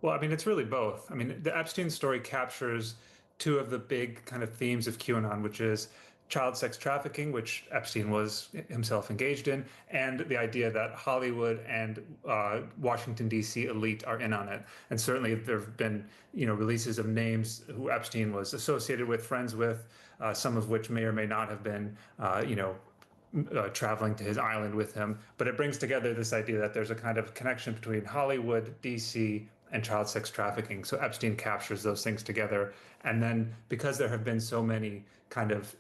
Well, I mean, it's really both. I mean, the Epstein story captures two of the big kind of themes of QAnon, which is child sex trafficking, which Epstein was himself engaged in, and the idea that Hollywood and Washington, D.C. elite are in on it. And certainly there have been, releases of names who Epstein was associated with, friends with, some of which may or may not have been, traveling to his island with him. But it brings together this idea that there's a kind of connection between Hollywood, DC, and child sex trafficking. So Epstein captures those things together. And then because there have been so many kind of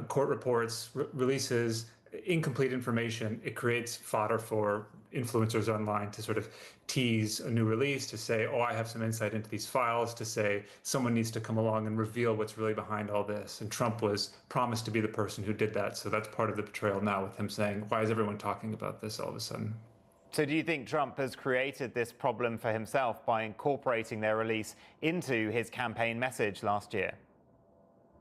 court reports, releases, incomplete information, it creates fodder for influencers online to sort of tease a new release, to say, oh, I have some insight into these files, to say someone needs to come along and reveal what's really behind all this. And Trump was promised to be the person who did that. So that's part of the betrayal now, with him saying, why is everyone talking about this all of a sudden? So do you think Trump has created this problem for himself by incorporating their release into his campaign message last year?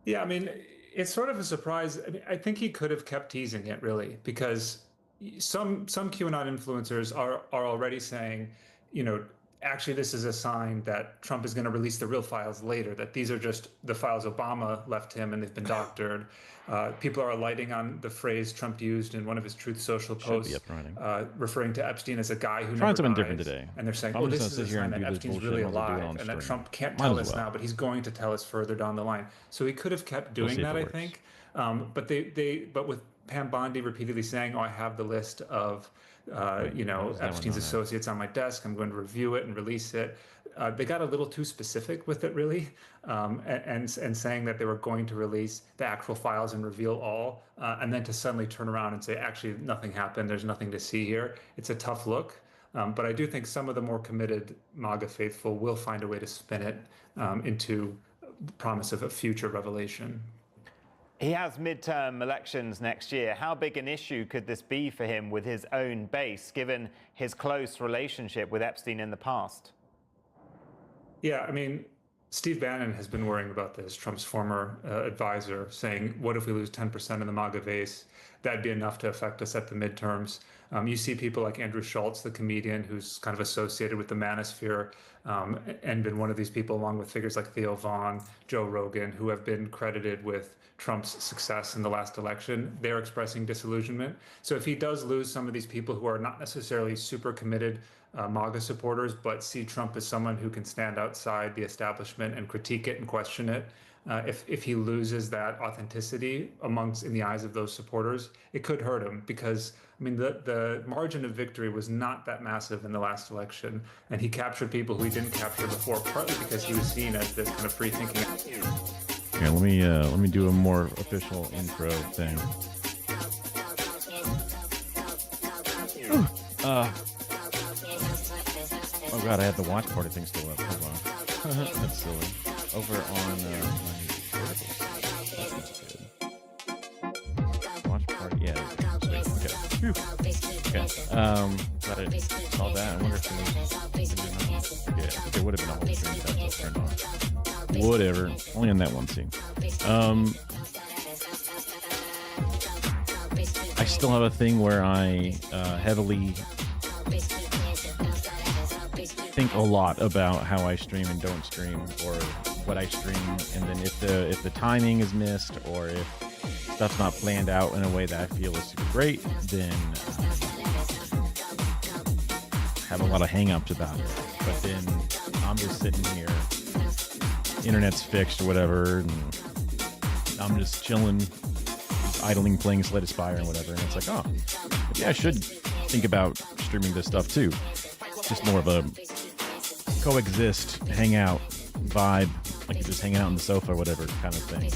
Yeah, I mean, it's sort of a surprise. I mean, I think he could have kept teasing it, really, because some QAnon influencers are already saying, actually this is a sign that Trump is going to release the real files later, that these are just the files Obama left him and they've been doctored. People are alighting on the phrase Trump used in one of his Truth Social posts, referring to Epstein as a guy who never something dies. different today. And they're saying, oh, this is a sign that Epstein's really alive and that Trump can't tell us now, but he's going to tell us further down the line. So he could have kept doing that, I think. But with Pam Bondi repeatedly saying, oh, I have the list of Epstein's associates on my desk, I'm going to review it and release it. They got a little too specific with it, really, and saying that they were going to release the actual files and reveal all, and then to suddenly turn around and say, actually, nothing happened, there's nothing to see here. It's a tough look. But I do think some of the more committed MAGA faithful will find a way to spin it into promise of a future revelation. He has midterm elections next year. How big an issue could this be for him with his own base, given his close relationship with Epstein in the past? Yeah, I mean, Steve Bannon has been worrying about this, Trump's former advisor, saying, what if we lose 10% of the MAGA base? That'd be enough to affect us at the midterms. You see people like Andrew Schultz, the comedian, who's kind of associated with the manosphere, and been one of these people, along with figures like Theo Vaughn, Joe Rogan, who have been credited with Trump's success in the last election. They're expressing disillusionment. So if he does lose some of these people who are not necessarily super committed MAGA supporters, but see Trump as someone who can stand outside the establishment and critique it and question it, if he loses that authenticity in the eyes of those supporters, it could hurt him, because I mean the margin of victory was not that massive in the last election, and he captured people who he didn't capture before, partly because he was seen as this kind of free thinking. Here, let me do a more official intro thing. Oh god, I have the watch party thing still up. Hold on. That's silly. Over on my verticals. That's good. Watch party, yeah. Okay. Phew. Okay. Glad I saw that. I wonder if I think it would have been a whole stream that turned on. Whatever. Only on that one scene. I still have a thing where I heavily think a lot about how I stream and don't stream, or what I stream, and then if the timing is missed, or if stuff's not planned out in a way that I feel is super great, then have a lot of hang-ups about it. But then I'm just sitting here, internet's fixed or whatever, and I'm just chilling, idling, playing Slay the Spire and whatever, and it's like, oh, maybe I should think about streaming this stuff too. Just more of a coexist, hang out vibe, like you're just hanging out on the sofa or whatever kind of thing.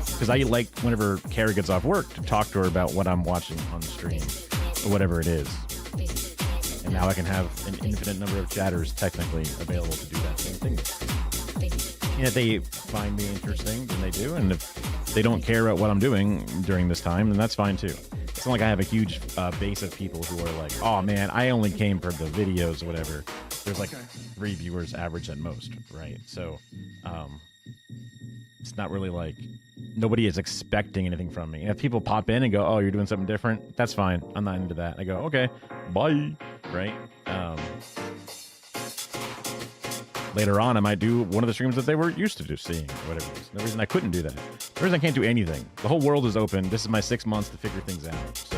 Because I like, whenever Carrie gets off work, to talk to her about what I'm watching on the stream, or whatever it is. And now I can have an infinite number of chatters technically available to do that same thing. And if they find me interesting, then they do. And if they don't care about what I'm doing during this time, then that's fine too. It's not like I have a huge base of people who are like, oh man, I only came for the videos or whatever. There's like 3 viewers average at most, right? So it's not really like, nobody is expecting anything from me. And if people pop in and go, oh, you're doing something different, that's fine. I'm not into that. I go, okay, bye, right? later on, I might do one of the streams that they were used to seeing, or whatever it is. No reason I couldn't do that. The reason I can't do anything. The whole world is open. This is my 6 months to figure things out. So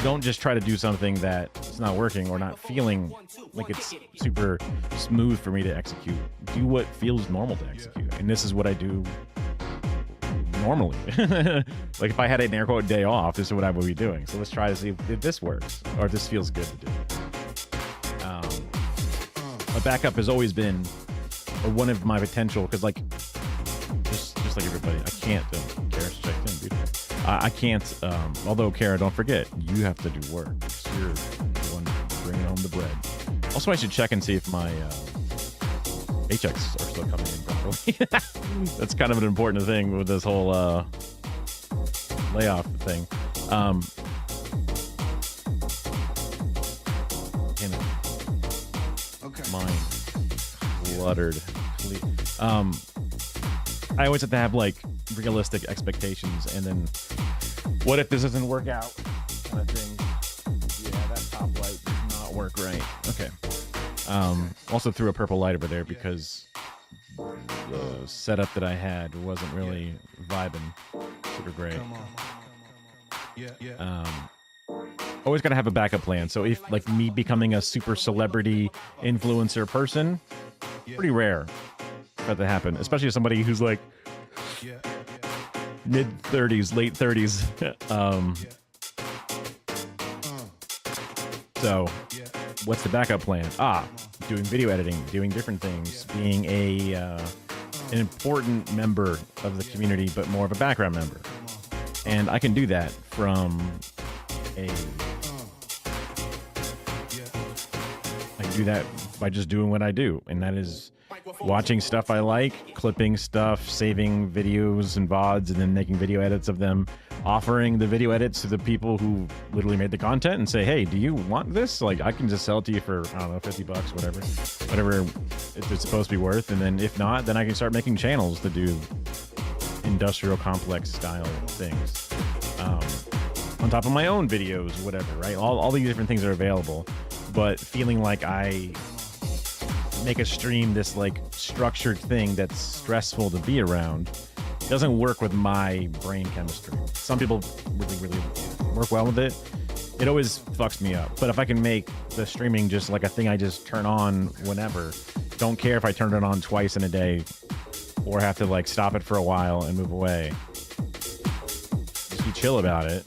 don't just try to do something that's not working or not feeling like it's super smooth for me to execute. Do what feels normal to execute. And this is what I do normally. Like if I had an air quote day off, this is what I would be doing. So let's try to see if this works or if this feels good to do. A backup has always been, or one of my potential, because like just like everybody, I can't. Kara's checked in, dude. I can't. Although Kara, don't forget, you have to do work. You're the one bringing home the bread. Also, I should check and see if my paychecks are still coming in properly. That's kind of an important thing with this whole layoff thing. Mine cluttered. I always have to have like realistic expectations, and then what if this doesn't work out kind of thing. Yeah, that top light does not work right. Okay. Also threw a purple light over there because the setup that I had wasn't really vibing super great. Always gotta have a backup plan. So if like me becoming a super celebrity influencer person, pretty rare for that to happen, especially as somebody who's like mid 30s, late 30s. So what's the backup plan? Doing video editing, doing different things, being an important member of the community, but more of a background member. And I can do that from I do that by just doing what I do, and that is watching stuff I like, clipping stuff, saving videos and VODs, and then making video edits of them, offering the video edits to the people who literally made the content and say, hey, do you want this? Like, I can just sell it to you for, I don't know, $50, whatever it's supposed to be worth. And then if not, then I can start making channels to do industrial complex style things. On top of my own videos, whatever, right? All these different things are available, but feeling like I make a stream this like structured thing that's stressful to be around doesn't work with my brain chemistry. Some people really work well with it. It always fucks me up. But if I can make the streaming just like a thing I just turn on whenever, don't care if I turn it on twice in a day or have to like stop it for a while and move away. Just be chill about it.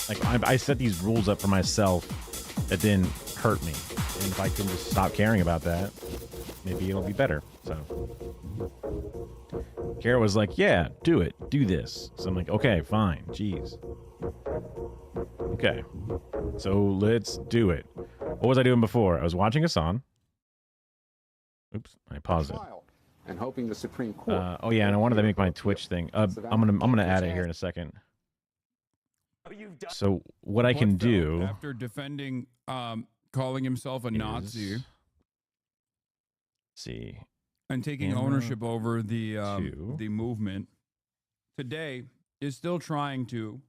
Like I set these rules up for myself that didn't hurt me. And if I can just stop caring about that, maybe it'll be better. So Kara was like, yeah, do it. Do this. So I'm like, okay, fine. Jeez. Okay. So let's do it. What was I doing before? I was watching Hassan. Oops, I paused it. And hoping the Supreme Court. Oh yeah, and I wanted to make my Twitch thing. I'm gonna add it here in a second. So what I can do after defending calling himself a Nazi, see, and taking ownership over the movement, today is still trying to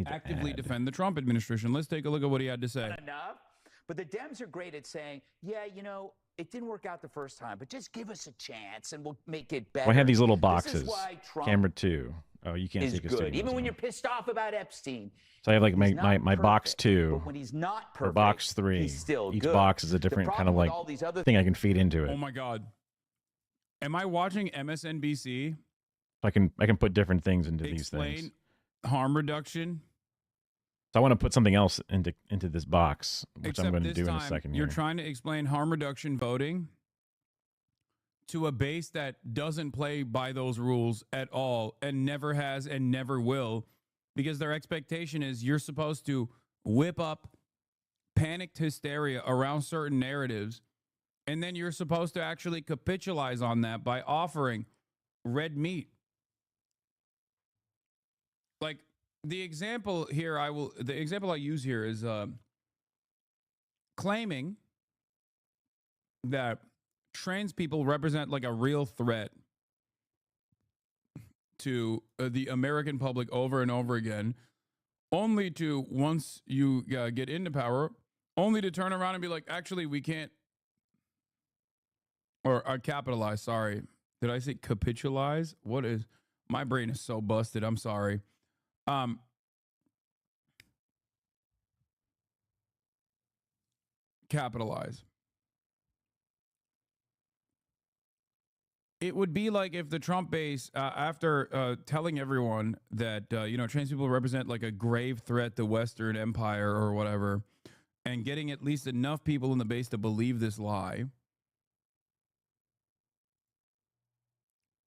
actively defend the Trump administration. Let's take a look at what he had to say. Enough, but the Dems are great at saying, yeah, you know, it didn't work out the first time, but just give us a chance and we'll make it better. Well, I have these little boxes. This is why Trump Camera 2. Oh, you can't is take a good, even when you're pissed off about Epstein. So I have like my box 2 but when he's not perfect, or box 3. he's still Each good. box is a different kind of like thing I can feed into it. Oh my God. Am I watching MSNBC? I can put different things into these things. Explain harm reduction. So I want to put something else into this box, which Except I'm going to do in a time, second. You're here. trying to explain harm reduction voting to a base that doesn't play by those rules at all and never has and never will, because their expectation is you're supposed to whip up panicked hysteria around certain narratives, and then you're supposed to actually capitalize on that by offering red meat. Like the example here, the example I use here is claiming that trans people represent like a real threat to the American public over and over again, only to, once you get into power, only to turn around and be like, actually, we can't Or capitalize, sorry. Did I say capitalize? What is... My brain is so busted. I'm sorry. Capitalize. It would be like if the Trump base, after telling everyone that, trans people represent like a grave threat to Western empire or whatever, and getting at least enough people in the base to believe this lie,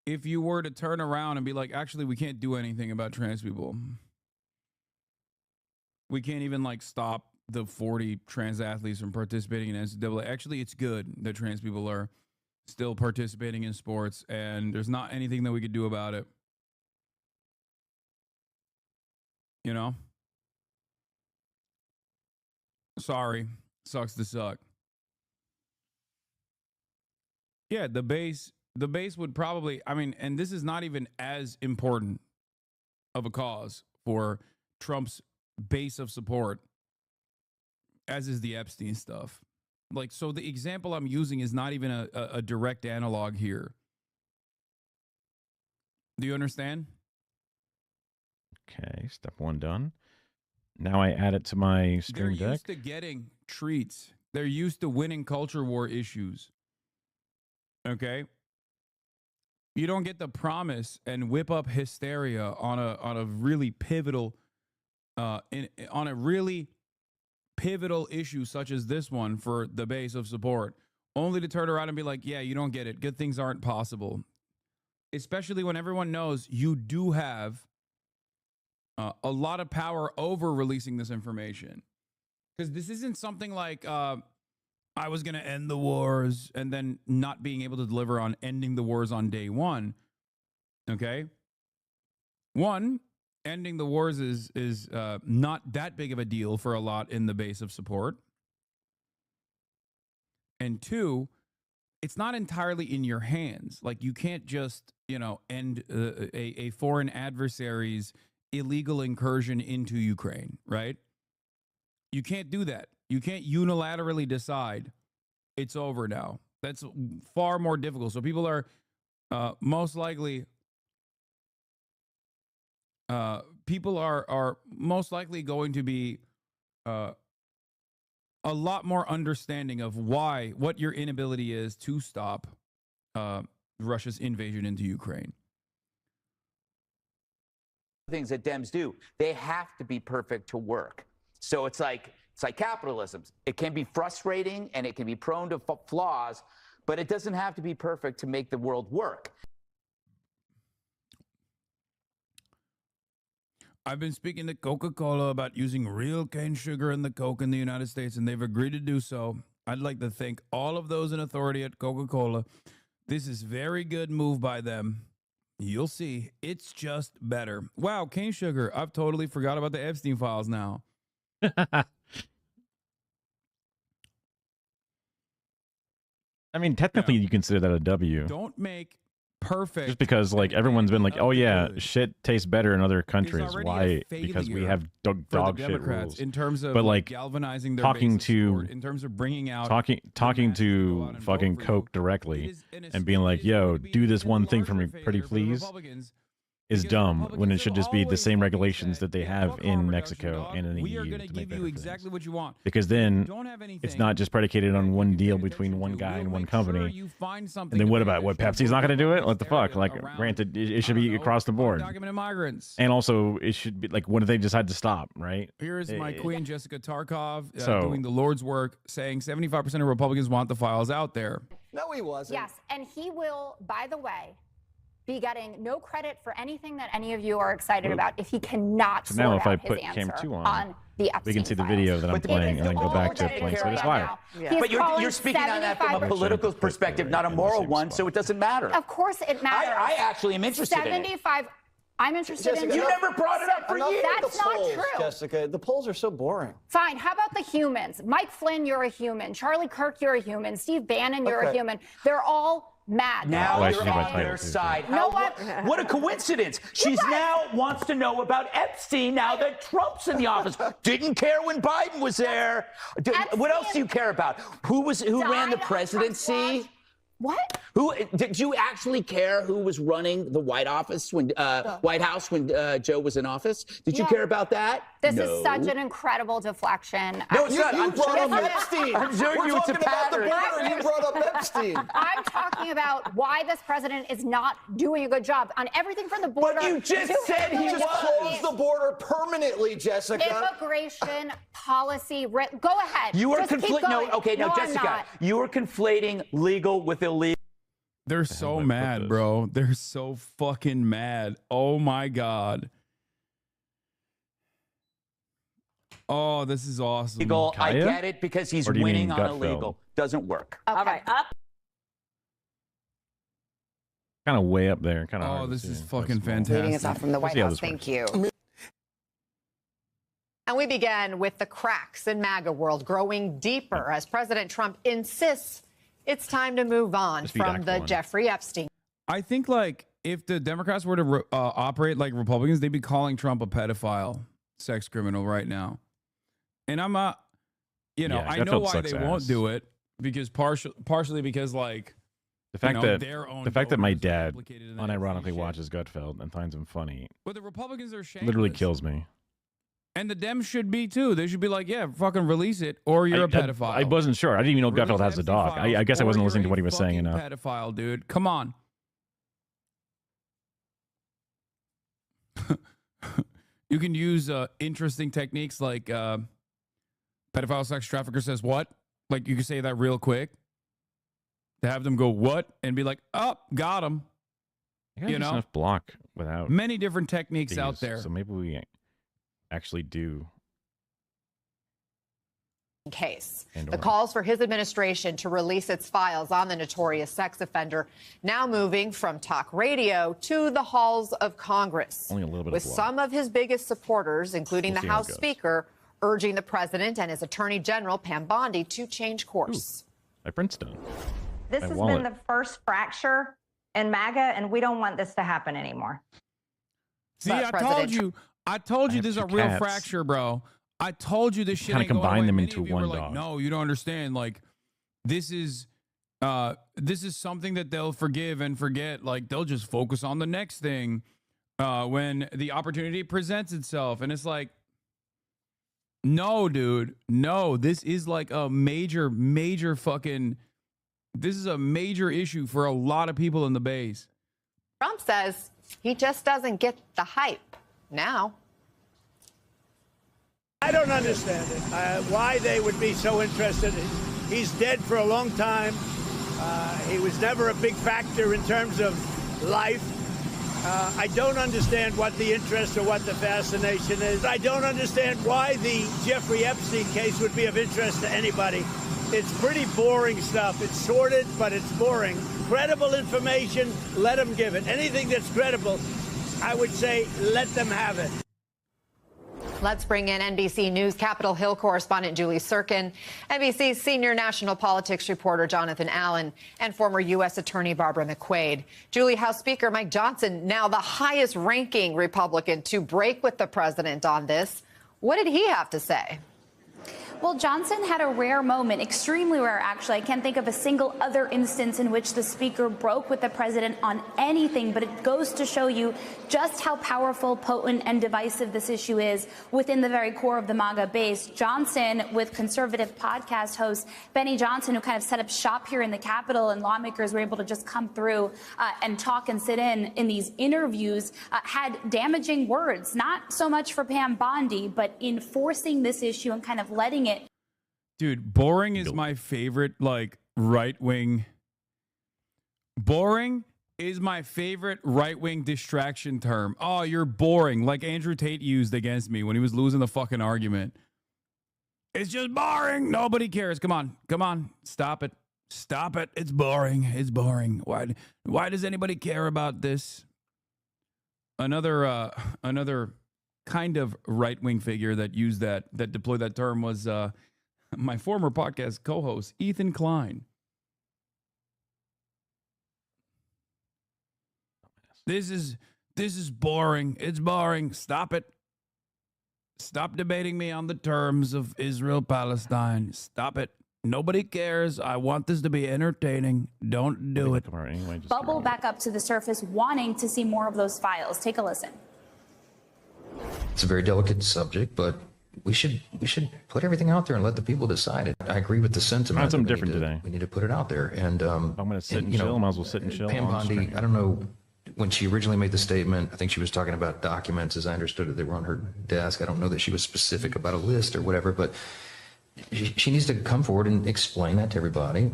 if you were to turn around and be like, actually, we can't do anything about trans people. We can't even like stop the 40 trans athletes from participating in NCAA. Actually, it's good that trans people are still participating in sports, and there's not anything that we could do about it. You know? Sorry. Sucks to suck. Yeah, the base would probably, I mean, and this is not even as important of a cause for Trump's base of support as is the Epstein stuff. Like, so the example I'm using is not even a direct analog here. Do you understand? Okay, step 1 done. Now I add it to my Stream Deck. They're used to getting treats. They're used to winning culture war issues. Okay? You don't get the promise and whip up hysteria on a really pivotal on a really pivotal issue such as this one for the base of support, only to turn around and be like, yeah, you don't get it. Good things aren't possible. Especially when everyone knows you do have a lot of power over releasing this information. Because this isn't something like I was going to end the wars and then not being able to deliver on ending the wars on day one. Okay? One, ending the wars is not that big of a deal for a lot in the base of support. And two, it's not entirely in your hands. Like, you can't just, end a foreign adversary's illegal incursion into Ukraine, right? You can't do that. You can't unilaterally decide it's over now. That's far more difficult. So people are most likely most likely going to be a lot more understanding of what your inability is to stop Russia's invasion into Ukraine. Things that Dems do, they have to be perfect to work. So it's like capitalism. It can be frustrating and it can be prone to flaws, but it doesn't have to be perfect to make the world work. I've been speaking to Coca-Cola about using real cane sugar in the Coke in the United States, and they've agreed to do so. I'd like to thank all of those in authority at Coca-Cola. This is a very good move by them. You'll see. It's just better. Wow, cane sugar. I've totally forgot about the Epstein files now. I mean, technically, you consider that a W. Don't make perfect. Just because, like, everyone's been like, oh, yeah, shit tastes better in other countries. Why? Because we have dog shit rules. In terms of, but, like, galvanizing their talking to support, in terms of bringing out talking to fucking Coke directly and being like, yo, do this one thing for me, pretty please, is dumb when it should just be the same regulations that they have in Mexico and in the EU. We are going to give you exactly what you want. Because then it's not just predicated on one deal between one guy and one company. And then what about what? Pepsi's not going to do it? What the fuck? Like, granted, it should be across the board. Undocumented migrants. And also, it should be like, when did they decide to stop? Right? Here's my queen, Jessica Tarkov, doing the Lord's work, saying 75% of Republicans want the files out there. No, he wasn't. Yes, and he will, by the way, be getting no credit for anything that any of you are excited about if he cannot sort now if I out put his Cam answer 2 on the Epstein we can see the files. video that I'm playing and then go back to playing Sweet as Fire. Yeah. But you're speaking on that from a political perspective, not a moral one, so it doesn't matter. Of course it matters. I actually am interested in it. I'm interested Jessica, in You never brought it up for years. That's not true. Jessica, the polls are so boring. Fine. How about the humans? Mike Flynn, you're a human. Charlie Kirk, you're a human. Steve Bannon, you're a human. They're all mad. Now you're on their side. What a coincidence. She's now wants to know about Epstein now that Trump's in the office. Didn't care when Biden was there. What else do you care about? Who ran the presidency? What? Who did you actually care who was running the White House when Joe was in office? Did you care about that? This is such an incredible deflection. No, it's not. You brought up Epstein. I'm showing We're you it's a talking about the pattern. border. You brought up Epstein. I'm talking about why this president is not doing a good job on everything from the border. But you just said he Just closed the border permanently, Jessica. Immigration policy. Go ahead. You are Just keep conflating. No, going. okay, now No, I'm Jessica, not. you are conflating legal with illegal. They're so mad, bro. They're so fucking mad. Oh my God. Oh, this is awesome. Legal. I Kaya? get it because he's Or do you winning mean on Gutfeld? illegal. Doesn't work. Okay. All right, up. Kind of way up there. Kind of. Oh, this is fucking Leading us fantastic. off from the White see how House. this Thank works. you. And we began with the cracks in MAGA world growing deeper as President Trump insists it's time to move on Just be from Act the One. Jeffrey Epstein. I think like if the Democrats were to operate like Republicans, they'd be calling Trump a pedophile, sex criminal right now. And I'm not, you know, Yeah, I know Gutfeld why sucks they ass. won't do it because partially because like The fact you know, that their own the fact that my voters are dad implicated in that unironically shit. watches Gutfeld and finds him funny But the Republicans are shameless. literally kills me. And the Dems should be too. They should be like, yeah, fucking release it, or you're a pedophile. I wasn't sure. I didn't even know Release Gutfeld has a Epstein dog. files, I guess I or wasn't you're listening to a what he was saying fucking enough. Pedophile, dude. Come on. You can use interesting techniques like pedophile sex trafficker says what? Like you can say that real quick to have them go what and be like, oh, got him. I gotta You do know? enough block without Many different techniques out these, there. So maybe we actually do. Case. And The or. calls for his administration to release its files on the notorious sex offender now moving from talk radio to the halls of Congress. Only a little bit with of blood. some of his biggest supporters, including We'll the see how it House goes. Speaker, urging the president and his Attorney General Pam Bondi to change course. My Princeton. This My has wallet. been the first fracture in MAGA, and we don't want this to happen anymore. See, But I President told you. I told you have this is a two real cats. fracture, bro. I told you this shit Kinda ain't going combine away. them Many into of you were one like, dog. no, you don't understand. Like, this is something that they'll forgive and forget. Like, they'll just focus on the next thing when the opportunity presents itself. And it's like, no, dude, no. This is like a major, major fucking. This is a major issue for a lot of people in the base. Trump says he just doesn't get the hype now. I don't understand it. Why they would be so interested. He's dead for a long time. He was never a big factor in terms of life. I don't understand what the interest or what the fascination is. I don't understand why the Jeffrey Epstein case would be of interest to anybody. It's pretty boring stuff. It's sordid, but it's boring. Credible information, let them give it. Anything that's credible, I would say, let them have it. Let's bring in NBC News Capitol Hill correspondent Julie Sirkin, NBC's senior national politics reporter Jonathan Allen, and former U.S. Attorney Barbara McQuaid. Julie, House Speaker Mike Johnson, now the highest-ranking Republican to break with the president on this. What did he have to say? Well, Johnson had a rare moment, extremely rare, actually. I can't think of a single other instance in which the speaker broke with the president on anything, but it goes to show you just how powerful, potent, and divisive this issue is within the very core of the MAGA base. Johnson, with conservative podcast host Benny Johnson, who kind of set up shop here in the Capitol, and lawmakers were able to just come through and talk and sit in these interviews, had damaging words, not so much for Pam Bondi, but in forcing this issue and kind of letting it. Dude, boring is my favorite, like, right-wing. Boring is my favorite right-wing distraction term. Oh, you're boring, like Andrew Tate used against me when he was losing the fucking argument. It's just boring. Nobody cares. Come on. Stop it. Stop it. It's boring. It's boring. Why does anybody care about this? Another kind of right-wing figure that used that deployed that term was my former podcast co-host, Ethan Klein. This is boring. It's boring. Stop it. Stop debating me on the terms of Israel-Palestine. Stop it. Nobody cares. I want this to be entertaining. Don't do it. Anyway, Bubble back up to the surface, wanting to see more of those files. Take a listen. It's a very delicate subject, but we should put everything out there and let the people decide. I agree with the sentiment. Found something different today. We need to put it out there. And I'm going to sit and chill. Might as well sit and chill. Pam Bondi, I don't know, when she originally made the statement, I think she was talking about documents, as I understood it, that were on her desk. I don't know that she was specific about a list or whatever, but she needs to come forward and explain that to everybody.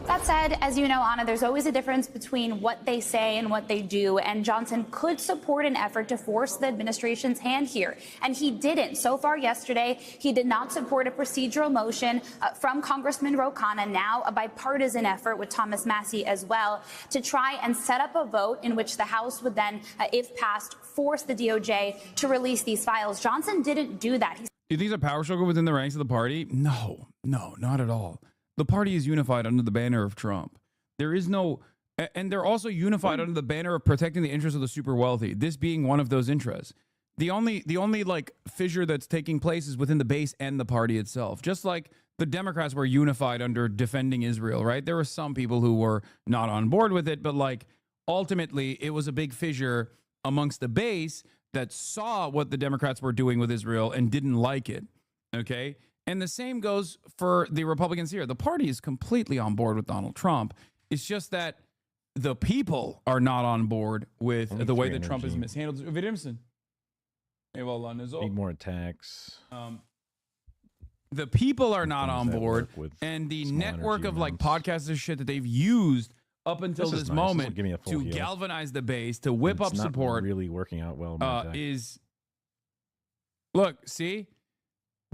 That said, as you know, Anna, there's always a difference between what they say and what they do, and Johnson could support an effort to force the administration's hand here, and he didn't. So far yesterday, he did not support a procedural motion from Congressman Ro Khanna, now a bipartisan effort with Thomas Massie as well, to try and set up a vote in which the House would then, if passed, force the DOJ to release these files. Johnson didn't do that. Do you think it's a power struggle within the ranks of the party? No, not at all. The party is unified under the banner of Trump. There is no, and they're also unified under the banner of protecting the interests of the super wealthy, this being one of those interests. The only like fissure that's taking place is within the base and the party itself. Just like the Democrats were unified under defending Israel, right? There were some people who were not on board with it, but like ultimately it was a big fissure amongst the base that saw what the Democrats were doing with Israel and didn't like it. Okay. And the same goes for the Republicans here. The party is completely on board with Donald Trump. It's just that the people are not on board with the way that Trump has mishandled. Need more attacks. The people are not on board, and the network of like podcasts and shit that they've used up until this moment to galvanize the base, to whip up support, really working out well. Is look, see.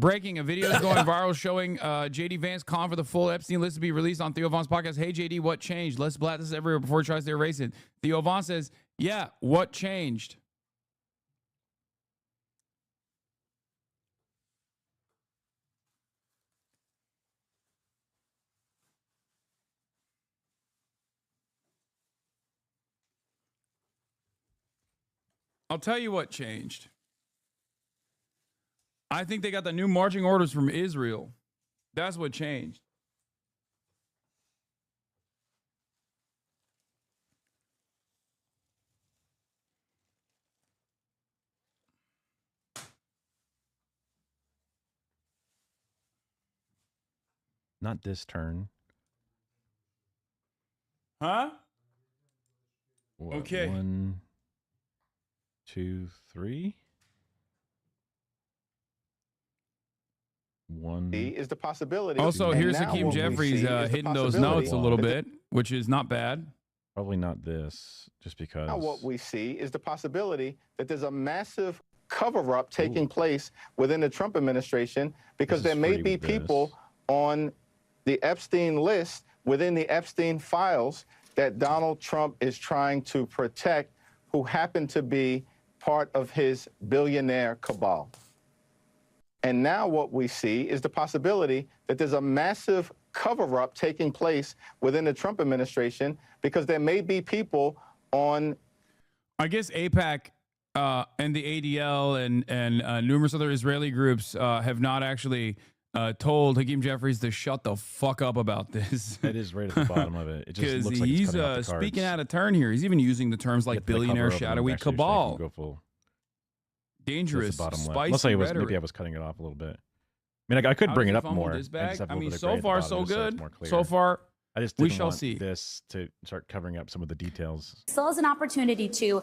Breaking, a video is going viral showing JD Vance calling for the full Epstein list to be released on Theo Von's podcast. Hey, JD, what changed? Let's blast this everywhere before he tries to erase it. Theo Von says, yeah, what changed? I'll tell you what changed. I think they got the new marching orders from Israel. That's what changed. Not this turn. Huh? What, okay. 1, 2, 3. One is the possibility. Also, here's Hakeem Jeffries hitting those notes a little bit, which is not bad. Probably not this, just because. Now what we see is the possibility that there's a massive cover-up taking place within the Trump administration, because there may be people on the Epstein list within the Epstein files that Donald Trump is trying to protect, who happen to be part of his billionaire cabal. And now what we see is the possibility that there's a massive cover-up taking place within the Trump administration, because there may be people on. I guess AIPAC and the ADL and numerous other Israeli groups have not actually told Hakeem Jeffries to shut the fuck up about this. That is right at the bottom of it. It just looks like he's speaking out of turn here. He's even using the terms like billionaire, shadowy cabal. Dangerous, spicy rhetoric. Maybe I was cutting it off a little bit. I mean, I could bring it up more. I mean, so far so good. So far, I just we shall see. This to start covering up some of the details. Still has an opportunity to.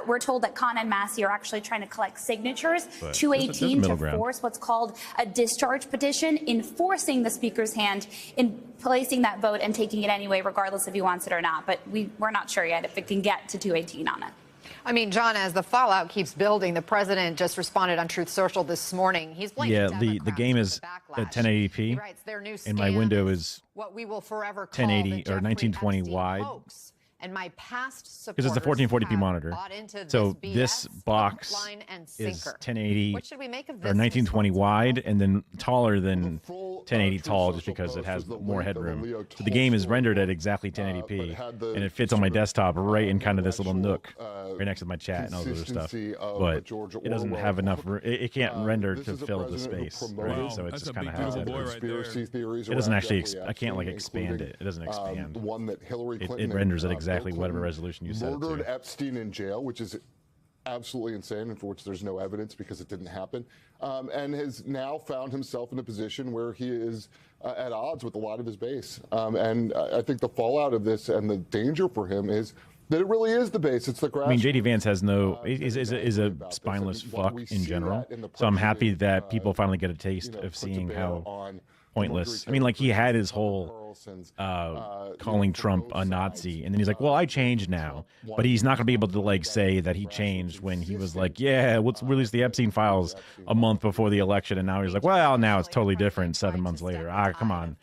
We're told that Khan and Massie are actually trying to collect signatures, 218, to force what's called a discharge petition, enforcing the Speaker's hand in placing that vote and taking it anyway, regardless if he wants it or not. But we're not sure yet if it can get to 218 on it. I mean, John, as the fallout keeps building, the president just responded on Truth Social this morning. He's blaming the game is at 1080p, writes, their new and my window is what we will forever call 1080 or 1920 wide. Hoax. And my past because it's a 1440p monitor. So BS, this box line and is sinker. 1080 What should we make of or this? 1920 wide, and then taller than 1080 tall, just because it has more headroom. So the game is rendered at exactly 1080p, and it fits on my desktop right in kind of this little nook right next to my chat and all this other stuff. But it doesn't have enough. It can't render to fill the space, right? So it's just kind of how it's edited. It doesn't actually. I can't like expand it. It doesn't expand. One that Hillary It Clinton renders at exactly whatever resolution you set it murdered to. Epstein in jail, which is absolutely insane, and for which there's no evidence because it didn't happen, and has now found himself in a position where he is at odds with a lot of his base. And I think the fallout of this and the danger for him is that it really is the base. It's the grassroots. I mean, JD Vance has no is a spineless fuck in general. So I'm happy that people finally get a taste of seeing how pointless. I mean, like he had his whole calling Trump a Nazi, and then he's like, well, I changed now. But he's not going to be able to like say that he changed when he was like, yeah, let's release the Epstein files a month before the election, and now he's like, well, now it's totally different 7 months later. Come on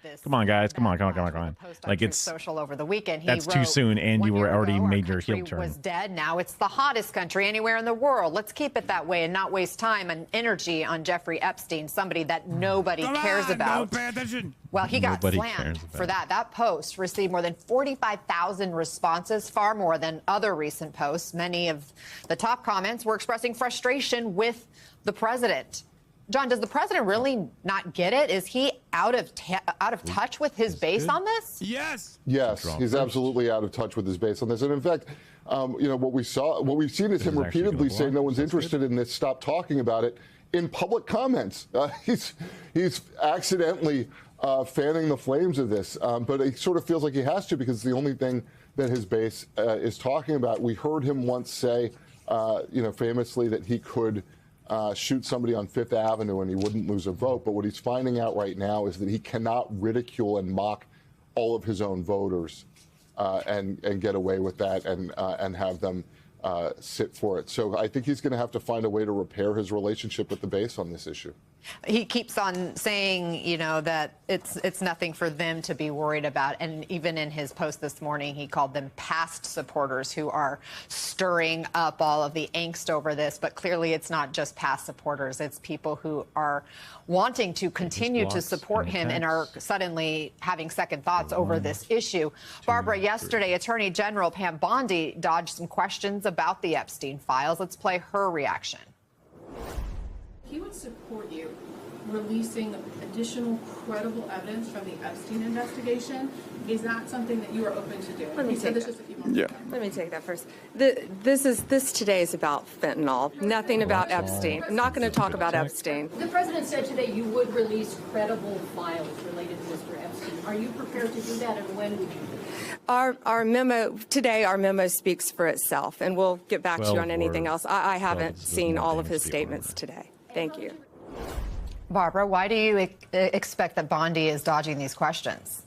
guys, come on. Like it's social over the weekend. That's too soon, and you were already made your heel turn. Was dead. Now it's the hottest country anywhere in the world. Let's keep it that way and not waste time and energy on Jeffrey Epstein, somebody that nobody cares about. Pay attention. Well, he got Nobody slammed cares for that. That post received more than 45,000 responses, far more than other recent posts. Many of the top comments were expressing frustration with the president. John, does the president really not get it? Is he out of touch with his base on this? Yes. Yes, he's absolutely out of touch with his base on this. And in fact, what we've seen is him repeatedly say no one's interested in this, stop talking about it in public comments. He's accidentally fanning the flames of this, but it sort of feels like he has to because it's the only thing that his base is talking about. We heard him once say, famously that he could shoot somebody on Fifth Avenue and he wouldn't lose a vote. But what he's finding out right now is that he cannot ridicule and mock all of his own voters and get away with that and have them sit for it. So I think he's going to have to find a way to repair his relationship with the base on this issue. He keeps on saying, that it's nothing for them to be worried about. And even in his post this morning, he called them past supporters who are stirring up all of the angst over this. But clearly it's not just past supporters. It's people who are wanting to continue to support him and are suddenly having second thoughts over this issue. Barbara, yesterday, Attorney General Pam Bondi dodged some questions about the Epstein files. Let's play her reaction. He would support you releasing additional credible evidence from the Epstein investigation. Is that something that you are open to doing? Let me take that. Just a few moments ago. Let me take that first. This today is about fentanyl, nothing about Epstein. I'm not going to talk about Epstein. The president said today you would release credible files related to Mr. Epstein. Are you prepared to do that, and when would you do that? Our memo speaks for itself, and we'll get back to you on anything else. I haven't seen all of his statements today. Thank you. Barbara, why do you expect that Bondi is dodging these questions?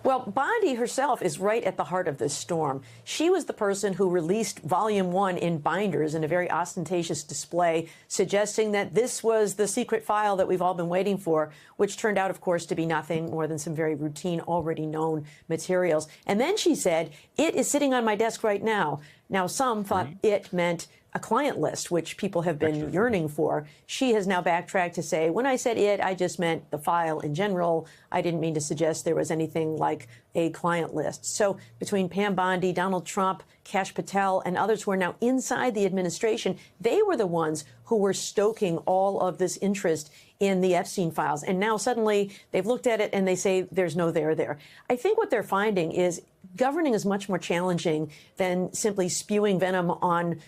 Well, Bondi herself is right at the heart of this storm. She was the person who released Volume 1 in binders in a very ostentatious display, suggesting that this was the secret file that we've all been waiting for, which turned out, of course, to be nothing more than some very routine, already known materials. And then she said, it is sitting on my desk right now. Now, some thought it meant a client list, which people have been yearning for. She has now backtracked to say, when I said it, I just meant the file in general. I didn't mean to suggest there was anything like a client list. So between Pam Bondi, Donald Trump, Kash Patel, and others who are now inside the administration, they were the ones who were stoking all of this interest in the Epstein files. And now suddenly they've looked at it and they say there's no there. I think what they're finding is governing is much more challenging than simply spewing venom on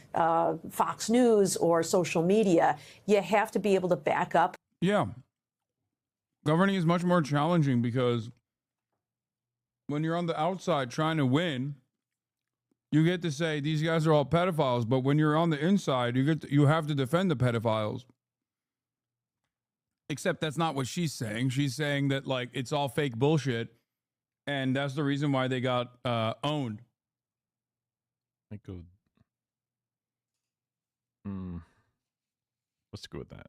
Fox News or social media. You have to be able to back up. Yeah. Governing is much more challenging because when you're on the outside trying to win, you get to say these guys are all pedophiles, but when you're on the inside, you have to defend the pedophiles. Except that's not what she's saying. She's saying that like it's all fake bullshit, and that's the reason why they got owned. Let's go with that.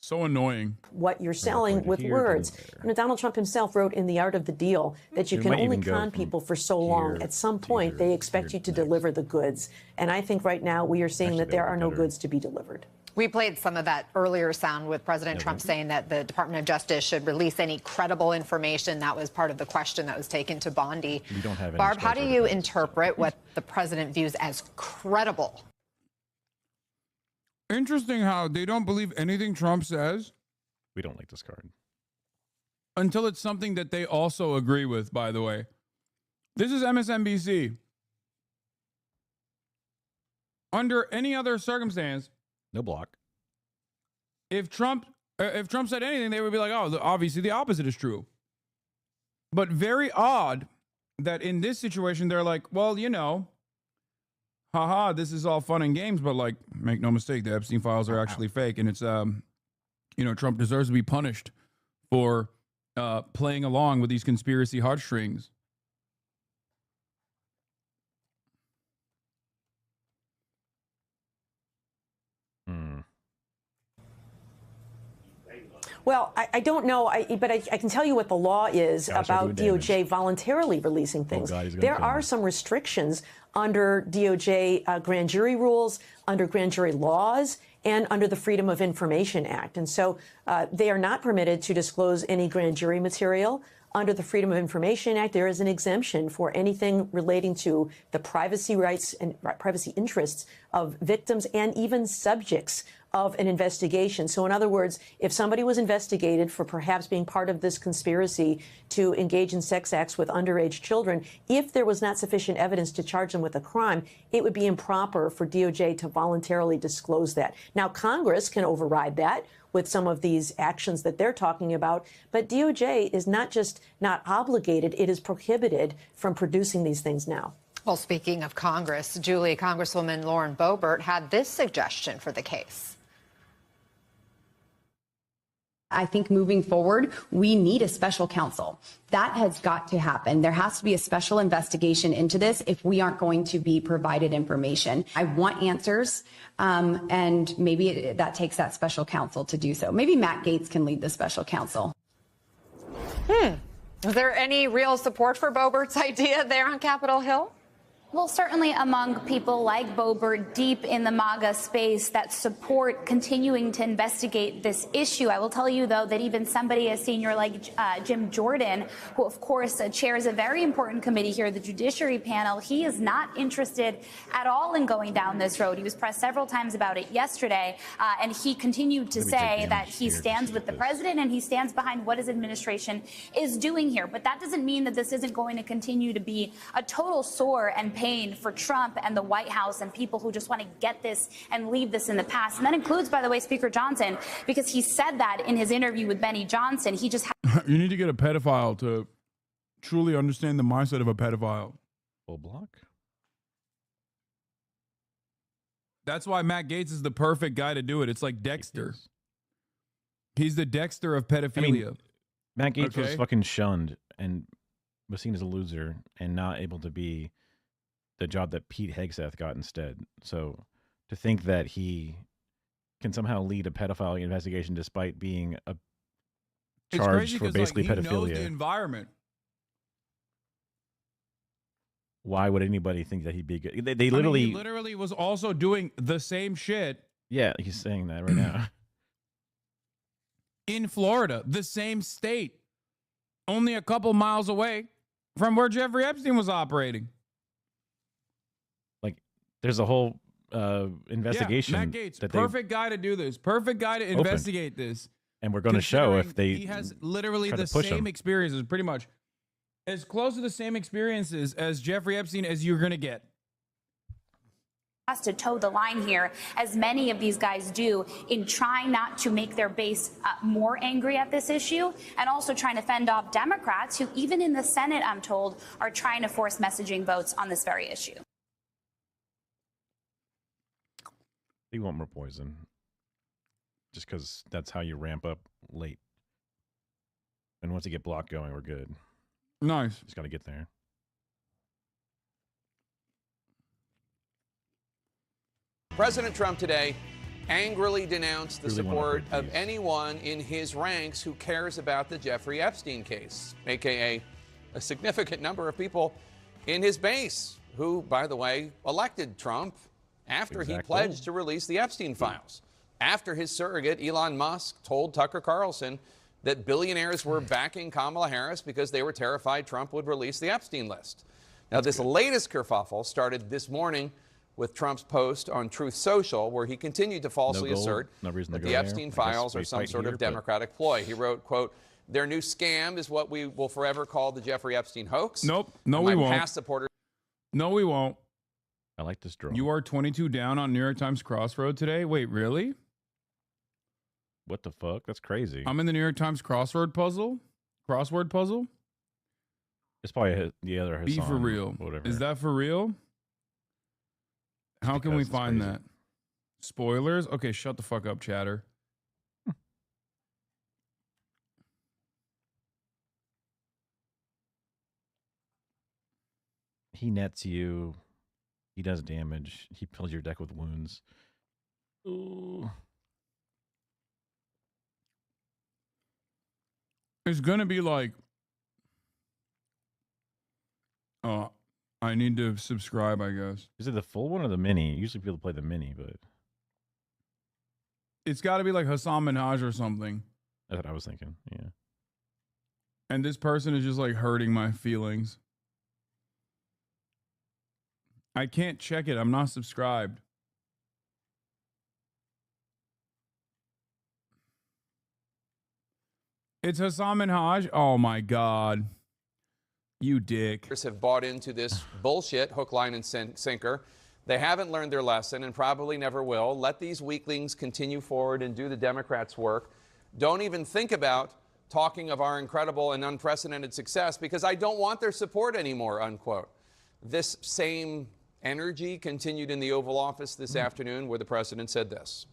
So annoying. What you're selling with words. You know, Donald Trump himself wrote in The Art of the Deal that you can only con people for so long. At some point, they expect you to deliver the goods. And I think right now we are seeing that there are no goods to be delivered. We played some of that earlier sound with President Trump saying that the Department of Justice should release any credible information. That was part of the question that was taken to Bondi. We don't have any. Barb, how do you interpret what the president views as credible? Interesting how they don't believe anything Trump says. We don't like this card. Until it's something that they also agree with, by the way. This is MSNBC. Under any other circumstance, no block. If Trump said anything, they would be like, oh, obviously the opposite is true. But very odd that in this situation, they're like, well, you know, haha, this is all fun and games, but like, make no mistake, the Epstein files are actually fake. And it's, you know, Trump deserves to be punished for playing along with these conspiracy heartstrings. Well, I don't know, but I can tell you what the law is about DOJ voluntarily releasing things. There are some restrictions under DOJ grand jury rules, under grand jury laws, and under the Freedom of Information Act. And so they are not permitted to disclose any grand jury material. Under the Freedom of Information Act, there is an exemption for anything relating to the privacy rights and privacy interests of victims and even subjects of an investigation. So in other words, if somebody was investigated for perhaps being part of this conspiracy to engage in sex acts with underage children, if there was not sufficient evidence to charge them with a crime, it would be improper for DOJ to voluntarily disclose that. Now, Congress can override that with some of these actions that they're talking about, but DOJ is not just not obligated, it is prohibited from producing these things now. Well, speaking of Congress, Julie, Congresswoman Lauren Boebert had this suggestion for the case. I think moving forward, we need a special counsel. That has got to happen. There has to be a special investigation into this if we aren't going to be provided information. I want answers, and maybe that takes that special counsel to do so. Maybe Matt Gaetz can lead the special counsel. Is there any real support for Boebert's idea there on Capitol Hill? Well, certainly among people like Boebert deep in the MAGA space that support continuing to investigate this issue. I will tell you, though, that even somebody as senior like Jim Jordan, who, of course, chairs a very important committee here, the Judiciary Panel, he is not interested at all in going down this road. He was pressed several times about it yesterday, and he continued to say that he stands with the president and he stands behind what his administration is doing here. But that doesn't mean that this isn't going to continue to be a total sore and pain for Trump and the White House and people who just want to get this and leave this in the past. And that includes, by the way, Speaker Johnson, because he said that in his interview with Benny Johnson. He just You need to get a pedophile to truly understand the mindset of a pedophile. Full block? That's why Matt Gaetz is the perfect guy to do it. It's like Dexter. He's the Dexter of pedophilia. I mean, Matt Gaetz was fucking shunned and was seen as a loser and not able to be the job that Pete Hegseth got instead. So to think that he can somehow lead a pedophile investigation despite being charged for basically pedophilia. He knows the environment. Why would anybody think that he'd be good? They literally, he literally was also doing the same shit. Yeah, he's saying that right now. In Florida, the same state, only a couple miles away from where Jeffrey Epstein was operating. Like, there's a whole investigation. Yeah, Matt Gaetz, perfect guy to do this. Perfect guy to investigate this. And we're going to show if they. He has literally the same experiences, pretty much. As close to the same experiences as Jeffrey Epstein as you're going to get. Has to toe the line here, as many of these guys do, in trying not to make their base more angry at this issue, and also trying to fend off Democrats who, even in the Senate, I'm told, are trying to force messaging votes on this very issue. They want more poison, just because that's how you ramp up late. And once you get blocked going, we're good. Nice. Just got to get there. President Trump today angrily denounced the support of anyone in his ranks who cares about the Jeffrey Epstein case, a.k.a. a significant number of people in his base who, by the way, elected Trump after he pledged to release the Epstein files, after his surrogate, Elon Musk, told Tucker Carlson that billionaires were backing Kamala Harris because they were terrified Trump would release the Epstein list. Now, this latest kerfuffle started this morning with Trump's post on Truth Social, where he continued to falsely assert that the Epstein files are some sort of Democratic ploy. He wrote, quote, "Their new scam is what we will forever call the Jeffrey Epstein hoax." Nope. No, we won't. Past supporters. No, we won't. I like this draw. You are 22 down on New York Times Crossroad today? Wait, really? What the fuck? That's crazy. I'm in the New York Times crossword puzzle? It's probably the other Be Hassan, for real. whatever. Is that for real? How can we find that? Spoilers? Okay, shut the fuck up, chatter. He nets you. He does damage. He fills your deck with wounds. Ooh. It's going to be like, I need to subscribe, I guess. Is it the full one or the mini? Usually people play the mini, but it's got to be like Hassan Minhaj or something. that's what I was thinking. Yeah. And this person is just like hurting my feelings. I can't check it. I'm not subscribed. It's Hassan Minhaj. Oh my God. You dick. Have bought into this bullshit hook, line, and sinker. They haven't learned their lesson and probably never will. Let these weaklings continue forward and do the Democrats' work. Don't even think about talking of our incredible and unprecedented success because I don't want their support anymore, unquote. This same energy continued in the Oval Office this afternoon where the president said this.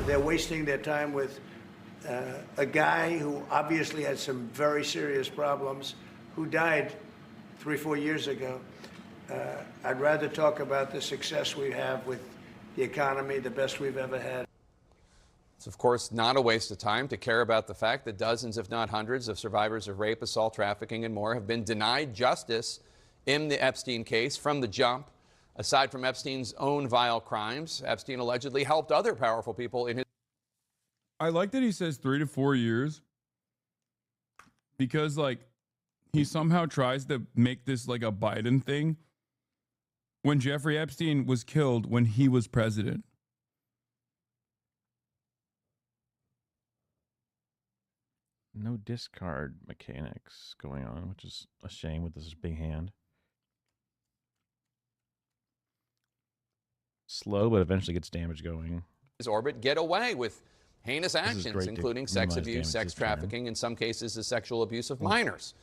They're wasting their time with a guy who obviously had some very serious problems, who died 3-4 years ago. I'd rather talk about the success we have with the economy, the best we've ever had. It's, of course, not a waste of time to care about the fact that dozens, if not hundreds, of survivors of rape, assault, trafficking, and more have been denied justice in the Epstein case from the jump. Aside from Epstein's own vile crimes, Epstein allegedly helped other powerful people in his... I like that he says 3 to 4 years because, like, he somehow tries to make this like a Biden thing when Jeffrey Epstein was killed when he was president. No discard mechanics going on, which is a shame with this big hand. Slow, but eventually gets damage going. His orbit get away with heinous actions, including sex abuse, sex trafficking, in some cases the sexual abuse of minors.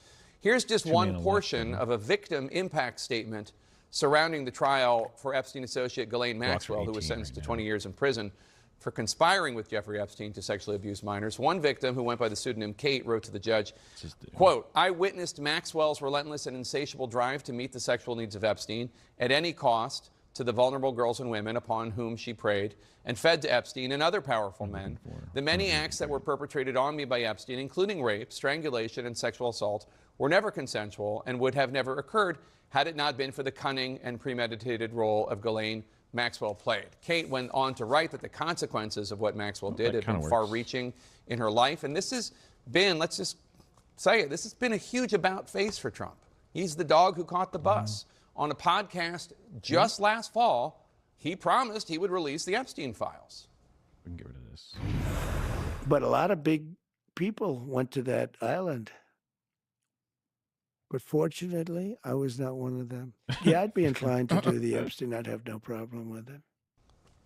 Here's just one portion of a victim impact statement surrounding the trial for Epstein associate Ghislaine Maxwell, who was sentenced to 20 years in prison for conspiring with Jeffrey Epstein to sexually abuse minors. One victim, who went by the pseudonym Kate, wrote to the judge, quote, "I witnessed Maxwell's relentless and insatiable drive to meet the sexual needs of Epstein at any cost to the vulnerable girls and women upon whom she preyed and fed to Epstein and other powerful men. The many acts that were perpetrated on me by Epstein, including rape, strangulation, and sexual assault, were never consensual and would have never occurred had it not been for the cunning and premeditated role of Ghislaine Maxwell played." Kate went on to write that the consequences of what Maxwell did have been far-reaching in her life. And this has been, let's just say it, this has been a huge about face for Trump. He's the dog who caught the bus. On a podcast just last fall, he promised he would release the Epstein files. We can get rid of this. But a lot of big people went to that island. But fortunately, I was not one of them. Yeah, I'd be inclined to do the Epstein. I'd have no problem with it.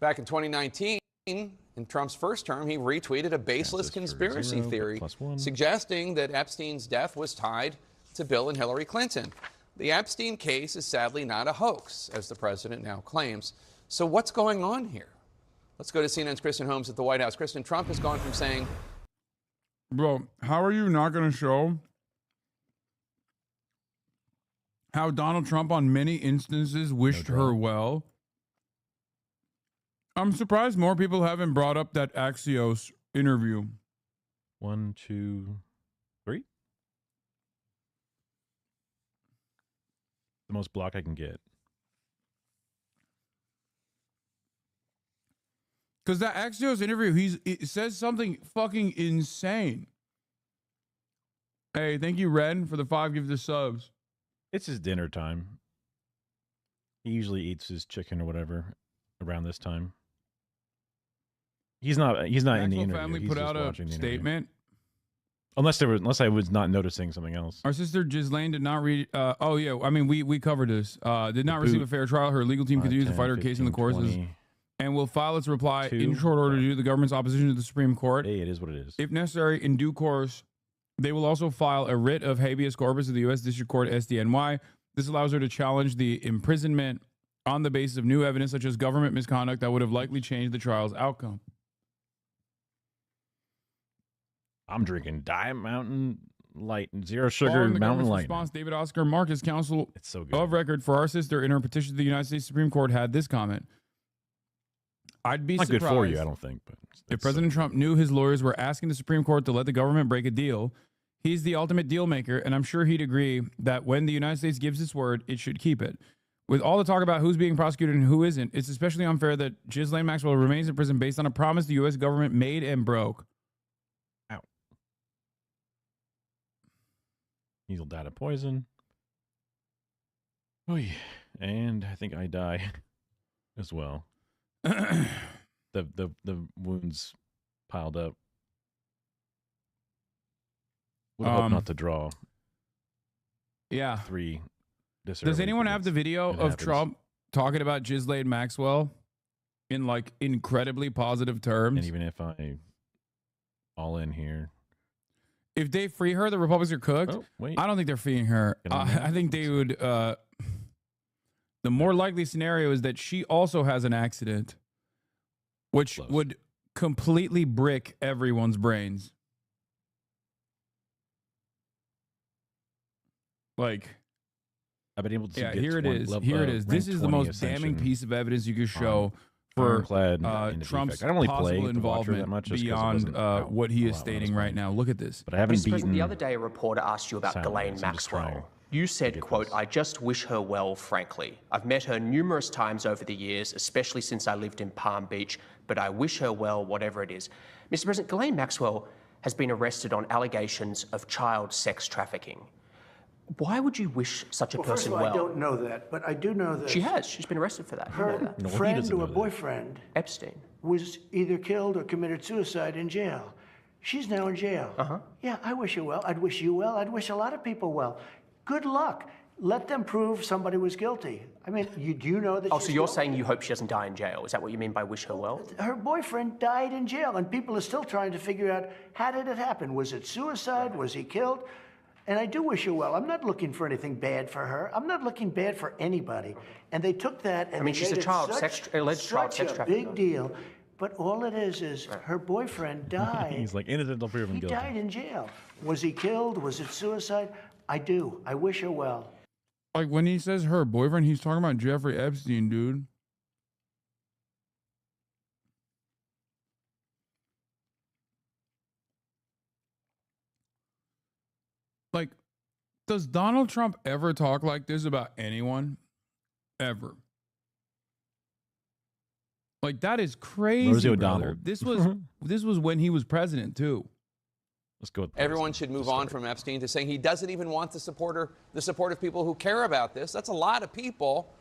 Back in 2019, in Trump's first term, he retweeted a baseless conspiracy theory suggesting that Epstein's death was tied to Bill and Hillary Clinton. The Epstein case is sadly not a hoax, as the president now claims. So what's going on here? Let's go to CNN's Kristen Holmes at the White House. Kristen, Trump has gone from saying... Bro, how are you not going to show how Donald Trump on many instances wished her well? I'm surprised more people haven't brought up that Axios interview. 1, 2, 3. The most block I can get. Because that Axios interview, it says something fucking insane. Hey, thank you, Ren, for the 5 gifted subs. It's his dinner time. He usually eats his chicken or whatever around this time. He's not in the interview. Family He's put just out a watching the statement. Interview. Unless I was not noticing something else. Our sister Ghislaine did not read. Oh yeah, I mean we covered this. Did not receive a fair trial. Her legal team continues to fight her case in the courts and will file its reply in short order due to the government's opposition to the Supreme Court. Hey, it is what it is. If necessary, in due course, they will also file a writ of habeas corpus to the U.S. District Court SDNY. This allows her to challenge the imprisonment on the basis of new evidence such as government misconduct that would have likely changed the trial's outcome. I'm drinking Diet Mountain Light and Zero Sugar Mountain Light. Response: David Oscar Marcus, counsel it's so good. of record for our sister in her petition to the United States Supreme Court, had this comment. I'd be not surprised good for you, I don't think. But if President Trump knew his lawyers were asking the Supreme Court to let the government break a deal. He's the ultimate deal maker, and I'm sure he'd agree that when the United States gives its word, it should keep it. With all the talk about who's being prosecuted and who isn't, it's especially unfair that Ghislaine Maxwell remains in prison based on a promise the U.S. government made and broke. Ow. He'll die of poison. Oh yeah. And I think I die as well. The wounds piled up. Would hope not to draw. Yeah. 3. Does anyone have the video of Trump talking about Ghislaine Maxwell in like incredibly positive terms? And even if I all in here, if they free her, the Republicans are cooked. Oh, wait. I don't think they're freeing her. I think they would. The more likely scenario is that she also has an accident, which would completely brick everyone's brains. Like, I've been able to. Yeah, get here it to is. Here it is. This is the most damning piece of evidence you could show for Trump's possible involvement beyond what he is stating right now. Look at this. But I haven't Mr. beaten. President, the other day a reporter asked you about Ghislaine Maxwell. You said, quote, "I just wish her well, frankly. I've met her numerous times over the years, especially since I lived in Palm Beach, but I wish her well, whatever it is." Mr. President, Ghislaine Maxwell has been arrested on allegations of child sex trafficking. Why would you wish such a person first of all, well? I don't know that, but I do know that She has. She's been arrested for that. You know her that. friend or boyfriend, Epstein, was either killed or committed suicide in jail. She's now in jail. Yeah, I wish her well. I'd wish you well. I'd wish a lot of people well. Good luck. Let them prove somebody was guilty. I mean, do you know that? Oh, so you're saying you hope she doesn't die in jail? Is that what you mean by wish her well? Her boyfriend died in jail, and people are still trying to figure out, how did it happen? Was it suicide? Was he killed? And I do wish her well. I'm not looking for anything bad for her. I'm not looking bad for anybody. And they took that and I mean, she's a made it alleged child sex such a trafficker. big deal. But all it is her boyfriend died. He's like innocent until proven He guilty. died in jail. Was he killed? Was it suicide? I do. I wish her well. Like when he says her boyfriend, he's talking about Jeffrey Epstein, dude. Like, does Donald Trump ever talk like this about anyone? Ever? Like, that is crazy, Rosie brother. O'Donnell. This was when he was president too. Let's go. Everyone should move on from Epstein to saying he doesn't even want the support of people who care about this. That's a lot of people.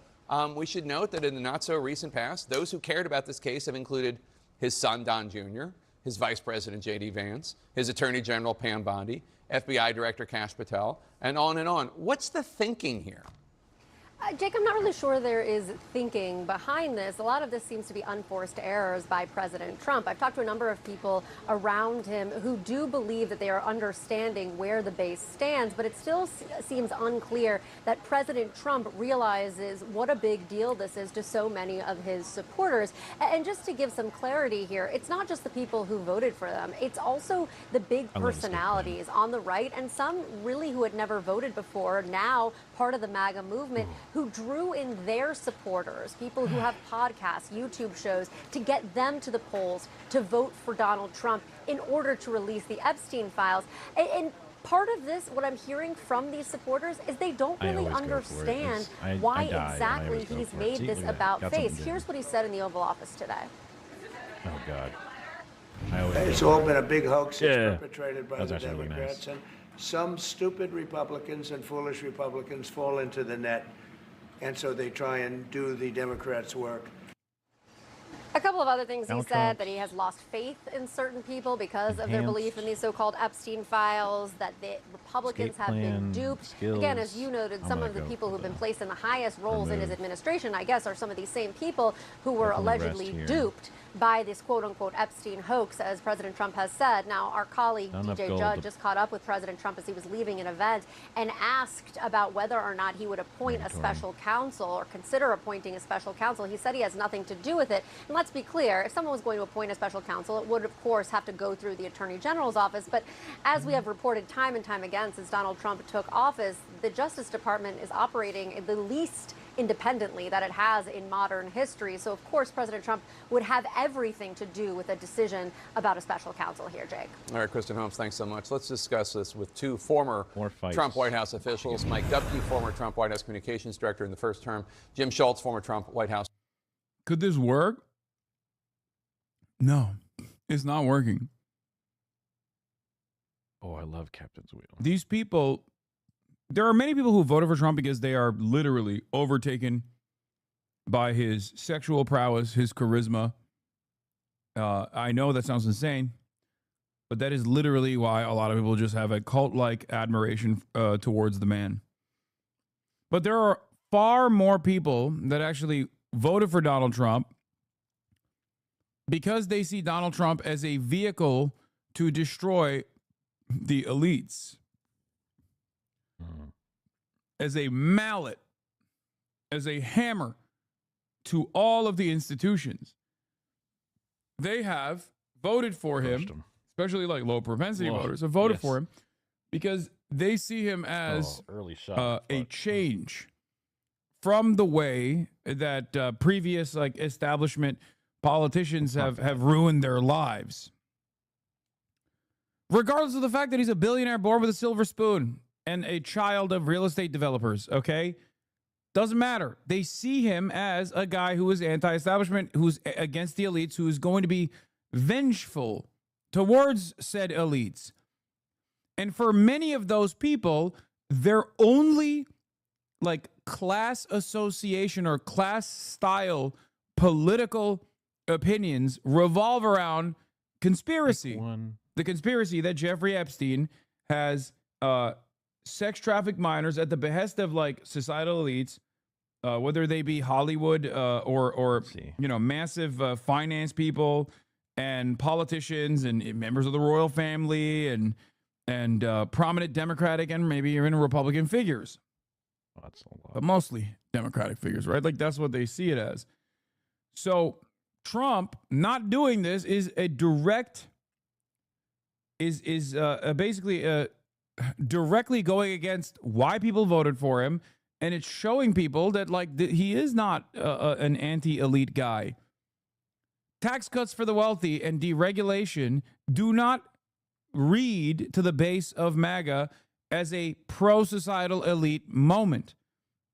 We should note that in the not so recent past, those who cared about this case have included his son, Don Jr., his Vice President, J.D. Vance, his Attorney General, Pam Bondi, FBI Director Kash Patel, and on and on. What's the thinking here? Jake, I'm not really sure there is thinking behind this. A lot of this seems to be unforced errors by President Trump. I've talked to a number of people around him who do believe that they are understanding where the base stands, but it still seems unclear that President Trump realizes what a big deal this is to so many of his supporters. And just to give some clarity here, it's not just the people who voted for them. It's also the big personalities on the right and some really who had never voted before, now part of the MAGA movement, who drew in their supporters, people who have podcasts, YouTube shows, to get them to the polls to vote for Donald Trump in order to release the Epstein files. And part of this, what I'm hearing from these supporters, is they don't really understand why exactly he's made this about face. Here's what he said in the Oval Office today. Oh, God. It's all been a big hoax perpetrated by That's the actually really Democrats, nice. and some stupid Republicans and foolish Republicans fall into the net, and so they try and do the Democrats' work. A couple of other things he Donald said, Trump. that he has lost faith in certain people because of their belief in these so-called Epstein files, that the Republicans Escape have been plan, duped. skills. Again, as you noted, I'm some gonna of the go people for who've been the placed in the highest roles in his remove. administration, I guess, are some of these same people who were Definitely rest allegedly here. duped by this quote-unquote Epstein hoax, as President Trump has said. Now, our colleague Not enough DJ gold Judd to- just caught up with President Trump as he was leaving an event and asked about whether or not he would appoint a special counsel or consider appointing a special counsel. He said he has nothing to do with it. And let's be clear, if someone was going to appoint a special counsel, it would, of course, have to go through the Attorney General's office. But as we have reported time and time again since Donald Trump took office, the Justice Department is operating the least independently that it has in modern history. So, of course, President Trump would have everything to do with a decision about a special counsel here, Jake. All right, Kristen Holmes, thanks so much. Let's discuss this with two former Trump White House officials. Mike Dubke, former Trump White House communications director in the first term. Jim Schultz, former Trump White House. Could this work? No, it's not working. Oh, I love Captain's Wheel. These people, there are many people who voted for Trump because they are literally overtaken by his sexual prowess, his charisma. I know that sounds insane, but that is literally why a lot of people just have a cult-like admiration towards the man. But there are far more people that actually voted for Donald Trump because they see Donald Trump as a vehicle to destroy the elites, as a mallet, as a hammer to all of the institutions. They have voted for him, especially like low propensity voters have voted for him because they see him as a change from the way that previous like establishment politicians have ruined their lives. Regardless of the fact that he's a billionaire born with a silver spoon and a child of real estate developers, okay? Doesn't matter. They see him as a guy who is anti-establishment, who's against the elites, who is going to be vengeful towards said elites. And for many of those people, their only like class association or class style political opinions revolve around conspiracy. The conspiracy that Jeffrey Epstein has sex trafficked minors at the behest of like societal elites, whether they be Hollywood or you know, massive finance people and politicians and members of the royal family and prominent Democratic and maybe even Republican figures. That's a lot. But mostly Democratic figures, right? Like that's what they see it as. So Trump not doing this is a direct basically directly going against why people voted for him, and it's showing people that like he is not an anti-elite guy. Tax cuts for the wealthy and deregulation do not read to the base of MAGA as a pro-societal elite moment.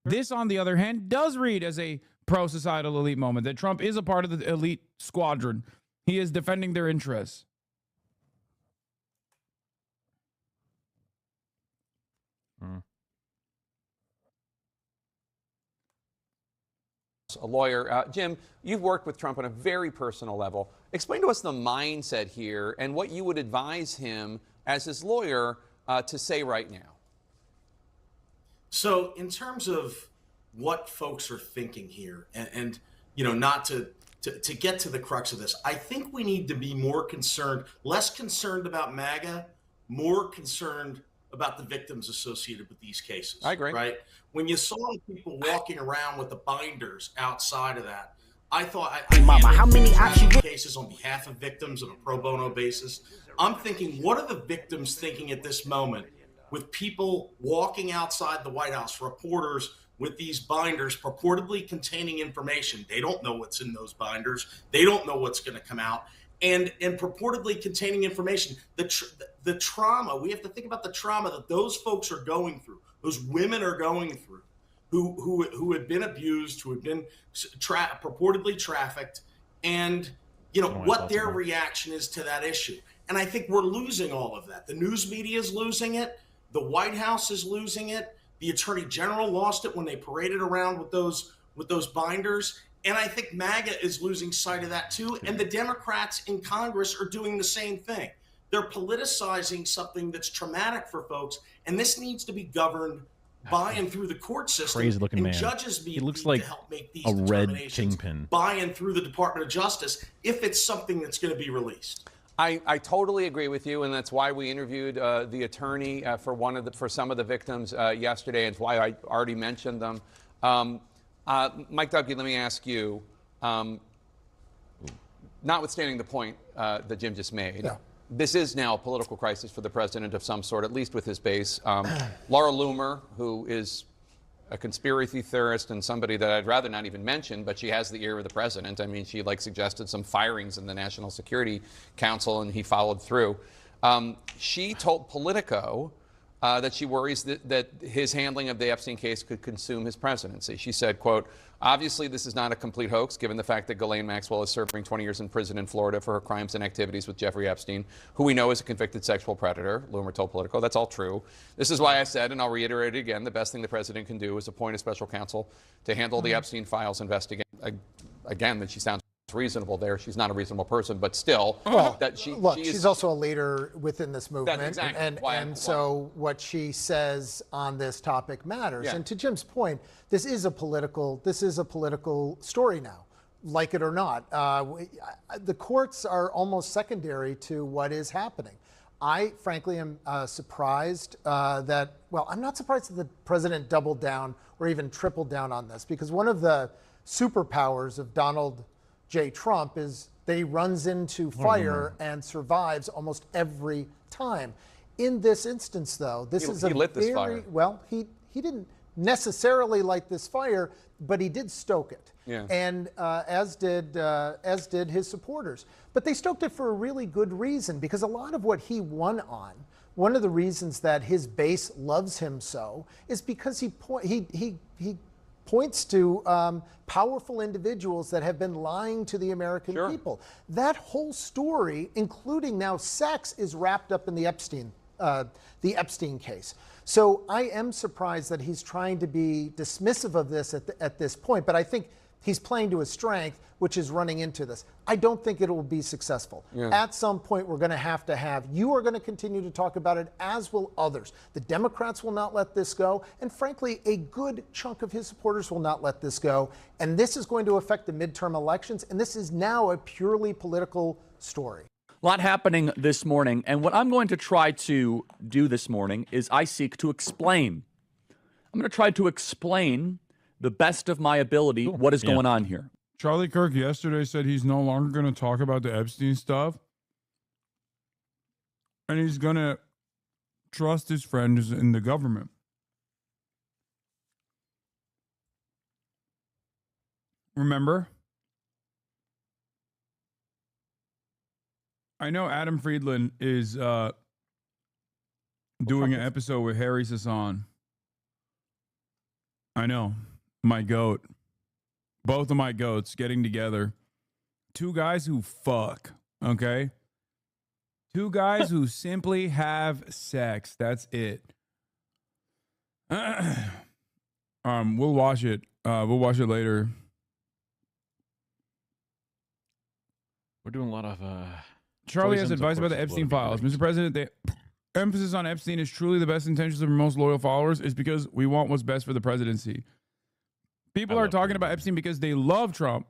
This, on the other hand, does read as a pro-societal elite moment, that Trump is a part of the elite squadron. He is defending their interests. A lawyer. Jim, you've worked with Trump on a very personal level. Explain to us the mindset here and what you would advise him as his lawyer to say right now. So in terms of what folks are thinking here, and you know, not to get to the crux of this, I think we need to be more concerned, less concerned about MAGA, more concerned about the victims associated with these cases. I agree. Right? When you saw people walking around with the binders outside of that, I thought I how many options cases on behalf of victims on a pro bono basis. I'm thinking, what are the victims thinking at this moment with people walking outside the White House, reporters with these binders purportedly containing information. They don't know what's in those binders. They don't know what's going to come out. And purportedly containing information, the trauma, we have to think about the trauma that those folks are going through, those women are going through, who had been abused, who had been purportedly trafficked, and what their reaction is to that issue. And I think we're losing all of that. The news media is losing it. The White House is losing it. The Attorney General lost it when they paraded around with those binders. And I think MAGA is losing sight of that too. And the Democrats in Congress are doing the same thing. They're politicizing something that's traumatic for folks. And this needs to be governed by and through the court system. Crazy looking and man. Judges He looks like to help make these a red determinations kingpin. by and through the Department of Justice if it's something that's going to be released. I totally agree with you, and that's why we interviewed the attorney for some of the victims yesterday, and it's why I already mentioned them. Mike Duggan, let me ask you, notwithstanding the point that Jim just made, this is now a political crisis for the president of some sort, at least with his base. Laura Loomer, who is a conspiracy theorist and somebody that I'd rather not even mention, but she has the ear of the president. I mean, she suggested some firings in the National Security Council, and he followed through. She told Politico that she worries that his handling of the Epstein case could consume his presidency. She said, quote, obviously this is not a complete hoax, given the fact that Ghislaine Maxwell is serving 20 years in prison in Florida for her crimes and activities with Jeffrey Epstein, who we know is a convicted sexual predator. Loomer told Politico. That's all true. This is why I said, and I'll reiterate it again, the best thing the president can do is appoint a special counsel to handle the Epstein files investigation. Again, that she sounds reasonable there. She's not a reasonable person, but still, she's also a leader within this movement. That's exactly so what she says on this topic matters. Yeah. And to Jim's point, this is a political story now, like it or not. The courts are almost secondary to what is happening. I frankly am surprised I'm not surprised that the president doubled down or even tripled down on this, because one of the superpowers of Donald J. Trump is that he runs into fire and survives almost every time. In this instance, though, he lit this fire. Well, he didn't necessarily light this fire, but he did stoke it. Yeah. And as did his supporters. But they stoked it for a really good reason, because a lot of what he won on, one of the reasons that his base loves him so, is because he points to powerful individuals that have been lying to the American people. That whole story, including now sex, is wrapped up in the Epstein case. So I am surprised that he's trying to be dismissive of this at this point, but I think he's playing to his strength, which is running into this. I don't think it will be successful. Yeah. At some point, we're going to have, you are going to continue to talk about it, as will others. The Democrats will not let this go. And frankly, a good chunk of his supporters will not let this go. And this is going to affect the midterm elections. And this is now a purely political story. A lot happening this morning. And what I'm going to try to do this morning is I seek to explain. I'm going to try to explain the best of my ability what is going on here. Charlie Kirk yesterday said he's no longer going to talk about the Epstein stuff. And he's going to trust his friends in the government. Remember? I know Adam Friedland is doing an episode with Harry Sasson. I know. My goat. Both of my goats getting together. Two guys who fuck, okay? Two guys who simply have sex. That's it. We'll watch it. We'll watch it later. We're doing a lot of Charlie has advice about the Epstein files. Mr. President, the emphasis on Epstein is truly the best intentions of our most loyal followers is because we want what's best for the presidency. People are talking about Epstein because they love Trump.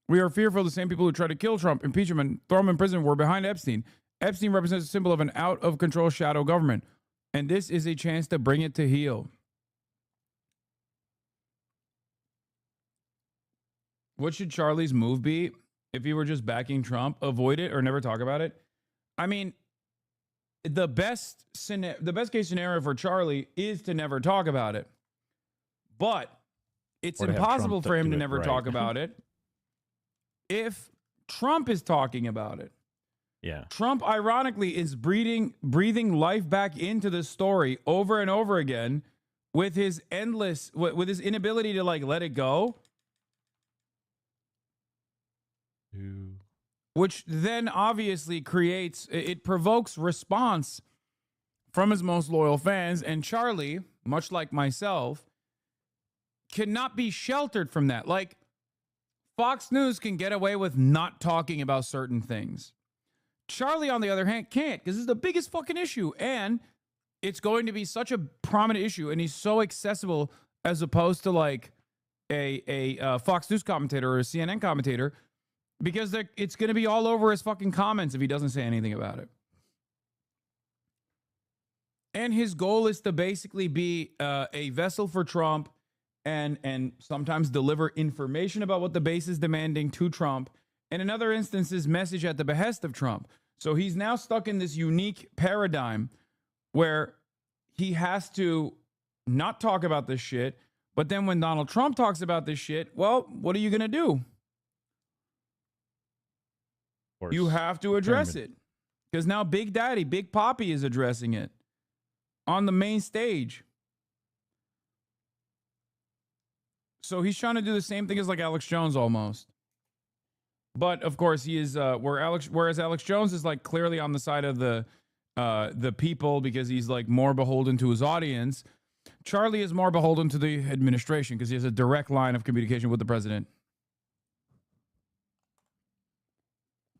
We are fearful the same people who try to kill Trump, impeach him, and throw him in prison were behind Epstein. Epstein represents a symbol of an out-of-control shadow government, and this is a chance to bring it to heel. What should Charlie's move be if he were just backing Trump? Avoid it or never talk about it? I mean, the best case scenario for Charlie is to never talk about it. But It's impossible for him to never talk about it. If Trump is talking about it, yeah, Trump ironically is breathing life back into the story over and over again with his inability to like let it go, which then obviously provokes response from his most loyal fans. And Charlie, much like myself, cannot be sheltered from that. Like, Fox News can get away with not talking about certain things. Charlie, on the other hand, can't, because this is the biggest fucking issue. And it's going to be such a prominent issue, and he's so accessible as opposed to like a Fox News commentator or a CNN commentator, because it's going to be all over his fucking comments if he doesn't say anything about it. And his goal is to basically be a vessel for Trump and sometimes deliver information about what the base is demanding to Trump, and in other instances, message at the behest of Trump. So he's now stuck in this unique paradigm where he has to not talk about this shit, but then when Donald Trump talks about this shit, well, what are you going to do? You have to address it, because now Big Daddy, Big Papi is addressing it on the main stage. So he's trying to do the same thing as like Alex Jones almost. But of course he is whereas Alex Jones is like clearly on the side of the people because he's like more beholden to his audience. Charlie is more beholden to the administration because he has a direct line of communication with the president.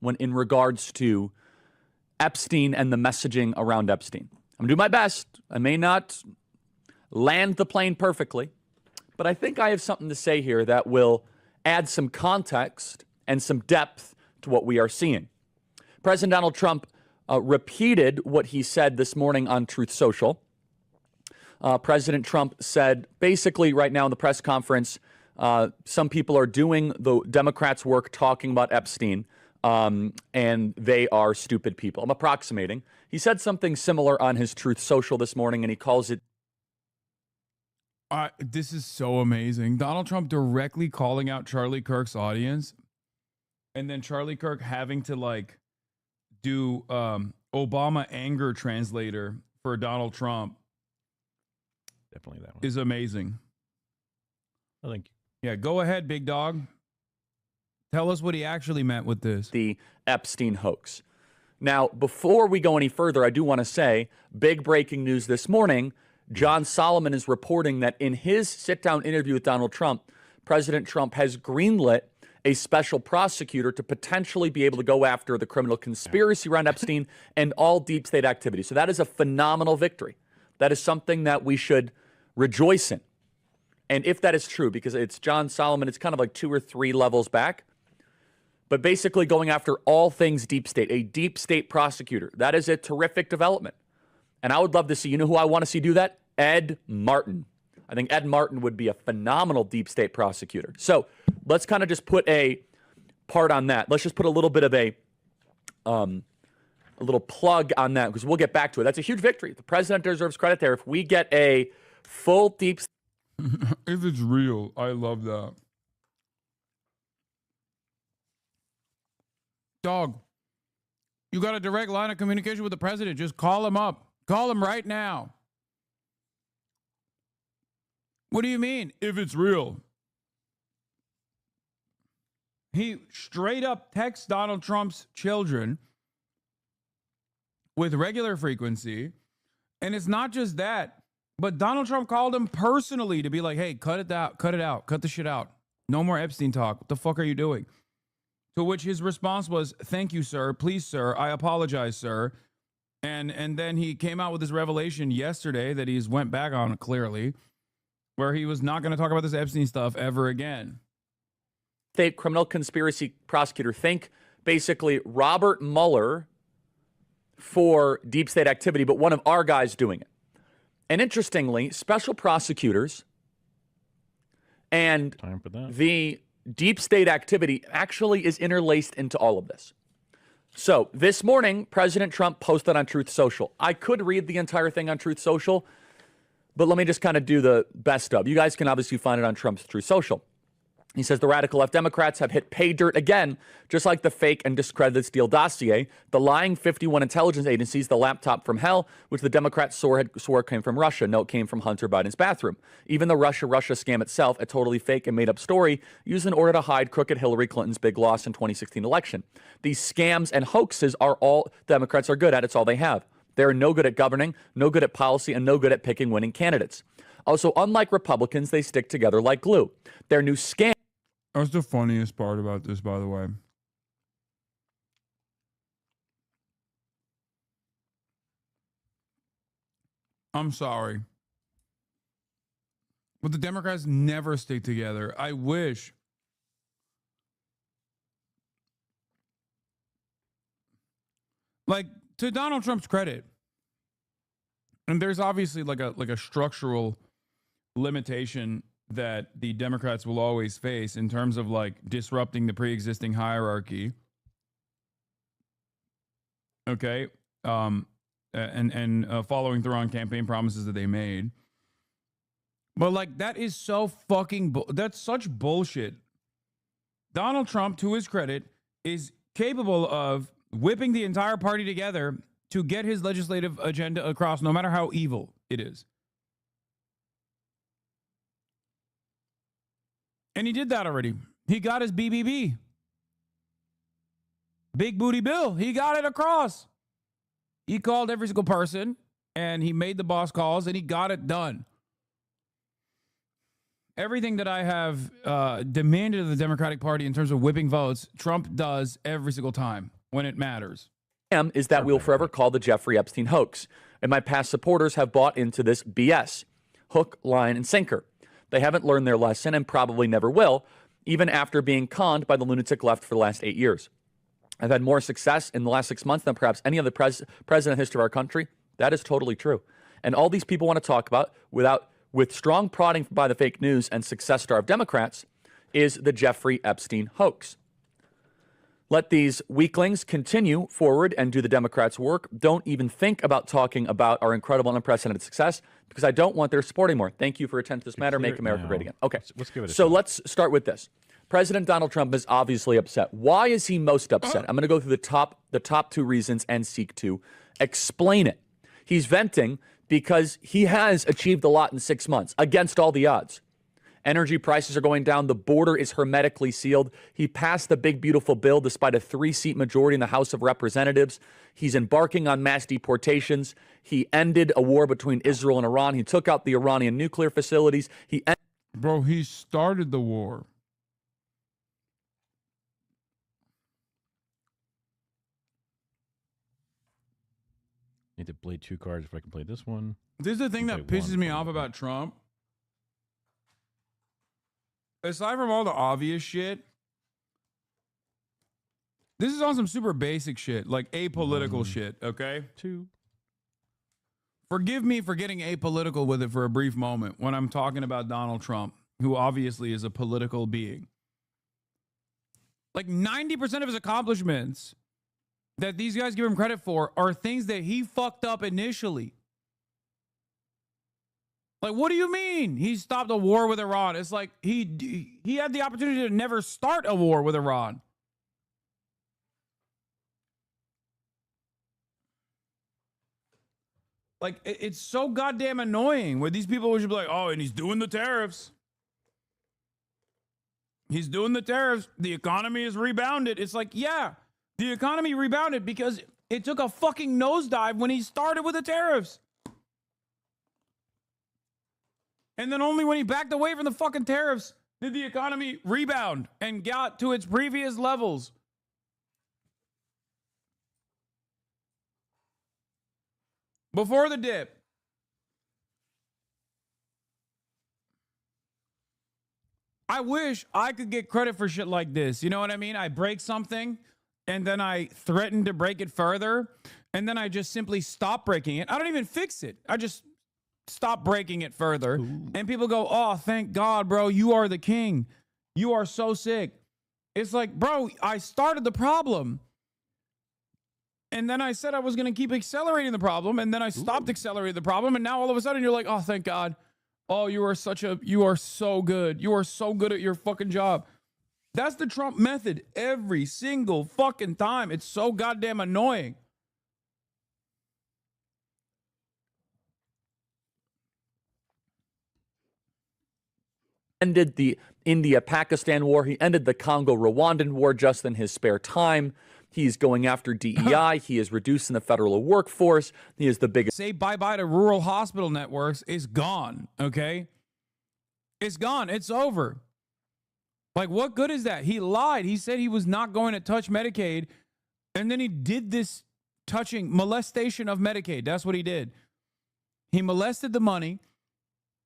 When in regards to Epstein and the messaging around Epstein, I'm gonna do my best. I may not land the plane perfectly, but I think I have something to say here that will add some context and some depth to what we are seeing. President Donald Trump repeated what he said this morning on Truth Social. President Trump said basically right now in the press conference, some people are doing the Democrats' work talking about Epstein, and they are stupid people. I'm approximating. He said something similar on his Truth Social this morning, and he calls it. This is so amazing. Donald Trump directly calling out Charlie Kirk's audience, and then Charlie Kirk having to like do Obama anger translator for Donald Trump. Definitely that one is amazing. I think. Yeah, go ahead, big dog. Tell us what he actually meant with this. The Epstein hoax. Now, before we go any further, I do want to say, big breaking news this morning. John Solomon is reporting that in his sit-down interview with Donald Trump, President Trump has greenlit a special prosecutor to potentially be able to go after the criminal conspiracy around Epstein and all deep state activity. So that is a phenomenal victory. That is something that we should rejoice in. And if that is true, because it's John Solomon, it's kind of like 2 or 3 levels back, but basically going after all things deep state, a deep state prosecutor. That is a terrific development. And I would love to see, you know who I want to see do that? Ed Martin. I think Ed Martin would be a phenomenal deep state prosecutor. So let's kind of just put a part on that. Let's just put a little bit of a little plug on that, because we'll get back to it. That's a huge victory. The president deserves credit there. If we get a full deep if it's real, I love that. Dog, you got a direct line of communication with the president. Just call him up. Call him right now. What do you mean, if it's real? He straight up texts Donald Trump's children with regular frequency. And it's not just that, but Donald Trump called him personally to be like, hey, cut it out, cut the shit out. No more Epstein talk. What the fuck are you doing? To which his response was, thank you, sir. Please, sir. I apologize, sir. And then he came out with this revelation yesterday that he's went back on clearly, where he was not going to talk about this Epstein stuff ever again. State criminal conspiracy prosecutor. Think basically Robert Mueller for deep state activity, but one of our guys doing it. And interestingly, special prosecutors and the deep state activity actually is interlaced into all of this. So this morning, President Trump posted on Truth Social. I could read the entire thing on Truth Social, But let me just kind of do the best of. You guys can obviously find it on Trump's True Social. He says the radical left Democrats have hit pay dirt again, just like the fake and discredited Steele dossier, the lying 51 intelligence agencies, the laptop from hell, which the Democrats swore came from Russia. No, it came from Hunter Biden's bathroom. Even the Russia scam itself, a totally fake and made-up story used in order to hide crooked Hillary Clinton's big loss in 2016 election. These scams and hoaxes are all Democrats are good at. It's all they have. They're no good at governing, no good at policy, and no good at picking winning candidates. Also, unlike Republicans, they stick together like glue. Their new scam. That's the funniest part about this, by the way. I'm sorry. But the Democrats never stick together. I wish. Like, to Donald Trump's credit, and there's obviously like a structural limitation that the Democrats will always face in terms of like disrupting the pre-existing hierarchy. Okay. And following through on campaign promises that they made. But like, that is so fucking, that's such bullshit. Donald Trump, to his credit, is capable of whipping the entire party together to get his legislative agenda across, no matter how evil it is. And he did that already. He got his BBB. Big Booty Bill. He got it across. He called every single person, and he made the boss calls, and he got it done. Everything that I have demanded of the Democratic Party in terms of whipping votes, Trump does every single time when it matters. Is that we'll forever call the Jeffrey Epstein hoax. And my past supporters have bought into this BS. Hook, line, and sinker. They haven't learned their lesson and probably never will, even after being conned by the lunatic left for the last 8 years. I've had more success in the last 6 months than perhaps any other president in the history of our country. That is totally true. And all these people want to talk about with strong prodding by the fake news and success star of Democrats is the Jeffrey Epstein hoax. Let these weaklings continue forward and do the Democrats' work. Don't even think about talking about our incredible and unprecedented success because I don't want their support anymore. Thank you for attending to this matter. Make America great again. Okay, let's give it a so shot. Let's start with this. President Donald Trump is obviously upset. Why is he most upset? I'm going to go through the top two reasons and seek to explain it. He's venting because he has achieved a lot in 6 months against all the odds. Energy prices are going down. The border is hermetically sealed. He passed the big, beautiful bill despite a 3-seat majority in the House of Representatives. He's embarking on mass deportations. He ended a war between Israel and Iran. He took out the Iranian nuclear facilities. Bro, he started the war. Need to play 2 cards if I can play this one. This is the thing that pisses me off about Trump. Aside from all the obvious shit, this is on some super basic shit, like apolitical shit, okay? 2. Forgive me for getting apolitical with it for a brief moment when I'm talking about Donald Trump, who obviously is a political being. Like 90% of his accomplishments that these guys give him credit for are things that he fucked up initially. Like, what do you mean he stopped a war with Iran? It's like he had the opportunity to never start a war with Iran. Like, it's so goddamn annoying where these people would be like, oh, and he's doing the tariffs. He's doing the tariffs. The economy has rebounded. It's like, yeah, the economy rebounded because it took a fucking nosedive when he started with the tariffs. And then only when he backed away from the fucking tariffs did the economy rebound and got to its previous levels. Before the dip. I wish I could get credit for shit like this. You know what I mean? I break something and then I threaten to break it further and then I just simply stop breaking it. I don't even fix it. I just stop breaking it further. Ooh. And people go, oh, thank God, bro. You are the king. You are so sick. It's like, bro, I started the problem. And then I said I was going to keep accelerating the problem, and then I stopped accelerating the problem, and now all of a sudden you're like, oh, thank God. Oh, you are so good. You are so good at your fucking job. That's the Trump method every single fucking time. It's so goddamn annoying. Ended the India-Pakistan war. He ended the Congo-Rwandan war just in his spare time. He's going after DEI. He is reducing the federal workforce. He is the biggest. Say bye-bye to rural hospital networks is gone, okay? It's gone. It's over. Like, what good is that? He lied. He said he was not going to touch Medicaid, and then he did this molestation of Medicaid. That's what he did. He molested the money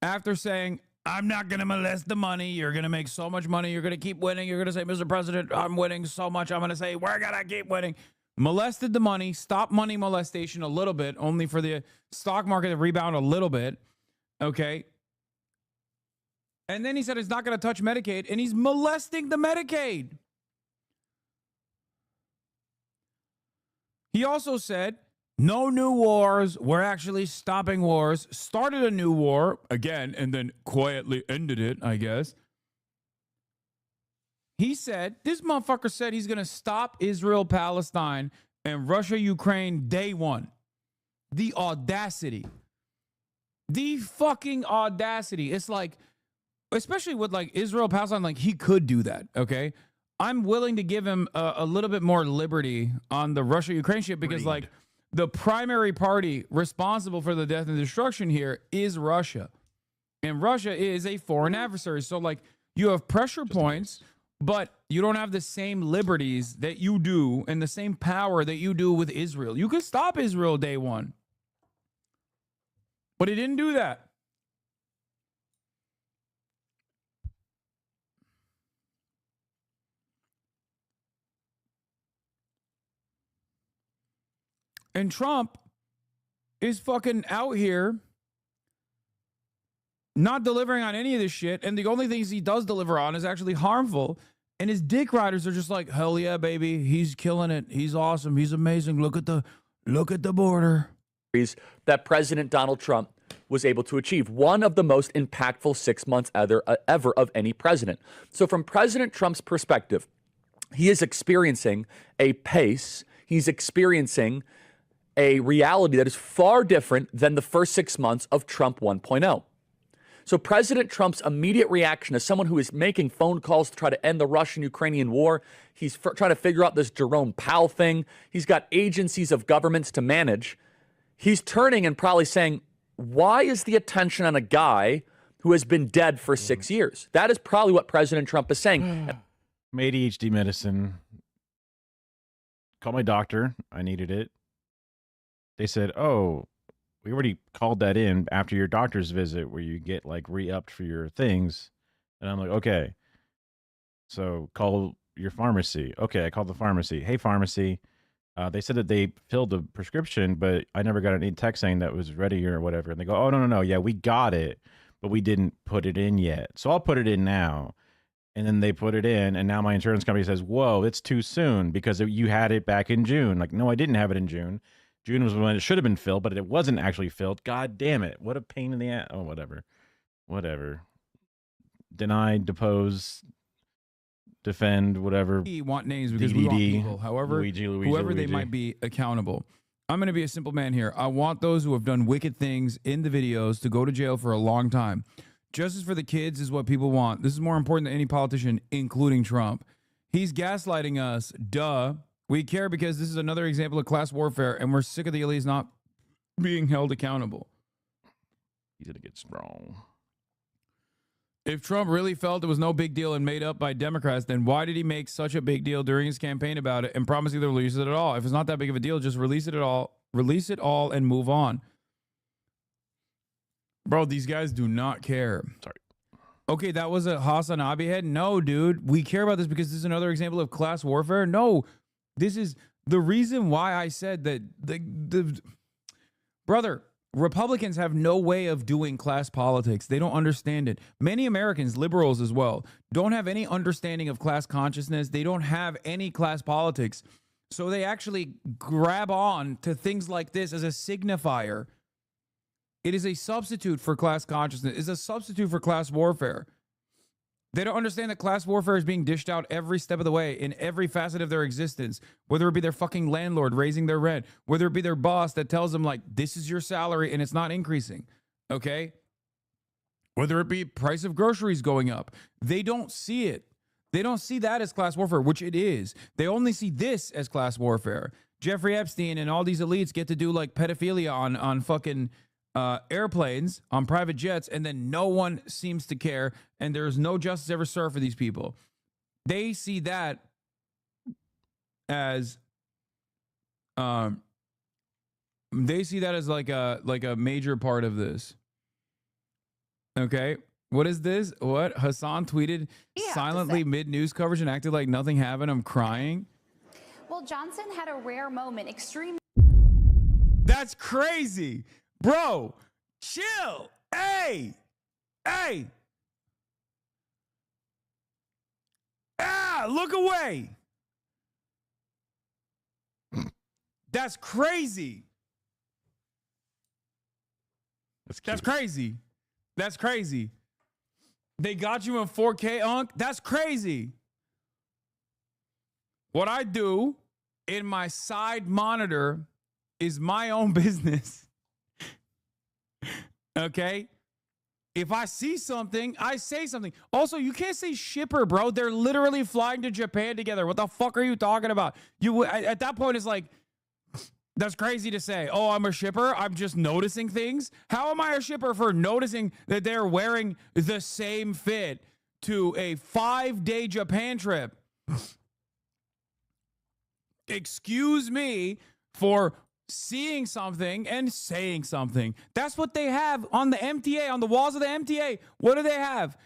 after saying, I'm not going to molest the money. You're going to make so much money. You're going to keep winning. You're going to say, Mr. President, I'm winning so much. I'm going to say, we're going to keep winning. Molested the money, stopped money molestation a little bit, only for the stock market to rebound a little bit. Okay. And then he said he's not going to touch Medicaid, and he's molesting the Medicaid. He also said, no new wars. We're actually stopping wars. Started a new war again and then quietly ended it, I guess. He said, this motherfucker said he's going to stop Israel, Palestine, and Russia, Ukraine day one. The audacity. The fucking audacity. It's like, especially with like Israel, Palestine, like he could do that, okay? I'm willing to give him a little bit more liberty on the Russia-Ukraine shit because like, the primary party responsible for the death and destruction here is Russia. And Russia is a foreign adversary. So, like, you have pressure points, but you don't have the same liberties that you do and the same power that you do with Israel. You could stop Israel day one. But he didn't do that. And Trump is fucking out here not delivering on any of this shit. And the only things he does deliver on is actually harmful. And his dick riders are just like, hell yeah, baby. He's killing it. He's awesome. He's amazing. Look at the border. That President Donald Trump was able to achieve. One of the most impactful 6 months ever of any president. So from President Trump's perspective, he is experiencing a pace. He's experiencing a reality that is far different than the first 6 months of Trump 1.0. So President Trump's immediate reaction as someone who is making phone calls to try to end the Russian-Ukrainian war, he's trying to figure out this Jerome Powell thing. He's got agencies of governments to manage. He's turning and probably saying, why is the attention on a guy who has been dead for 6 years? That is probably what President Trump is saying. My ADHD medicine. Call my doctor. I needed it. They said, oh, we already called that in after your doctor's visit where you get like re-upped for your things. And I'm like, okay. So call your pharmacy. Okay, I called the pharmacy. Hey, pharmacy. They said that they filled the prescription, but I never got any text saying that it was ready or whatever. And they go, oh, no. Yeah, we got it, but we didn't put it in yet. So I'll put it in now. And then they put it in, and now my insurance company says, whoa, it's too soon because you had it back in June. Like, no, I didn't have it in June. June was when it should have been filled, but it wasn't actually filled. God damn it. What a pain in the ass. Oh, whatever. Deny, depose, defend, whatever. We want names because we want people. However, whoever they might be accountable. I'm going to be a simple man here. I want those who have done wicked things in the videos to go to jail for a long time. Justice for the kids is what people want. This is more important than any politician, including Trump. He's gaslighting us. Duh. We care because this is another example of class warfare, and we're sick of the elites not being held accountable. He's going to get strong. If Trump really felt it was no big deal and made up by Democrats, then why did he make such a big deal during his campaign about it and promise either release it at all? If it's not that big of a deal, just release it all and move on. Bro, these guys do not care. Sorry. Okay, that was a Hassan Abiy head. No, dude, we care about this because this is another example of class warfare. No, this is the reason why I said that the brother, Republicans have no way of doing class politics. They don't understand it. Many Americans, liberals as well, don't have any understanding of class consciousness. They don't have any class politics. So they actually grab on to things like this as a signifier. It is a substitute for class consciousness. It's a substitute for class warfare. They don't understand that class warfare is being dished out every step of the way in every facet of their existence, whether it be their fucking landlord raising their rent, whether it be their boss that tells them, like, this is your salary and it's not increasing, okay? Whether it be price of groceries going up. They don't see it. They don't see that as class warfare, which it is. They only see this as class warfare. Jeffrey Epstein and all these elites get to do, like, pedophilia on fucking airplanes, on private jets, and then no one seems to care, and there's no justice ever served for these people. They see that as like a major part of this. Okay, what is this? What Hassan tweeted silently mid news coverage and acted like nothing happened. I'm crying. Well, Johnson had a rare moment, extreme. That's crazy. Bro, chill. Hey. Look away. That's crazy. That's crazy. That's crazy. They got you in 4K, Unc. That's crazy. What I do in my side monitor is my own business. Okay? If I see something, I say something. Also, you can't say shipper, bro. They're literally flying to Japan together. What the fuck are you talking about? At that point, it's like, that's crazy to say. Oh, I'm a shipper. I'm just noticing things. How am I a shipper for noticing that they're wearing the same fit to a 5-day Japan trip? Excuse me for seeing something and saying something. That's what they have on the MTA, on the walls of the MTA. What do they have?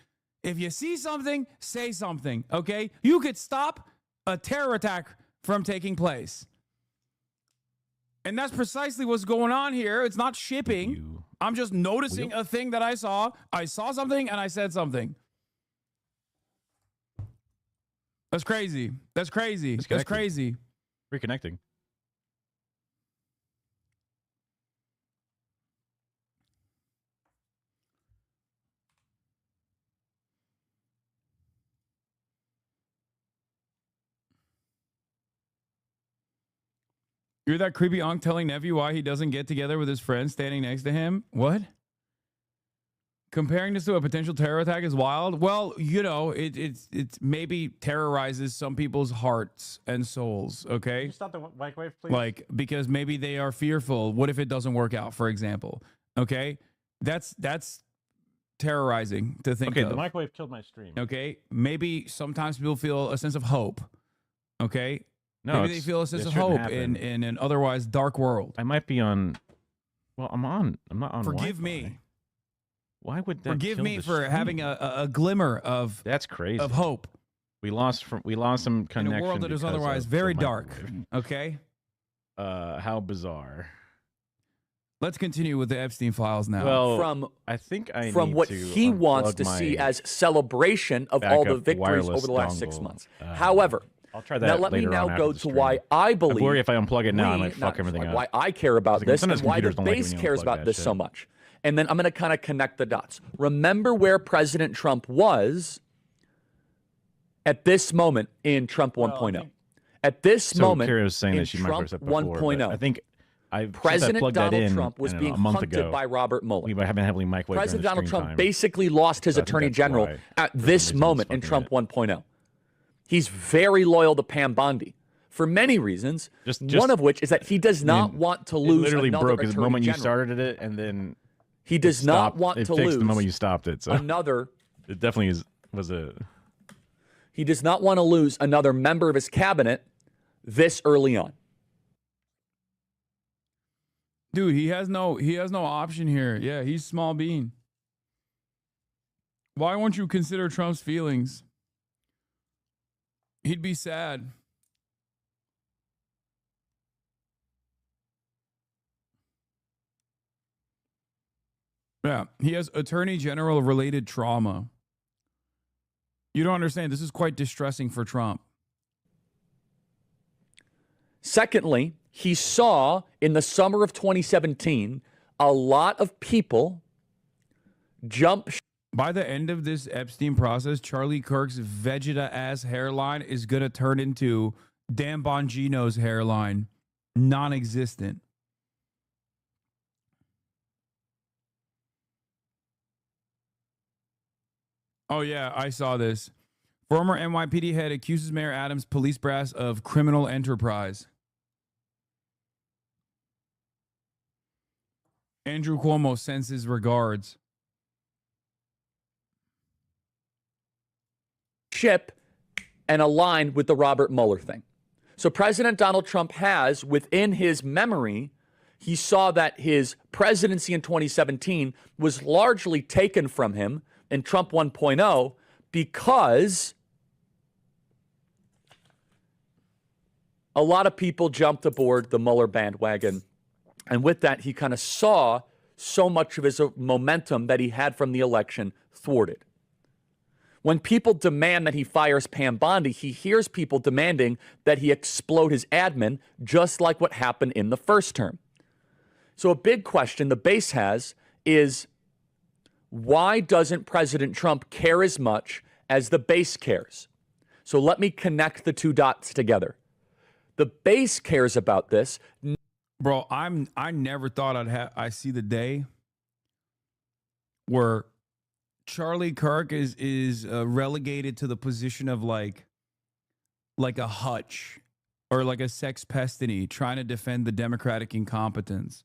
If you see something, say something, okay? You could stop a terror attack from taking place. And that's precisely what's going on here. It's not shipping. I'm just noticing a thing that I saw. I saw something and I said something. That's crazy. That's crazy. That's crazy. Reconnecting. You're that creepy unc telling nephew why he doesn't get together with his friend standing next to him? What? Comparing this to a potential terror attack is wild. Well, you know, it maybe terrorizes some people's hearts and souls, okay? Can you stop the microwave, please? Like, because maybe they are fearful. What if it doesn't work out, for example? Okay? That's terrorizing to think of. Okay, the microwave killed my stream. Okay? Maybe sometimes people feel a sense of hope. Okay? No, maybe they feel a sense of hope in an otherwise dark world. I might be on. Well, I'm not on. Forgive Wi-Fi. me. Why would that? Forgive kill me the for stream? having a glimmer of That's crazy. of hope We lost some connection in a world that is because otherwise of very the dark. microwave. Okay. How bizarre. Let's continue with the Epstein files now. Well, I think I from need what to he wants unplug to see my as celebration of all the backup victories wireless over the last 6 dongle. months. However, I'll try that now let me later now on after go the to stream. why I believe. I worry if I unplug it now, I we- might fuck not- everything up. Why I care about Like, this sometimes and why the computers don't like when base you cares unplug about that this so shit. much. And then I'm going to kind of connect the dots. Remember where President Trump was at this moment in Trump 1.0. At this So moment Kira was saying in that she might Trump have said before, but 1.0. I think since I President plugged that Donald in, Trump was I don't know, being a month hunted ago, by Robert Mueller. we haven't heavily microwaved President during Donald the Trump stream time. basically lost his So I think attorney that's general why, at for some this reason, moment he's in fucking Trump 1.0. He's very loyal to Pam Bondi for many reasons. One of which is that he does not want to lose It literally another broke the attorney moment you general. started it, and then He does it not stopped. want it to fixed lose the moment you stopped it. So another. It definitely was a. He does not want to lose another member of his cabinet this early on. Dude, he has no option here. Yeah, he's small bean. Why won't you consider Trump's feelings? He'd be sad. Yeah, he has attorney general related trauma. You don't understand. This is quite distressing for Trump. Secondly, he saw in the summer of 2017 a lot of people jump. By the end of this Epstein process, Charlie Kirk's Vegeta-ass hairline is going to turn into Dan Bongino's hairline, non-existent. Oh, yeah, I saw this. Former NYPD head accuses Mayor Adams' police brass of criminal enterprise. Andrew Cuomo sends his regards. Ship and aligned with the Robert Mueller thing. So President Donald Trump has, within his memory, he saw that his presidency in 2017 was largely taken from him in Trump 1.0 because a lot of people jumped aboard the Mueller bandwagon. And with that, he kind of saw so much of his momentum that he had from the election thwarted. When people demand that he fires Pam Bondi, he hears people demanding that he explode his admin, just like what happened in the first term. So a big question the base has is, why doesn't President Trump care as much as the base cares? So let me connect the two dots together. The base cares about this. Bro, I never thought I see the day where Charlie Kirk is relegated to the position of like a hutch or like a sex pestiny trying to defend the Democratic incompetence.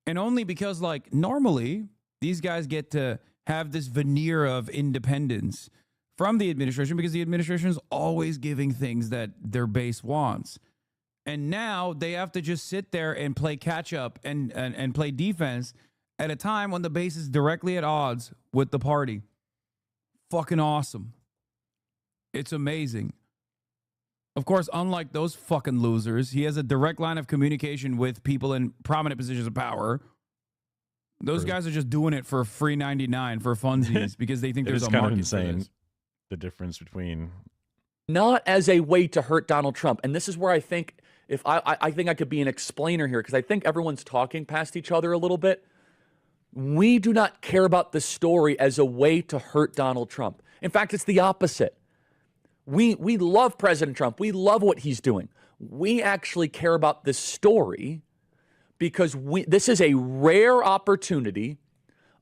And only because, like, normally these guys get to have this veneer of independence from the administration because the administration is always giving things that their base wants. And now they have to just sit there and play catch up and play defense at a time when the base is directly at odds with the party. Fucking awesome. It's amazing. Of course, unlike those fucking losers, he has a direct line of communication with people in prominent positions of power. Those guys are just doing it for free 99 for funsies because they think there's a market for this. The difference between not as a way to hurt Donald Trump. And this is where I think I think I could be an explainer here because I think everyone's talking past each other a little bit. We do not care about the story as a way to hurt Donald Trump. In fact, it's the opposite. We love President Trump. We love what he's doing. We actually care about this story because this is a rare opportunity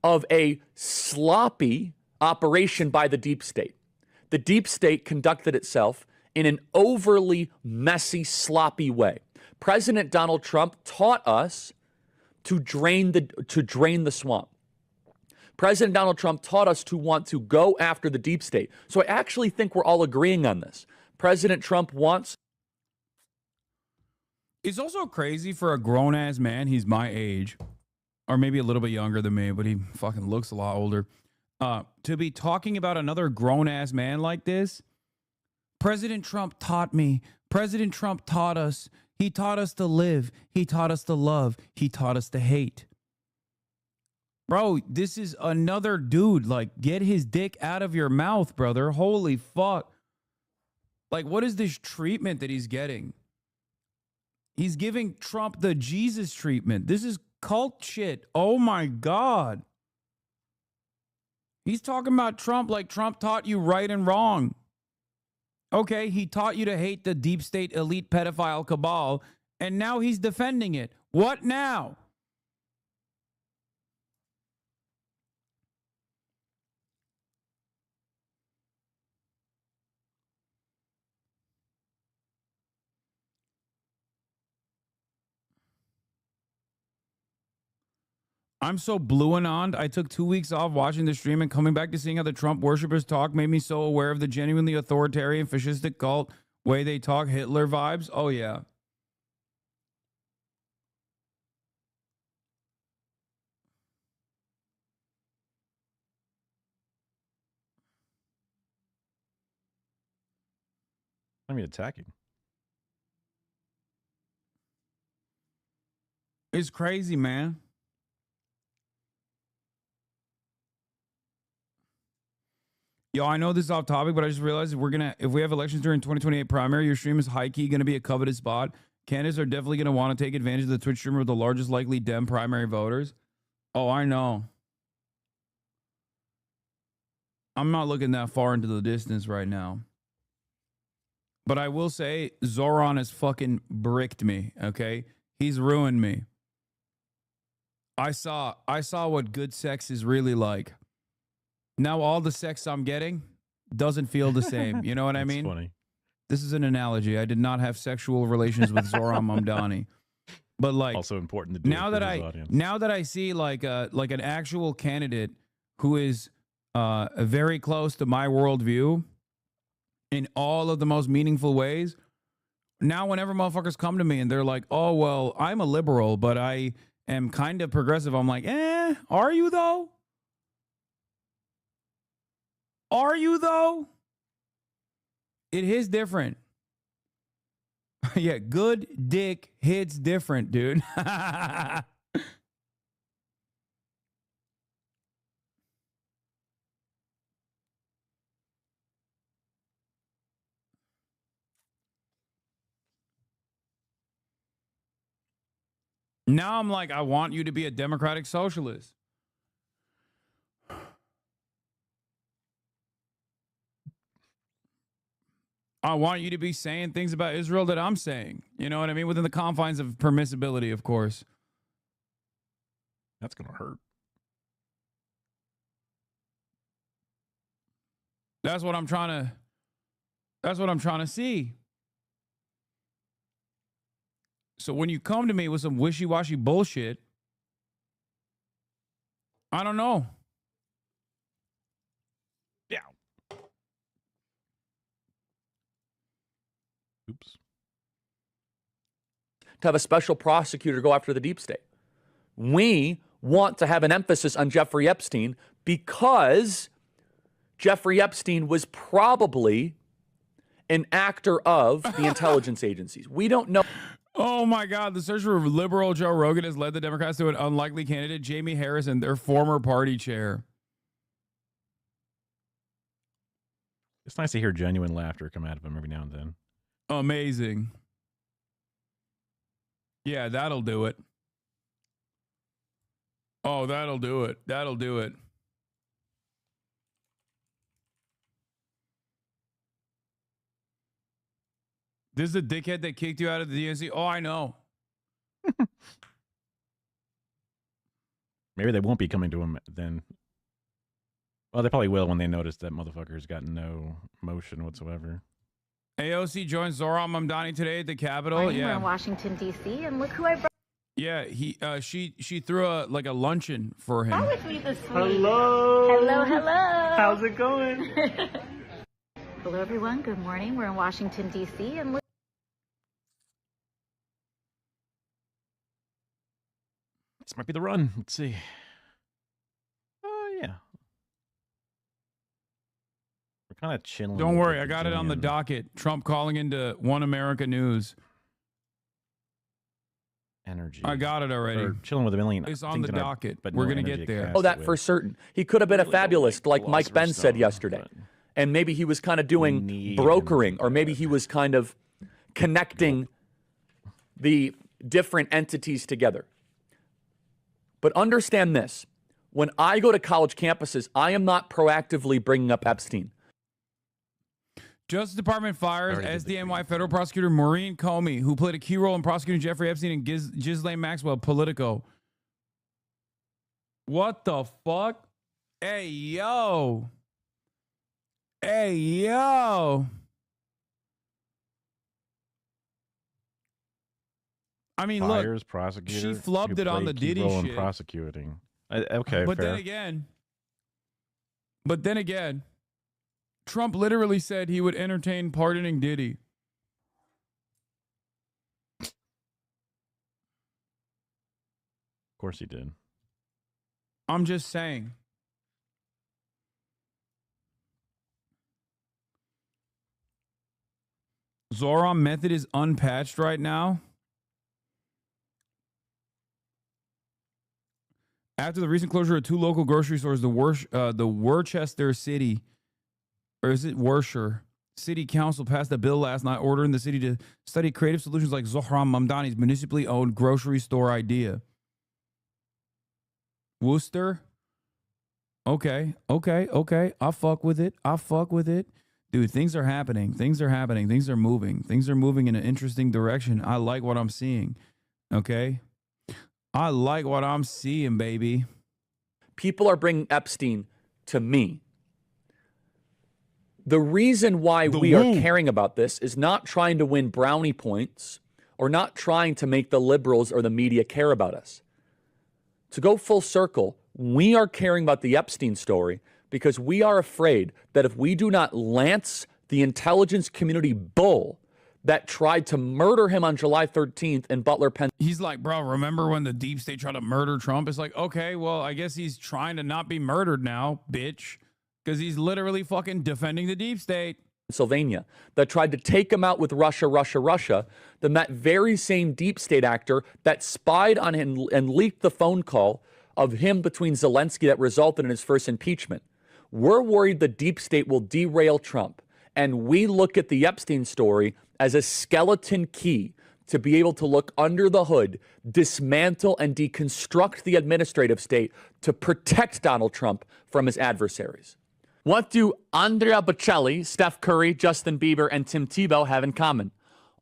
of a sloppy operation by the deep state. The deep state conducted itself in an overly messy, sloppy way. President Donald Trump taught us to drain the swamp. President Donald Trump taught us to want to go after the deep state. So I actually think we're all agreeing on this. President Trump wants. It's also crazy for a grown-ass man, he's my age, or maybe a little bit younger than me, but he fucking looks a lot older, to be talking about another grown-ass man like this. President Trump taught me. President Trump taught us. He taught us to live. He taught us to love. He taught us to hate. Bro, this is another dude. Like, get his dick out of your mouth, brother. Holy fuck. Like, what is this treatment that he's getting? He's giving Trump the Jesus treatment. This is cult shit. Oh my God. He's talking about Trump like Trump taught you right and wrong. Okay, he taught you to hate the deep state elite pedophile cabal, and now he's defending it. What now? I'm so blue and on. I took 2 weeks off watching the stream and coming back to seeing how the Trump worshippers talk made me so aware of the genuinely authoritarian fascistic cult way they talk, Hitler vibes. Oh, yeah. I mean, attacking. It's crazy, man. Yo, I know this is off topic, but I just realized if we have elections during 2028 primary, your stream is high key going to be a coveted spot. Candidates are definitely going to want to take advantage of the Twitch streamer with the largest likely Dem primary voters. Oh, I know. I'm not looking that far into the distance right now. But I will say Zoran has fucking bricked me, okay? He's ruined me. I saw what good sex is really like. Now all the sex I'm getting doesn't feel the same. You know what I mean? Funny. This is an analogy. I did not have sexual relations with Zoran Mamdani. But like Also important to do now for that his audience. now that I see like an actual candidate who is very close to my worldview in all of the most meaningful ways. Now, whenever motherfuckers come to me and they're like, "Oh, well, I'm a liberal, but I am kind of progressive," I'm like, are you though? Are you though? It is different. Yeah, good dick hits different, dude. Now I'm like, I want you to be a democratic socialist. I want you to be saying things about Israel that I'm saying. You know what I mean? Within the confines of permissibility, of course. That's going to hurt. That's what I'm trying to see. So when you come to me with some wishy-washy bullshit, I don't know. Yeah. Oops. To have a special prosecutor go after the deep state. We want to have an emphasis on Jeffrey Epstein because Jeffrey Epstein was probably an actor of the intelligence agencies. We don't know. Oh my God, the search for liberal Joe Rogan has led the Democrats to an unlikely candidate, Jamie Harrison, their former party chair. It's nice to hear genuine laughter come out of him every now and then. Amazing. Yeah, that'll do it. Oh, that'll do it. That'll do it. This is the dickhead that kicked you out of the DNC? Oh, I know. Maybe they won't be coming to him then. Well, they probably will when they notice that motherfucker's got no motion whatsoever. AOC joins Zoran Mamdani today at the Capitol. We're in Washington, D.C., and look who I brought. Yeah, she threw a luncheon for him. How was we this week? Hello. Hello, hello. How's it going? Hello, everyone. Good morning. We're in Washington, D.C., and look. This might be the run. Let's see. Yeah. We're kind of chilling. Don't worry, I got it on the docket. Trump calling into One America News. Energy. I got it already. Or chilling with a million. It's on the docket, but we're going to get there. Oh, that for certain. He could have been a fabulist, like Mike Benn said yesterday. And maybe he was kind of doing brokering, or maybe he was kind of connecting the different entities together. But understand this. When I go to college campuses, I am not proactively bringing up Epstein. Justice Department fires SDNY federal prosecutor Maureen Comey, who played a key role in prosecuting Jeffrey Epstein and Ghislaine Maxwell, Politico. What the fuck? Hey, yo. Hey, yo. I mean, Fires, look, prosecutor, she flubbed it on the Diddy shit. Prosecuting. Okay, but fair. then again, Trump literally said he would entertain pardoning Diddy. Of course he did. I'm just saying. Zoran method is unpatched right now. After the recent closure of 2 local grocery stores, the Worcester City or is it Worsher? City Council passed a bill last night ordering the city to study creative solutions like Zohran Mamdani's municipally owned grocery store idea. Worcester? Okay. I'll fuck with it. Dude, things are happening. Things are moving. Things are moving in an interesting direction. I like what I'm seeing. Okay? I like what I'm seeing, baby. People are bringing Epstein to me. The reason why we are caring about this is not trying to win brownie points or not trying to make the liberals or the media care about us. To go full circle, we are caring about the Epstein story because we are afraid that if we do not lance the intelligence community bull that tried to murder him on July 13th in Butler, Pennsylvania. He's like, bro, remember when the deep state tried to murder Trump? It's like, okay, well, I guess he's trying to not be murdered now, bitch. Because he's literally fucking defending the deep state. Pennsylvania, that tried to take him out with Russia, then that very same deep state actor that spied on him and leaked the phone call of him between Zelensky that resulted in his first impeachment. We're worried the deep state will derail Trump. And we look at the Epstein story as a skeleton key to be able to look under the hood, dismantle and deconstruct the administrative state to protect Donald Trump from his adversaries. What do Andrea Bocelli, Steph Curry, Justin Bieber, and Tim Tebow have in common?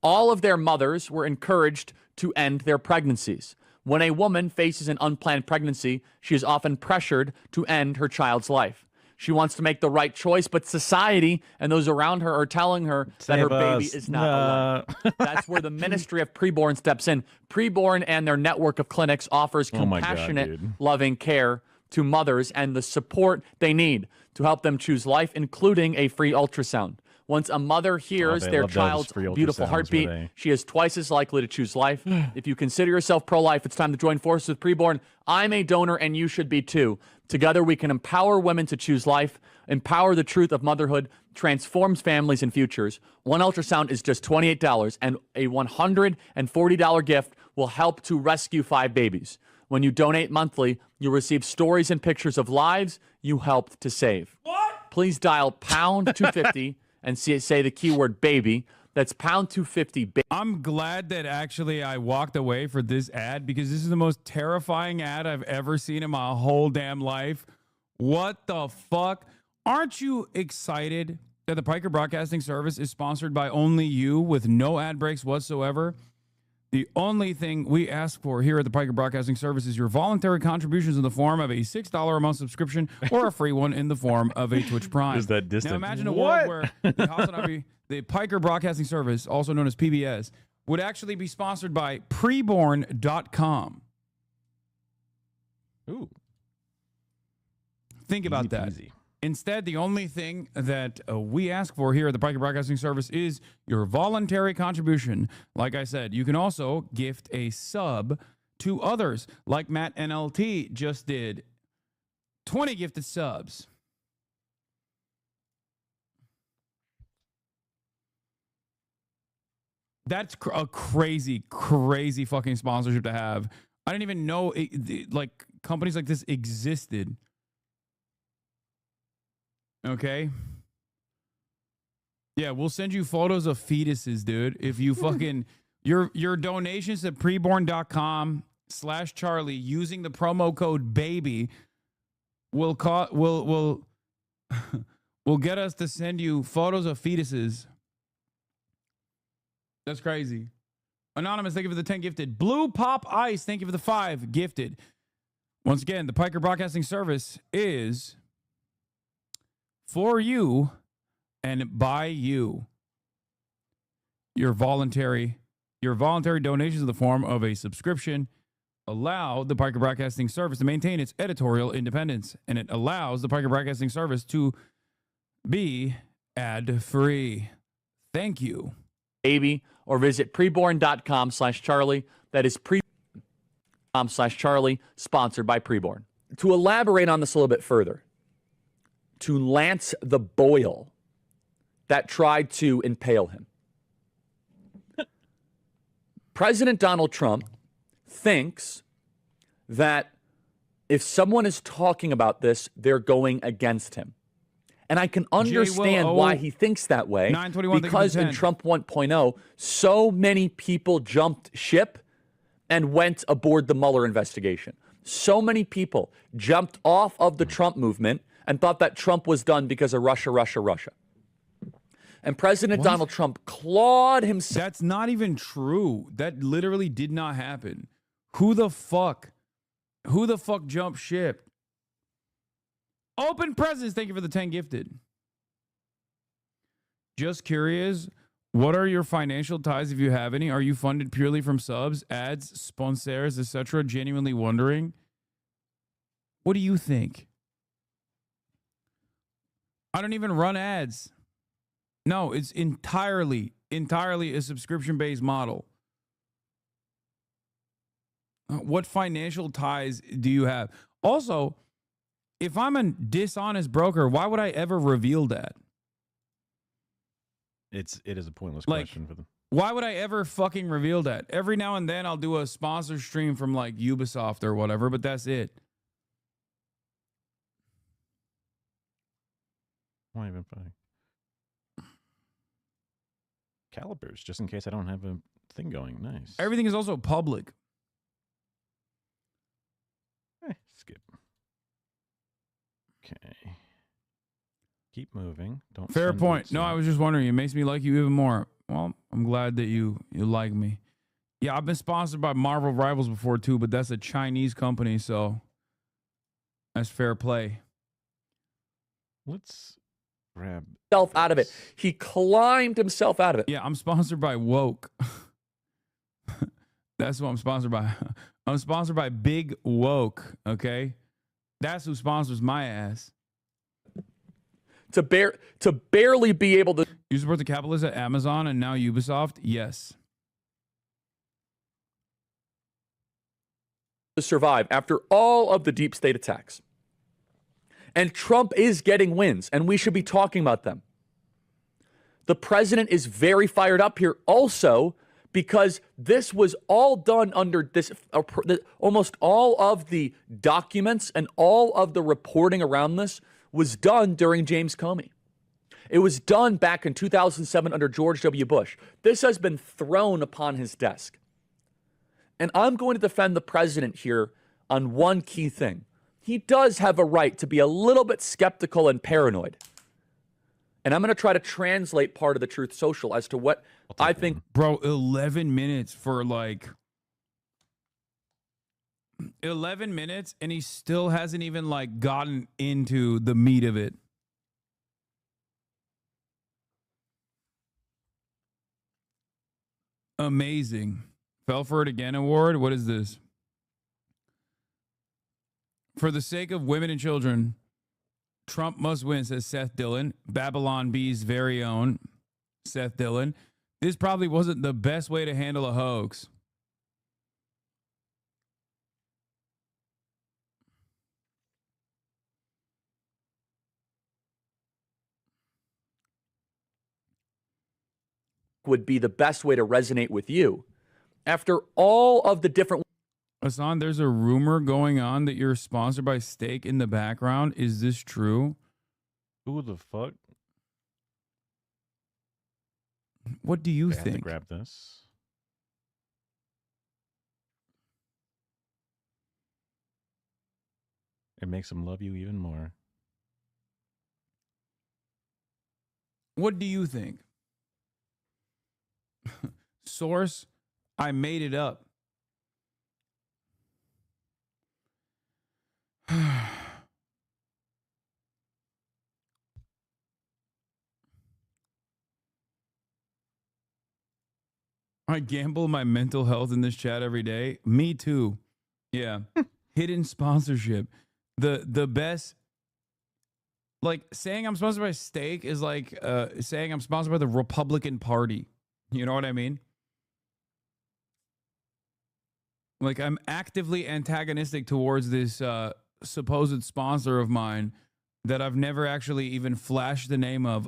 All of their mothers were encouraged to end their pregnancies. When a woman faces an unplanned pregnancy, she is often pressured to end her child's life. She wants to make the right choice, but society and those around her are telling her that her baby is not alive. That's where the Ministry of Preborn steps in. Preborn and their network of clinics offers compassionate, loving care to mothers and the support they need to help them choose life, including a free ultrasound. Once a mother hears their child's beautiful heartbeat, she is twice as likely to choose life. If you consider yourself pro-life, it's time to join forces with Preborn. I'm a donor, and you should be too. Together, we can empower women to choose life, empower the truth of motherhood, transforms families and futures. One ultrasound is just $28, and a $140 gift will help to rescue 5 babies. When you donate monthly, you'll receive stories and pictures of lives you helped to save. What? Please dial pound 250 and say the keyword baby. That's pound 250. I'm glad that actually I walked away for this ad because this is the most terrifying ad I've ever seen in my whole damn life. What the fuck? Aren't you excited that the Piker Broadcasting Service is sponsored by only you with no ad breaks whatsoever? The only thing we ask for here at the Piker Broadcasting Service is your voluntary contributions in the form of a $6 a month subscription or a free one in the form of a Twitch Prime. Is that distant? Now imagine a world where the Piker Broadcasting Service, also known as PBS, would actually be sponsored by preborn.com. Ooh. Think about that. Peasy. Instead, the only thing that we ask for here at the Piker Broadcasting Service is your voluntary contribution. Like I said, you can also gift a sub to others, like Matt NLT just did. 20 gifted subs. That's a crazy, crazy fucking sponsorship to have. I didn't even know like companies like this existed. Okay. Yeah, we'll send you photos of fetuses, dude. If you fucking your donations at preborn.com/Charlie using the promo code BABY will get us to send you photos of fetuses. That's crazy. Anonymous, thank you for the 10 gifted. Blue Pop Ice, thank you for the 5 gifted. Once again, the Piker Broadcasting Service is for you and by you. Your voluntary donations in the form of a subscription allow the Piker Broadcasting Service to maintain its editorial independence, and it allows the Piker Broadcasting Service to be ad-free. Thank you. Baby, or visit preborn.com/Charlie. That is preborn.com/Charlie, sponsored by Preborn. To elaborate on this a little bit further, to lance the boil that tried to impale him. President Donald Trump thinks that if someone is talking about this, they're going against him. And I can understand why he thinks that way, because in Trump 1.0, so many people jumped ship and went aboard the Mueller investigation. So many people jumped off of the Trump movement and thought that Trump was done because of Russia, Russia, Russia. And President Donald Trump clawed himself. That's not even true. That literally did not happen. Who the fuck jumped ship? Open presents. Thank you for the 10 gifted. Just curious, what are your financial ties if you have any? Are you funded purely from subs, ads, sponsors, etc.? Genuinely wondering. What do you think? I don't even run ads. No, it's entirely a subscription-based model. What financial ties do you have? Also, if I'm a dishonest broker, why would I ever reveal that? It is a pointless question for them. Why would I ever fucking reveal that? Every now and then I'll do a sponsor stream from like Ubisoft or whatever, but that's it. Why even funny? Calipers, just in case I don't have a thing going. Nice. Everything is also public. Skip. Okay. Keep moving. Don't. Fair point. No, I was just wondering. It makes me like you even more. Well, I'm glad that you like me. Yeah, I've been sponsored by Marvel Rivals before too, but that's a Chinese company, so that's fair play. Let's grab himself out of it. He climbed himself out of it. Yeah, I'm sponsored by Woke. That's what I'm sponsored by. I'm sponsored by Big Woke, okay? That's who sponsors my ass. To barely be able to... You support the capitalists at Amazon and now Ubisoft? Yes. To survive after all of the deep state attacks. And Trump is getting wins, and we should be talking about them. The president is very fired up here also because this was all done under this, almost all of the documents and all of the reporting around this was done during James Comey. It was done back in 2007 under George W. Bush. This has been thrown upon his desk. And I'm going to defend the president here on one key thing. He does have a right to be a little bit skeptical and paranoid. And I'm going to try to translate part of the Truth Social as to what I think. Bro, 11 minutes for like 11 minutes and he still hasn't even like gotten into the meat of it. Amazing. Fell for it again award. What is this? For the sake of women and children, Trump must win, says Seth Dillon. Babylon Bee's very own Seth Dillon. This probably wasn't the best way to handle a hoax. Would be the best way to resonate with you. After all of the different... Hassan, there's a rumor going on that you're sponsored by Steak in the background. Is this true? Who the fuck? What do you I have think? to grab this. It makes them love you even more. What do you think? Source, I made it up. I gamble my mental health in this chat every day. Me too. Yeah. Hidden sponsorship. The best, like saying I'm sponsored by Steak is like saying I'm sponsored by the Republican Party. You know what I mean? Like I'm actively antagonistic towards this supposed sponsor of mine that I've never actually even flashed the name of.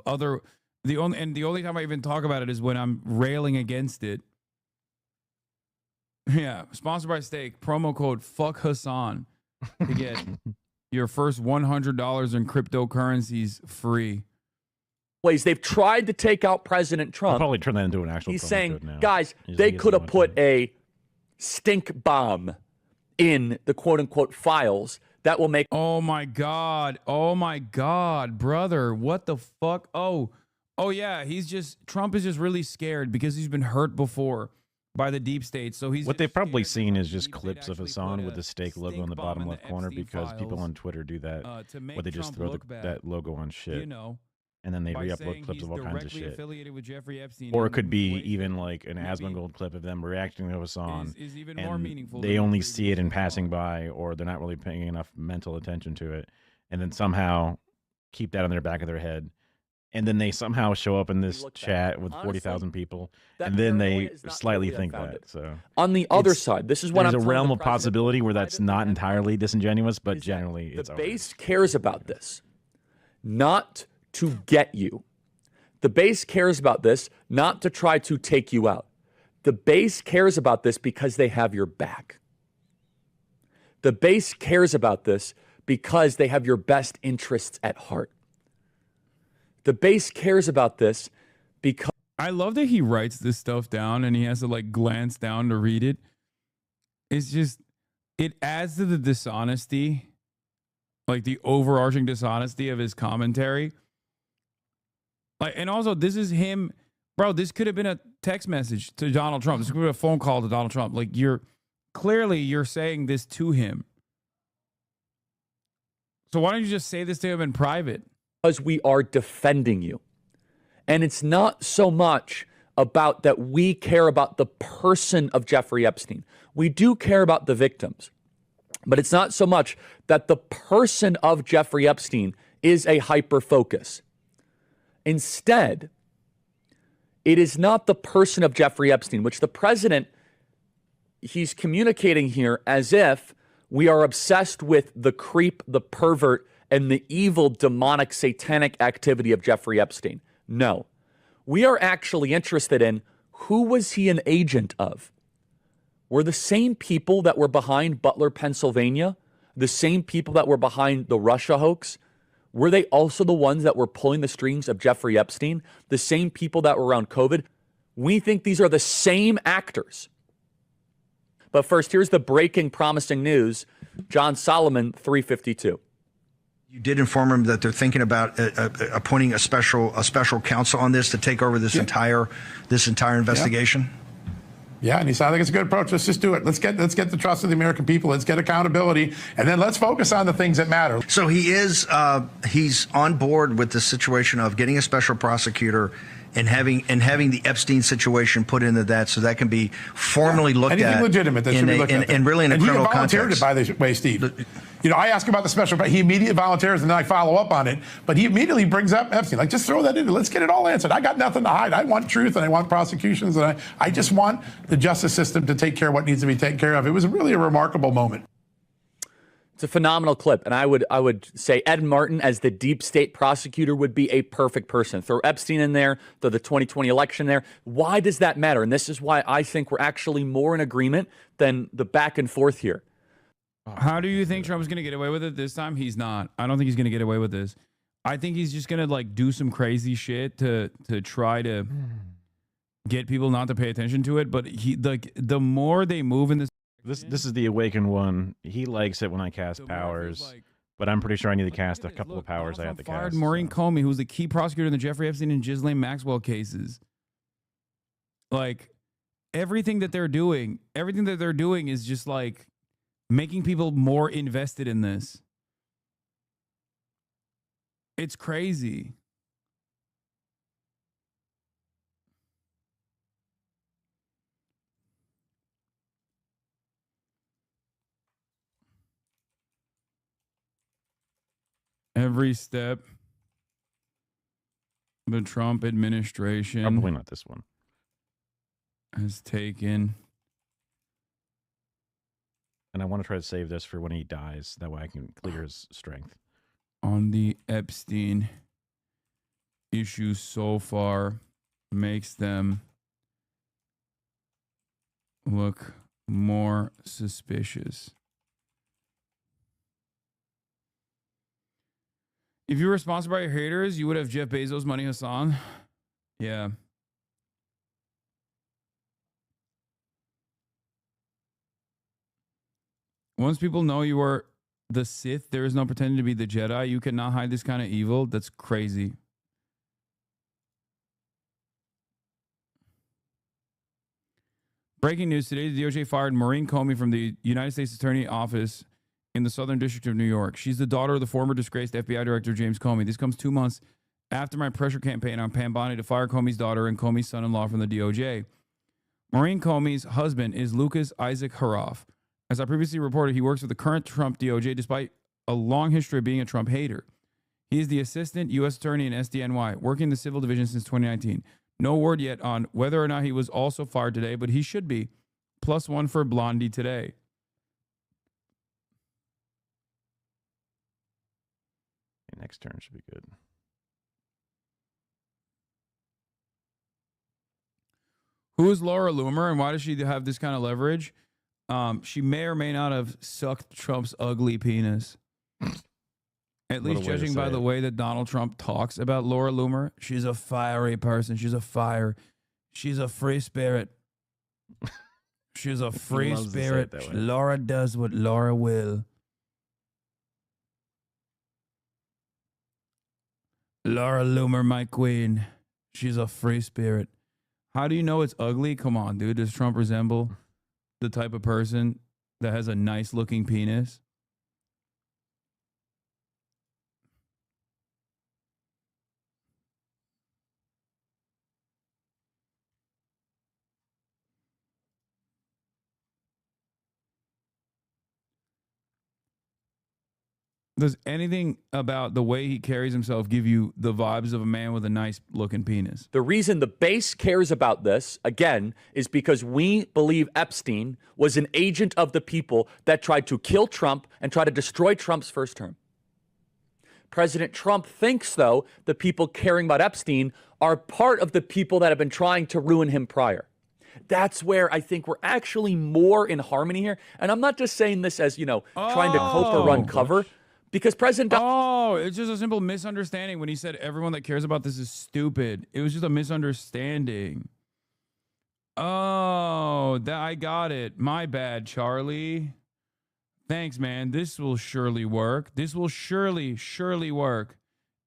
The only time I even talk about it is when I'm railing against it. Yeah, sponsored by Steak. Promo code fuck Hassan to get your first $100 in cryptocurrencies free. Ways they've tried to take out President Trump. I'll probably turn that into an actual. He's promo saying, code now. guys, they could have put a stink bomb in the quote unquote files that will make. Oh my God, brother, what the fuck? Oh yeah, Trump is just really scared because he's been hurt before by the deep state. So he's what they've probably seen is just clips of Hassan with the stake logo in the bottom left corner because people on Twitter do that. Where they just throw that logo on shit. You know. And then they re-upload clips of all kinds of shit. Affiliated with Jeffrey Epstein, or it could be even like an Asmongold clip of them reacting to Hassan. Is even and more meaningful. They only see it in passing by, or they're not really paying enough mental attention to it, and then somehow keep that on their back of their head. And then they somehow show up in this chat with 40,000 people, and then they slightly think that. So on the other side, this is what there's a realm of possibility where that's not entirely disingenuous, but generally it's the base cares about this, not to get you. The base cares about this, not to try to take you out. The base cares about this because they have your back. The base cares about this because they have your best interests at heart. The base cares about this because... I love that he writes this stuff down and he has to like glance down to read it. It's just, it adds to the dishonesty, like the overarching dishonesty of his commentary. Like, and also, this is him, bro. This could have been a text message to Donald Trump. This could have been a phone call to Donald Trump. Like, you're saying this to him. So why don't you just say this to him in private? Because we are defending you. And it's not so much about that we care about the person of Jeffrey Epstein. We do care about the victims. But it's not so much that the person of Jeffrey Epstein is a hyper focus. Instead, it is not the person of Jeffrey Epstein, which the president, he's communicating here as if we are obsessed with the creep, the pervert, and the evil, demonic, satanic activity of Jeffrey Epstein. No, we are actually interested in who was he an agent of? Were the same people that were behind Butler, Pennsylvania, the same people that were behind the Russia hoax? Were they also the ones that were pulling the strings of Jeffrey Epstein? The same people that were around COVID? We think these are the same actors. But first, here's the breaking, promising news. John Solomon, 352. You did inform him that they're thinking about appointing a special counsel on this to take over this entire investigation. Yeah, and he said, I think it's a good approach. Let's just do it. Let's get the trust of the American people. Let's get accountability, and then let's focus on the things that matter. So he's on board with the situation of getting a special prosecutor and having the Epstein situation put into that, so that can be formally looked at. Anything legitimate that should be looked at. And really in a criminal context. He volunteered it, by the way, Steve. You know, I ask about the special, but he immediately volunteers, and then I follow up on it. But he immediately brings up Epstein. Like, just throw that in. Let's get it all answered. I got nothing to hide. I want truth, and I want prosecutions, and I just want the justice system to take care of what needs to be taken care of. It was really a remarkable moment. It's a phenomenal clip, and I would say Ed Martin as the deep state prosecutor would be a perfect person. Throw Epstein in there, throw the 2020 election there. Why does that matter? And this is why I think we're actually more in agreement than the back and forth here. How do you think Trump's going to get away with it this time? He's not. I don't think he's going to get away with this. I think he's just going to like do some crazy shit to try to get people not to pay attention to it. But the more they move in this is the awakened one. He likes it when I cast powers, but I'm pretty sure I need to cast a couple of powers I have to fired cast. Maureen Comey, who's the key prosecutor in the Jeffrey Epstein and Ghislaine Maxwell cases. Like everything that they're doing is just like making people more invested in this. It's crazy. Every step the Trump administration probably not this one has taken. And I want to try to save this for when he dies. That way I can clear his strength. On the Epstein issue so far makes them look more suspicious. If you were sponsored by your haters, you would have Jeff Bezos, Money Hassan. Yeah. Once people know you are the Sith, there is no pretending to be the Jedi. You cannot hide this kind of evil. That's crazy. Breaking news today, the DOJ fired Maureen Comey from the United States Attorney Office in the Southern District of New York. She's the daughter of the former disgraced FBI Director James Comey. This comes 2 months after my pressure campaign on Pam Bondi to fire Comey's daughter and Comey's son-in-law from the DOJ. Maureen Comey's husband is Lucas Isaac Haroff. As I previously reported, he works with the current Trump DOJ despite a long history of being a Trump hater. He is the assistant U.S. attorney in SDNY, working in the civil division since 2019. No word yet on whether or not he was also fired today, but he should be. +1 for Blondie today. Next turn should be good. Who is Laura Loomer and why does she have this kind of leverage? She may or may not have sucked Trump's ugly penis. At least judging by the way that Donald Trump talks about Laura Loomer. She's a fiery person. She's a fire. She's a free spirit. She's a free spirit. Laura does what Laura will. Laura Loomer, my queen. She's a free spirit. How do you know it's ugly? Come on, dude. Does Trump resemble the type of person that has a nice looking penis? Does anything about the way he carries himself give you the vibes of a man with a nice looking penis? The reason the base cares about this, again, is because we believe Epstein was an agent of the people that tried to kill Trump and try to destroy Trump's first term. President Trump thinks, though, the people caring about Epstein are part of the people that have been trying to ruin him prior. That's where I think we're actually more in harmony here. And I'm not just saying this as, trying to cope or run cover. Because President it's just a simple misunderstanding when he said everyone that cares about this is stupid. It was just a misunderstanding. Oh, I got it. My bad, Charlie. Thanks, man. This will surely work. This will surely work.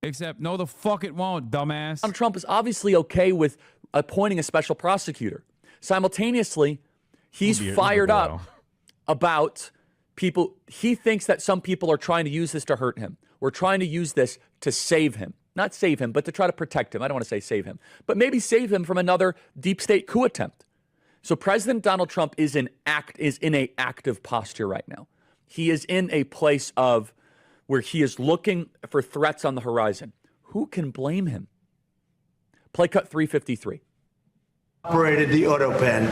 Except, no, the fuck it won't, dumbass. Donald Trump is obviously okay with appointing a special prosecutor. Simultaneously, he's fired up about people. He thinks that some people are trying to use this to hurt him. We're trying to use this to save him. Not save him, but to try to protect him. I don't want to say save him, but maybe save him from another deep state coup attempt. So President Donald Trump is in a active posture right now. He is in a place of where he is looking for threats on the horizon. Who can blame him? Play cut 353. Operated the auto pen,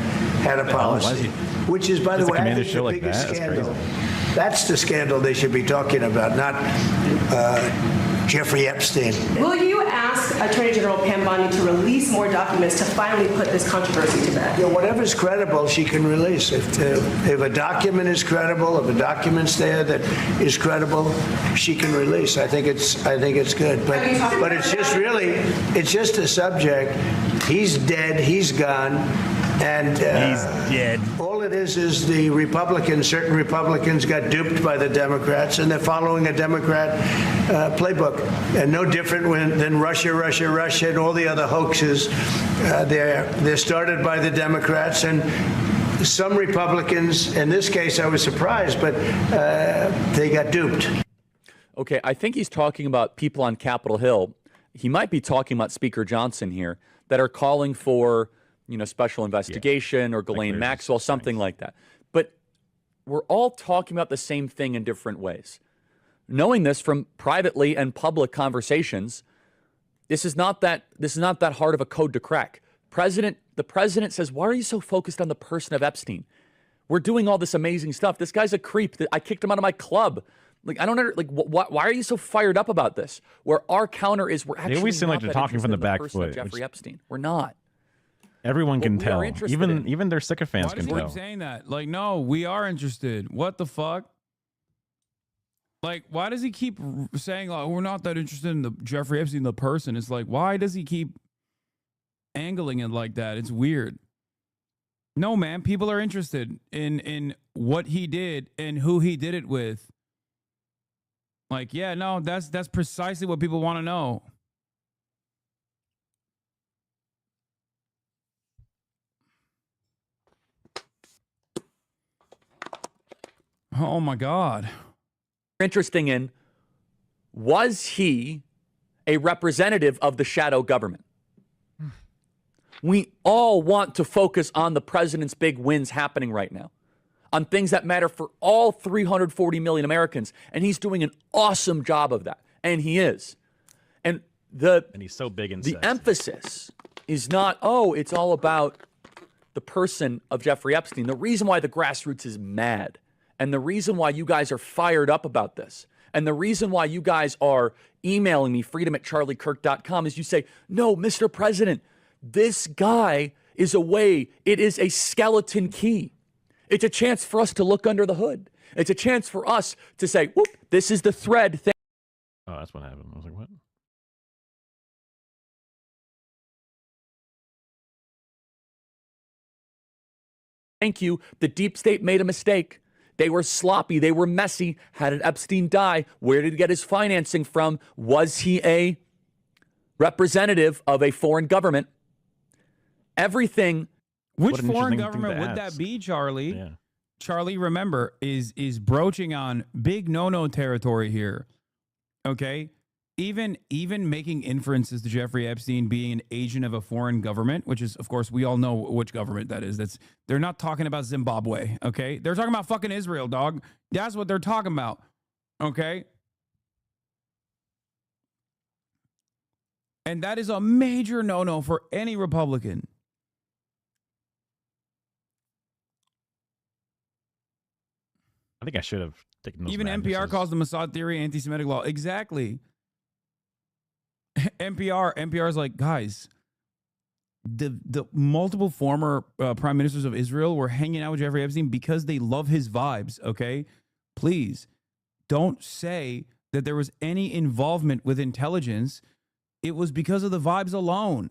had a policy, which is, by the way, I think the biggest scandal. That's the scandal they should be talking about, not Jeffrey Epstein. Will you ask Attorney General Pam Bondi to release more documents to finally put this controversy to bed? Yeah, whatever's credible, she can release. If a document is credible, if a document's there that is credible, she can release. I think it's good. But it's just it's just a subject. He's dead. He's gone. And he's dead. All it is the certain Republicans got duped by the Democrats, and they're following a Democrat playbook. And no different than Russia, and all the other hoaxes. They're started by the Democrats, and some Republicans, in this case I was surprised, but they got duped. Okay, I think he's talking about people on Capitol Hill. He might be talking about Speaker Johnson here that are calling for special investigation or Ghislaine Maxwell, something like that. But we're all talking about the same thing in different ways. Knowing this from privately and public conversations, this is not that hard of a code to crack. The president says, "Why are you so focused on the person of Epstein? We're doing all this amazing stuff. This guy's a creep. I kicked him out of my club. I don't know. Why are you so fired up about this?" Where our counter is, we're actually they seem like they're talking from the back foot. Jeffrey Epstein. We're not. Everyone can tell. Even their sycophants can tell. Why do you keep saying that? No, we are interested. What the fuck? Like, why does he keep saying, "Oh, we're not that interested in the Jeffrey Epstein, the person"? It's like, why does he keep angling it like that? It's weird. No, man, people are interested in what he did and who he did it with. Like, yeah, no, that's precisely what people want to know. Oh my God. Interesting in, was he a representative of the shadow government? We all want to focus on the president's big wins happening right now, on things that matter for all 340 million Americans. And he's doing an awesome job of that. And he is. And he's so big and the sexy. emphasis is not, oh, it's all about the person of Jeffrey Epstein. The reason why the grassroots is mad, and the reason why you guys are fired up about this, and the reason why you guys are emailing me, freedom@charliekirk.com, is you say, no, Mr. President, this guy is a way, it is a skeleton key. It's a chance for us to look under the hood. It's a chance for us to say, whoop, this is the thread. Oh, that's what happened. I was like, what? Thank you. The deep state made a mistake. They were sloppy. They were messy. How did Epstein die? Where did he get his financing from? Was he a representative of a foreign government? Everything. Which foreign government would that be, Charlie? Yeah. Charlie, remember, is broaching on big no-no territory here. Okay? Even making inferences to Jeffrey Epstein being an agent of a foreign government, which is, of course, we all know which government that is. They're not talking about Zimbabwe, okay? They're talking about fucking Israel, dog. That's what they're talking about, okay? And that is a major no-no for any Republican. I think I should have taken those. Even NPR calls the Mossad theory anti-Semitic law. Exactly. NPR is like, guys, the multiple former prime ministers of Israel were hanging out with Jeffrey Epstein because they love his vibes, okay? Please don't say that there was any involvement with intelligence. It was because of the vibes alone.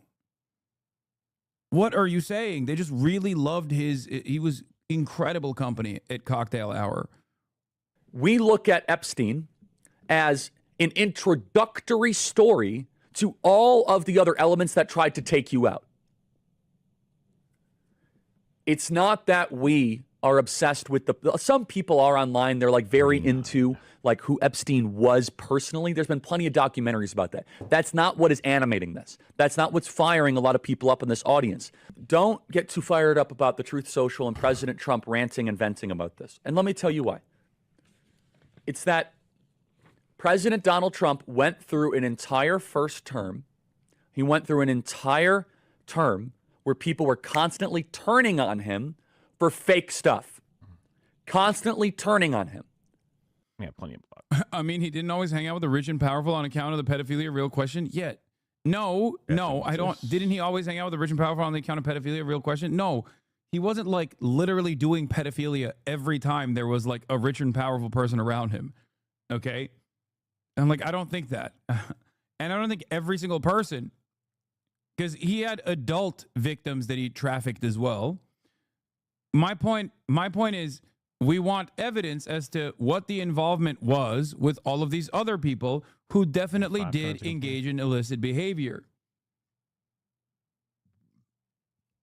What are you saying? They just really loved he was incredible company at cocktail hour. We look at Epstein as an introductory story to all of the other elements that tried to take you out. It's not that we are obsessed with some people are online. They're like very into like who Epstein was personally. There's been plenty of documentaries about that. That's not what is animating this. That's not what's firing a lot of people up in this audience. Don't get too fired up about the Truth Social and President Trump ranting and venting about this. And let me tell you why. It's that President Donald Trump went through an entire first term. He went through an entire term where people were constantly turning on him for fake stuff. Constantly turning on him. Yeah, plenty of. I mean, he didn't always hang out with the rich and powerful on account of the pedophilia. Real question. Yet. No, I don't. Didn't he always hang out with the rich and powerful on the account of pedophilia? Real question. No, he wasn't like literally doing pedophilia every time there was like a rich and powerful person around him. Okay. I'm like, I don't think that. And I don't think every single person, because he had adult victims that he trafficked as well. My point is we want evidence as to what the involvement was with all of these other people who definitely did engage in illicit behavior.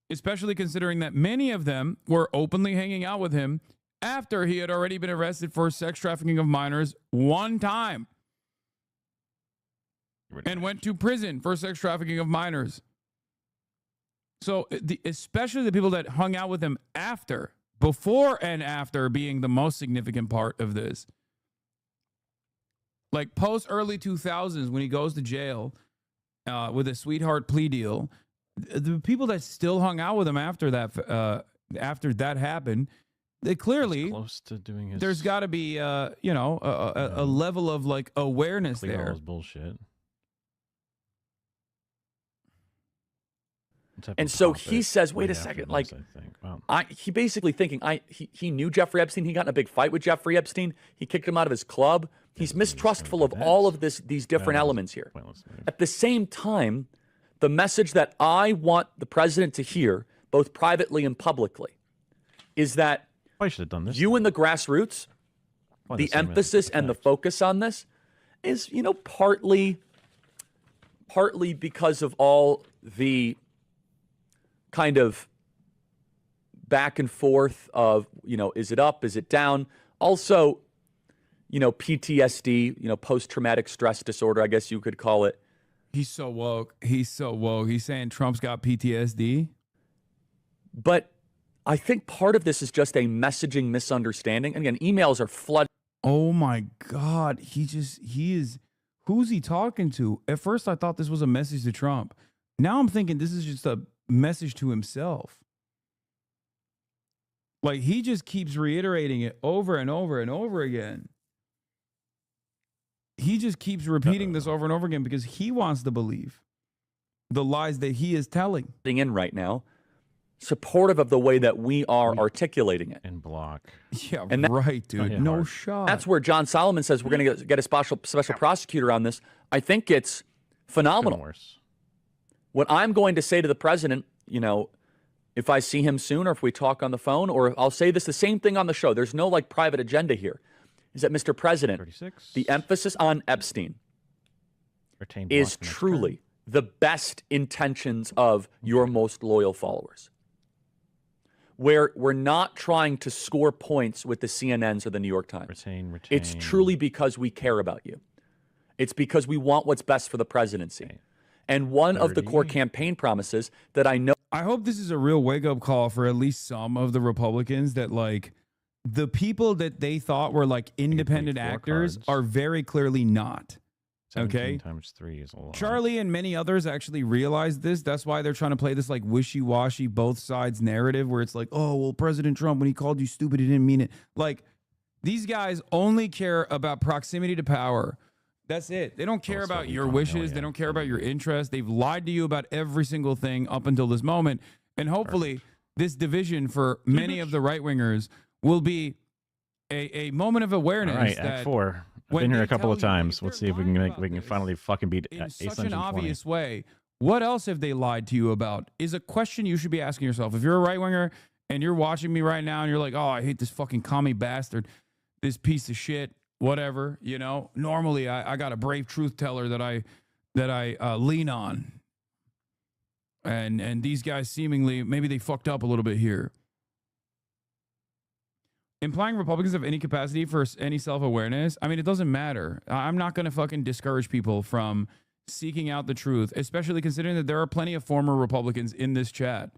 Especially considering that many of them were openly hanging out with him after he had already been arrested for sex trafficking of minors one time. And went to prison for sex trafficking of minors. So especially the people that hung out with him after, before and after being the most significant part of this. Like post early 2000s when he goes to jail with a sweetheart plea deal, the people that still hung out with him after that happened, they clearly close to doing his. There's got to be a level of like awareness clear there. All his bullshit. And so he says, wait a second, like, he basically thinking, he knew Jeffrey Epstein. He got in a big fight with Jeffrey Epstein. He kicked him out of his club. He's mistrustful of all of these different elements here. At the same time, the message that I want the president to hear, both privately and publicly, is that you in the grassroots, the emphasis and the focus on this is, partly because of all the kind of back and forth of, is it up, is it down? Also, PTSD, post-traumatic stress disorder, I guess you could call it. He's so woke. He's saying Trump's got PTSD. But I think part of this is just a messaging misunderstanding. And again, emails are flooded. Oh my God. Who's he talking to? At first I thought this was a message to Trump. Now I'm thinking this is just a message to himself. Like, he just keeps reiterating it over and over and over again. He just keeps repeating this over and over again because he wants to believe the lies that he is telling. In right now, supportive of the way that we are articulating it. And block. Yeah, right, dude. No shot. That's where John Solomon says we're going to get a special prosecutor on this. I think it's phenomenal. What I'm going to say to the president, if I see him soon or if we talk on the phone, or I'll say this, the same thing on the show. There's no private agenda here. Is that, Mr. President, 36. The emphasis on Epstein is truly the best intentions of your most loyal followers. Where we're not trying to score points with the CNNs or the New York Times. Retain. It's truly because we care about you. It's because we want what's best for the presidency. Okay. And one of the core campaign promises that I know. I hope this is a real wake-up call for at least some of the Republicans that, the people that they thought were, independent actors are very clearly not. 17 times 3 is a lot. Charlie and many others actually realized this. That's why they're trying to play this wishy-washy both sides narrative where it's oh, well, President Trump, when he called you stupid, he didn't mean it. These guys only care about proximity to power. That's it. They don't care about your wishes. They don't care about your interests. They've lied to you about every single thing up until this moment. And hopefully this division for many of the right-wingers will be a moment of awareness. All right, Act 4. I've been here a couple of times. Let's see if we can finally fucking beat in such an obvious way. What else have they lied to you about is a question you should be asking yourself. If you're a right-winger and you're watching me right now and you're like, oh, I hate this fucking commie bastard, this piece of shit, whatever, normally I got a brave truth teller that I lean on. And these guys seemingly, maybe they fucked up a little bit here. Implying Republicans have any capacity for any self-awareness, it doesn't matter. I'm not going to fucking discourage people from seeking out the truth, especially considering that there are plenty of former Republicans in this chat.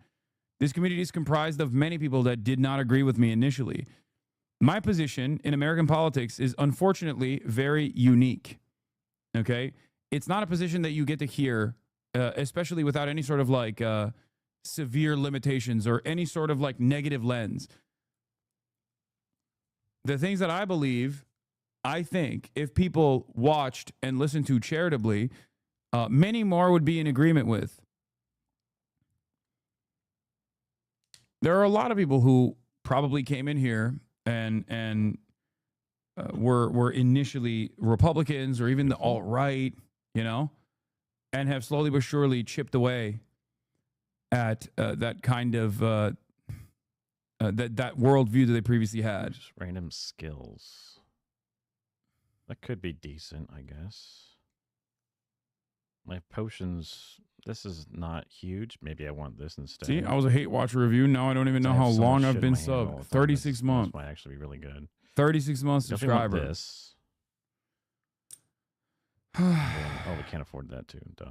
This community is comprised of many people that did not agree with me initially. My position in American politics is unfortunately very unique. Okay? It's not a position that you get to hear, especially without any sort of severe limitations or any sort of negative lens. The things that I believe, I think, if people watched and listened to charitably, many more would be in agreement with. There are a lot of people who probably came in here and were initially Republicans or even the alt-right, and have slowly but surely chipped away at that kind of that worldview that they previously had. Just random skills. That could be decent, I guess. My potions, this is not huge. Maybe I want this instead. See, I was a Hate Watcher review. Now I don't even know how long I've been subbed. 36 months. This might actually be really good. 36 months subscriber. This. Oh, we can't afford that too. Duh.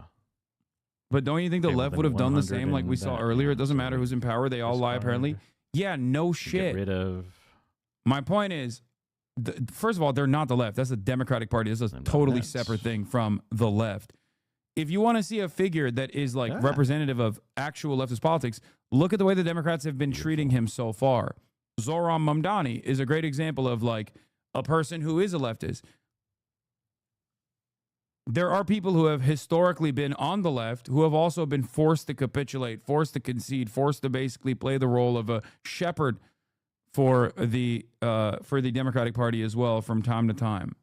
But don't you think the left would have done the same like we saw earlier? It doesn't matter who's in power. They all lie, apparently. Yeah, no shit. Get rid of. My point is, first of all, they're not the left. That's the Democratic Party. This is a totally separate thing from the left. If you want to see a figure that is representative of actual leftist politics, look at the way the Democrats have been treating him so far. Zohran Mamdani is a great example of a person who is a leftist. There are people who have historically been on the left who have also been forced to capitulate, forced to concede, forced to basically play the role of a shepherd for the Democratic Party as well from time to time.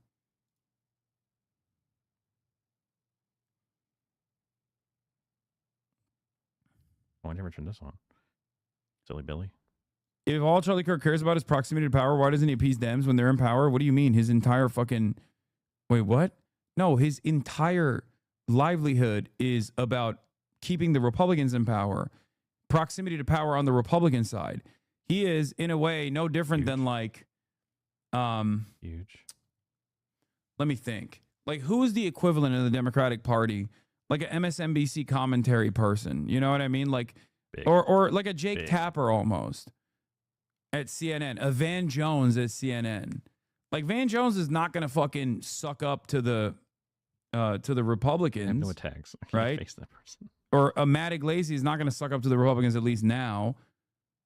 Why never turn this on? Silly Billy. If all Charlie Kirk cares about is proximity to power, why doesn't he appease Dems when they're in power? What do you mean? His entire fucking... Wait, what? No, his entire livelihood is about keeping the Republicans in power. Proximity to power on the Republican side. He is, in a way, no different than like... Huge. Let me think. Like, who is the equivalent of the Democratic Party? Like an MSNBC commentary person. You know what I mean? Like, or like a Jake Tapper almost at CNN. A Van Jones at CNN. Like, Van Jones is not going to fucking suck up to the Republicans. I have no attacks. I can't right? face that person. Or a Matt Iglesias is not going to suck up to the Republicans, at least now.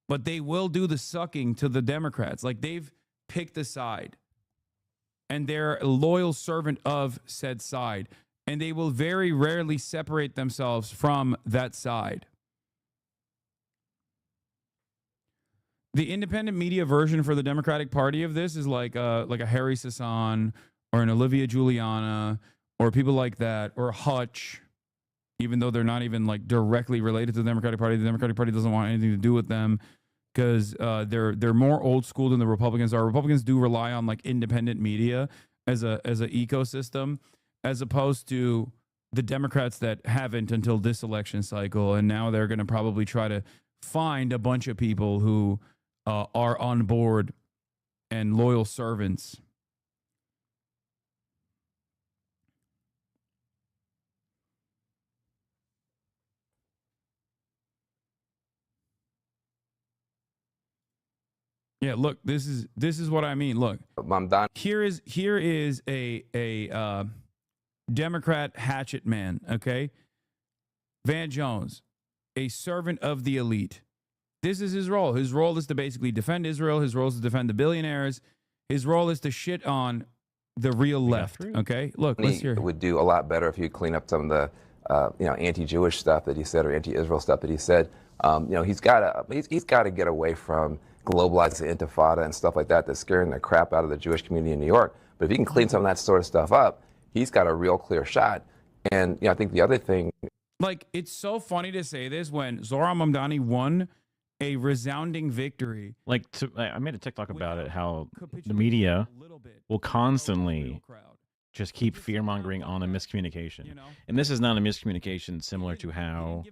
But they will do the sucking to the Democrats. Like, they've picked a side. And they're a loyal servant of said side. And they will very rarely separate themselves from that side. The independent media version for the Democratic Party of this is like a Harry Sasson or an Olivia Giuliana or people like that, or Hutch, even though they're not even like directly related to the Democratic Party. The Democratic Party doesn't want anything to do with them because they're more old school than the Republicans are. Republicans do rely on like independent media as a ecosystem, as opposed to the Democrats that haven't until this election cycle, and now they're going to probably try to find a bunch of people who are on board and loyal servants. Yeah, look, this is what I mean. Look, I'm done. Here is a Democrat hatchet man, okay? Van Jones, a servant of the elite. This is his role. His role is to basically defend Israel. His role is to defend the billionaires. His role is to shit on the real left, okay? Look, let's hear. It would do a lot better if you clean up some of the anti-Jewish stuff that he said or anti-Israel stuff that he said. He's got to get away from globalizing the intifada and stuff like that that's scaring the crap out of the Jewish community in New York. But if he can clean some of that sort of stuff up, he's got a real clear shot. And I think the other thing, like, it's so funny to say this when Zohran Mamdani won a resounding victory. Like, I made a TikTok about it, how the media will constantly just keep fear-mongering on a miscommunication. And this is not a miscommunication similar to how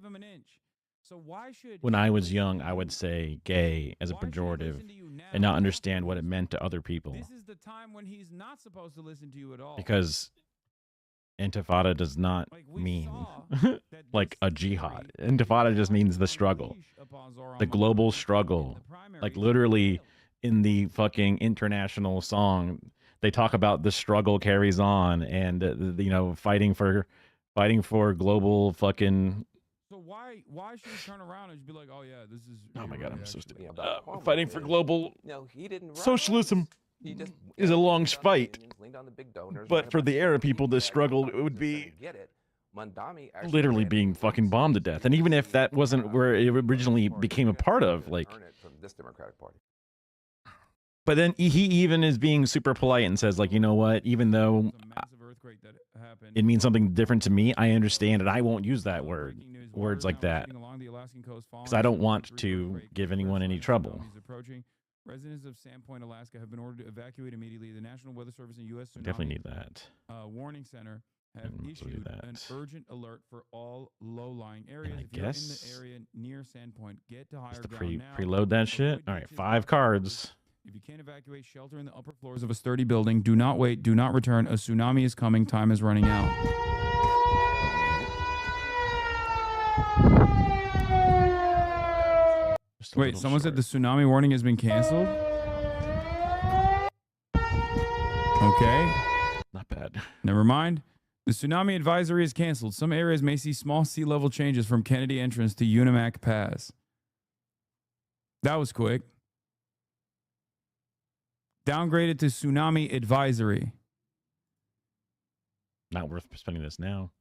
when I was young, I would say gay as a pejorative and not understand what it meant to other people. This is the time when he's not supposed to listen to you at all. Because intifada does not mean like a jihad. Intifada just means the struggle, the global struggle. Like, literally in the fucking international song, they talk about the struggle carries on and, fighting for global fucking. So why should he turn around and just be like, oh yeah, this is... Oh my God, I'm so stupid. Fighting for global he didn't socialism is a long fight. But for the Arab people, this struggle, it would be literally being fucking bombed to death. And even if that wasn't where it originally became a part of, like... this Democratic Party. But then he even is being super polite and says, like, you know what, even though it means something different to me, I understand it. I won't use that word. Words like that. Because I don't want to give anyone any trouble. Residents of Sandpoint, Alaska have been ordered to evacuate immediately. The National Weather Service and U.S. Definitely need that. Warning Center have issued an urgent alert for all low-lying areas. I if you're guess in the area near Sandpoint, get to higher just to ground now. preload that shit. All right, 5 cards. If you can't evacuate, shelter in the upper floors of a sturdy building. Do not wait. Do not return. A tsunami is coming. Time is running out. Wait, someone said the tsunami warning has been canceled? Okay. Not bad. Never mind. The tsunami advisory is canceled. Some areas may see small sea level changes from Kennedy entrance to Unimac Pass. That was quick. Downgraded to tsunami advisory. Not worth spending this now.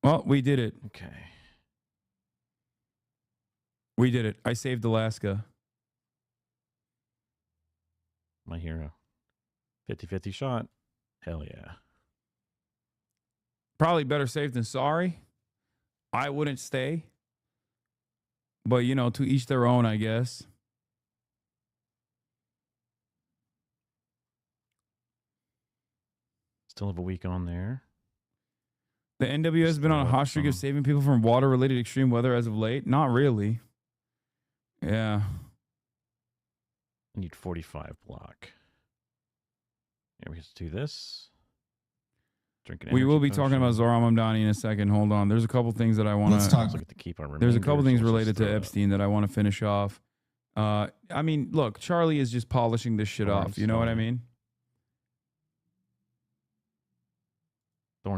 Well, we did it. Okay. We did it. I saved Alaska. My hero. 50-50 shot. Hell yeah. Probably better safe than sorry. I wouldn't stay. But, you know, to each their own, I guess. Still have a week on there. The NWO has been on a hot streak of saving people from water-related extreme weather as of late. Not really. Yeah. I need 45 block. Yeah, we can do this. Drinking. We will be talking about Zohran Mamdani in a second. Hold on. There's a couple things that I want to. Let's talk. Look at the keep on. There's a couple things related to Epstein that I want to finish off. I mean, look, Charlie is just polishing this shit off. You know what I mean?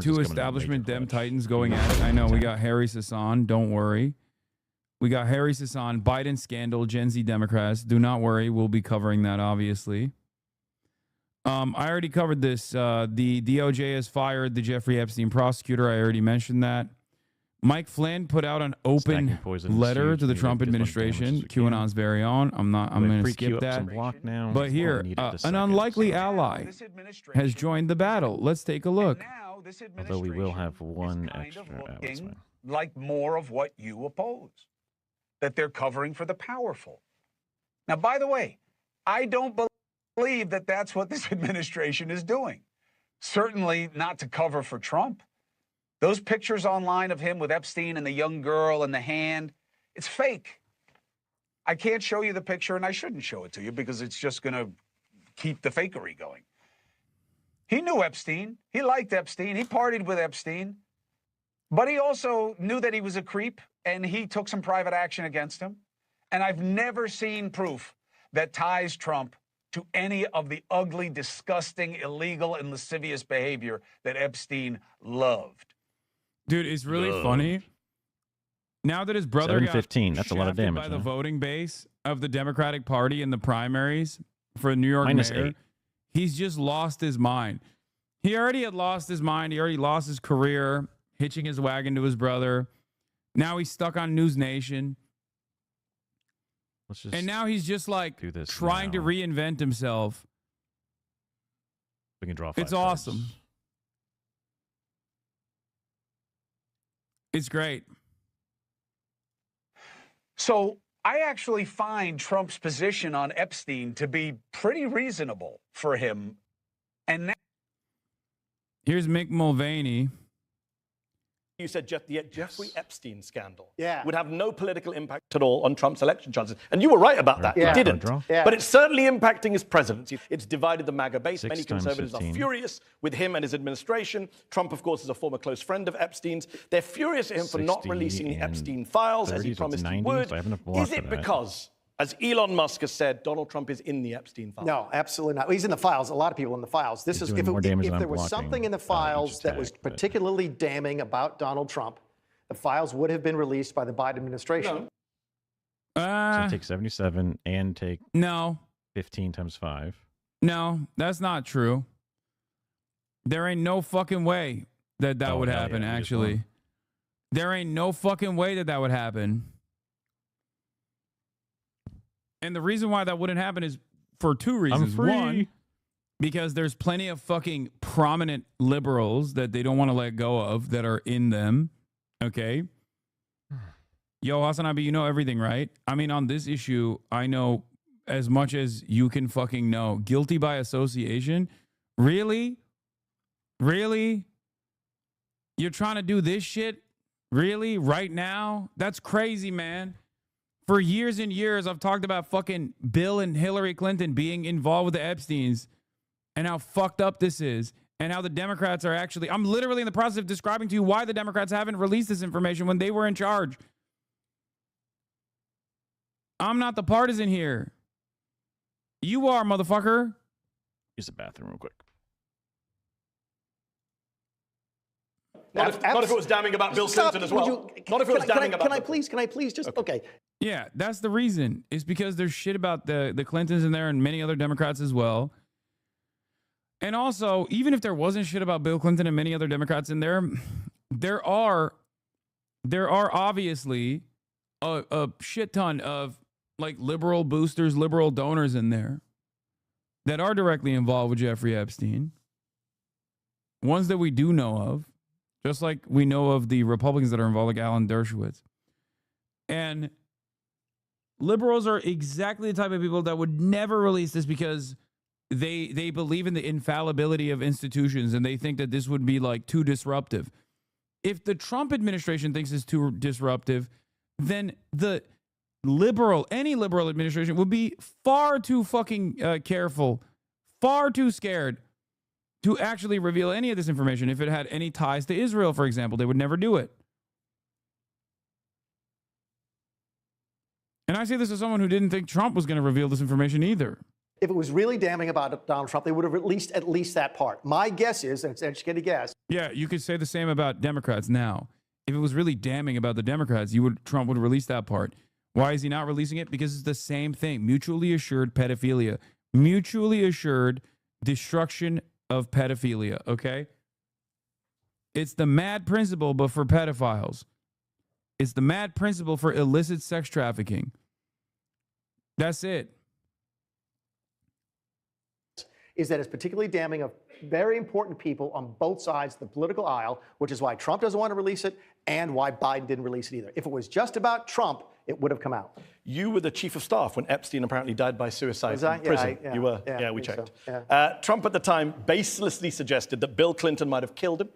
Two establishment Dem Titans going at it. I know we got Harry Sasson. Don't worry. We got Harry Sasson, Biden scandal, Gen Z Democrats. Do not worry. We'll be covering that, obviously. I already covered this. The DOJ has fired the Jeffrey Epstein prosecutor. I already mentioned that. Mike Flynn put out an open letter to the Trump administration, QAnon's very own. I'm going to skip that. But here, an unlikely ally has joined the battle. Let's take a look. Although we will have one extra. Like more of what you oppose, that they're covering for the powerful. Now, by the way, I don't believe that that's what this administration is doing. Certainly not to cover for Trump. Those pictures online of him with Epstein and the young girl and the hand, it's fake. I can't show you the picture, and I shouldn't show it to you because it's just going to keep the fakery going. He knew Epstein. He liked Epstein. He partied with Epstein. But he also knew that he was a creep, and he took some private action against him. And I've never seen proof that ties Trump to any of the ugly, disgusting, illegal, and lascivious behavior that Epstein loved. Dude, it's really funny. Now that his brother got 715, that's a lot of damage by the voting base of the Democratic Party in the primaries for New York mayor, -8. He's just lost his mind. He already had lost his mind. He already lost his career, hitching his wagon to his brother. Now he's stuck on News Nation. And now he's just like trying to reinvent himself. We can draw 5 It's awesome. It's great. So I actually find Trump's position on Epstein to be pretty reasonable for him. And now here's Mick Mulvaney. You said the Jeffrey Epstein scandal would have no political impact at all on Trump's election chances. And you were right about that. It didn't. But it's certainly impacting his presidency. It's divided the MAGA base. Many conservatives are furious with him and his administration. Trump, of course, is a former close friend of Epstein's. They're furious at him for not releasing the Epstein files as he promised he would. Is it because, as Elon Musk has said, Donald Trump is in the Epstein files? No, absolutely not. He's in the files. A lot of people in the files. This is if there was something in the files that was particularly damning about Donald Trump, the files would have been released by the Biden administration. So take 77 and take 15 times 5. No, that's not true. There ain't no fucking way that would happen, actually. There ain't no fucking way that would happen. And the reason why that wouldn't happen is for 2 reasons. One, because there's plenty of fucking prominent liberals that they don't want to let go of that are in them. Okay? Yo, Hassan Abi, you know everything, right? I mean, on this issue, I know as much as you can fucking know. Guilty by association? Really? Really? You're trying to do this shit? Really? Right now? That's crazy, man. For years and years, I've talked about fucking Bill and Hillary Clinton being involved with the Epsteins and how fucked up this is and how the Democrats are actually... I'm literally in the process of describing to you why the Democrats haven't released this information when they were in charge. I'm not the partisan here. You are, motherfucker. Use the bathroom real quick. Not if it was damning about Bill Clinton as well. Not if it was damning about... Can I please just... Okay. Yeah, that's the reason. It's because there's shit about the Clintons in there and many other Democrats as well. And also, even if there wasn't shit about Bill Clinton and many other Democrats in there, there are obviously a shit ton of like liberal boosters, liberal donors in there that are directly involved with Jeffrey Epstein. Ones that we do know of. Just like we know of the Republicans that are involved, like Alan Dershowitz. And liberals are exactly the type of people that would never release this because they believe in the infallibility of institutions and they think that this would be like too disruptive. If the Trump administration thinks it's too disruptive, then any liberal administration would be far too fucking careful, far too scared to actually reveal any of this information. If it had any ties to Israel, for example, they would never do it. And I say this as someone who didn't think Trump was going to reveal this information either. If it was really damning about Donald Trump, they would have released at least that part. My guess is, and it's an educated guess. Yeah, you could say the same about Democrats now. If it was really damning about the Democrats, Trump would release that part. Why is he not releasing it? Because it's the same thing. Mutually assured pedophilia. Mutually assured destruction of pedophilia, okay? It's the mad principle, but for pedophiles. It's the mad principle for illicit sex trafficking. That's it. Is that it's particularly damning of very important people on both sides of the political aisle, which is why Trump doesn't want to release it and why Biden didn't release it either. If it was just about Trump, it would have come out. You were the chief of staff when Epstein apparently died by suicide Was I? in prison. Yeah, you were. yeah, Yeah, we I think checked. so, yeah. Trump at the time baselessly suggested that Bill Clinton might have killed him,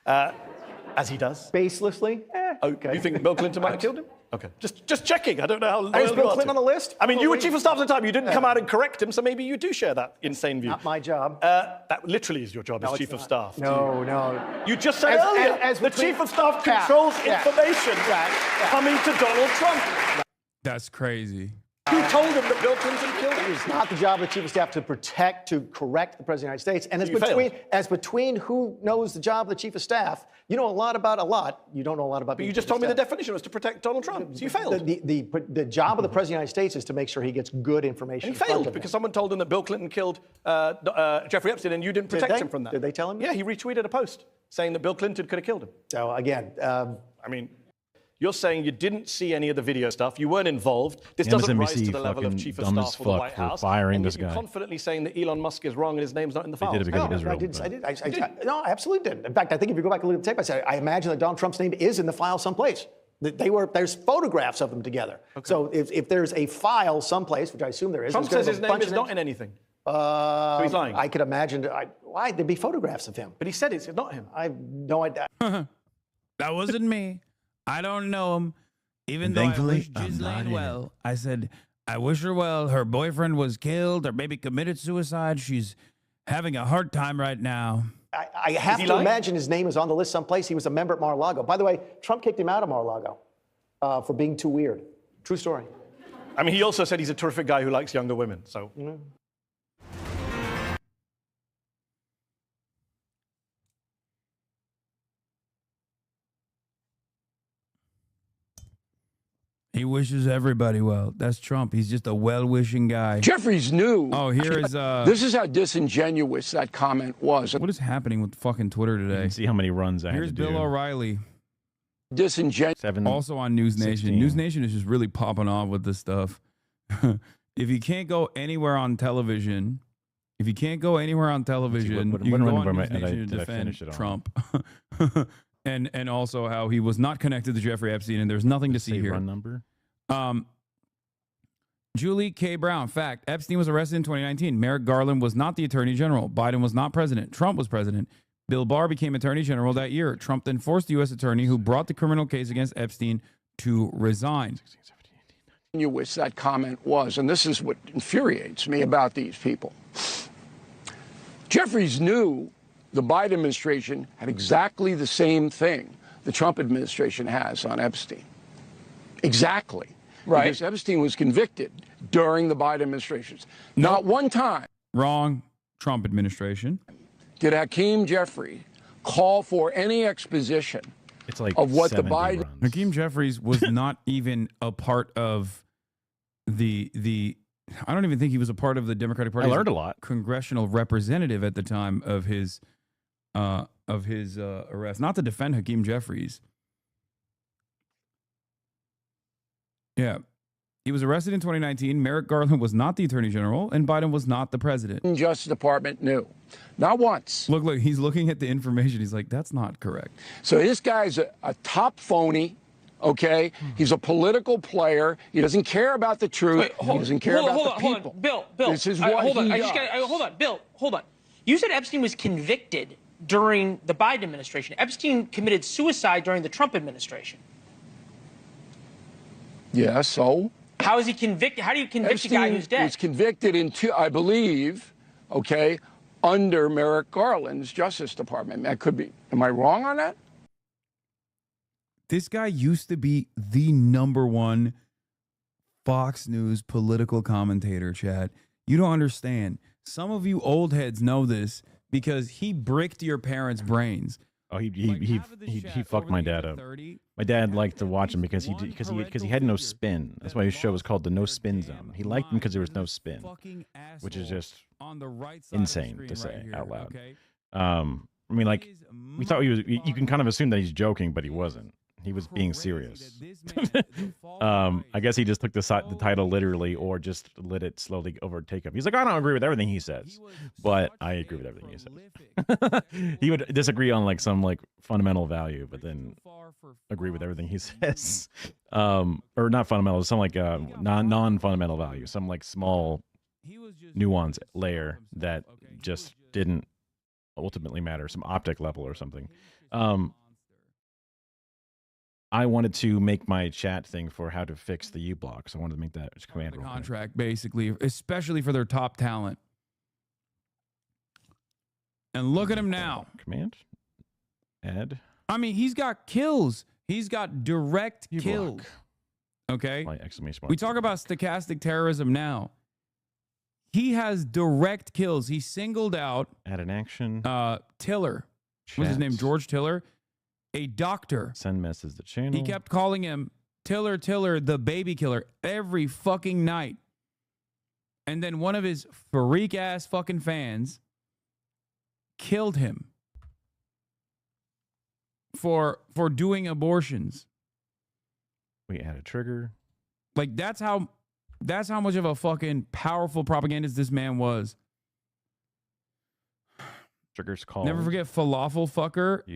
as he does. Baselessly? Okay. You think Bill Clinton might have killed him? Okay. Just checking. I don't know how loyal Is Bill Clinton on the list? I mean, you were chief of staff at the time. You didn't come out and correct him, so maybe you do share that insane view. Not my job. That literally is your job as chief of staff. No. You just said earlier the chief of staff controls information coming to Donald Trump. That's crazy. Who told him that Bill Clinton killed him? It's not the job of the chief of staff to correct the president of the United States. And as between who knows the job of the chief of staff, you know a lot about a lot. You don't know a lot about. But you just told me the definition was to protect Donald Trump. So you failed. The job of the president of the United States is to make sure he gets good information. And he failed because someone told him that Bill Clinton killed Jeffrey Epstein, and you didn't protect him from that. Did they tell him? Yeah, he retweeted a post saying that Bill Clinton could have killed him. So again, I mean. You're saying you didn't see any of the video stuff. You weren't involved. This doesn't rise to the level of chief of staff for the White House. Firing and this you're guy. confidently saying that Elon Musk is wrong and his name's not in the files. They did it because of Israel. I did. No, I absolutely didn't. In fact, I think if you go back and look at the tape, I said I imagine that Donald Trump's name is in the file someplace. There's photographs of them together. Okay. So if there's a file someplace, which I assume there is, Trump says his name is not in anything. So he's lying. I could imagine. Why there'd be photographs of him? But he said it's not him. I have no idea. That wasn't me. I don't know him. Even though I wish Ghislaine well, I said, I wish her well. Her boyfriend was killed or maybe committed suicide. She's having a hard time right now. I have to imagine his name is on the list someplace. He was a member at Mar-a-Lago. By the way, Trump kicked him out of Mar-a-Lago for being too weird. True story. I mean, he also said he's a terrific guy who likes younger women. So. He wishes everybody well. That's Trump. He's just a well-wishing guy. Jeffries knew. Oh, here is This is how disingenuous that comment was. What is happening with fucking Twitter today? You can see how many runs I had to do. Here's Bill O'Reilly. Disingenuous. Also on News Nation. 16. News Nation is just really popping off with this stuff. If you can't go anywhere on television, you can go on News Nation to defend Trump. And also how he was not connected to Jeffrey Epstein, and there's nothing to see here. Run number. Julie K. Brown. Fact: Epstein was arrested in 2019. Merrick Garland was not the Attorney General. Biden was not president. Trump was president. Bill Barr became Attorney General that year. Trump then forced the U.S. Attorney who brought the criminal case against Epstein to resign. That comment was, and this is what infuriates me about these people. Jeffries knew the Biden administration had exactly the same thing the Trump administration has on Epstein. Exactly. Right. Because Epstein was convicted during the Biden administration. Not one time. Wrong. Trump administration. Did Hakeem Jeffrey call for any exposition of what the Biden... Runs. Hakeem Jeffries was not even a part of the I don't even think he was a part of the Democratic Party. I learned a lot. Congressional representative at the time of his arrest, not to defend Hakeem Jeffries. Yeah. He was arrested in 2019. Merrick Garland was not the attorney general, and Biden was not the president. Justice Department knew. Not once. Look, he's looking at the information. He's like, that's not correct. So this guy's a top phony, okay? He's a political player. He doesn't care about the truth. He doesn't care about the people. Hold on. Bill. This is what hold on. he does. Hold on, Bill. Hold on. You said Epstein was convicted during the Biden administration. Epstein committed suicide during the Trump administration. Yeah, so? How is he convicted? How do you convict a guy who's dead? He was convicted in, I believe, okay, under Merrick Garland's Justice Department. That could be. Am I wrong on that? This guy used to be the #1 Fox News political commentator, Chad. You don't understand. Some of you old heads know this because he bricked your parents' brains. Oh, he fucked my dad up. My dad liked to watch him because he had no spin. That's why his show was called the No Spin Zone. He liked him because there was no spin, which is just insane to say out loud. I mean, like, we thought he was. You can kind of assume that he's joking, but he wasn't. He was being serious. I guess he just took the title literally, or just let it slowly overtake him. He's like, I don't agree with everything he says, but I agree with everything he says. He would disagree on like some like fundamental value, but then agree with everything he says. Or not fundamental, some like non-fundamental value, some like small nuance layer that just didn't ultimately matter, some optic level or something. I wanted to make my chat thing for how to fix the U-block. So I wanted to make that command contract, basically, especially for their top talent. And look at him now. Command? Add? I mean, he's got kills. He's got direct kills. Okay? We talk about stochastic terrorism now. He has direct kills. He singled out... Add an action. Tiller. What's his name? George Tiller? A doctor. Send message to channel. He kept calling him Tiller, the baby killer, every fucking night. And then one of his freak ass fucking fans killed him for doing abortions. We add a trigger. Like that's how much of a fucking powerful propagandist this man was. Triggers called. Never forget falafel fucker. He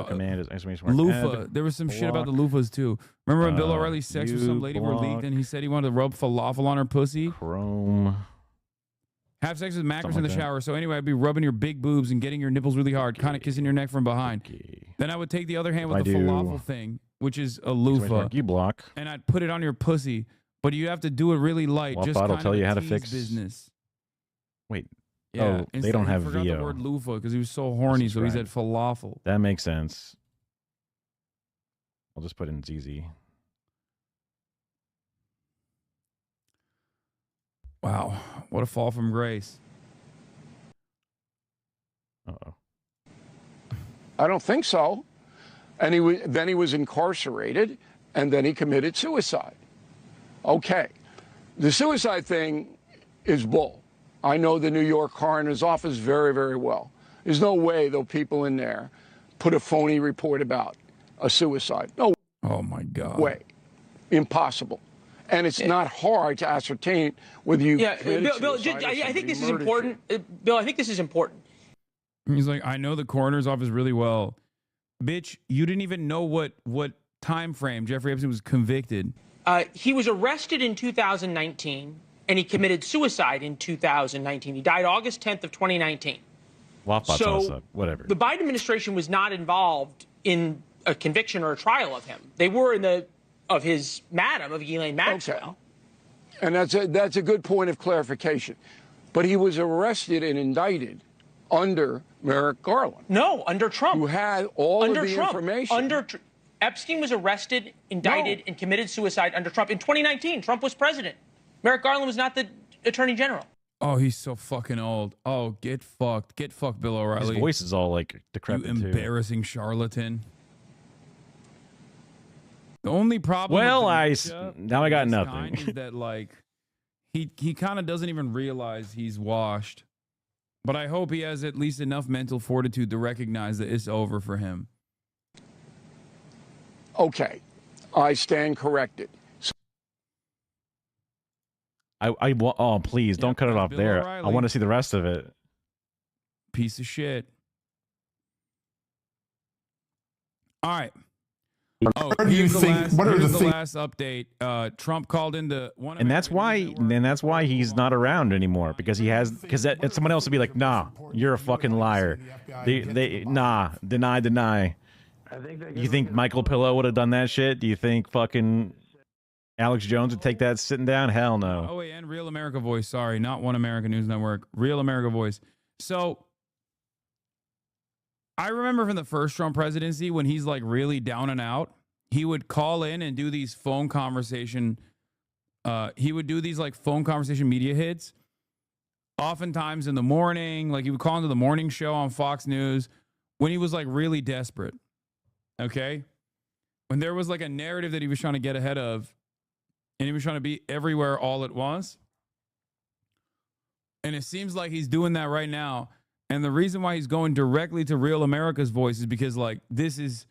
command is exclamation mark. loofah. There was some shit about the loofahs too. Remember when Bill O'Reilly's sex with some lady were leaked and he said he wanted to rub falafel on her pussy? Chrome. Have sex with mattress in the shower. So anyway, I'd be rubbing your big boobs and getting your nipples really hard, kind of kissing your neck from behind. Then I would take the other hand with the falafel thing, which is a loofah. U-block. And I'd put it on your pussy, but you have to do it really light. Well, just I'll kind tell of you a how to tease fix business. Wait. Yeah, they don't have he forgot VO. the word loofah because he was so horny, so he said falafel. That makes sense. I'll just put in ZZ. Wow, what a fall from grace. Uh-oh. I don't think so. And then he was incarcerated, and then he committed suicide. Okay. The suicide thing is bull. I know the New York coroner's office very, very well. There's no way those people in there put a phony report about a suicide. No. Oh, my God. Way. Impossible. And it's not hard to ascertain whether you Bill, I think this is important. Bill, I think this is important. He's like, I know the coroner's office really well. Bitch, you didn't even know what time frame Jeffrey Epstein was convicted. He was arrested in 2019, and he committed suicide in 2019. He died August 10th of 2019. So whatever. The Biden administration was not involved in a conviction or a trial of him. They were in of Ghislaine Maxwell. Okay. And that's a good point of clarification. But he was arrested and indicted under Merrick Garland. No, under Trump. Who had all of the information. Epstein was arrested, indicted, and committed suicide under Trump. In 2019, Trump was president. Merrick Garland was not the attorney general. Oh, he's so fucking old. Oh, get fucked. Get fucked, Bill O'Reilly. His voice is all like decrepit, you embarrassing charlatan. The only problem now I got nothing. Is that like he kind of doesn't even realize he's washed. But I hope he has at least enough mental fortitude to recognize that it's over for him. Okay, I stand corrected. Oh, please don't cut it off Bill there. O'Reilly. I want to see the rest of it. Piece of shit. All right. Oh, Where do you here's the think? last, What are here's the the things? last update. Trump called into one. And that's why he's not around anymore, because someone else would be like, nah, you're a fucking liar. Nah, deny. You think Michael Pillow would have done that shit? Do you think fucking Alex Jones would take that sitting down? Hell no. Oh, wait, and Real America Voice. Sorry, not One America News Network. Real America Voice. So I remember from the first Trump presidency when he's like really down and out, he would call in and do these phone conversation. He would do these like phone conversation media hits. Oftentimes in the morning, like he would call into the morning show on Fox News when he was like really desperate. Okay. When there was like a narrative that he was trying to get ahead of and he was trying to be everywhere all at once. And it seems like he's doing that right now. And the reason why he's going directly to Real America's Voice is because, like, this is,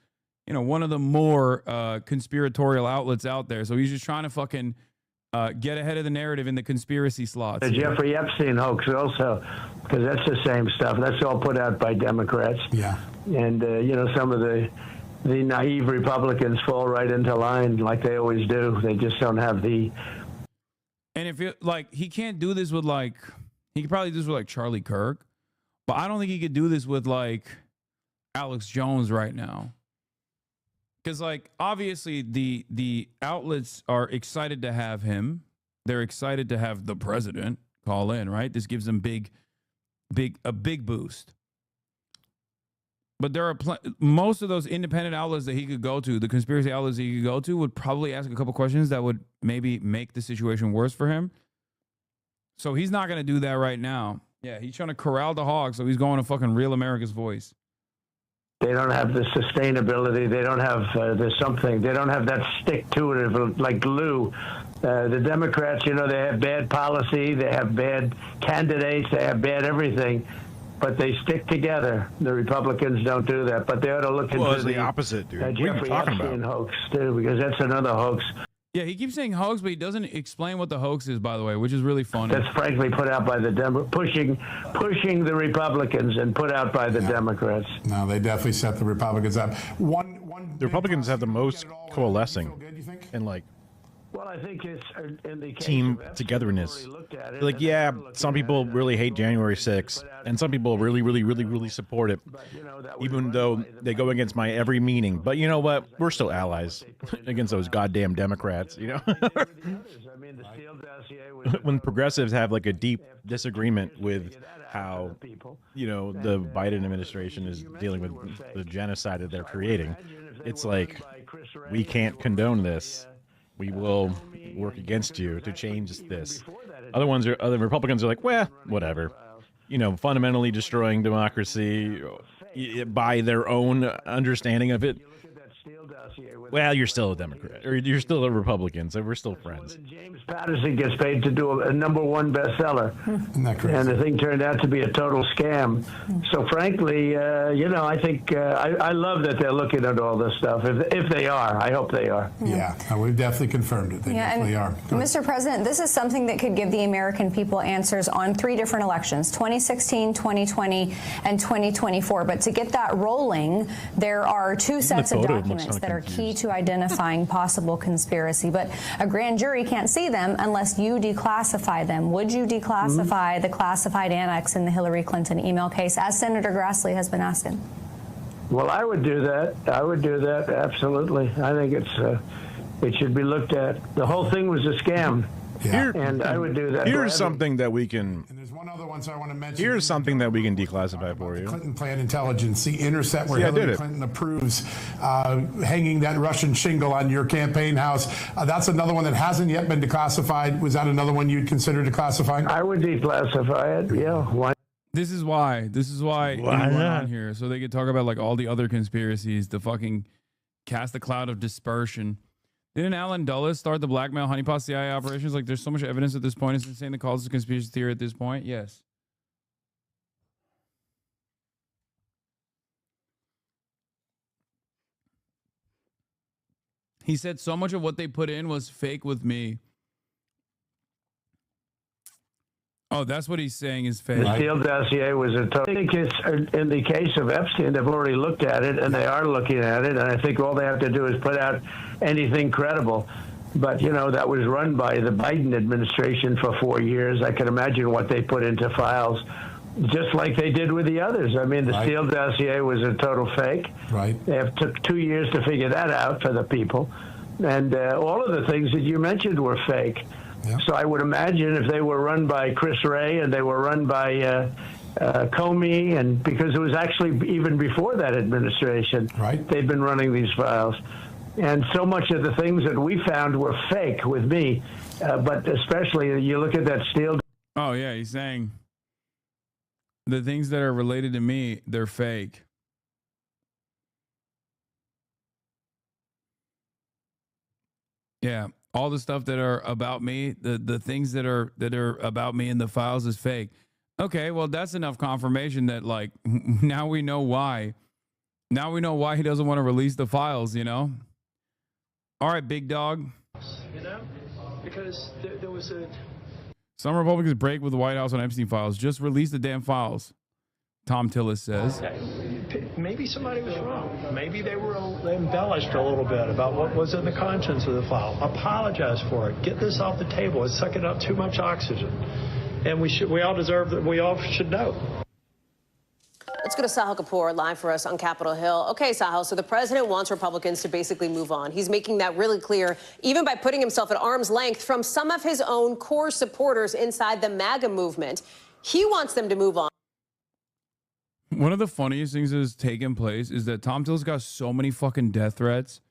one of the more conspiratorial outlets out there. So he's just trying to fucking get ahead of the narrative in the conspiracy slots. The Jeffrey Epstein hoax also, because that's the same stuff. That's all put out by Democrats. Yeah. And, some of the naive Republicans fall right into line like they always do. They just don't have the... And if it, like, he can't do this with, like, he could probably do this with, like, Charlie Kirk. But I don't think he could do this with, like, Alex Jones right now. Because, like, obviously the outlets are excited to have him. They're excited to have the president call in, right? This gives them a big boost. But there are most of those independent outlets that he could go to, the conspiracy outlets that he could go to, would probably ask a couple questions that would maybe make the situation worse for him. So he's not going to do that right now. Yeah, he's trying to corral the hog, so he's going to fucking Real America's Voice. They don't have the sustainability. They don't have They don't have that stick to it like glue. The Democrats, they have bad policy. They have bad candidates. They have bad everything. But they stick together. The Republicans don't do that. But they ought to look into the opposite, dude. What are you Jeffrey talking Epstein about? hoax, too, because that's another hoax. Yeah, he keeps saying hoax, but he doesn't explain what the hoax is, by the way, which is really funny. That's frankly put out by the pushing the Republicans and put out by the Democrats. No, they definitely set the Republicans up. The Republicans have the most coalescing and like Well, I think it's in the case team togetherness. Like, yeah, some people really hate January 6th, and some people really, really, really, really support it, even though they go against my every meaning. But you know what? We're still allies against those goddamn Democrats, When progressives have like a deep disagreement with how, the Biden administration is dealing with the genocide that they're creating, it's like, we can't condone this. We will work against you to change this. Other Republicans are like, well, whatever. Fundamentally destroying democracy by their own understanding of it. Well, you're still a Democrat, or you're still a Republican, so we're still friends. James Patterson gets paid to do a #1 bestseller, and the thing turned out to be a total scam. So, frankly, I think I love that they're looking at all this stuff. If they are, I hope they are. Yeah, we've definitely confirmed it. They definitely are. Mr. President, this is something that could give the American people answers on 3 different elections: 2016, 2020, and 2024. But to get that rolling, there are 2 sets of documents that are key to identifying possible conspiracy, but a grand jury can't see them unless you declassify them. Would you declassify the classified annex in the Hillary Clinton email case, as Senator Grassley has been asking? Well, I would do that. Absolutely. I think it should be looked at. The whole thing was a scam. Yeah. And I would do that. Here's something that we can. And there's one other one I want to mention. Here's something that we can declassify for you. Clinton Plan Intelligence, the intercept where Hillary Clinton approves hanging that Russian shingle on your campaign house. That's another one that hasn't yet been declassified. Was that another one you'd consider declassifying? I would declassify it. Yeah. Why? This is why why on here, so they could talk about like all the other conspiracies to fucking cast a cloud of dispersion. Didn't Alan Dulles start the blackmail honeypot CIA operations? Like, there's so much evidence at this point. It's insane to call this a conspiracy theory at this point. Yes. He said so much of what they put in was fake with me. Oh, that's what he's saying is fake. The Steele dossier was a total. I think it's, in the case of Epstein, they've already looked at it, and they are looking at it, and I think all they have to do is put out anything credible. But, you know, that was run by the Biden administration for 4 years. I can imagine what they put into files, just like they did with the others. I mean, the Steele dossier was a total fake. Right. It took 2 years to figure that out for the people. And all of the things that you mentioned were fake. Yep. So I would imagine if they were run by Chris Wray and they were run by Comey, and because it was actually even before that administration, they've been running these files. And so much of the things that we found were fake with me, but especially you look at that Steele. Oh, yeah, he's saying the things that are related to me, they're fake. Yeah, all the stuff that are about me, the things that are about me in the files is fake. Okay, well, that's enough confirmation that, like, now we know why. Now we know why he doesn't want to release the files, you know? All right, big dog. You know, because there was a... Some Republicans break with the White House on Epstein files. Just release the damn files, Tom Tillis says. Okay. Maybe somebody was wrong. Maybe they embellished a little bit about what was in the contents of the file. Apologize for it. Get this off the table. It's sucking up too much oxygen. And we all deserve that. We all should know. Let's go to Sahil Kapoor live for us on Capitol Hill. Okay, Sahil, so the president wants Republicans to basically move on. He's making that really clear, even by putting himself at arm's length from some of his own core supporters inside the MAGA movement. He wants them to move on. One of the funniest things that has taken place is that Tom Tillis got so many fucking death threats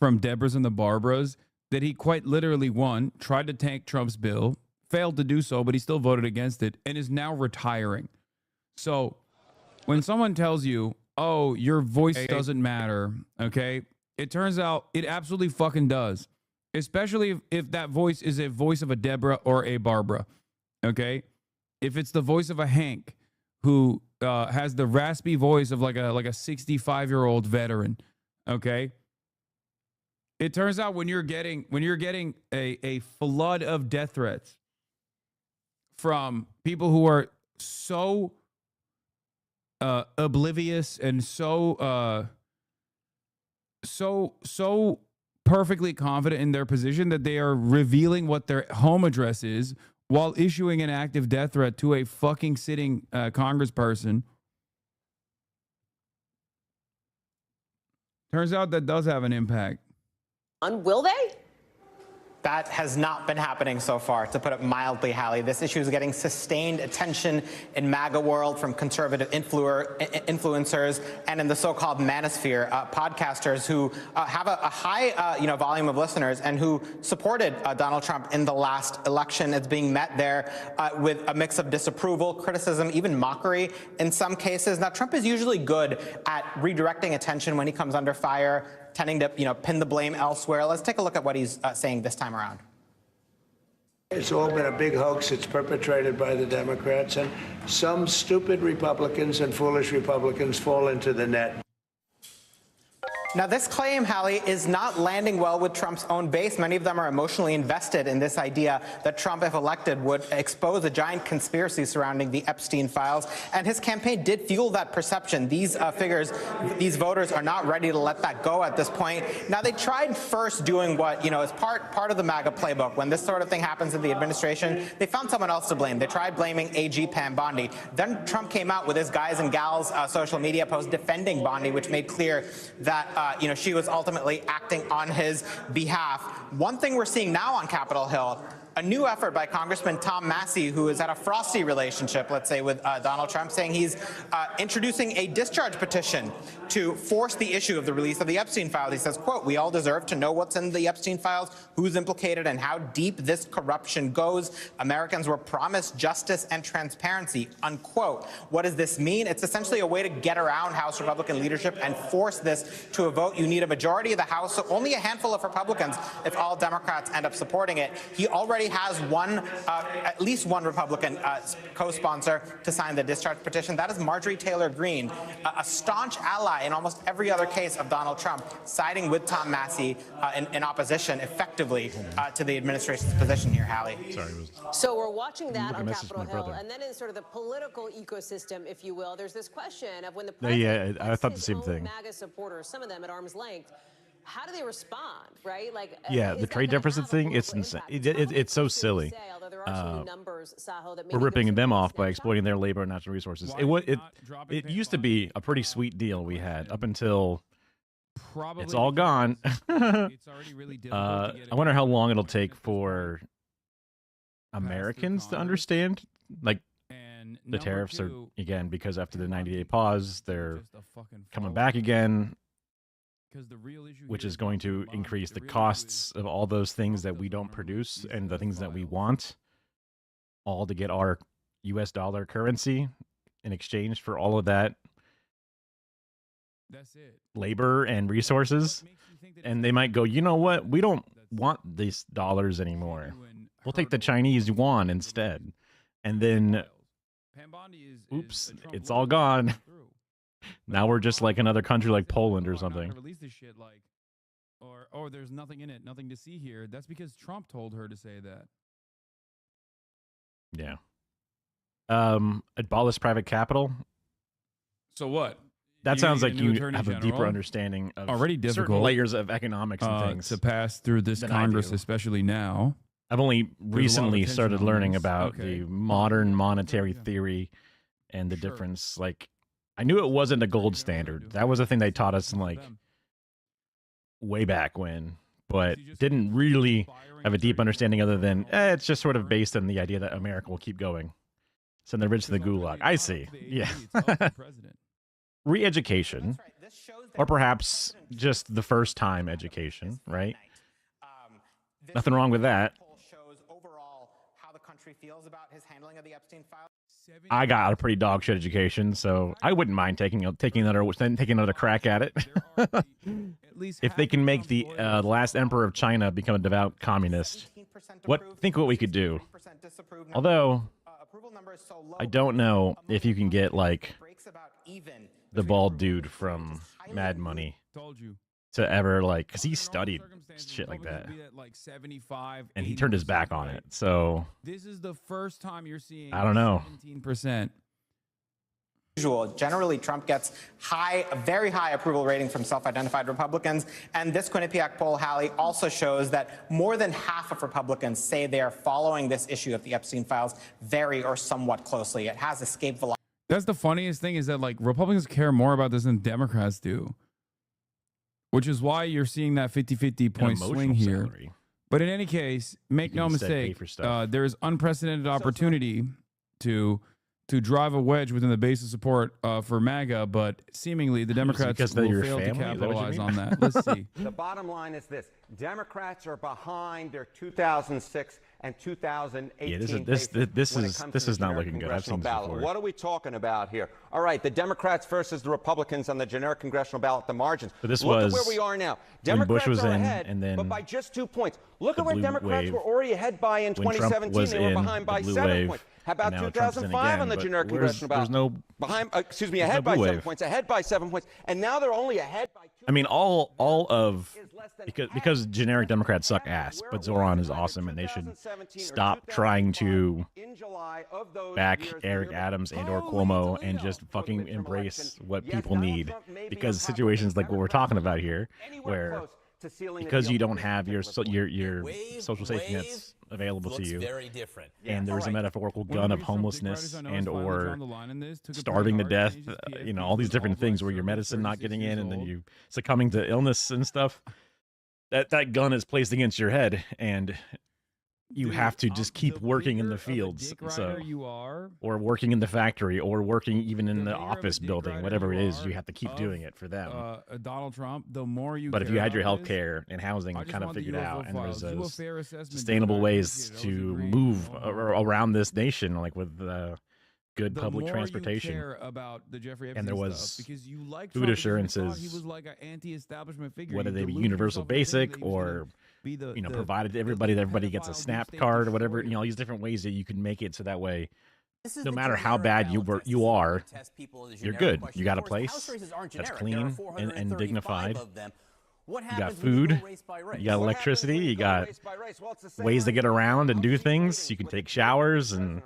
from Deborahs and the Barbaras that he quite literally, one, tried to tank Trump's bill, failed to do so, but he still voted against it, and is now retiring. So when someone tells you, oh, your voice doesn't matter, okay, it turns out it absolutely fucking does, especially if that voice is a voice of a Deborah or a Barbara, okay? If it's the voice of a Hank who has the raspy voice of like a 65-year-old veteran, okay? It turns out when you're getting a flood of death threats from people who are so oblivious and so perfectly confident in their position that they are revealing what their home address is while issuing an active death threat to a fucking sitting congressperson. Turns out that does have an impact. Will they? That has not been happening so far, to put it mildly, Hallie. This issue is getting sustained attention in MAGA world from conservative influencers and in the so-called manosphere, podcasters who have a high volume of listeners and who supported Donald Trump in the last election. It's being met there with a mix of disapproval, criticism, even mockery in some cases. Now, Trump is usually good at redirecting attention when he comes under fire, tending to pin the blame elsewhere. Let's take a look at what he's saying this time around. It's all been a big hoax. It's perpetrated by the Democrats, and some stupid Republicans and foolish Republicans fall into the net. Now, this claim, Hallie, is not landing well with Trump's own base. Many of them are emotionally invested in this idea that Trump, if elected, would expose a giant conspiracy surrounding the Epstein files. And his campaign did fuel that perception. These these voters are not ready to let that go at this point. Now, they tried first doing what, is part of the MAGA playbook. When this sort of thing happens in the administration, they found someone else to blame. They tried blaming AG Pam Bondi. Then Trump came out with his guys and gals social media post defending Bondi, which made clear that she was ultimately acting on his behalf. One thing we're seeing now on Capitol Hill, a new effort by Congressman Tom Massey, who has had a frosty relationship, let's say, with Donald Trump, saying he's introducing a discharge petition to force the issue of the release of the Epstein files. He says, quote, "We all deserve to know what's in the Epstein files, who's implicated, and how deep this corruption goes. Americans were promised justice and transparency," unquote. What does this mean? It's essentially a way to get around House Republican leadership and force this to a vote. You need a majority of the House, so only a handful of Republicans if all Democrats end up supporting it. He already already has at least one Republican co-sponsor to sign the discharge petition. That is Marjorie Taylor Greene, a staunch ally in almost every other case of Donald Trump, siding with Tom Massey in opposition effectively to the administration's position here, Hallie. Sorry. So we're watching that on Capitol Hill, and then in sort of the political ecosystem, if you will, there's this question of when the president I thought the same thing. MAGA supporters, some of them at arm's length, how do they respond, right? Like, The trade deficit thing, it's insane. It's so silly. We're ripping them off by exploiting their labor and natural resources. It used to be a pretty sweet deal we had up until it's all gone. I wonder how long it'll take for Americans to understand, like, the tariffs are, again, because after the 90-day pause, they're coming back again, which is going to increase the costs of all those things that we don't produce and the things that we want, all to get our U.S. dollar currency in exchange for all of that labor and resources. And they might go, you know what? We don't want these dollars anymore. We'll take the Chinese yuan instead. And then, oops, it's all gone. Now we're just like another country like Poland or something. Release this shit like, or there's nothing in it, nothing to see here. That's because Trump told her to say that. Yeah. Abolish private capital. So what? That sounds like you have a deeper understanding of already difficult certain layers of economics and things to pass through this Congress, especially now. I've only recently started learning about the modern monetary theory and the difference. Like, I knew it wasn't a gold standard. That was a thing they taught us in like way back when, but didn't really have a deep understanding other than it's just sort of based on the idea that America will keep going. Send the rich to the gulag. I see. Yeah. Re-education, or perhaps just the first time education, right? Nothing wrong with that. I got a pretty dog shit education, so I wouldn't mind taking another crack at it. If they can make the last emperor of China become a devout communist, think what we could do. Although I don't know if you can get like the bald dude from Mad Money to ever like, because he studied shit like that, and he turned his back on it. So this is the first time you're seeing. I don't know. 17%. Generally, Trump gets a very high approval rating from self-identified Republicans. And this Quinnipiac poll, Hallie, also shows that more than half of Republicans say they are following this issue of the Epstein files very or somewhat closely. It has escaped velocity. That's the funniest thing, is that like Republicans care more about this than Democrats do, which is why you're seeing that 50-50 point swing here. Salary. But in any case, make no mistake, there is unprecedented opportunity to drive a wedge within the base of support for MAGA, but seemingly the Democrats will fail to capitalize on that. Let's see. The bottom line is this: Democrats are behind their 2006 and 2018. Yeah, this is not looking good. I've seen this before. What are we talking about here? All right, the Democrats versus the Republicans on the generic congressional ballot, the margins. But this Look was at where we are now. when Democrats Bush was are in, ahead, and then but by just 2 points. Look at where blue Democrats wave. were already ahead by in When Trump 2017. was They were in, behind by the blue 7 wave, points. How about and now Trump's in 2005 again, on the but generic congressional ballot? Ahead by blue 7 wave. points, ahead by 7 points, and now they're only ahead by 2. I mean, all of because generic Democrats suck ass, but Zoran is awesome, and they should stop trying to back Eric Adams and or Cuomo and just fucking embrace what people need, because situations like what we're talking about here, where because you don't have your social safety nets available to you, very different. and there's a metaphorical gun of homelessness and or starving to death, all these different things where your medicine not getting in and then you succumbing to illness and stuff, that gun is placed against your head, and you have to just keep working in the fields, or working in the factory, or working even in the office building, whatever it is, you have to keep doing it for them. Donald Trump, the more you. But if you had your health care and housing kind of figured out, and there's sustainable ways to move around this nation, like with good the public more transportation. you care about the Jeffrey Epstein And there was stuff, because you like food Trump because you thought assurances, he was like an anti-establishment figure. whether You they be deluded universal yourself into thinking basic that he was gonna or be the, provided to everybody, that everybody gets a SNAP card or whatever. All these different ways that you can make it so that way, no matter how bad you are, you're good. You got a place that's clean and dignified. You got food, you got electricity, you got ways to get around and do things. You can take showers and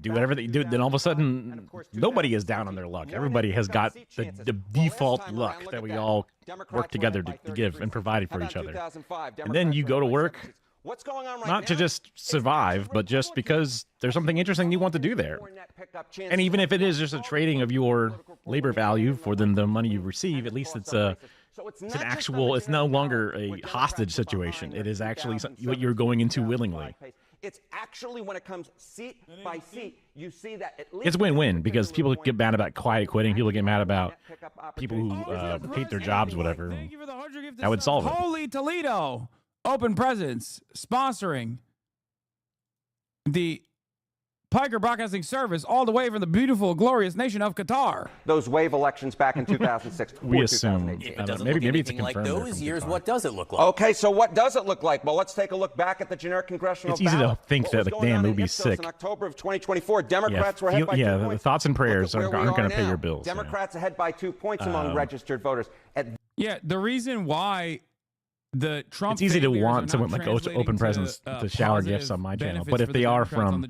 do whatever they do. Then all of a sudden, nobody is down on their luck. Everybody has got the default luck that we all work together to give and provide for each other. And then you go to work, not to just survive, but just because there's something interesting you want to do there. And even if it is just a trading of your labor value for then the money you receive, at least it's an actual, it's no longer a hostage situation. It is actually what you're going into willingly. It's actually, when it comes seat by seat, you see that at least it's win-win, because people get mad about quiet quitting. People get mad about people who hate their jobs, whatever. That would solve it. Holy Toledo Open Presence sponsoring the Piker Broadcasting Service all the way from the beautiful, glorious nation of Qatar. Those wave elections back in 2006 we assume. Maybe it's like those years. What does it look like? Okay, so what does it look like? Well, let's take a look back at the generic congressional ballot. It's easy to think that, like, damn, it would be sick. In October of 2024, Democrats were ahead by 2 points. The thoughts and prayers aren't going to pay your bills. Democrats ahead by 2 points among registered voters. Yeah, the reason why the Trump it's easy to want someone like Open Presence to shower gifts on my channel, but if they are from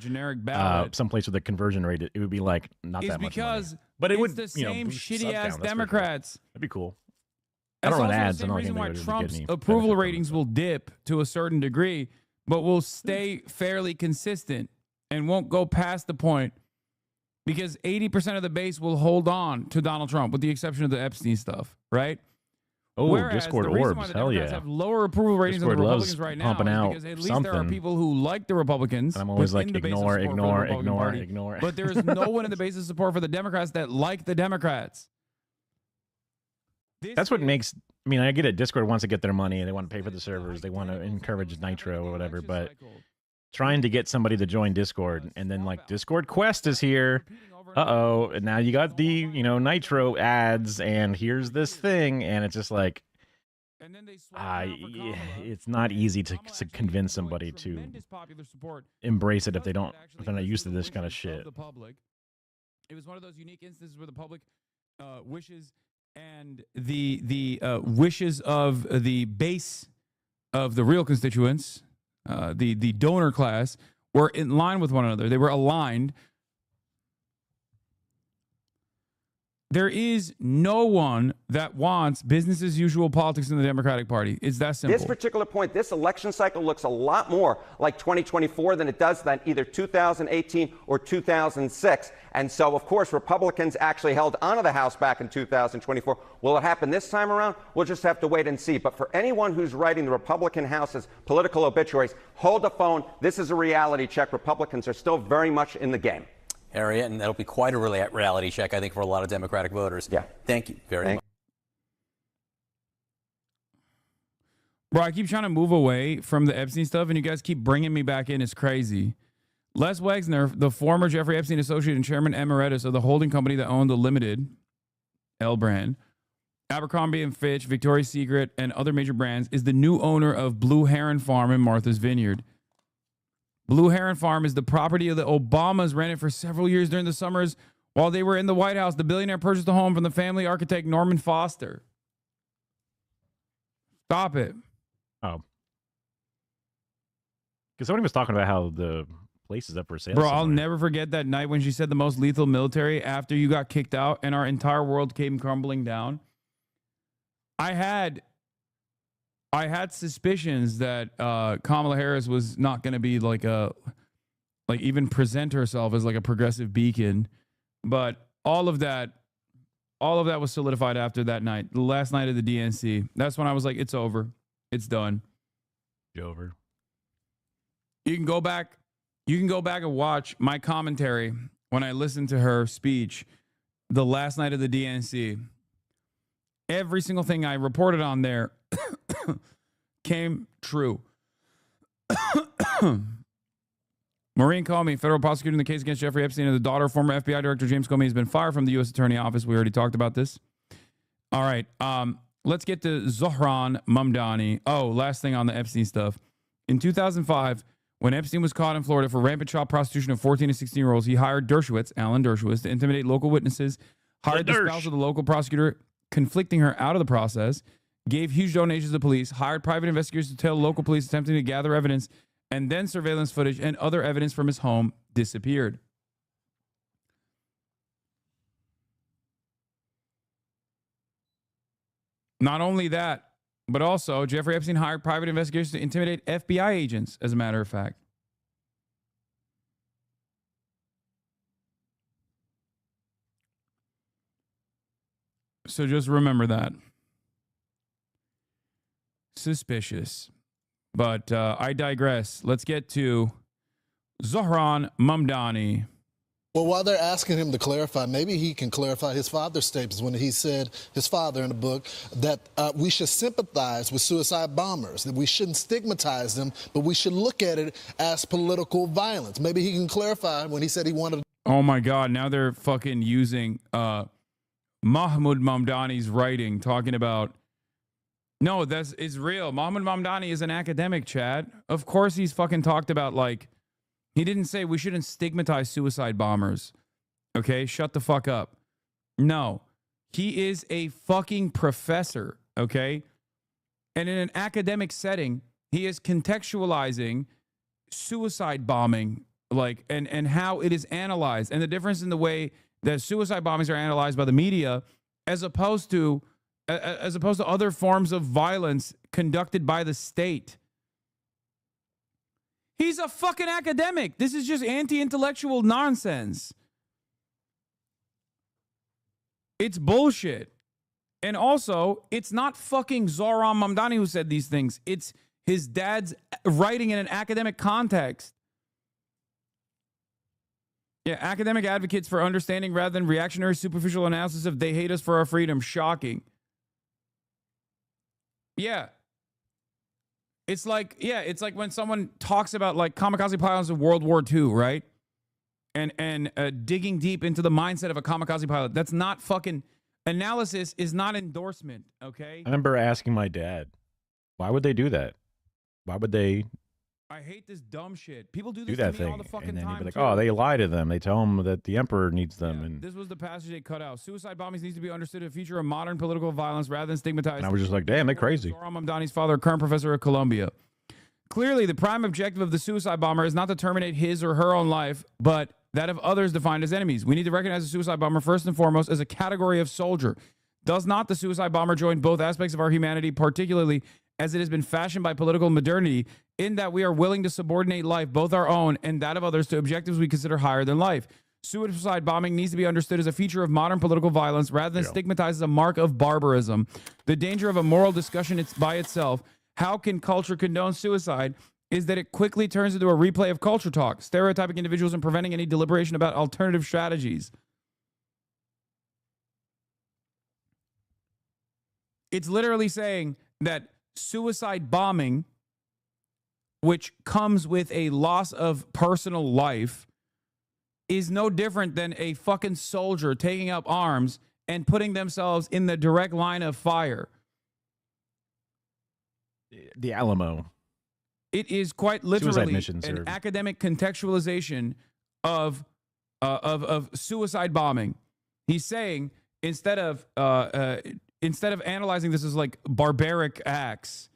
someplace with a conversion rate, it would be like not that much money. But it would, the same shitty ass down, Democrats. That'd be cool. I don't run ads. That's the reason why Trump's approval ratings will dip to a certain degree, but will stay fairly consistent and won't go past the point, because 80% of the base will hold on to Donald Trump, with the exception of the Epstein stuff, right? Oh, whereas Discord the reason orbs, why the hell Democrats yeah. have lower approval ratings Discord than the loves Republicans right now pumping out because at least there are people who like the Republicans. And I'm always like, within the base of support for the Republican Party. ignore. But there is no one in the base of support for the Democrats that like the Democrats. That's what makes, I mean, I get it. Discord wants to get their money and they want to pay for the servers. They want to encourage Nitro or whatever, but trying to get somebody to join Discord and then like Discord Quest is here. Uh-oh. And now you got the, Nitro ads and here's this thing. And it's just like, it's not easy to convince somebody to embrace it if they're not used to this kind of shit. It was one of those unique instances where the public wishes and the wishes of the base of the real constituents, the donor class, were in line with one another. They were aligned. There is no one that wants business as usual politics in the Democratic Party. It's that simple. This particular point, this election cycle looks a lot more like 2024 than it does than either 2018 or 2006. And so, of course, Republicans actually held onto the House back in 2024. Will it happen this time around? We'll just have to wait and see. But for anyone who's writing the Republican House's political obituaries, hold the phone. This is a reality check. Republicans are still very much in the game. Area, and that'll be quite a reality check, I think, for a lot of Democratic voters. Yeah. Thank you very much. Bro, I keep trying to move away from the Epstein stuff, and you guys keep bringing me back in. It's crazy. Les Wexner, the former Jeffrey Epstein associate and chairman emeritus of the holding company that owned the Limited, L brand, Abercrombie & Fitch, Victoria's Secret, and other major brands, is the new owner of Blue Heron Farm in Martha's Vineyard. Blue Heron Farm is the property of the Obamas, ran it for several years during the summers while they were in the White House. The billionaire purchased a home from the family architect Norman Foster. Stop it. Oh. Because somebody was talking about how the place is up for sale. Bro, I'll never forget that night when she said the most lethal military after you got kicked out and our entire world came crumbling down. I had suspicions that Kamala Harris was not going to be even present herself as like a progressive beacon, but all of that was solidified after that night, the last night of the DNC. That's when I was like, it's over, it's done. It's over. You can go back and watch my commentary when I listened to her speech the last night of the DNC. Every single thing I reported on there came true. Maureen Comey, federal prosecutor in the case against Jeffrey Epstein and the daughter of former FBI Director James Comey, has been fired from the U.S. Attorney Office. We already talked about this. All right. Let's get to Zohran Mamdani. Oh, last thing on the Epstein stuff. In 2005, when Epstein was caught in Florida for rampant child prostitution of 14 to 16-year-olds, he hired Alan Dershowitz, to intimidate local witnesses, hired the spouse of the local prosecutor, conflicting her out of the process, gave huge donations to police, hired private investigators to tell local police attempting to gather evidence, and then surveillance footage and other evidence from his home disappeared. Not only that, but also Jeffrey Epstein hired private investigators to intimidate FBI agents, as a matter of fact. So just remember that. Suspicious. But I digress. Let's get to Zohran Mamdani. Well, while they're asking him to clarify, maybe he can clarify his father's statements when he said, his father in the book, that we should sympathize with suicide bombers, that we shouldn't stigmatize them, but we should look at it as political violence. Maybe he can clarify when he said he wanted. Oh my God, now they're fucking using Mahmoud Mamdani's writing, talking about, no, it's real. Mahmoud Mamdani is an academic, Chad. Of course he's fucking talked about, like, he didn't say we shouldn't stigmatize suicide bombers. Okay, shut the fuck up. No, he is a fucking professor, okay? And in an academic setting, he is contextualizing suicide bombing, like, and how it is analyzed, and the difference in the way that suicide bombings are analyzed by the media as opposed to other forms of violence conducted by the state. He's a fucking academic. This is just anti-intellectual nonsense. It's bullshit. And also, it's not fucking Zohran Mamdani who said these things. It's his dad's writing in an academic context. Yeah, academic advocates for understanding rather than reactionary superficial analysis of they hate us for our freedom. Shocking. Yeah. It's like when someone talks about like kamikaze pilots of World War II, right? And digging deep into the mindset of a kamikaze pilot. That's not fucking analysis, is not endorsement, okay? I remember asking my dad, why would they do that? Why would they I hate this dumb shit. People do this that to me thing? all the fucking And then time. he'd be like, too. oh, they lie to them. They tell them that the emperor needs them. And This was the passage they cut out. Suicide bombings needs to be understood as a feature of modern political violence rather than stigmatized. I was just like, damn, they're crazy. Zohran Mamdani's father, a current professor at Columbia. Clearly, the prime objective of the suicide bomber is not to terminate his or her own life, but that of others defined as enemies. We need to recognize the suicide bomber first and foremost as a category of soldier. Does not the suicide bomber join both aspects of our humanity, particularly as it has been fashioned by political modernity, in that we are willing to subordinate life, both our own and that of others, to objectives we consider higher than life? Suicide bombing needs to be understood as a feature of modern political violence rather than stigmatized as a mark of barbarism. The danger of a moral discussion by itself, how can culture condone suicide, is that it quickly turns into a replay of culture talk, stereotyping individuals and preventing any deliberation about alternative strategies. It's literally saying that suicide bombing, which comes with a loss of personal life, is no different than a fucking soldier taking up arms and putting themselves in the direct line of fire. The Alamo. It is quite literally an academic contextualization of suicide bombing. He's saying instead of analyzing this as like barbaric acts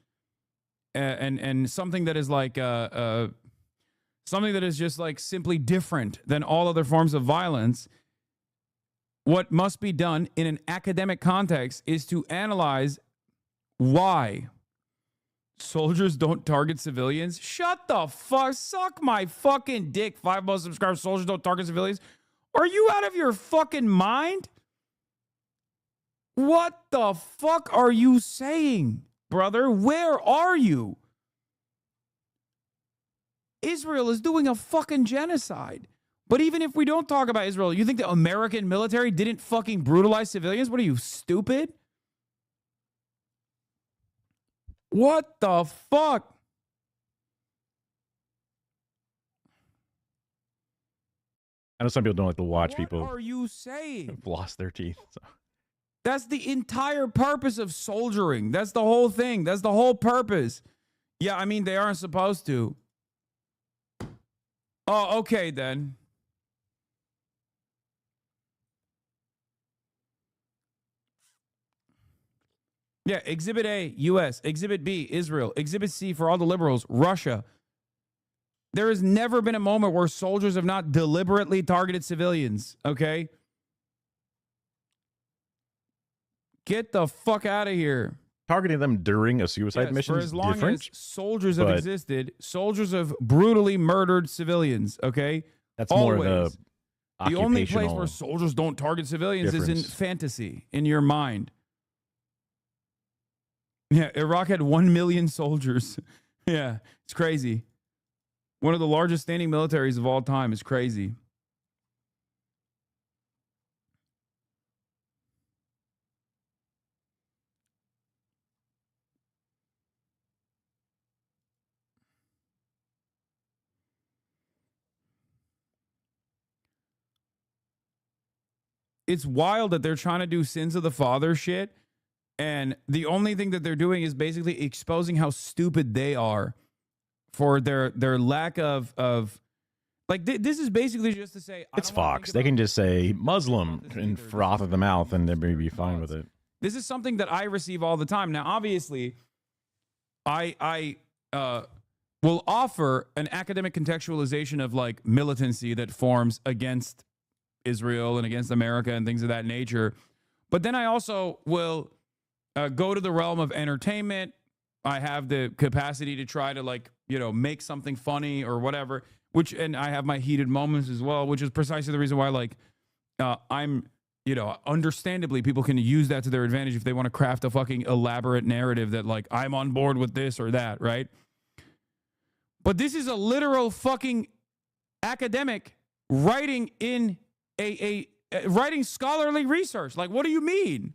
and something that is like something that is just like simply different than all other forms of violence, what must be done in an academic context is to analyze why soldiers don't target civilians. Shut the fuck, suck my fucking dick. 5 most subscribed soldiers don't target civilians. Are you out of your fucking mind? What the fuck are you saying, brother? Where are you? Israel is doing a fucking genocide. But even if we don't talk about Israel, you think the American military didn't fucking brutalize civilians? What are you, stupid? What the fuck? I know some people don't like to watch people What are you saying? floss their teeth. So. That's the entire purpose of soldiering. That's the whole thing. That's the whole purpose. Yeah, I mean, they aren't supposed to. Oh, okay, then. Yeah, Exhibit A, U.S., Exhibit B, Israel, Exhibit C for all the liberals, Russia. There has never been a moment where soldiers have not deliberately targeted civilians, okay? Get the fuck out of here. Targeting them during a suicide mission for is as long different. as soldiers have existed, soldiers have brutally murdered civilians, okay? That's Always. more of The only place occupational where soldiers don't target civilians is in difference. fantasy, in your mind. Yeah, Iraq had 1 million soldiers. Yeah, it's crazy. One of the largest standing militaries of all time is crazy. It's wild that they're trying to do sins of the father shit, and the only thing that they're doing is basically exposing how stupid they are for their lack of like this is basically just to say It's Fox. They can just say Muslim and froth at the mouth, and they'll be fine with it. this is something that I receive all the time. Now, obviously, I will offer an academic contextualization of like militancy that forms against Israel and against America and things of that nature. But then I also will go to the realm of entertainment. I have the capacity to try to like, you know, make something funny or whatever, and I have my heated moments as well, which is precisely the reason why like I'm, you know, understandably people can use that to their advantage if they want to craft a fucking elaborate narrative that like I'm on board with this or that, right? But this is a literal fucking academic writing in writing scholarly research. Like, what do you mean?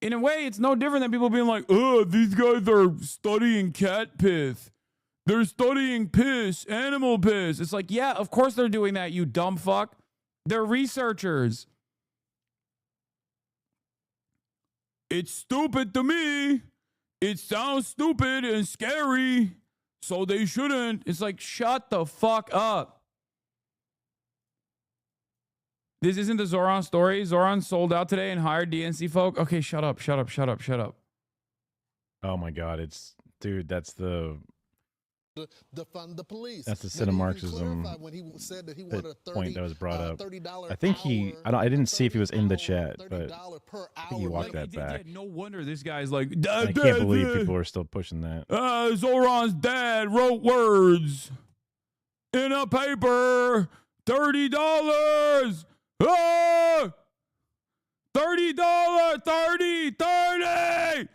In a way, it's no different than people being like, oh, these guys are studying cat piss. They're studying piss, animal piss. It's like, yeah, of course they're doing that, you dumb fuck. They're researchers. It's stupid to me. It sounds stupid and scary, so they shouldn't. It's like, shut the fuck up. This isn't the Zoran story. Zoran sold out today and hired DNC folk. Okay, shut up. Oh my God, dude, that's the defund the police. That's the Cinemarxism point that was brought up. I think I didn't see if he was in the chat, but I think he walked that back. No wonder this guy's like, I can't believe people are still pushing that. Zoran's dad wrote words in a paper. $30. Ah! $30, 30.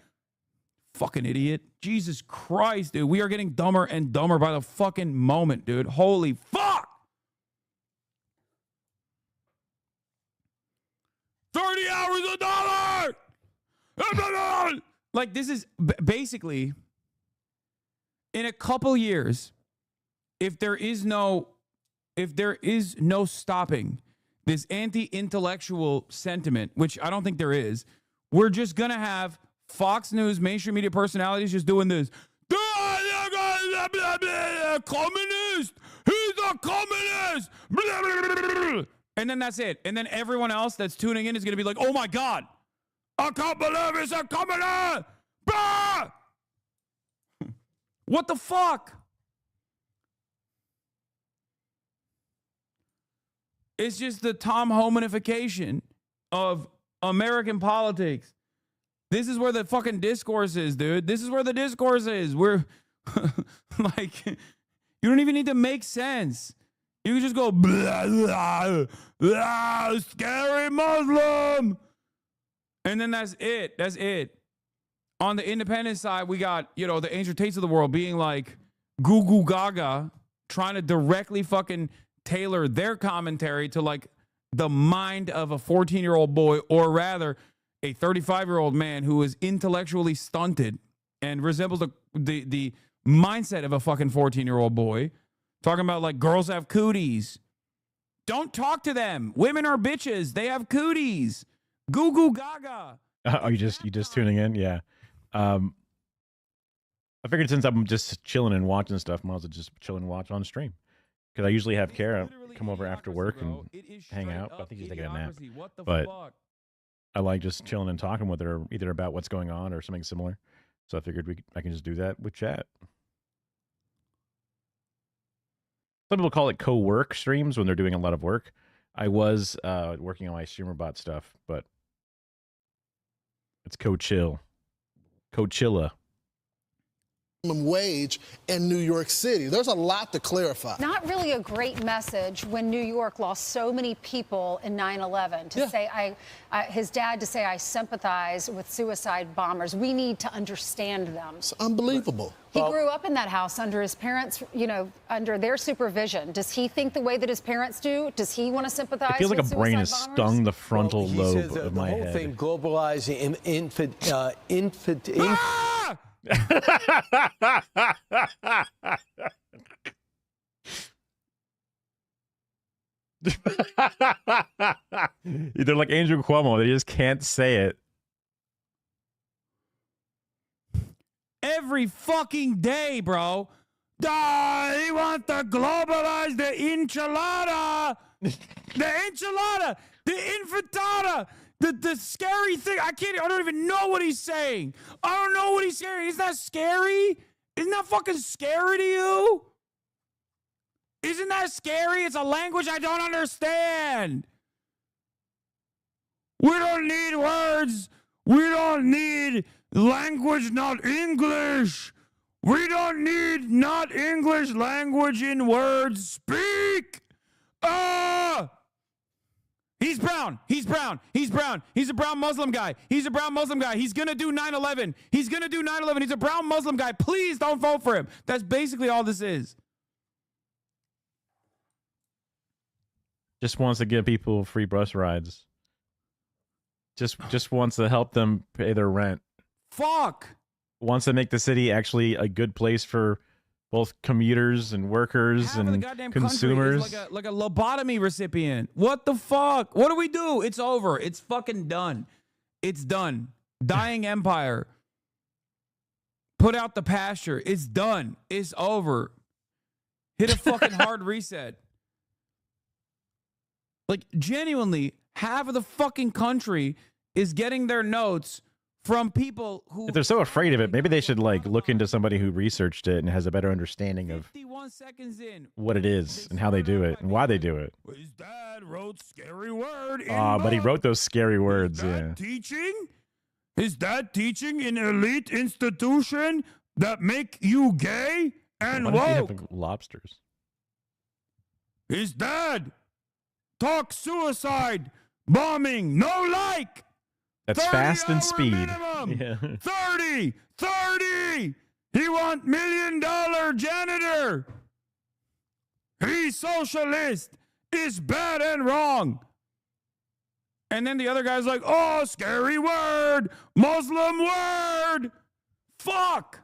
Fucking idiot. Jesus Christ, dude. We are getting dumber and dumber by the fucking moment, dude. Holy fuck. 30 hours a dollar. Like, this is basically in a couple years, if there is no stopping this anti-intellectual sentiment, which I don't think there is, we're just going to have Fox News, mainstream media personalities just doing this. Communist! He's a communist! And then that's it. And then everyone else that's tuning in is going to be like, oh my God, I can't believe it's a communist! Bah! What the fuck? It's just the Tom Homanification of American politics. This is where the fucking discourse is, dude. This is where the discourse is. We're like, you don't even need to make sense. You can just go, blah, blah, blah, scary Muslim. And then that's it. That's it. On the independent side, we got, you know, the Andrew Tates of the world being like goo goo gaga, trying to directly fucking tailor their commentary to like the mind of a 14-year-old boy, or rather a 35-year-old man who is intellectually stunted and resembles the mindset of a fucking 14-year-old boy, talking about like girls have cooties Don't talk to them. Women are bitches. They have cooties. Goo goo gaga. Are you just tuning in? Yeah. I figured since I'm just chilling and watching stuff, might as well just chill and watch on stream. Because I usually have Kara come over after work and hang out. But I think she's taking a nap. But I like just chilling and talking with her, either about what's going on or something similar. So I figured I can just do that with chat. Some people call it co-work streams when they're doing a lot of work. I was working on my StreamerBot stuff, but it's co-chill. Co-chilla. Minimum wage in New York City. There's a lot to clarify. Not really a great message when New York lost so many people in 9/11 to say his dad to say I sympathize with suicide bombers. We need to understand them. It's unbelievable. He grew up in that house under his parents, you know, under their supervision. Does he think the way that his parents do? Does he want to sympathize? It feels like a with brain has suicide stung the frontal lobe of my head. The whole thing globalizing They're like Andrew Cuomo. They just can't say it. Every fucking day, bro. He wants to globalize the enchilada. The enchilada. The infantada. The scary thing. I don't even know what he's saying. I don't know what he's saying. Isn't that scary? Isn't that fucking scary to you? Isn't that scary? It's a language I don't understand. We don't need words. We don't need language, not English. We don't need not English language in words. Speak. He's brown. He's brown. He's brown. He's a brown Muslim guy. He's a brown Muslim guy. He's going to do 9/11. He's going to do 9/11. He's a brown Muslim guy. Please don't vote for him. That's basically all this is. Just wants to give people free bus rides. Just wants to help them pay their rent. Fuck. Wants to make the city actually a good place for both commuters and workers and consumers. Like a lobotomy recipient. What the fuck? What do we do? It's over. It's fucking done. It's done. Dying empire. Put out the pasture. It's done. It's over. Hit a fucking hard reset. Like, genuinely, half of the fucking country is getting their notes from people who... If they're so afraid of it, maybe they should like look into somebody who researched it and has a better understanding of 51 seconds in, what it is and how they do it and why they do it. His dad wrote scary word in But he wrote those scary words. Yeah. Teaching? Is that teaching in elite institution that make you gay and Why does he woke? have lobsters? His dad talk suicide, bombing, no like. That's fast and speed. Yeah. 30. He want $1 million janitor. He's socialist. It's bad and wrong. And then the other guy's like, oh, scary word, Muslim word. Fuck.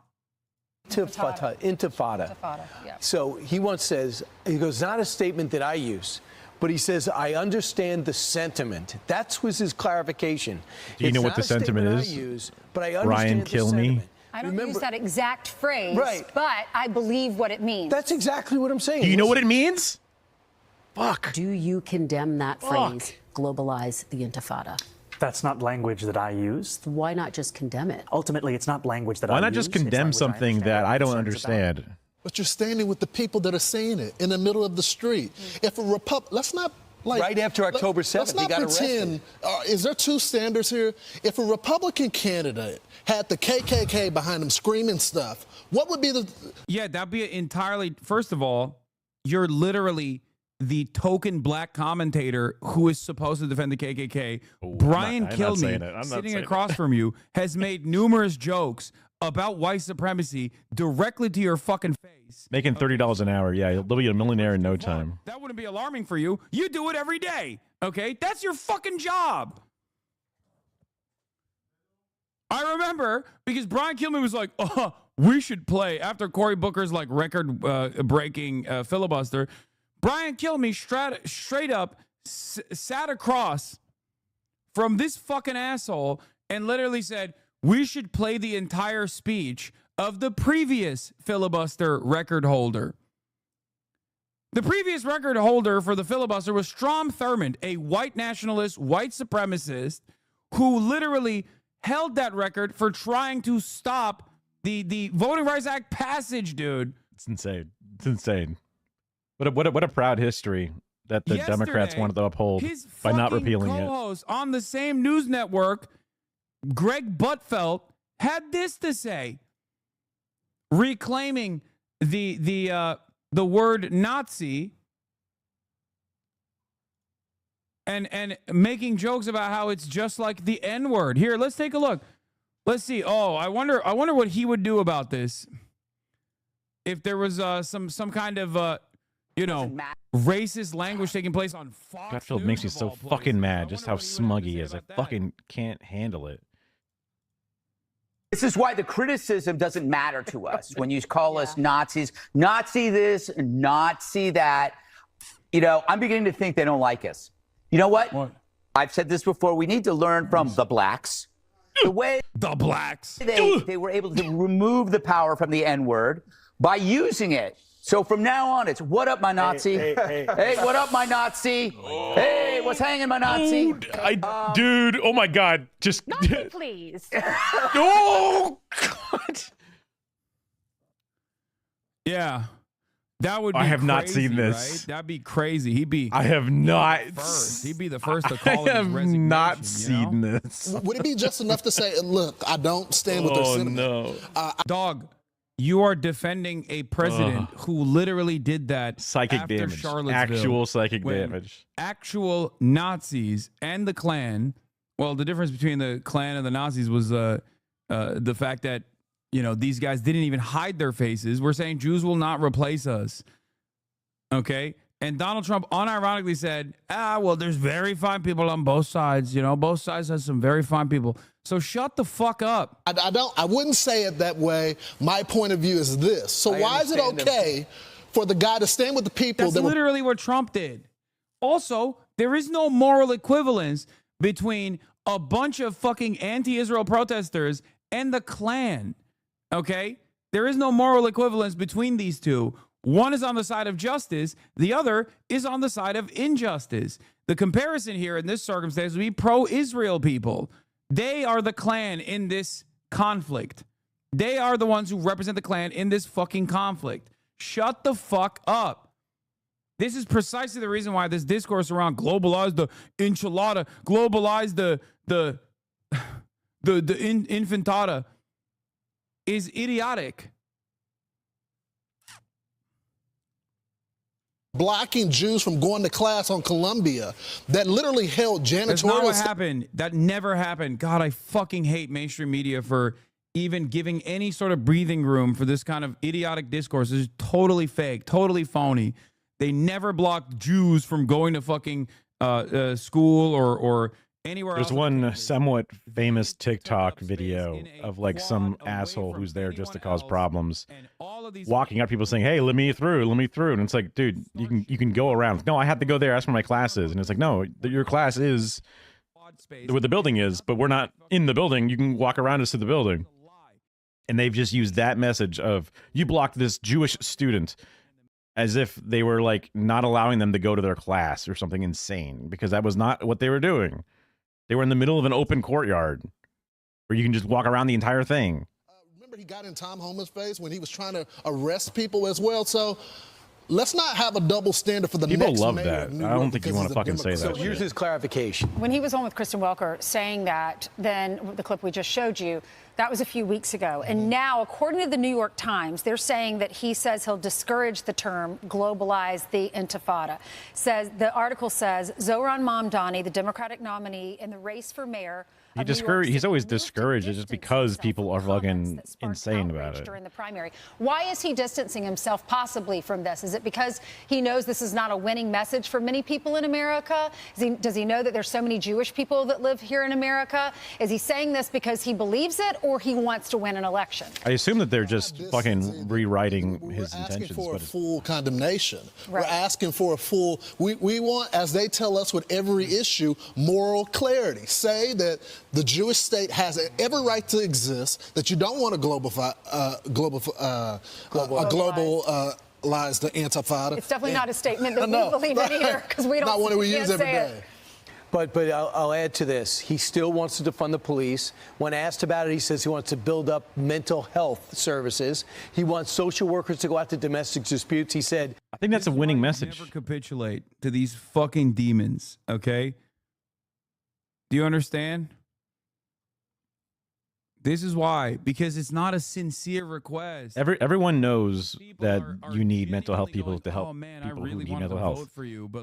Intifada. Yeah. So he once says, he goes, not a statement that I use, but he says, I understand the sentiment. That was his clarification. Do you know what the sentiment is? I use, but I understand Ryan, the kill sentiment. me. I don't use that exact phrase, Right. but I believe what it means. That's exactly what I'm saying. Do you know what it means? Fuck. Do you condemn that phrase, globalize the intifada? That's not language that I use. Why not just condemn it? Ultimately, it's not language that I use. Why not just condemn something that I don't understand? But you're standing with the people that are saying it in the middle of the street. If a let's not like right after October 7th, let's not he got pretend. arrested. Is there two standards here? If a Republican candidate had the KKK behind him screaming stuff, what would be the? Yeah, that'd be entirely. First of all, you're literally the token black commentator who is supposed to defend the KKK. Brian Kilmeade, sitting across from you, has made numerous jokes about white supremacy directly to your fucking face. Making $30 an hour. Yeah, you'll be a millionaire in no time. That wouldn't be alarming for you. You do it every day. Okay? That's your fucking job. I remember because Brian Kilmeade was like, oh, we should play after Cory Booker's like record breaking filibuster. Brian Kilmeade straight up sat across from this fucking asshole and literally said, we should play the entire speech of the previous filibuster record holder. The previous record holder for the filibuster was Strom Thurmond, a white nationalist, white supremacist, who literally held that record for trying to stop the Voting Rights Act passage, dude. It's insane. It's insane. What a proud history that the Democrats wanted to uphold by not repealing it. Co-host on the same news network, Greg Buttfeld, had this to say, reclaiming the word Nazi and making jokes about how it's just like the N-word. Here, let's take a look. Let's see. Oh, I wonder what he would do about this if there was some kind of racist language taking place on Fox Gutfeld News makes me of so all places. fucking mad just how smug he is. I fucking can't handle it. This is why the criticism doesn't matter to us when you call us Nazis. Nazi this, Nazi that. You know, I'm beginning to think they don't like us. You know what? I've said this before. We need to learn from the blacks. The way the blacks they were able to remove the power from the N-word by using it. So from now on, it's what up, my Nazi? Hey, what up, my Nazi? Hey, what's hanging, my Nazi? Dude, oh my God, just Nazi, please. Oh God. Yeah. That would be I have crazy, not seen this. Right? That'd be crazy. He'd be I have not first. He'd be the first to call I it his have resignation, not seen this. Would it be just enough to say, look, I don't stand with their sentiment? No. Dog, you are defending a president who literally did that Psychic after damage. Charlottesville. Actual psychic when damage. Actual Nazis and the Klan. Well, the difference between the Klan and the Nazis was the fact that, you know, these guys didn't even hide their faces. We're saying Jews will not replace us. Okay? And Donald Trump unironically said, well, there's very fine people on both sides. You know, both sides have some very fine people. So shut the fuck up. I wouldn't say it that way. My point of view is this. So why is it okay for the guy to stand with the people? That's literally what Trump did. Also, there is no moral equivalence between a bunch of fucking anti-Israel protesters and the Klan. Okay? There is no moral equivalence between these two. One is on the side of justice. The other is on the side of injustice. The comparison here in this circumstance would be pro-Israel people. They are the Klan in this conflict. They are the ones who represent the Klan in this fucking conflict. Shut the fuck up. This is precisely the reason why this discourse around globalize the enchilada, globalize the infantata is idiotic. Blocking Jews from going to class on Columbia that literally held janitorial. That's not what happened. That never happened. God, I fucking hate mainstream media for even giving any sort of breathing room for this kind of idiotic discourse. It's totally fake, totally phony. They never blocked Jews from going to fucking school or anywhere else. There's one somewhat famous TikTok video of like some asshole who's there just to cause problems, walking up people saying, "Hey, let me through," and it's like, dude, you can go around. No, I have to go there. Ask where my class is, and it's like, no, your class is where the building is, but we're not in the building. You can walk around us to the building. And they've just used that message of you blocked this Jewish student as if they were like not allowing them to go to their class or something insane, because that was not what they were doing. They were in the middle of an open courtyard where you can just walk around the entire thing. Remember, he got in Tom Homan's face when he was trying to arrest people as well. So let's not have a double standard for the people next love mayor that. of New I don't York think you because want to he's a fucking say Democrat. that. So here's his clarification. When he was on with Kristen Welker saying that, then the clip we just showed you, that was a few weeks ago. And now, according to the New York Times, they're saying that he says he'll discourage the term globalize the intifada. The article says Zohran Mamdani, the Democratic nominee in the race for mayor, He's always discouraged just because people are fucking insane about it. during the primary. Why is he distancing himself possibly from this? Is it because he knows this is not a winning message for many people in America? Does he know that there's so many Jewish people that live here in America? Is he saying this because he believes it, or he wants to win an election. I assume that they're just fucking rewriting his intentions. For a But full condemnation. Right. We're asking for a full, we want, as they tell us with every issue, moral clarity. Say that the Jewish state has every right to exist, that you don't want to globalize the Intifada. It's definitely not a statement that No, we believe in either, because we don't. Not one we can't use every say day. it. But I'll add to this. He still wants to defund the police. When asked about it, he says he wants to build up mental health services. He wants social workers to go out to domestic disputes. He said, I think that's a winning message. Never capitulate to these fucking demons, okay? Do you understand? This is why, because it's not a sincere request. Everyone knows that you need mental health people to help people who need mental health.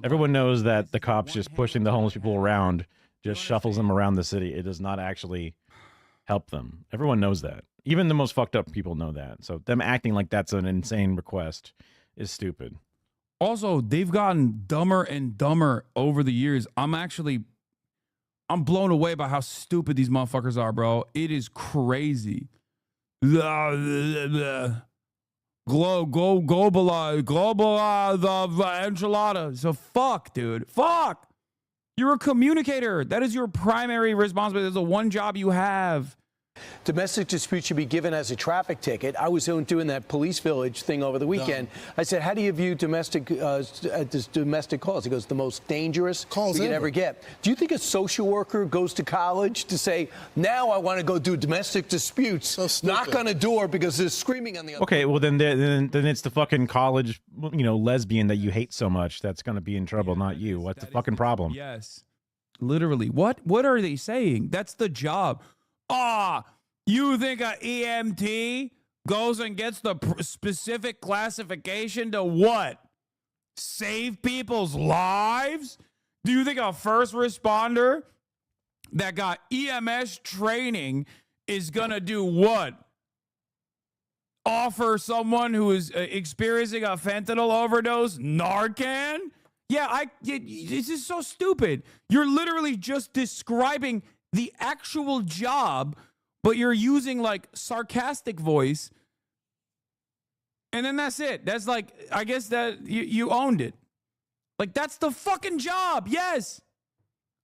Everyone knows that the cops just pushing the homeless people around just shuffles them around the city. It does not actually help them. Everyone knows that. Even the most fucked up people know that. So them acting like that's an insane request is stupid. Also, they've gotten dumber and dumber over the years. I'm blown away by how stupid these motherfuckers are, bro. It is crazy. Globalize the enchilada. So fuck, dude. Fuck. You're a communicator. That is your primary responsibility. That's the one job you have. domestic dispute should be given as a traffic ticket. I was doing that police village thing over the weekend. I said, how do you view domestic calls? He goes, the most dangerous calls we could ever get. Do you think a social worker goes to college to say, now I want to go do domestic disputes, knock on a door because there's screaming on the other Okay, well then it's the fucking college, lesbian that you hate so much that's going to be in trouble, not you. What's the fucking problem? Yes. Literally. What are they saying? That's the job. You think a EMT goes and gets the specific classification to what? Save people's lives? Do you think a first responder that got EMS training is going to do what? Offer someone who is experiencing a fentanyl overdose Narcan? Yeah, this is so stupid. You're literally just describing the actual job, but you're using like sarcastic voice. And then that's it. That's like, I guess that you owned it. Like, that's the fucking job. Yes.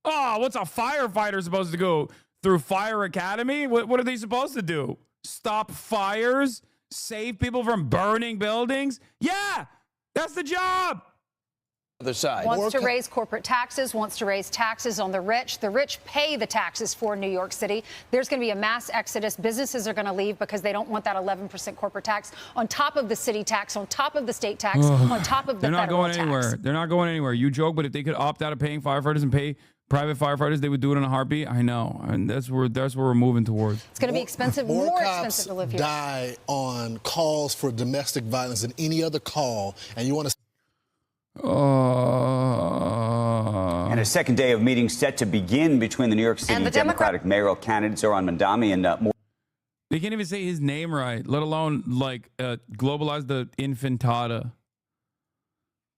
What's a firefighter supposed to go through Fire Academy? What are they supposed to do? Stop fires? Save people from burning buildings? Yeah, that's the job. other side. Wants to raise corporate taxes, wants to raise taxes on the rich. The rich pay the taxes for New York City. There's going to be a mass exodus. Businesses are going to leave because they don't want that 11% corporate tax on top of the city tax, on top of the state tax, on top of the They're not federal going tax. anywhere. They're not going anywhere. You joke, but if they could opt out of paying firefighters and pay private firefighters, they would do it in a heartbeat. I know, and that's where we're moving towards. It's going to be expensive, more expensive to live here. Die on calls for domestic violence than any other call, and you want to. And a second day of meetings set to begin between the New York City Democratic mayoral candidate Zoran Mamdani and more. They can't even say his name right, let alone like globalize the infantada.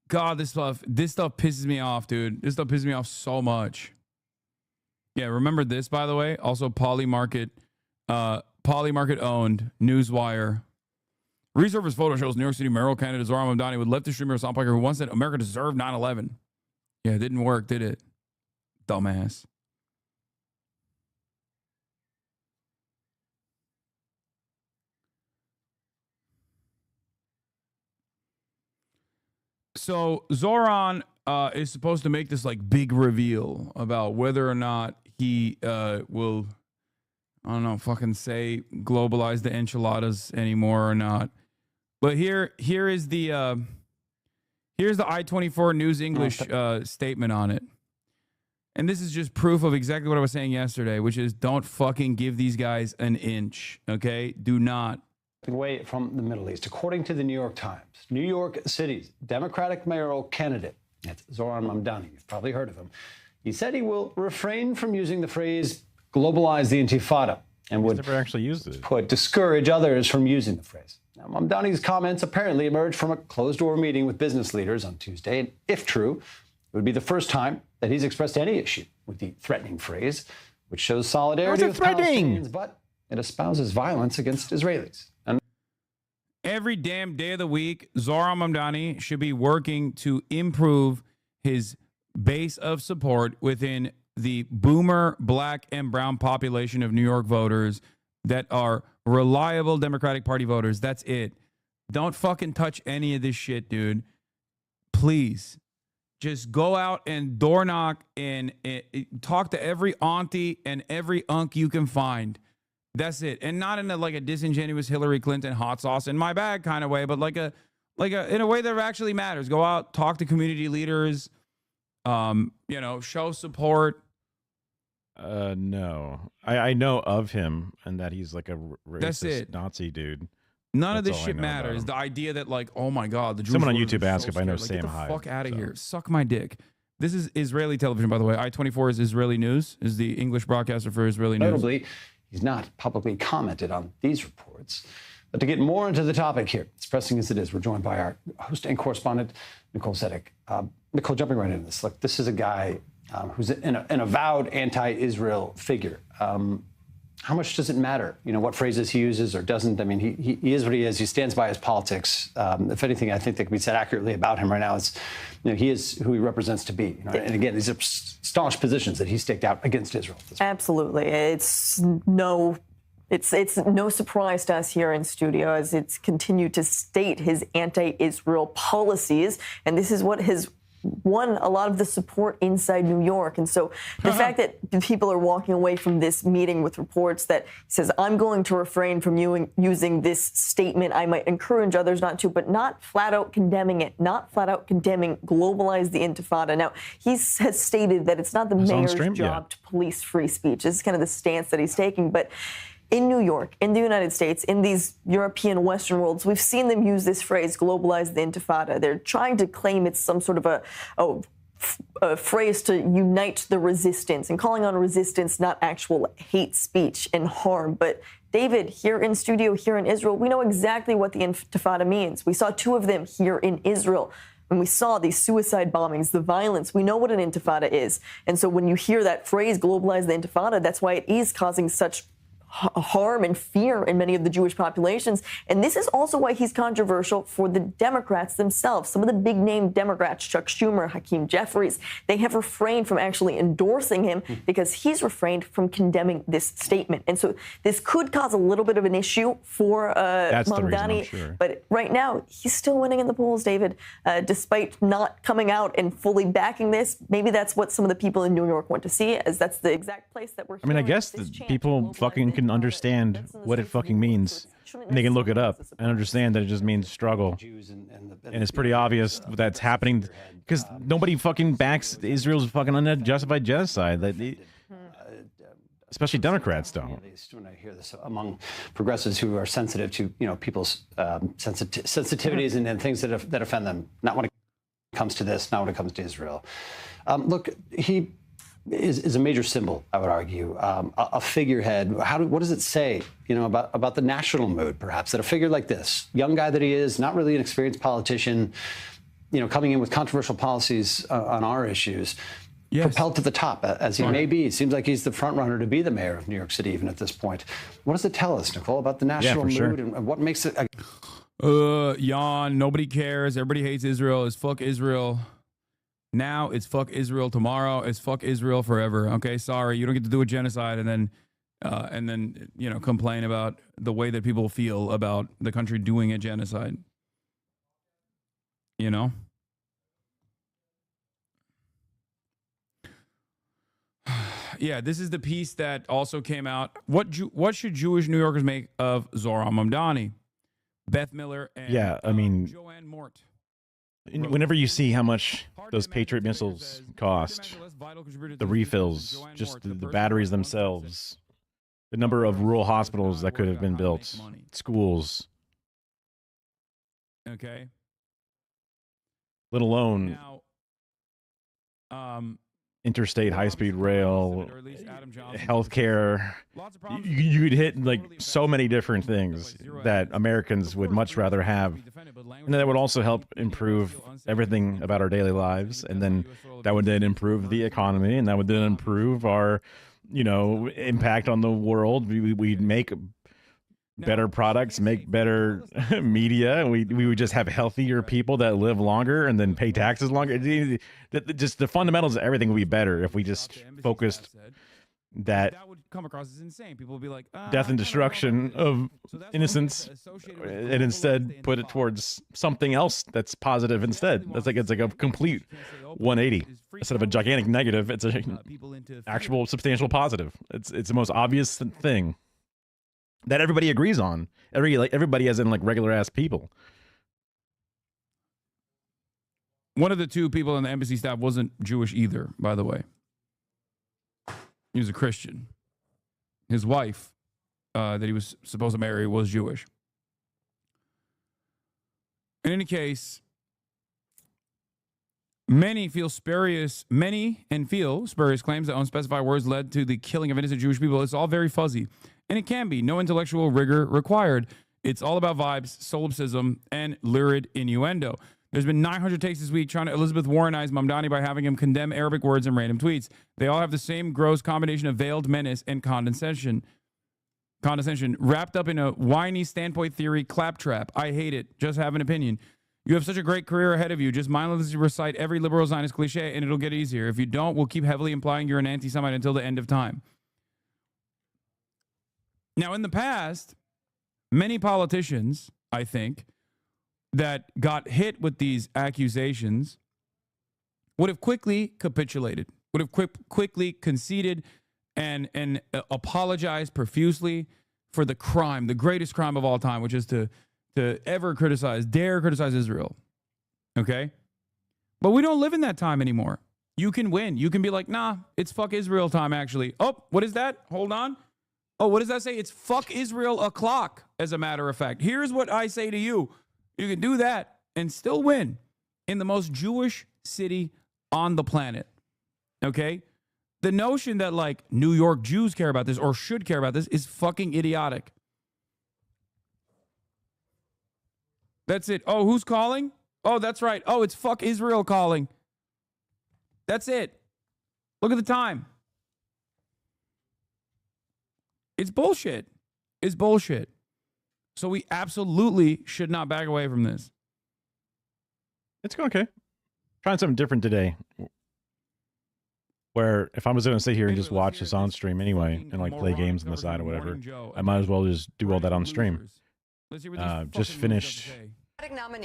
God, this stuff pisses me off, dude. This stuff pisses me off so much. Yeah, remember this, by the way. Also, Polymarket owned Newswire. Resurfaced photo shows New York City mayoral candidate Zoran Mamdani with leftist streamer Sam Piker, who once said America deserved 9/11. Yeah, it didn't work, did it? Dumbass. So Zoran is supposed to make this like big reveal about whether or not he will, I don't know, fucking say globalize the enchiladas anymore or not. But here is the here's the I-24 News English statement on it. And this is just proof of exactly what I was saying yesterday, which is don't fucking give these guys an inch, okay? Do not. Away from the Middle East. According to the New York Times, New York City's Democratic mayoral candidate, that's Zoran Mamdani, you've probably heard of him, he said he will refrain from using the phrase globalize the Intifada and would never actually used it. Discourage others from using the phrase. Now, Mamdani's comments apparently emerged from a closed-door meeting with business leaders on Tuesday, and if true, it would be the first time that he's expressed any issue with the threatening phrase, which shows solidarity with Palestinians, but it espouses violence against Israelis. And every damn day of the week, Zohran Mamdani should be working to improve his base of support within the boomer black and brown population of New York voters that are reliable Democratic Party voters. That's it. Don't fucking touch any of this shit, dude. Please. Just go out and door knock and talk to every auntie and every unk you can find. That's it. And not in a disingenuous Hillary Clinton hot sauce in my bag kind of way, but in a way that actually matters. Go out, talk to community leaders, show support. No. I know of him and that he's like a That's racist it. Nazi dude. None of That's this all I shit know about matters. him. The idea that oh my God, the Jewish Someone on voters YouTube are asked so if I know scared. Sam Get the Hyde, fuck out of so. here. Suck my dick. This is Israeli television, by the way. I-24 is Israeli news, is the English broadcaster for Israeli news. notably, he's not publicly commented on these reports. But to get more into the topic here, as pressing as it is, we're joined by our host and correspondent, Nicole Zedek. Nicole, jumping right into this. Look, this is a guy who's an avowed anti-Israel figure. How much does it matter, what phrases he uses or doesn't? I mean, he is what he is. He stands by his politics. If anything, I think that can be said accurately about him right now is, he is who he represents to be. And again, these are staunch positions that he staked out against Israel. Absolutely. It's no surprise to us here in studio as it's continued to state his anti-Israel policies. And this is what has won a lot of the support inside New York. And so the fact that people are walking away from this meeting with reports that he says, I'm going to refrain from using this statement. I might encourage others not to, but not flat out condemning it, not flat out condemning globalize the Intifada. Now, he has stated that it's not the mayor's job to police free speech. This is kind of the stance that he's taking. But in New York, in the United States, in these European Western worlds, we've seen them use this phrase, globalize the Intifada. They're trying to claim it's some sort of a phrase to unite the resistance and calling on resistance, not actual hate speech and harm. But David, here in studio, here in Israel, we know exactly what the Intifada means. We saw two of them here in Israel. When we saw these suicide bombings, the violence, we know what an Intifada is. And so when you hear that phrase, globalize the Intifada, that's why it is causing such harm and fear in many of the Jewish populations. And this is also why he's controversial for the Democrats themselves. Some of the big-name Democrats, Chuck Schumer, Hakeem Jeffries, they have refrained from actually endorsing him because he's refrained from condemning this statement. And so this could cause a little bit of an issue for Mamdani. Sure. But right now, he's still winning in the polls, David, despite not coming out and fully backing this. Maybe that's what some of the people in New York want to see, as that's the exact place that we're I mean, I guess the people fucking can understand what it fucking means. And they can look it up and understand that it just means struggle. And it's pretty obvious that's happening because nobody fucking backs Israel's fucking unjustified genocide. Especially Democrats don't. When I hear this among progressives who are sensitive to people's sensitivities and things that offend them, not when it comes to this, not when it comes to Israel. Look, he is a major symbol, I would argue, a figurehead. What does it say, about the national mood, perhaps, that a figure like this, young guy that he is, not really an experienced politician, coming in with controversial policies on our issues, propelled to the top, as he may be. It seems like he's the front runner to be the mayor of New York City, even at this point. What does it tell us, Nicole, about the national mood and what makes it? Yawn. Nobody cares. Everybody hates Israel. It's fuck Israel. Now it's fuck Israel. Tomorrow it's fuck Israel forever. Okay, sorry, you don't get to do a genocide and then complain about the way that people feel about the country doing a genocide. Yeah, this is the piece that also came out. What should Jewish New Yorkers make of Zohran Mamdani, Beth Miller, and Joanne Mort? Whenever you see how much those Patriot missiles cost, the refills, just the batteries themselves, the number of rural hospitals that could have been built, schools, okay, let alone interstate high-speed rail, healthcare. You could hit so many different things that Americans would much rather have, and that would also help improve everything about our daily lives, and then that would then improve the economy, and that would then improve our impact on the world. We'd make better products, make better media. We would just have healthier people that live longer and then pay taxes longer. Just the fundamentals of everything would be better if we just focused that would come across as insane. People would be like, death and destruction of innocence, and instead put it towards something else that's positive instead. It's like a complete 180 instead of a gigantic negative. It's a actual substantial positive. It's the most obvious thing that everybody agrees on. Everybody, as in like regular ass people. One of the two people on the embassy staff wasn't Jewish either, by the way. He was a Christian. His wife, that he was supposed to marry, was Jewish. In any case, many feel spurious claims that unspecified words led to the killing of innocent Jewish people. It's all very fuzzy. And it can be. No intellectual rigor required. It's all about vibes, solipsism, and lurid innuendo. There's been 900 takes this week trying to Elizabeth Warrenize Mamdani by having him condemn Arabic words in random tweets. They all have the same gross combination of veiled menace and condescension wrapped up in a whiny standpoint theory claptrap. I hate it. Just have an opinion. You have such a great career ahead of you. Just mindlessly recite every liberal Zionist cliche and it'll get easier. If you don't, we'll keep heavily implying you're an anti-Semite until the end of time. Now, in the past, many politicians, I think, that got hit with these accusations would have quickly capitulated, would have quickly conceded and apologized profusely for the crime, the greatest crime of all time, which is to ever dare criticize Israel. Okay? But we don't live in that time anymore. You can win. You can be like, nah, it's fuck Israel time, actually. Oh, what is that? Hold on. Oh, what does that say? It's fuck Israel o'clock, as a matter of fact. Here's what I say to you. You can do that and still win in the most Jewish city on the planet. Okay? The notion that like New York Jews care about this or should care about this is fucking idiotic. That's it. Oh, who's calling? Oh, that's right. Oh, it's fuck Israel calling. That's it. Look at the time. It's bullshit. It's bullshit. So we absolutely should not back away from this. It's going okay. Trying something different today. Where if I was going to sit here and just watch this on stream anyway and like play games on the side or whatever, I might as well just do all that on stream. Just finished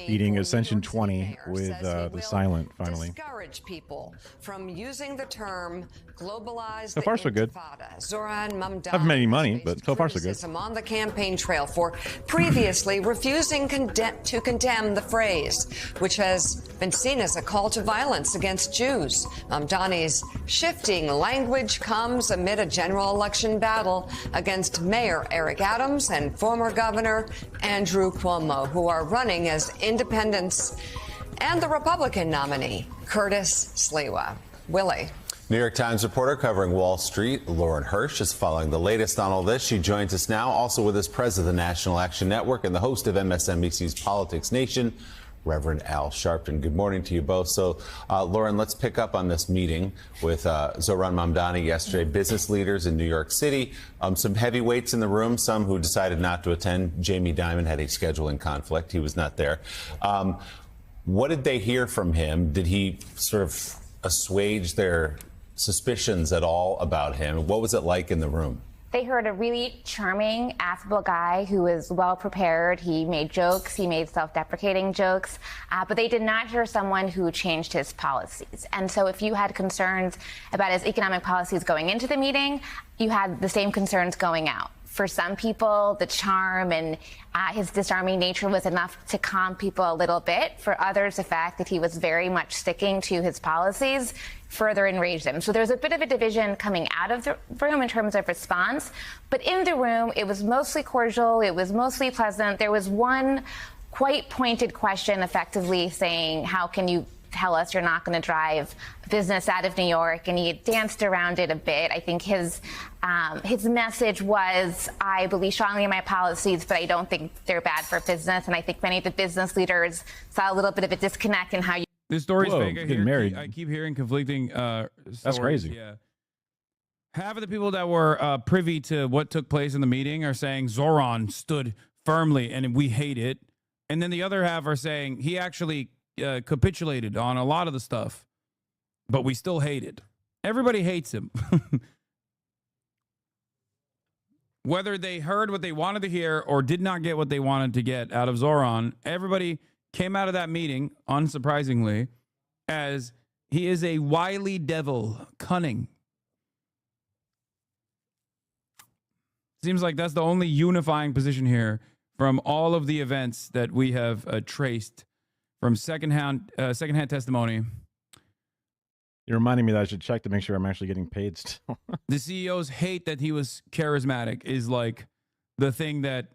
eating Ascension 20 with the Silent finally. Discourage people from using the term globalized. So far, so good. Zoran Mamdani Haven't made any money, but so far, so good. On the campaign trail for previously refusing to condemn the phrase, which has been seen as a call to violence against Jews. Mamdani's shifting language comes amid a general election battle against Mayor Eric Adams and former Governor Andrew Cuomo, who are running as independents, and the Republican nominee, Curtis Sliwa. Willie. New York Times reporter covering Wall Street, Lauren Hirsch, is following the latest on all this. She joins us now, also with us, president of the National Action Network and the host of MSNBC's Politics Nation, Reverend Al Sharpton. Good morning to you both. So, Lauren, let's pick up on this meeting with Zoran Mamdani yesterday. Business leaders in New York City, some heavyweights in the room, some who decided not to attend. Jamie Dimon had a scheduling conflict. He was not there. What did they hear from him? Did he sort of assuage their suspicions at all about him? What was it like in the room? They heard a really charming, affable guy who was well prepared. He made jokes, he made self-deprecating jokes, but they did not hear someone who changed his policies. And so if you had concerns about his economic policies going into the meeting, you had the same concerns going out. For some people, the charm and his disarming nature was enough to calm people a little bit. For others, the fact that he was very much sticking to his policies further enraged them. So there was a bit of a division coming out of the room in terms of response. But in the room, it was mostly cordial. It was mostly pleasant. There was one quite pointed question effectively saying, how can you tell us you're not going to drive business out of New York? And he danced around it a bit. I think his message was, I believe strongly in my policies, but I don't think they're bad for business. And I think many of the business leaders saw a little bit of a disconnect in how you. This story's Whoa, fake. getting married. I keep hearing conflicting stories. That's crazy. Yeah. half of the people that were privy to what took place in the meeting are saying Zoran stood firmly and we hate it. And then the other half are saying he actually capitulated on a lot of the stuff, but we still hate it. Everybody hates him. Whether they heard what they wanted to hear or did not get what they wanted to get out of Zoran, everybody came out of that meeting, unsurprisingly, as he is a wily devil, cunning. Seems like that's the only unifying position here from all of the events that we have traced from secondhand testimony. You're reminding me that I should check to make sure I'm actually getting paid still. The CEO's hate that he was charismatic is like the thing that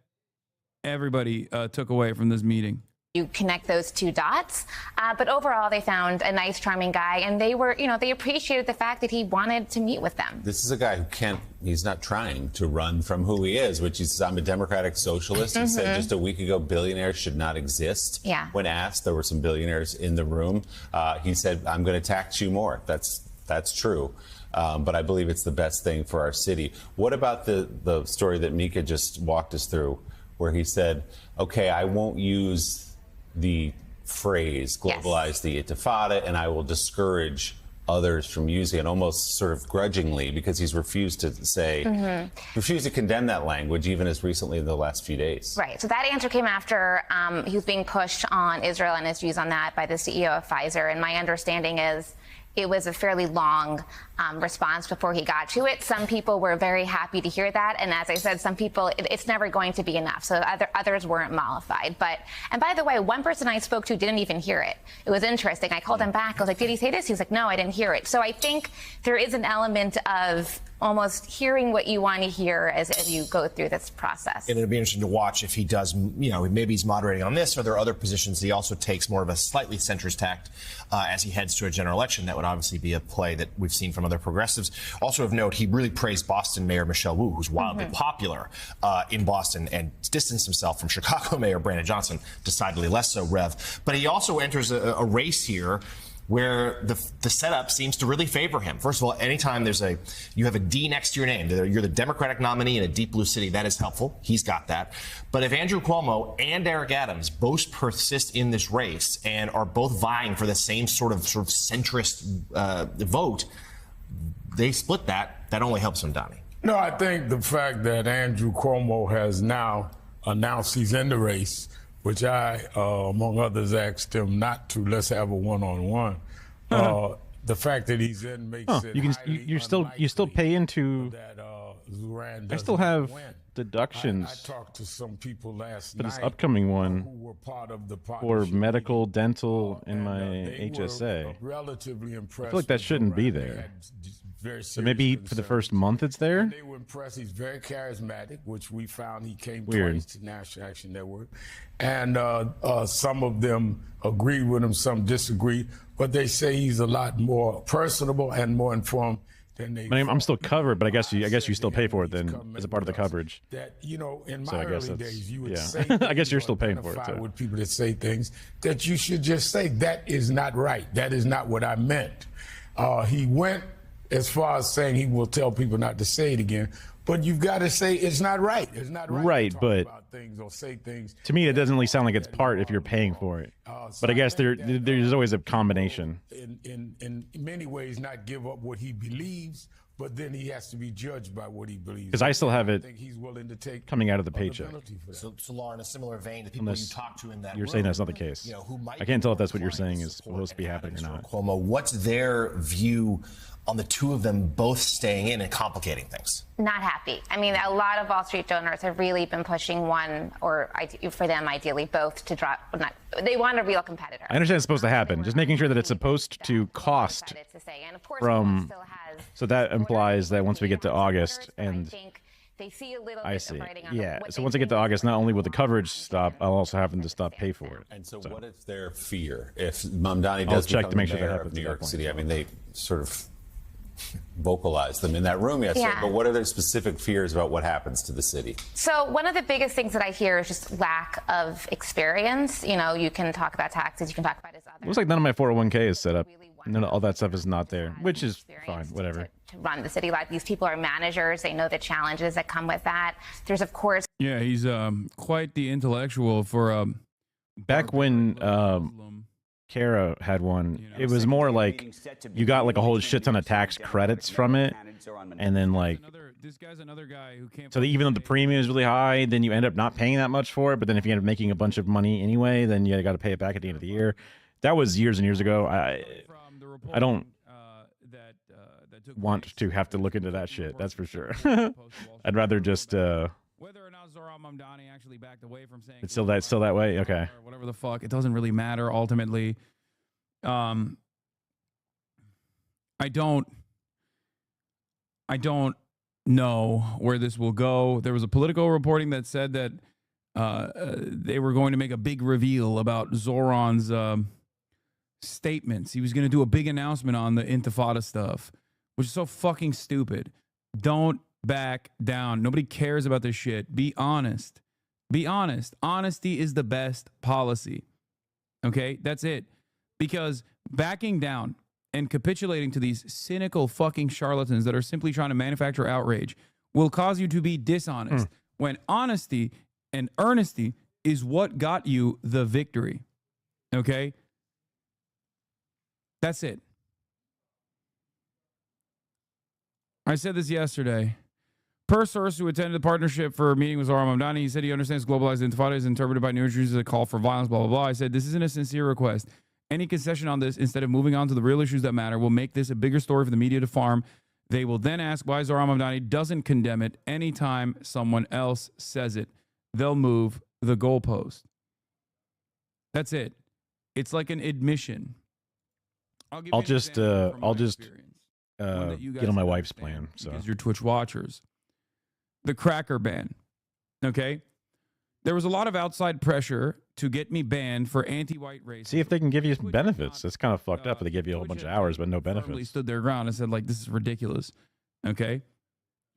everybody took away from this meeting. You connect those two dots, but overall they found a nice, charming guy, and they were, they appreciated the fact that he wanted to meet with them. This is a guy who he's not trying to run from who he is, which he says, I'm a democratic socialist. He said just a week ago, billionaires should not exist. Yeah. When asked, there were some billionaires in the room. He said, I'm going to tax you more. That's true. But I believe it's the best thing for our city. What about the story that Mika just walked us through, where he said, okay, I won't use the phrase globalize the Intifada, and I will discourage others from using it almost sort of grudgingly because he's refused to say, refused to condemn that language even as recently in the last few days. Right. So that answer came after he was being pushed on Israel and his views on that by the CEO of Pfizer. And my understanding is it was a fairly long response before he got to it. Some people were very happy to hear that. And as I said, some people, it's never going to be enough. So others weren't mollified. And by the way, one person I spoke to didn't even hear it. It was interesting. I called him back. I was like, did he say this? He was like, no, I didn't hear it. So I think there is an element of almost hearing what you want to hear as you go through this process. And it'll be interesting to watch if he does, maybe he's moderating on this, or there are other positions that he also takes more of a slightly centrist tact as he heads to a general election. That would obviously be a play that we've seen from other progressives. Also of note, he really praised Boston Mayor Michelle Wu, who's wildly popular in Boston, and distanced himself from Chicago Mayor Brandon Johnson, decidedly less so, Rev. But he also enters a race here where the setup seems to really favor him. First of all, anytime you have a D next to your name, you're the Democratic nominee in a deep blue city, that is helpful. He's got that. But if Andrew Cuomo and Eric Adams both persist in this race and are both vying for the same sort of centrist vote, they split that. That only helps him, Donnie. No, I think the fact that Andrew Cuomo has now announced he's in the race, which I, among others, asked him not to. Let's have a one-on-one. The fact that he's in makes it you still pay into. I still have deductions. I talked to some people last for this night upcoming one who were part of the for medical, dental, in my HSA. Relatively impressed. I feel like that shouldn't be there. So maybe for the first month it's there? They were impressed. He's very charismatic, which we found. He came Weird. twice to National Action Network. And some of them agreed with him, some disagreed. But they say he's a lot more personable and more informed than they I'm still covered, but I guess you still pay for it then as a part of the coverage. That, in So my I guess early that's- days, you would yeah. say I guess you're still paying for it, identify too. with people that say things that you should just say, that is not right. That is not what I meant. He went as far as saying he will tell people not to say it again, but you've got to say it's not right. It's not right. Right, to talk but about things or say things. to me, it doesn't really sound like it's part if you're paying for it. But I guess there's always a combination. In many ways, not give up what he believes, but then he has to be judged by what he believes. Because I still have it think he's willing to take coming out of the paycheck. So, Laura, in a similar vein, the people Unless you talk to in that you're room, saying that's not the case. who might I can't tell if that's what you're saying is supposed to be happening or not. Cuomo, what's their view on the two of them both staying in and complicating things? Not happy. I mean, a lot of Wall Street donors have really been pushing one, or for them, ideally both, to drop. They want a real competitor. I understand it's supposed to happen. Just making sure that it's supposed to cost from. So that implies that once we get to August, and I see. Yeah. So once I get to August, not only will the coverage stop, I'll also have them to stop pay for it. And so what is their fear if Mamdani I'll does check become to make the sure that mayor happens of New at that York point. City? I mean, they sort of vocalized them in that room yesterday. Yeah. But what are their specific fears about what happens to the city? So one of the biggest things that I hear is just lack of experience. You can talk about taxes, you can talk about his other. Looks like none of my 401k is set up None of all that stuff is not there, which is fine. Whatever. To run the city life. These people are managers. They know the challenges that come with that. There's, of course. Yeah, he's quite the intellectual for back when Kara had one. It was more like you got like a whole shit ton of tax credits from it, and then like this guy's another guy who can't. so even though the premium is really high, then you end up not paying that much for it. But then if you end up making a bunch of money anyway, then you got to pay it back at the end of the year. That was years and years ago. I don't want to have to look into that shit. That's for sure. I'd rather just. Whether or not Zohran Mamdani actually backed away from saying It's still that way. Okay. or whatever the fuck, it doesn't really matter ultimately. I don't know where this will go. There was a Politico reporting that said that they were going to make a big reveal about Zoran's statements. He was going to do a big announcement on the Intifada stuff, which is so fucking stupid. Don't back down. Nobody cares about this shit. Be honest. Be honest. Honesty is the best policy. Okay? That's it. Because backing down and capitulating to these cynical fucking charlatans that are simply trying to manufacture outrage will cause you to be dishonest when honesty and earnesty is what got you the victory. Okay? That's it. I said this yesterday. Per source who attended the partnership for a meeting with Zohran Mamdani, he said he understands globalized intifada is interpreted by new issues as a call for violence, blah, blah, blah. I said, this isn't a sincere request. Any concession on this, instead of moving on to the real issues that matter, will make this a bigger story for the media to farm. They will then ask why Zohran Mamdani doesn't condemn it anytime someone else says it. They'll move the goalpost. That's it. It's like an admission. I'll just get on my wife's plan. So because you're Twitch watchers. The cracker ban. Okay? There was a lot of outside pressure to get me banned for anti-white racism. see if they can give you some benefits. That's kind of fucked up. If they give you a whole bunch of hours but no Firmly benefits. stood their ground and said, like, this is ridiculous. Okay?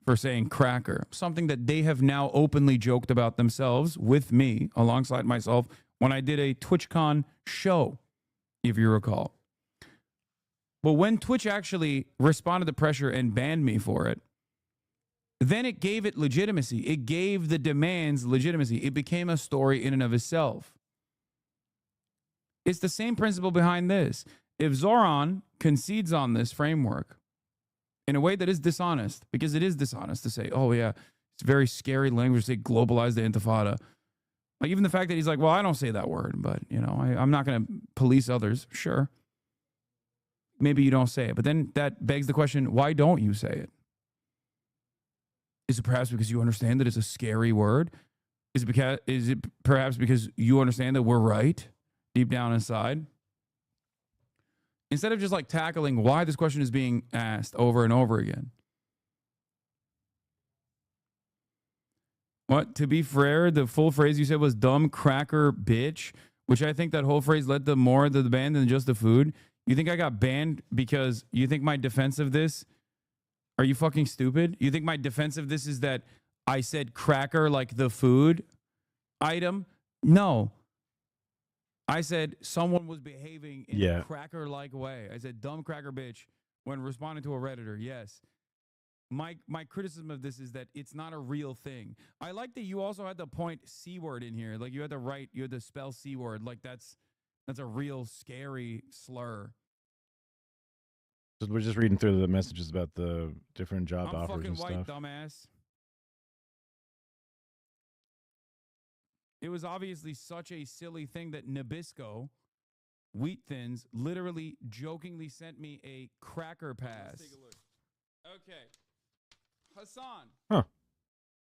For saying cracker. Something that they have now openly joked about themselves with me, alongside myself, when I did a TwitchCon show, if you recall. Well, when Twitch actually responded to pressure and banned me for it, then it gave it legitimacy. It gave the demands legitimacy. It became a story in and of itself. It's the same principle behind this. If Zohran concedes on this framework in a way that is dishonest, because it is dishonest to say, oh, yeah, it's very scary language to say globalize the intifada. Like even the fact that he's like, well, I don't say that word, but, you know, I'm not going to police others. Sure. Maybe you don't say it. But then that begs the question, why don't you say it? Is it perhaps because you understand that it's a scary word? Is it perhaps because you understand that we're right deep down inside? Instead of just like tackling why this question is being asked over and over again. What? To be fair, the full phrase you said was dumb cracker bitch, which I think that whole phrase led to more to the ban than just the food. You think I got banned because you think my defense of this? Are you fucking stupid? You think my defense of this is that I said cracker like the food item? No. I said someone was behaving in a cracker-like way. I said dumb cracker bitch when responding to a Redditor. Yes. My criticism of this is that it's not a real thing. I like that you also had to point C-word in here. Like you had to spell C-word. Like that's a real scary slur. We're just reading through the messages about the different job I'm offers fucking and white, stuff. dumbass. It was obviously such a silly thing that Nabisco, Wheat Thins, literally jokingly sent me a cracker pass. Let's take a look. Okay. Hassan. Huh.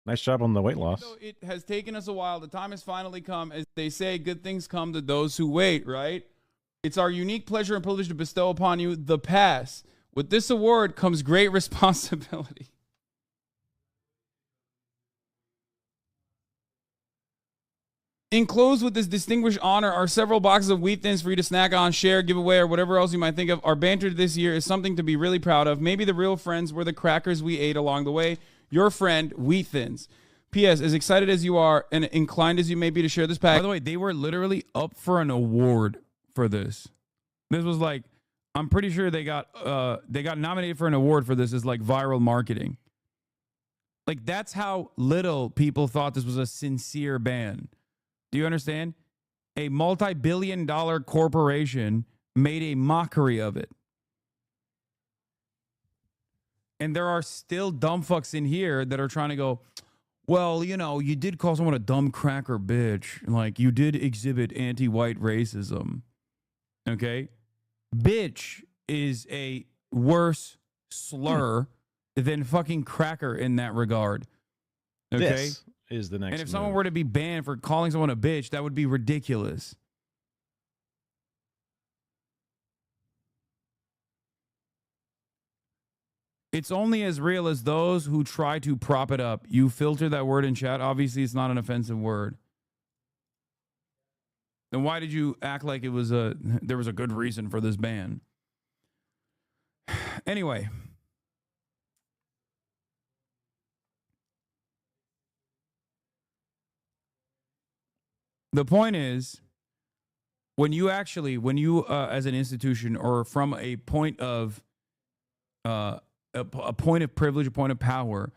Nice job on the weight loss. Though it has taken us a while, the time has finally come. As they say, good things come to those who wait, right? It's our unique pleasure and privilege to bestow upon you the pass. With this award comes great responsibility. Enclosed with this distinguished honor are several boxes of Wheat Thins for you to snack on, share, give away, or whatever else you might think of. Our banter this year is something to be really proud of. Maybe the real friends were the crackers we ate along the way. Your friend, Wheat Thins. P.S. As excited as you are and inclined as you may be to share this pack. By the way, they were literally up for an award for this. This was like I'm pretty sure they got nominated for an award for this as like viral marketing. Like that's how little people thought this was a sincere ban. Do you understand? A multi-billion-dollar corporation made a mockery of it. And there are still dumb fucks in here that are trying to go, well, you know, you did call someone a dumb cracker bitch. Like, you did exhibit anti-white racism. Okay? Bitch is a worse slur than fucking cracker in that regard. Okay? This is the next And if move. someone were to be banned for calling someone a bitch, that would be ridiculous. It's only as real as those who try to prop it up. You filter that word in chat. Obviously, it's not an offensive word. Then why did you act like it was there was a good reason for this ban? Anyway. The point is, when you as an institution or from a point of a point of privilege, a point of power,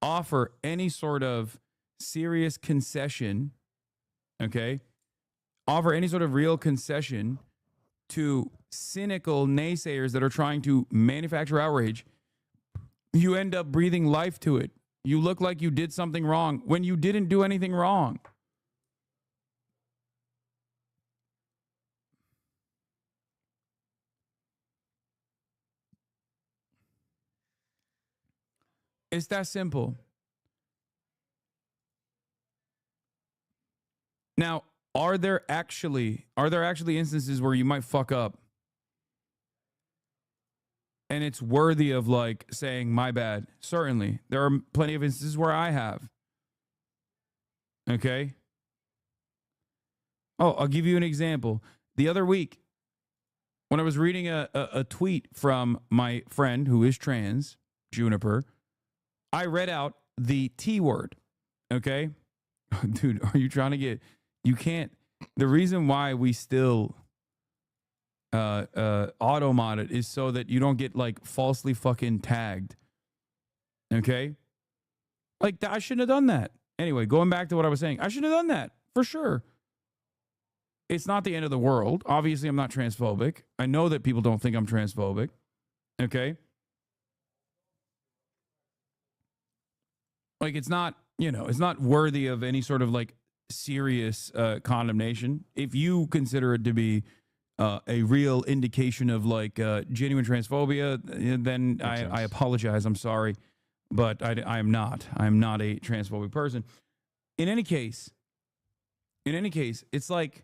offer any sort of serious concession, okay? Offer any sort of real concession to cynical naysayers that are trying to manufacture outrage, you end up breathing life to it. You look like you did something wrong when you didn't do anything wrong. It's that simple. Now, are there actually instances where you might fuck up and it's worthy of like saying my bad? Certainly. There are plenty of instances where I have. Okay? Oh, I'll give you an example. The other week, when I was reading a tweet from my friend who is trans, Juniper, I read out the T word, okay? Dude, are you trying to get... You can't... The reason why we still auto-mod it is so that you don't get, like, falsely fucking tagged, okay? Like, I shouldn't have done that. Anyway, going back to what I was saying, I shouldn't have done that, for sure. It's not the end of the world. Obviously, I'm not transphobic. I know that people don't think I'm transphobic, okay? Like, it's not, it's not worthy of any sort of like serious condemnation. If you consider it to be a real indication of like genuine transphobia, then I apologize. I'm sorry, but I am not. I'm not a transphobic person. In any case, it's like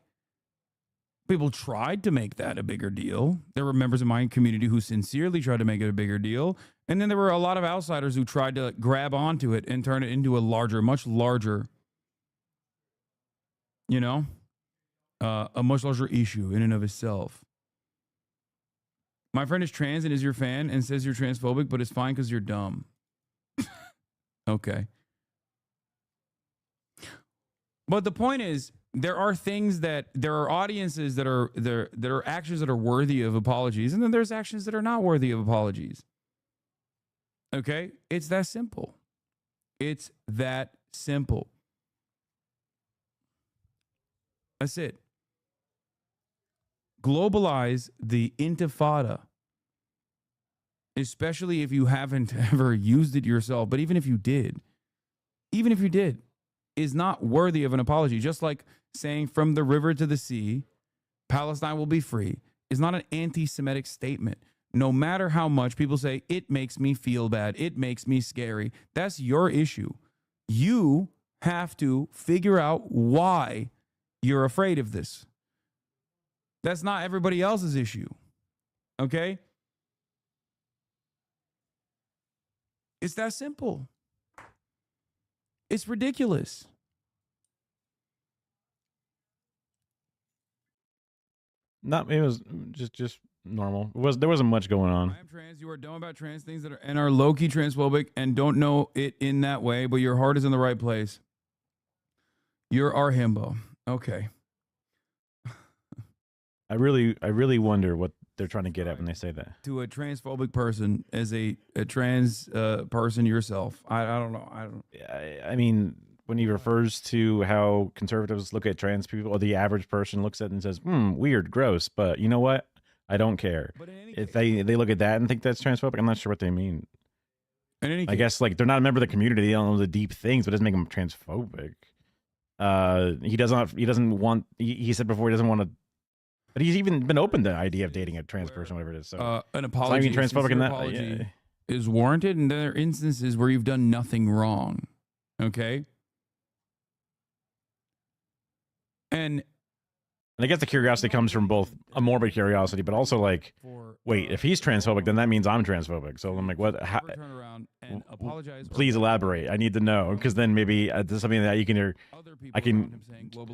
people tried to make that a bigger deal. There were members of my community who sincerely tried to make it a bigger deal. And then there were a lot of outsiders who tried to grab onto it and turn it into a larger, much larger, a much larger issue in and of itself. My friend is trans and is your fan and says you're transphobic, but it's fine because you're dumb. Okay. But the point is, there are audiences that are actions that are worthy of apologies, and then there's actions that are not worthy of apologies. Okay? It's that simple. It's that simple. That's it. Globalize the intifada, especially if you haven't ever used it yourself, but even if you did, is not worthy of an apology. Just like saying from the river to the sea, Palestine will be free, is not an anti-Semitic statement. No matter how much people say, it makes me feel bad, it makes me scary, that's your issue. You have to figure out why you're afraid of this. That's not everybody else's issue. Okay? It's that simple. It's ridiculous. It was just normal. There wasn't much going on. I am trans. You are dumb about trans things and are low-key transphobic and don't know it in that way, but your heart is in the right place. You're our himbo. Okay. I really wonder what they're trying to get at when they say that. To a transphobic person as a trans person yourself. I don't know. I mean, when he refers to how conservatives look at trans people, or the average person looks at it and says, weird, gross, but you know what? I don't care. If they look at that and think that's transphobic, I'm not sure what they mean. I guess like they're not a member of the community, they don't know the deep things, but it doesn't make them transphobic. He doesn't want, he said before he doesn't want to, but he's even been open to the idea of dating a trans person, whatever it is. So an apology, transphobic in that apology is warranted, and there are instances where you've done nothing wrong. Okay. And I guess the curiosity comes from both a morbid curiosity, but also like, wait, if he's transphobic, then that means I'm transphobic. So I'm like, what? How, turn around and apologize. Please elaborate. I need to know, because then maybe this is something that you can hear. I can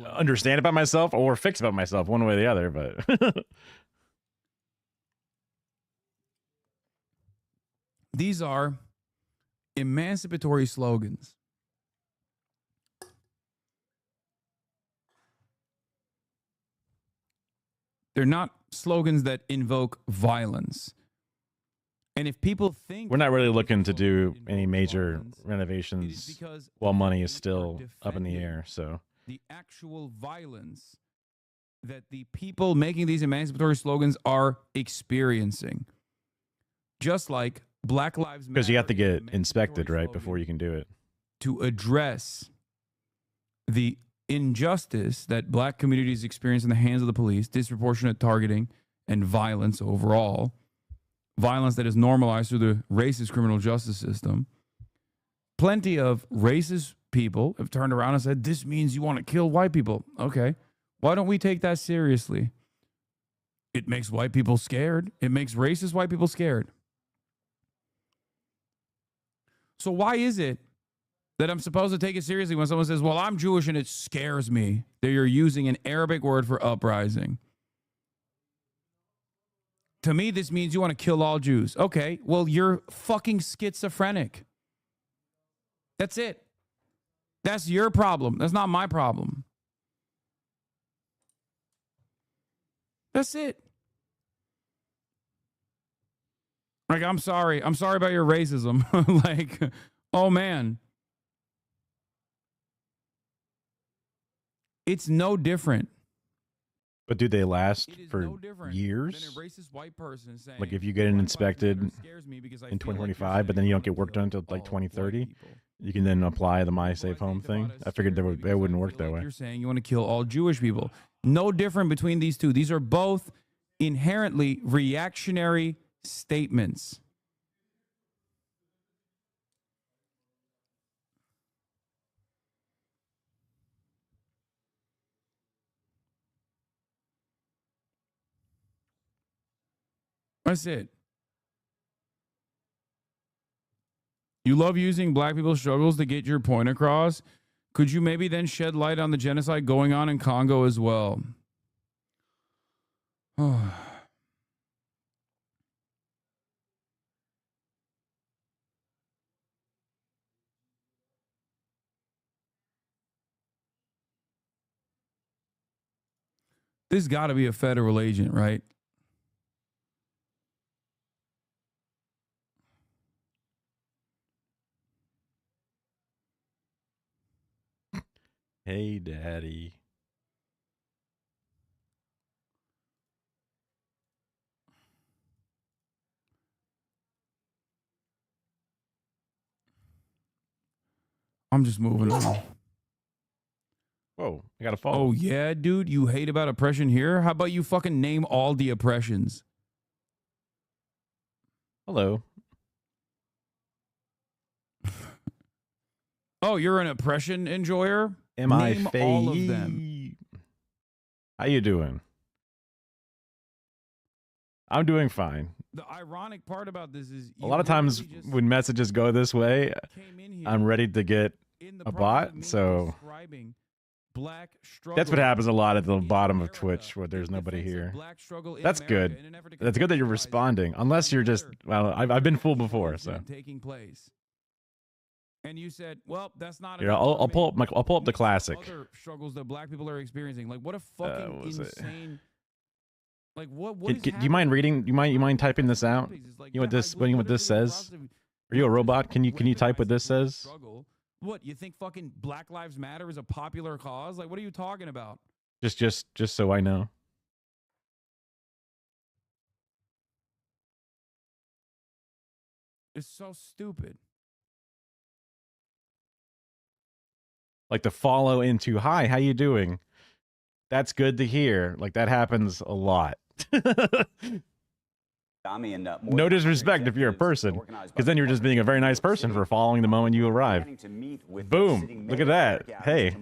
understand about myself or fix about myself, one way or the other. But these are emancipatory slogans. They're not slogans that invoke violence. And if people think we're not really looking to do any major renovations while money is still up in the air, so the actual violence that the people making these emancipatory slogans are experiencing, just like Black Lives Matter, because you have to get inspected, right, before you can do it, to address the injustice that black communities experience in the hands of the police, disproportionate targeting and violence overall, violence that is normalized through the racist criminal justice system. Plenty of racist people have turned around and said, this means you want to kill white people. Okay, why don't we take that seriously? It makes white people scared. It makes racist white people scared. So why is it that I'm supposed to take it seriously when someone says, well, I'm Jewish and it scares me that you're using an Arabic word for uprising? To me, this means you want to kill all Jews. Okay, well, you're fucking schizophrenic. That's it. That's your problem. That's not my problem. That's it. Like, I'm sorry. I'm sorry about your racism. Like, oh, man. It's no different. But do they last for years? Than a racist white person saying, like if you get it inspected in 2025, but then you don't get work done until like 2030, you can then apply the My Safe Home thing. I figured that wouldn't work that way. You're saying you want to kill all Jewish people. No different between these two. These are both inherently reactionary statements. That's it. You love using black people's struggles to get your point across. Could you maybe then shed light on the genocide going on in Congo as well? This got to be a federal agent, right? Hey, Daddy. I'm just moving on. Whoa, I got a follow. Oh, yeah, dude, you hate about oppression here? How about you fucking name all the oppressions? Hello. Oh, you're an oppression enjoyer? Am Name I all of them. How you doing? I'm doing fine. The ironic part about this is a lot of times when messages go this way, I'm ready to get a bot. So that's what happens a lot at the bottom of Twitch where there's nobody here. That's good. That's good that you're responding. Unless you're just, well, I've been fooled before. So taking place. And you said, well, that's not. Here, I'll pull up the classic. Other struggles that black people are experiencing. Like, what a fucking insane Like what? Do you mind reading? You mind typing this out? You know what this says? Are you a robot? Can you type what this says? What, you think fucking Black Lives Matter is a popular cause? Like, what are you talking about? Just so I know. It's so stupid. Like the follow into, hi, how you doing? That's good to hear. Like that happens a lot. No disrespect if you're a person, because then you're just being a very nice person for following the moment you arrive. Boom! Look at that. Hey,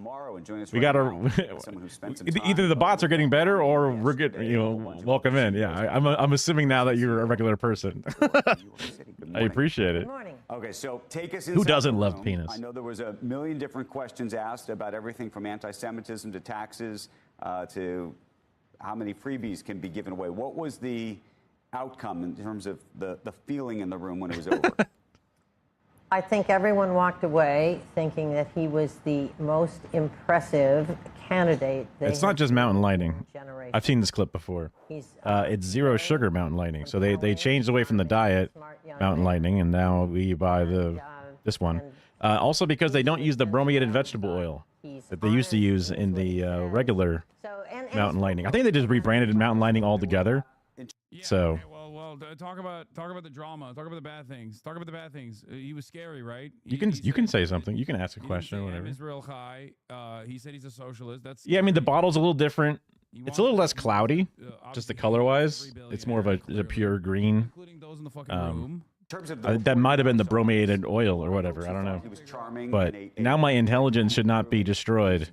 we got either the bots are getting better or we're getting, welcome in. Yeah, I'm assuming now that you're a regular person. I appreciate it. Okay, so take us. Who doesn't love penis? I know there was a million different questions asked about everything from anti-Semitism to taxes to how many freebies can be given away. What was the outcome in terms of the feeling in the room when it was over? I think everyone walked away thinking that he was the most impressive candidate. It's not just mountain lighting. I've seen this clip before. It's zero sugar mountain lighting. So they changed away from the diet mountain lighting, and now we buy this one. Also because they don't use the brominated vegetable oil that they used to use in the regular mountain lighting. I think they just rebranded mountain lighting altogether. So. Okay, well, talk about the drama. Talk about the bad things. Talk about the bad things. He was scary, right? You can say something. You can ask a question or whatever. Israel high. He said he's a socialist. That's I mean the bottle's a little different. It's a little less cloudy, just the color wise. It's more of a pure green. Including those in the fucking room. That might have been the brominated oil or whatever. I don't know. But now my intelligence should not be destroyed.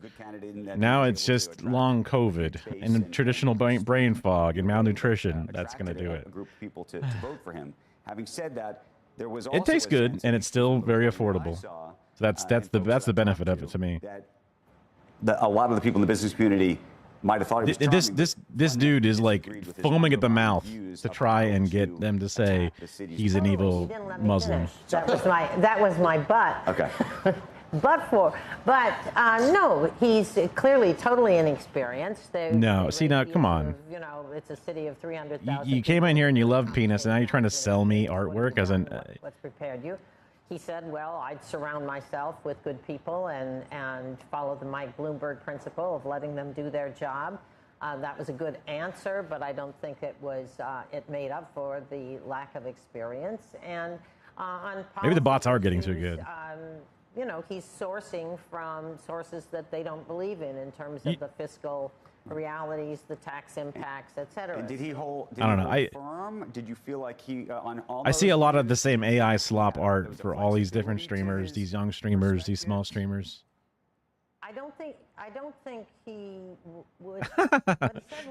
Now it's just long COVID and traditional brain fog and malnutrition. That's going to do it. A group of people to vote for him. Having said that, there was It tastes good and it's still very affordable. So that's the benefit of it to me. A lot of the people in the business community might have thought he was this dude is like foaming at the mouth to try and get them to say he's an evil Muslim. That was my butt. Okay. No, he's clearly totally inexperienced. No, see now, come on. It's a city of 300,000. You came in here and you love penis, and now you're trying to sell me artwork as an. What's prepared you? He said, well, I'd surround myself with good people and follow the Mike Bloomberg principle of letting them do their job. That was a good answer, but I don't think it made up for the lack of experience. And on maybe the bots are getting too good. He's sourcing from sources that they don't believe in terms of the fiscal realities, the tax impacts, etc. And did he hold? I don't know. Firm? Did you feel like he on all? I see a lot of the same AI slop art for all these different streamers, these young streamers, these small streamers. I don't think he would.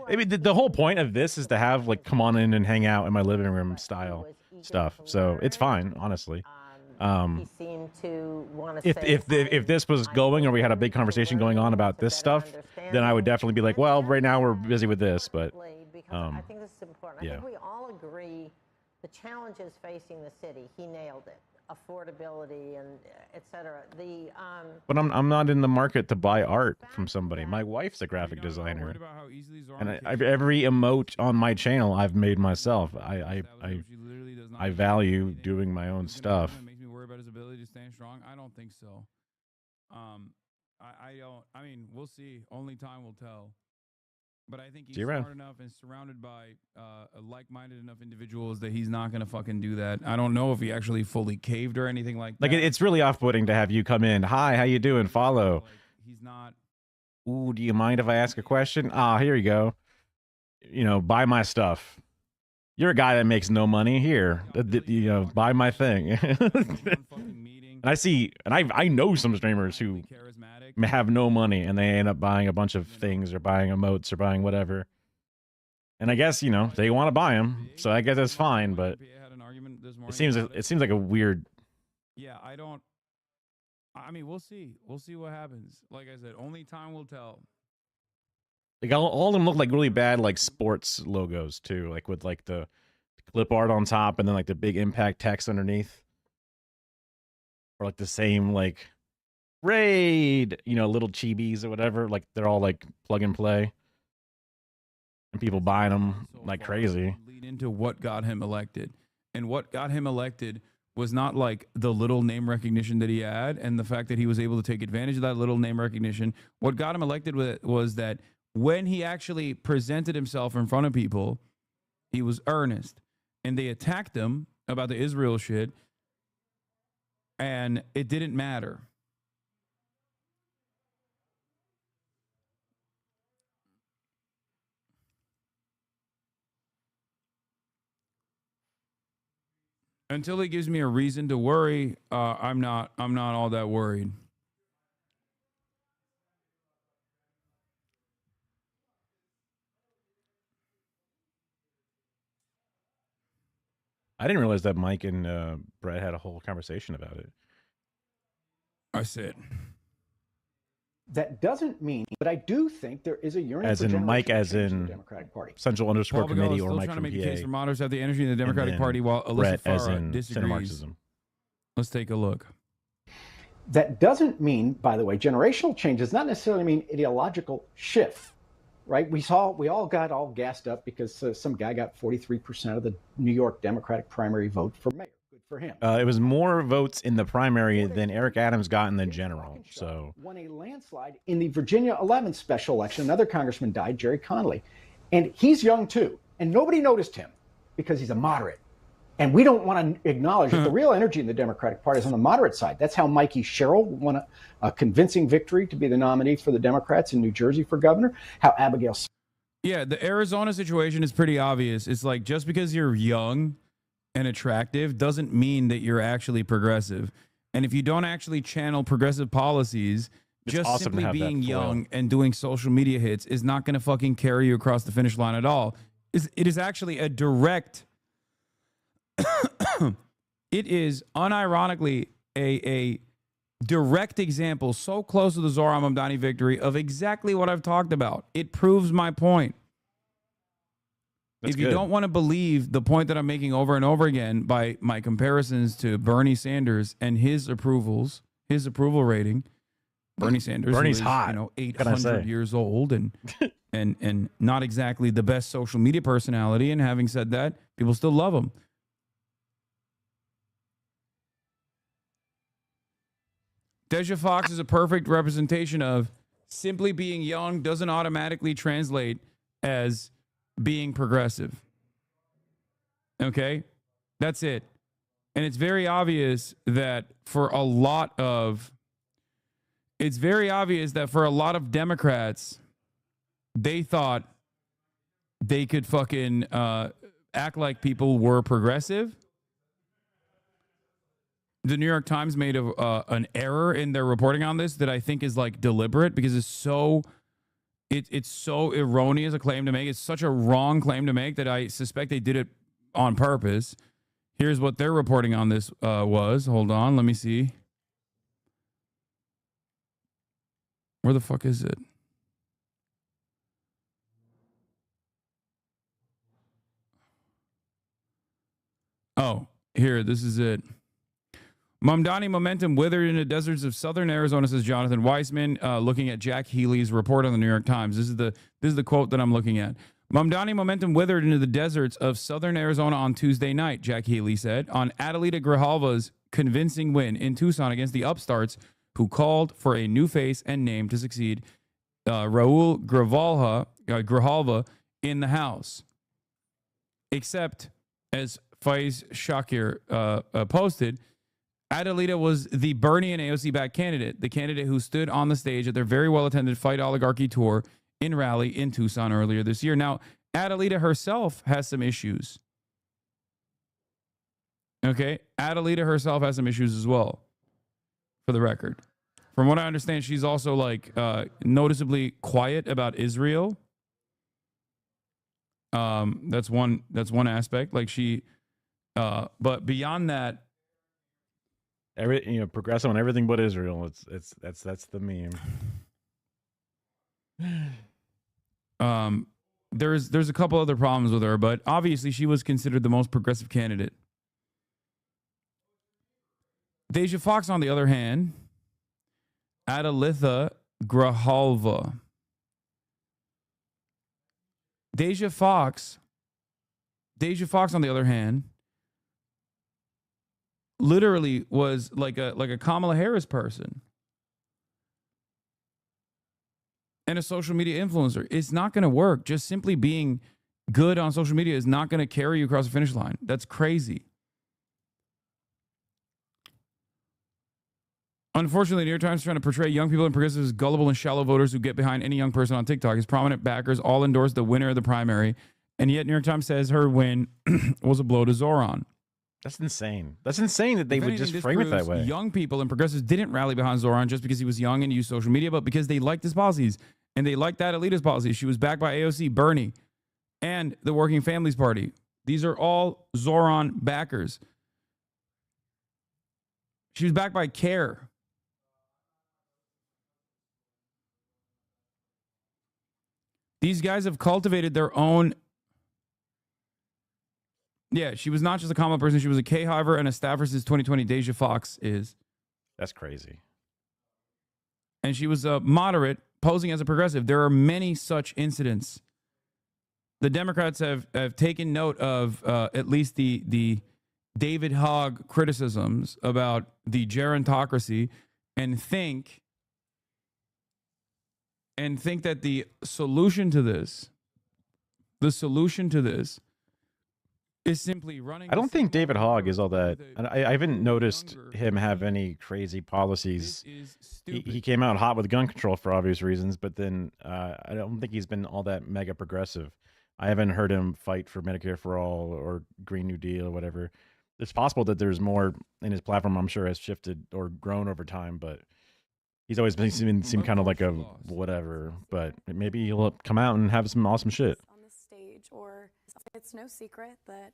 Maybe the whole point of this is to have like come on in and hang out in my living room style stuff. So it's fine, honestly. He seemed to want to if this was going or we had a big conversation going on about this stuff, then I would definitely be like, well, right now we're busy with this, but I think this is important. Yeah. I think we all agree the challenges facing the city, he nailed it. Affordability and et cetera. But I'm not in the market to buy art from somebody. My wife's a graphic designer, and every emote on my channel I've made myself. I value doing my own stuff. About his ability to stand strong? I don't think so. I mean, we'll see. Only time will tell. But I think he's smart enough and surrounded by like-minded enough individuals that he's not going to fucking do that. I don't know if he actually fully caved or anything like that. Like, it's really off-putting to have you come in. Hi, how you doing? Follow. Like, he's not. Ooh, do you mind if I ask a question? Here you go. Buy my stuff. You're a guy that makes no money here. Buy my thing. And I know some streamers who have no money and they end up buying a bunch of things or buying emotes or buying whatever. And I guess, they want to buy them. So I guess that's fine, but it seems like a weird. Yeah, I mean, we'll see. We'll see what happens. Like I said, only time will tell. Like all of them look like really bad like sports logos too, like with like the clip art on top and then like the big impact text underneath. Or like the same like raid, little chibis or whatever, like they're all like plug and play. and people buying them like crazy. Lead into what got him elected. And what got him elected was not like the little name recognition that he had and the fact that he was able to take advantage of that little name recognition. What got him elected was that when he actually presented himself in front of people, he was earnest. And they attacked him about the Israel shit, and it didn't matter. Until he gives me a reason to worry, I'm not all that worried. I didn't realize that Mike and Brett had a whole conversation about it. I said. That doesn't mean, but I do think there is a yearning As for in Mike, generational as change in in the Democratic Party. Central _Committee or still Mike trying from to make a case for PA. moderates have the energy in the Democratic Party while Alyssa Brett, as Farah in disagrees. center Marxism. Let's take a look. That doesn't mean, by the way, generational change does not necessarily mean ideological shift, right? We all got all gassed up because some guy got 43% of the New York Democratic primary vote for mayor. Good for him. It was more votes in the primary than Eric Adams got in the general. So Won a landslide in the Virginia 11th special election. Another congressman died, Jerry Connolly. And he's young too. And nobody noticed him because he's a moderate. And we don't want to acknowledge that the real energy in the Democratic Party is on the moderate side. That's how Mikey Sherrill won a convincing victory to be the nominee for the Democrats in New Jersey for governor. How Abigail. Yeah, the Arizona situation is pretty obvious. It's like just because you're young and attractive doesn't mean that you're actually progressive. And if you don't actually channel progressive policies, It's just awesome to simply have that being foil. young and doing social media hits is not going to fucking carry you across the finish line at all. It is actually a direct, it is unironically a direct example, so close to the Zohar Mamdani victory, of exactly what I've talked about. It proves my point. That's if you good. don't want to believe the point that I'm making over and over again by my comparisons to Bernie Sanders and his approval rating, Bernie Sanders, Bernie's who is, hot. you know, What can I 800 say? years old and and not exactly the best social media personality. And having said that, people still love him. Deja Fox is a perfect representation of simply being young doesn't automatically translate as being progressive. Okay? That's it. And it's very obvious that for a lot of Democrats, they thought they could fucking act like people were progressive. The New York Times made an error in their reporting on this that I think is like deliberate because it's so erroneous a claim to make. It's such a wrong claim to make that I suspect they did it on purpose. Here's what their reporting on this was. Hold on, let me see. Where the fuck is it? Oh, here, this is it. Mamdani momentum withered in the deserts of southern Arizona, says Jonathan Weissman, looking at Jack Healy's report on the New York Times. This is the quote that I'm looking at. Mamdani momentum withered into the deserts of southern Arizona on Tuesday night, Jack Healy said, on Adelita Grijalva's convincing win in Tucson against the upstarts who called for a new face and name to succeed Raul Grijalva in the House. Except, as Faiz Shakir posted, Adelita was the Bernie and AOC-backed candidate, the candidate who stood on the stage at their very well-attended Fight Oligarchy tour in Raleigh in Tucson earlier this year. Now, Adelita herself has some issues. Okay? Adelita herself has some issues as well, for the record. From what I understand, she's also like noticeably quiet about Israel. That's one aspect. Like she, but beyond that, progressive on everything but Israel. That's the meme. There's a couple other problems with her, but obviously she was considered the most progressive candidate. Deja Fox, on the other hand, Adelita Grijalva. Deja Fox, on the other hand, literally was like a Kamala Harris person and a social media influencer. It's not going to work. Just simply being good on social media is not going to carry you across the finish line. That's crazy. Unfortunately, the New York Times is trying to portray young people and progressives as gullible and shallow voters who get behind any young person on TikTok. His prominent backers all endorsed the winner of the primary, and yet New York Times says her win was a blow to Zoran. That's insane. That's insane that they would just frame it that way. Young people and progressives didn't rally behind Zoran just because he was young and used social media, but because they liked his policies, and they liked that elitist policy. She was backed by AOC, Bernie, and the Working Families Party. These are all Zoran backers. She was backed by CARE. These guys have cultivated their own. Yeah, she was not just a Kamala person. She was a K, however, and a staffer since 2020. Deja Fox is. That's crazy. And she was a moderate, posing as a progressive. There are many such incidents. The Democrats have taken note of at least the David Hogg criticisms about the gerontocracy and think that the solution to this is simply running. I don't think David Hogg is all that. I haven't noticed him have any crazy policies. He came out hot with gun control for obvious reasons, but then I don't think he's been all that mega progressive. I haven't heard him fight for Medicare for all or Green New Deal or whatever. It's possible that there's more in his platform, I'm sure, has shifted or grown over time, but he's always been seem kind of like a whatever. But maybe he'll come out and have some awesome shit. On this stage, or it's no secret that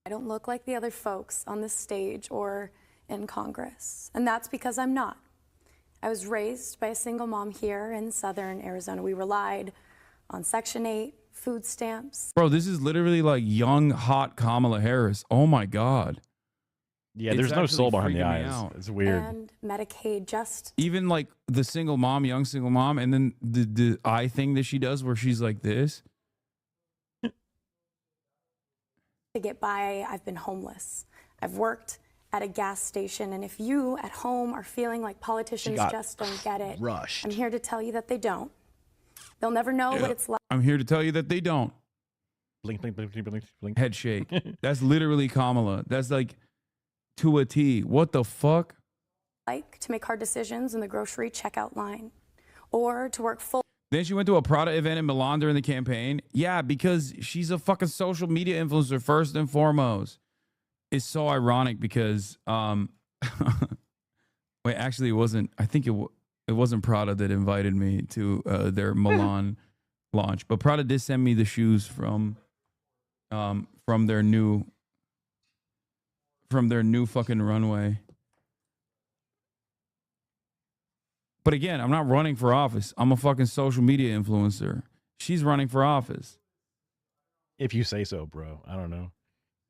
I don't look like the other folks on this stage or in Congress, and that's because I'm not. I was raised by a single mom here in southern Arizona. We relied on Section 8, food stamps. Bro, this is literally like young, hot Kamala Harris. Oh my God. Yeah, there's no soul behind the eyes. It's weird. And Medicaid just. Even like the single mom, young single mom, and then the eye thing that she does where she's like this. To get by, I've been homeless. I've worked at a gas station, and if you at home are feeling like politicians just don't get it, I'm here to tell you that they don't. They'll never know what it's like. I'm here to tell you that they don't. Blink, blink, blink, blink, blink, blink. Head shake. That's literally Kamala. That's like to a T. What the fuck? Like to make hard decisions in the grocery checkout line, or to work full. Then she went to a Prada event in Milan during the campaign. Yeah, because she's a fucking social media influencer first and foremost. It's so ironic because, wait, actually it wasn't. I think it wasn't Prada that invited me to their Milan launch, but Prada did send me the shoes from their new fucking runway. But again, I'm not running for office. I'm a fucking social media influencer. She's running for office. If you say so, bro. I don't know.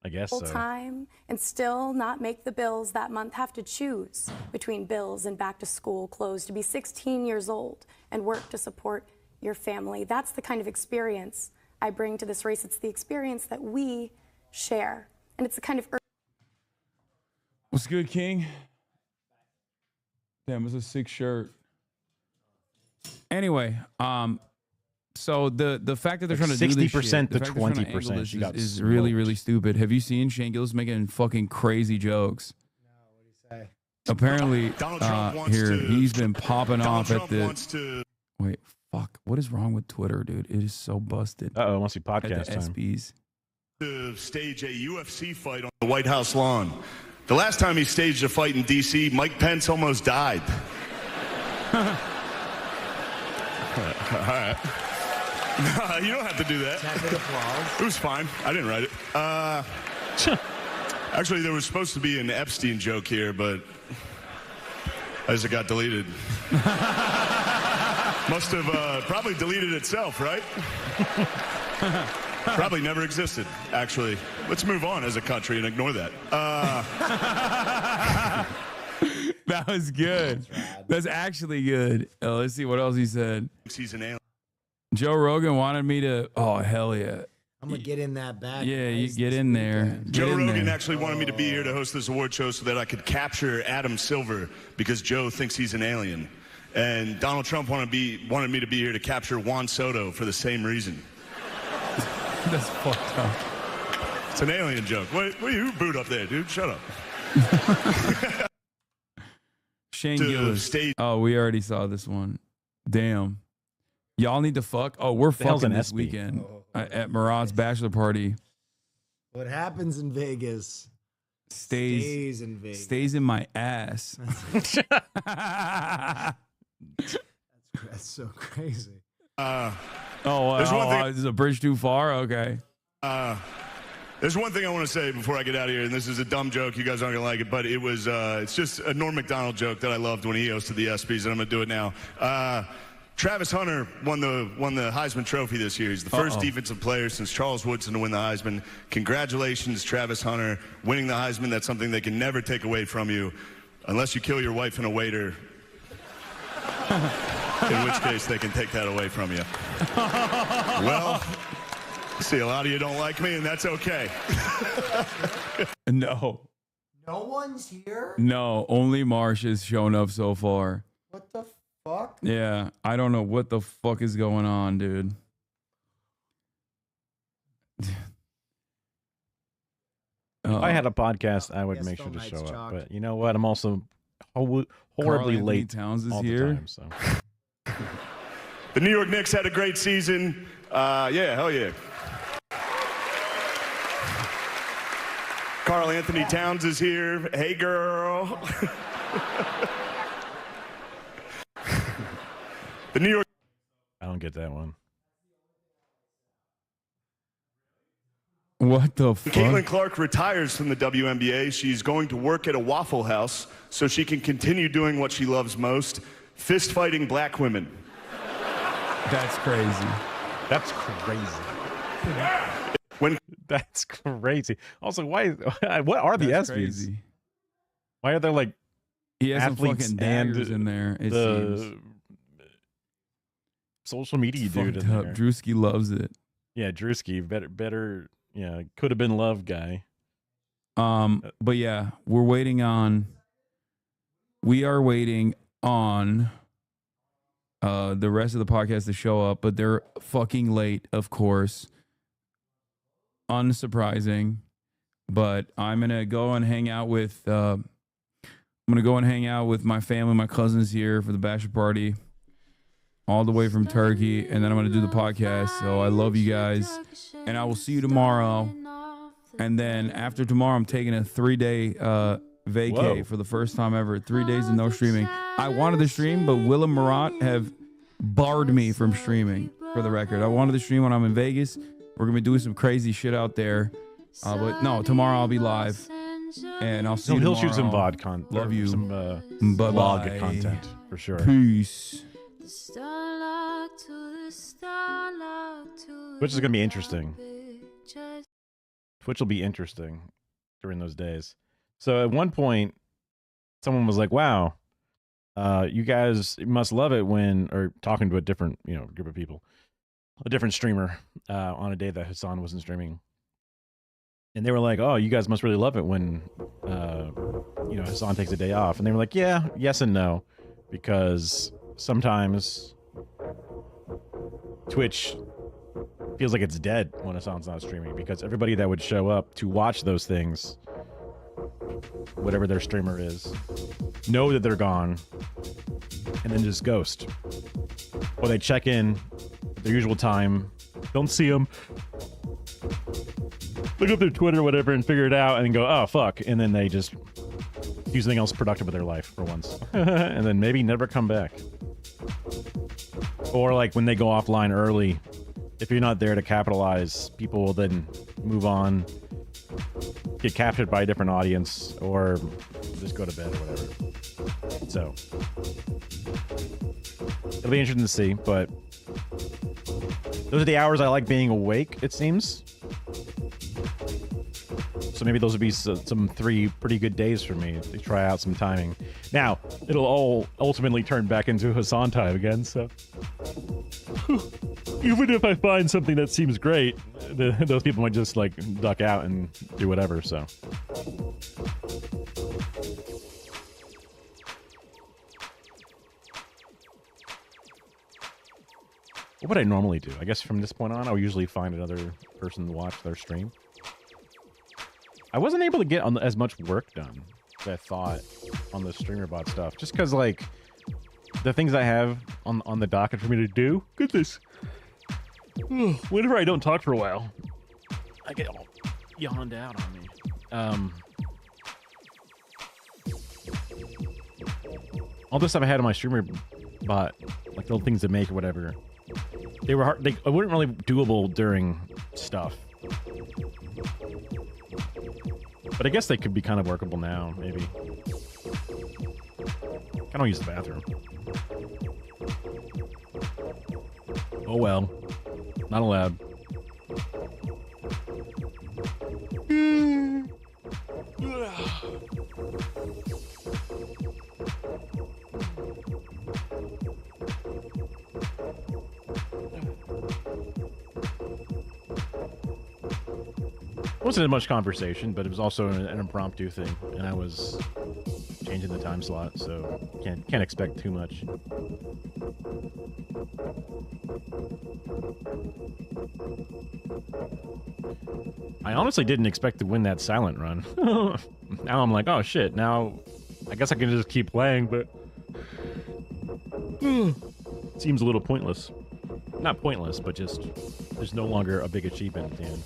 I guess so. Full time and still not make the bills that month, have to choose between bills and back to school clothes, to be 16 years old and work to support your family. That's the kind of experience I bring to this race. It's the experience that we share. And it's the kind of. What's good, King? Damn, it's a sick shirt. Anyway, so the fact that they're trying to do this 60% shit, to 20%, is really, really stupid. Have you seen Shane Gillis making fucking crazy jokes? No, what do you say? Apparently, he's been popping off at the. Wait, fuck! What is wrong with Twitter, dude? It is so busted. Uh-oh, it must be podcast at the time. SBs. To stage a UFC fight on the White House lawn. The last time he staged a fight in D.C., Mike Pence almost died. All right. You don't have to do that. It was fine. I didn't write it. Actually, there was supposed to be an Epstein joke here, but as it got deleted. Must have probably deleted itself, right? Probably never existed, actually. Let's move on as a country and ignore that. That was good. That's actually good. Let's see what else he said. He's an alien. Joe Rogan wanted me to. Oh hell yeah! I'm gonna get in that bag. Yeah, you guys, get this in there. weekend. Joe Get in Rogan there. actually wanted me to be here to host this award show so that I could capture Adam Silver because Joe thinks he's an alien. And Donald Trump wanted me to be here to capture Juan Soto for the same reason. That's fucked up. It's an alien joke. What you booed up there, dude? Shut up. Shane To Gillis. stage- Oh, we already saw this one. Damn. Y'all need to fuck. Oh, we're The hell's fucking an this SB? weekend at Murad's bachelor party. What happens in Vegas stays in Vegas. Stays in my ass. That's so crazy. Oh, There's one thing- is a bridge too far? Okay. There's one thing I want to say before I get out of here, and this is a dumb joke. You guys aren't going to like it, but it's just a Norm Macdonald joke that I loved when he hosted the ESPYs, and I'm going to do it now. Travis Hunter won the Heisman Trophy this year. He's the first defensive player since Charles Woodson to win the Heisman. Congratulations, Travis Hunter, winning the Heisman. That's something they can never take away from you, unless you kill your wife and a waiter, in which case they can take that away from you. Well, see, a lot of you don't like me, and that's okay. No. No one's here? No, only Marsh has shown up so far. What the fuck? Yeah, I don't know what the fuck is going on, dude. If I had a podcast, I would Yes, make sure Phil to Knight's show up. chalked. But you know what? I'm also horribly Karl-Anthony late Towns is all here. the time. So The New York Knicks had a great season. Yeah, hell yeah. Karl-Anthony Towns is here. Hey, girl. The New York. I don't get that one. What the fuck? Caitlin Clark retires from the WNBA. She's going to work at a Waffle House so she can continue doing what she loves most, fist fighting black women. That's crazy. That's crazy. That's crazy. Also, why? What are the That's ESPYs? crazy. Why are there like He has some athletes fucking and daggers in there, it the seems. social media It's dude in fucked up. there? Drewski loves it. Yeah, Drewski, better. Yeah, could have been love guy. But yeah, we are waiting on the rest of the podcast to show up, but they're fucking late, of course. Unsurprising. But I'm gonna go and hang out with my family, my cousins here for the bachelor party, all the way from Turkey, and then I'm gonna do the podcast. So I love you guys, and I will see you tomorrow. And then after tomorrow, I'm taking a 3-day vacay Whoa. for the first time ever. 3 days of no streaming. I wanted to stream, but Will and Murat have barred me from streaming, for the record. I wanted to stream when I'm in Vegas. We're going to be doing some crazy shit out there. But no, tomorrow I'll be live. And I'll see you He'll tomorrow. shoot some VOD content. Love you. Some Bye-bye. vlog content for sure. Peace. Which is going to be interesting. Twitch will be interesting during those days. So at one point, someone was like, "Wow, you guys must love it when," or talking to a different, group of people, a different streamer on a day that Hassan wasn't streaming, and they were like, "Oh, you guys must really love it when, Hassan takes a day off." And they were like, "Yeah, yes and no, because sometimes Twitch feels like it's dead when Hassan's not streaming, because everybody that would show up to watch those things, whatever their streamer is, know that they're gone and then just ghost. Or they check in at their usual time, don't see them, look up their Twitter or whatever and figure it out and go, oh, fuck. And then they just do something else productive with their life for once. And then maybe never come back. Or like when they go offline early, if you're not there to capitalize, people will then move on, get captured by a different audience, or just go to bed or whatever. So it'll be interesting to see, but those are the hours I like being awake, it seems. So maybe those would be some 3 pretty good days for me to try out some timing. Now, it'll all ultimately turn back into Hassan time again, so even if I find something that seems great, those people might just like duck out and do whatever. So. What would I normally do? I guess from this point on, I'll usually find another person to watch their stream. I wasn't able to get on as much work done as I thought on the streamer bot stuff, just because like the things I have on the docket for me to do. Goodness, whenever I don't talk for a while, I get all yawned out on me. All the stuff I had on my streamer bot, like little things to make or whatever, they were hard. They weren't really doable during stuff. But I guess they could be kind of workable now, maybe. I don't use the bathroom. Oh well. Not allowed. Wasn't much conversation, but it was also an impromptu thing, and I was changing the time slot, so can't expect too much. I honestly didn't expect to win that silent run. Now I'm like, oh shit, now I guess I can just keep playing, but seems a little pointless. Not pointless, but just there's no longer a big achievement at the end.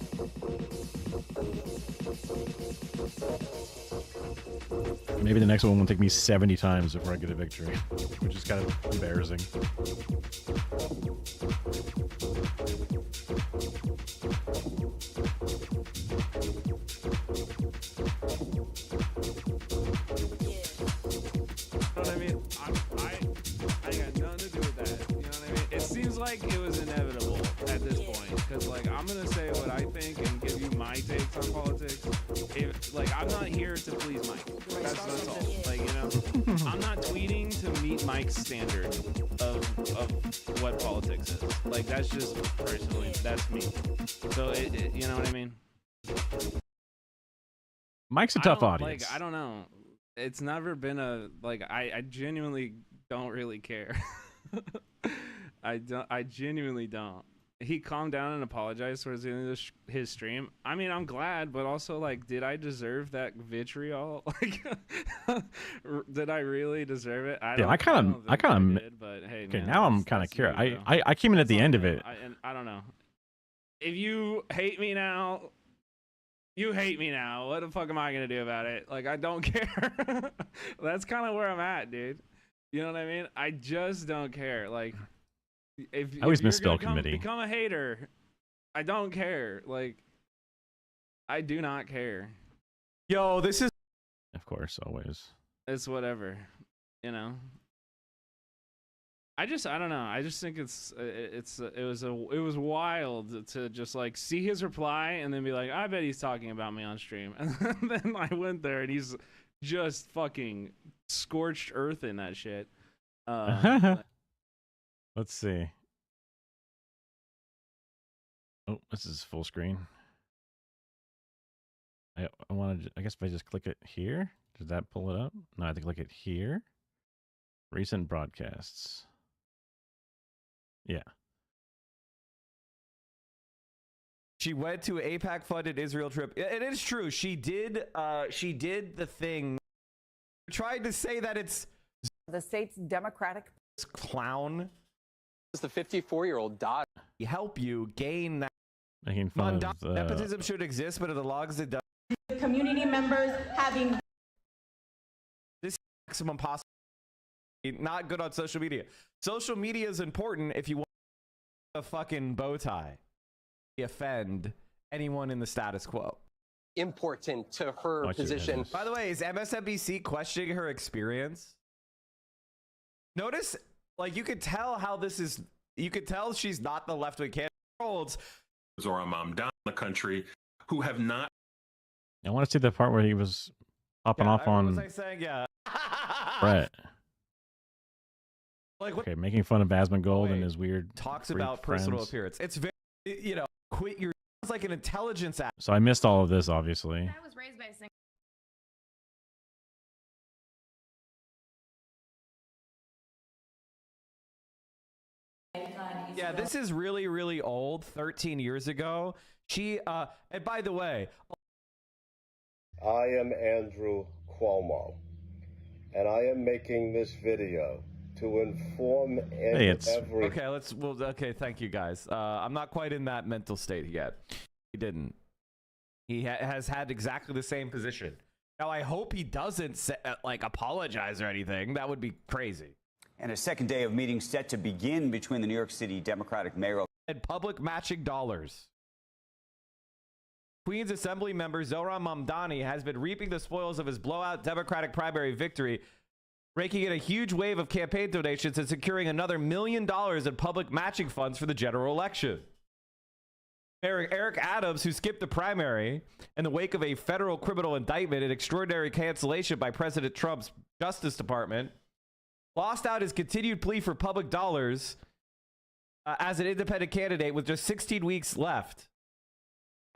Maybe the next one will take me 70 times before I get a victory, which is kind of embarrassing. You know what I mean? I got nothing to do with that. You know what I mean? It seems like it was inevitable at this point, because like I'm gonna say what I think and give you my takes on politics. Like I'm not here to please Mike. That's all. Like, you know, I'm not tweeting to meet Mike's standard of what politics is. Like that's just personally, that's me. So you know what I mean? Mike's a tough audience. Like I don't know. It's never been a like. I genuinely don't really care. I genuinely don't. He calmed down and apologized towards the end of his stream. I mean, I'm glad, but also like, did I deserve that vitriol? Like, did I really deserve it? I kind of did, but hey, okay, man, now I'm kind of curious. I came in at the end of it. I don't know. If you hate me now, you hate me now. What the fuck am I gonna do about it? Like, I don't care. That's kind of where I'm at, dude. You know what I mean? I just don't care. Like, I always misspell committee. Become a hater. I don't care. Like, I do not care. Yo, this is. Of course, always. It's whatever, you know. I don't know. I just think it was wild to just like see his reply and then be like, I bet he's talking about me on stream. And then I went there and he's just fucking scorched earth in that shit. Let's see. Oh, this is full screen. I wanted. I guess if I just click it here, does that pull it up? No, I have to click it here. Recent broadcasts. Yeah. She went to an AIPAC-funded Israel trip. It is true. She did the thing. Tried to say that it's the state's Democratic clown. Is the 54-year-old daughter help you gain that? Making fun of nepotism should exist, but in the logs it does. Community members having this maximum possible. Not good on social media. Social media is important if you want a fucking bow tie. Offend anyone in the status quo. Important to her position. By the way, is MSNBC questioning her experience? Notice, like, you could tell how this is. You could tell she's not the left-wing candidate. Or a mom down the country who have not. I want to see the part where he was popping off on. What was I saying? Yeah. Brett. Like what? Okay, making fun of Asmongold and his weird Talks freak about personal friends. appearance. It's very, you know, quit your. It's like an intelligence act. So I missed all of this, obviously. I was raised by a single. Yeah, this is really, really old. 13 years ago. She, and by the way, I am Andrew Cuomo, and I am making this video to inform every. Okay, okay, thank you guys. I'm not quite in that mental state yet. He didn't. He has had exactly the same position. Now, I hope he doesn't like apologize or anything. That would be crazy. And a second day of meetings set to begin between the New York City Democratic mayoral and public matching dollars. Queens Assembly member Zohran Mamdani has been reaping the spoils of his blowout Democratic primary victory, raking in a huge wave of campaign donations and securing another $1 million in public matching funds for the general election. Mayor Eric Adams, who skipped the primary in the wake of a federal criminal indictment and extraordinary cancellation by President Trump's Justice Department, lost out his continued plea for public dollars as an independent candidate with just 16 weeks left.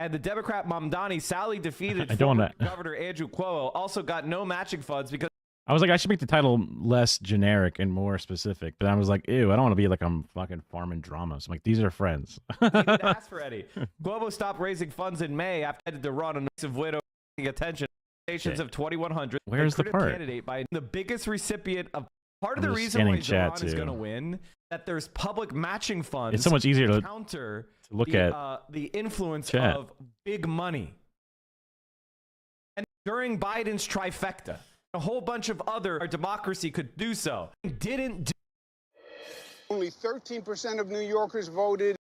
And the Democrat Mamdani sadly defeated former Governor Andrew Cuomo, also got no matching funds because I was like, I should make the title less generic and more specific. But I was like, ew, I don't want to be like I'm fucking farming drama. So I'm like, these are friends. he didn't ask for any. Cuomo stopped raising funds in May after he had to run a of widow attention of 2,100. Where's the part? Candidate by the biggest recipient of part of I'm the just reason why scanning chat, Zohran is too. going to win, that there's public matching funds. It's so much easier to counter look the, at the influence chat. of big money. And during Biden's trifecta, a whole bunch of other democracy could do so. Didn't do. Only 13% of New Yorkers voted,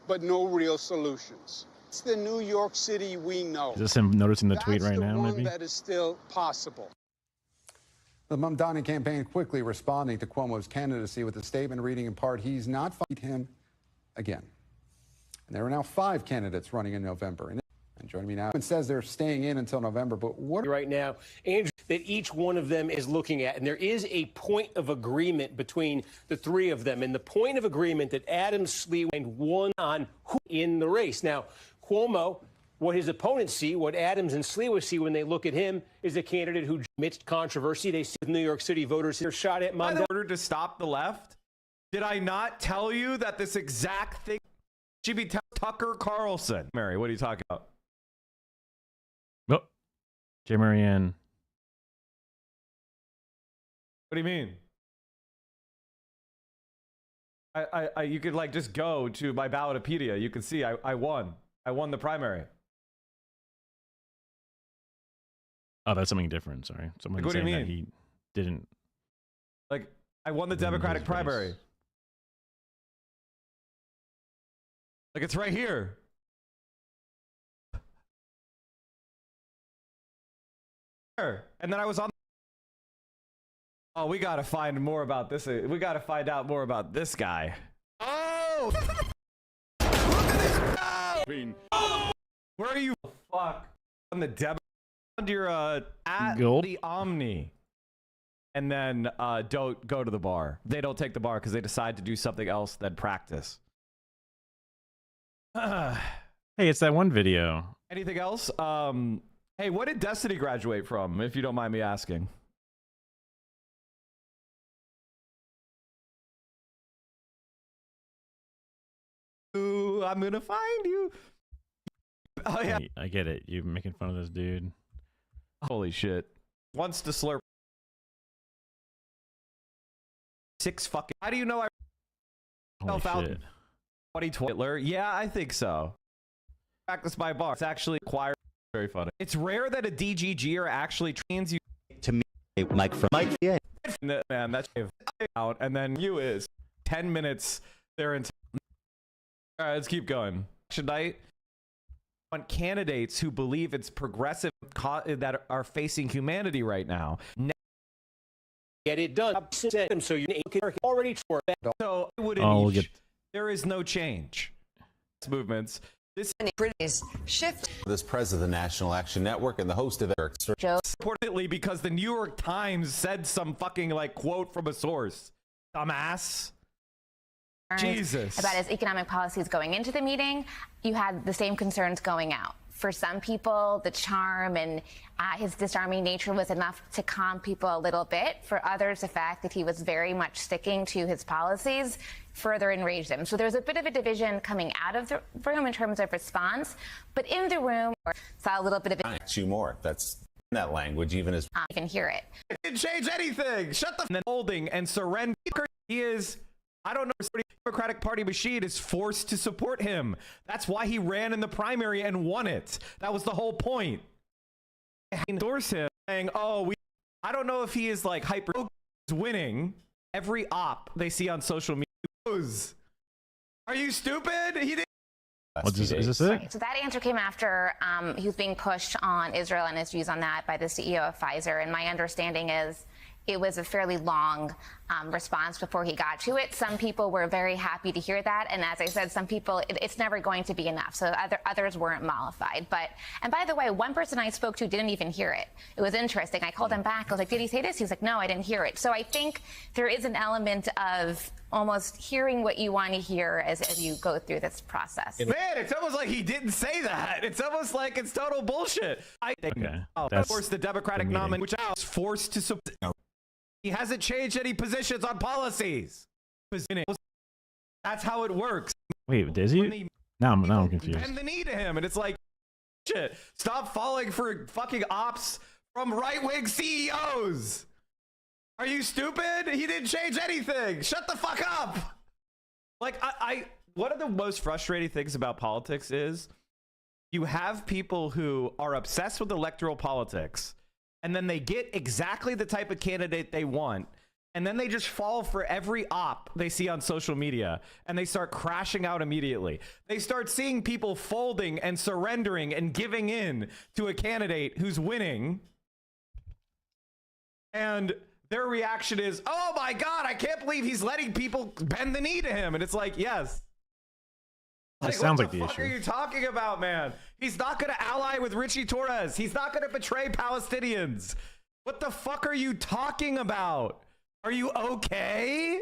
but no real solutions. It's the New York City we know. Is this him noticing the tweet right now, one maybe? that is still possible. The Mamdani campaign quickly responding to Cuomo's candidacy with a statement reading in part, he's not fighting him again. And there are now 5 candidates running in November. And joining me now, it says they're staying in until November, but what right now, Andrew, that each one of them is looking at, and there is a point of agreement between the 3 of them, and the point of agreement that Adams, Slee, and one on who in the race. Now, Cuomo, what his opponents see, what Adams and Sliwa see when they look at him, is a candidate who amidst controversy, they see New York City voters here shot at Mamdani. In order to stop the left, did I not tell you that this exact thing should be Tucker Carlson? Mary, what are you talking about? Oh, Jay Marianne. What do you mean? You could like just go to my Ballotopedia. You can see I won. I won the primary. Oh, that's something different. Sorry. Someone Like, what do you saying that mean? he didn't. Like, I won the Democratic primary. Like, it's right here. And then I was on. Oh, we got to find more about this. We got to find out more about this guy. Oh! Look at this guy! Oh! Where are you? Fuck. On the Democrat. Your at Gulp. the Omni, and then don't go to the bar. They don't take the bar because they decide to do something else than practice. Hey, it's that one video. Anything else? Hey, what did Destiny graduate from, if you don't mind me asking? Ooh, I'm gonna find you. Oh yeah, I get it. You're making fun of this dude. Holy shit. Wants to slurp 6 fucking. How do you know I Holy out shit. 2020 Hitler? Yeah, I think so. Practice by bar. It's actually acquired. Very funny. It's rare that a DGGer actually trains you To me, Mike from Mike. Yeah. Man, that's out. And then you is 10 minutes there in. All right, let's keep going. Tonight, on candidates who believe it's progressive that are facing humanity right now. Get it done. So you already so it wouldn't. There is no change. Movements. This shift. This president of the National Action Network and the host of Eric Importantly, because the New York Times said some fucking like quote from a source. dumbass. Jesus. About his economic policies going into the meeting, you had the same concerns going out. For some people, the charm and his disarming nature was enough to calm people a little bit. For others, the fact that he was very much sticking to his policies further enraged them. So there was a bit of a division coming out of the room in terms of response, but in the room, saw a little bit of it. You more. That's in that language, even as you can hear it. It didn't change anything. Shut the. And then holding and surrender. He is. I don't know. The Democratic Party machine is forced to support him. That's why he ran in the primary and won it. That was the whole point. I endorse him, saying, "Oh, I don't know if he is like hyper winning every op they see on social media." Are you stupid? He didn't. Is this it? So that answer came after he was being pushed on Israel and his views on that by the CEO of Pfizer. And my understanding is it was a fairly long response before he got to it. Some people were very happy to hear that. And as I said, some people, it's never going to be enough. So others weren't mollified. And by the way, one person I spoke to didn't even hear it. It was interesting. I called him back. I was like, did he say this? He was like, no, I didn't hear it. So I think there is an element of almost hearing what you want to hear as you go through this process. Man, it's almost like he didn't say that. It's almost like it's total bullshit. I think, of course, the Democratic nominee, which I was forced to support. He hasn't changed any positions on policies. That's how it works. Wait, does he? Now I'm confused. Bend the knee to him, and it's like, shit. Stop falling for fucking ops from right-wing CEOs. Are you stupid? He didn't change anything. Shut the fuck up. Like, one of the most frustrating things about politics is you have people who are obsessed with electoral politics, and then they get exactly the type of candidate they want, and then they just fall for every op they see on social media, and they start crashing out immediately. They start seeing people folding and surrendering and giving in to a candidate who's winning, and their reaction is, oh my God, I can't believe he's letting people bend the knee to him. And it's like, yes. That sounds like the issue. What are you talking about, man? He's not going to ally with Richie Torres. He's not going to betray Palestinians. What the fuck are you talking about? Are you okay?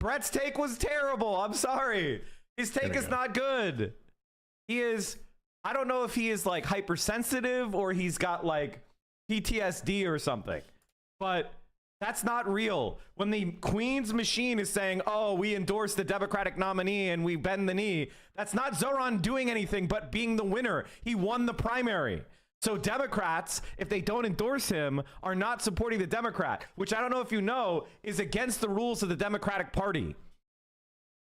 Brett's take was terrible. I'm sorry. His take is not good. He is, I don't know if he is like hypersensitive or he's got like PTSD or something, but that's not real. When the Queen's machine is saying, oh, we endorse the Democratic nominee and we bend the knee, that's not Zoran doing anything but being the winner. He won the primary. So Democrats, if they don't endorse him, are not supporting the Democrat, which I don't know if you know is against the rules of the Democratic Party.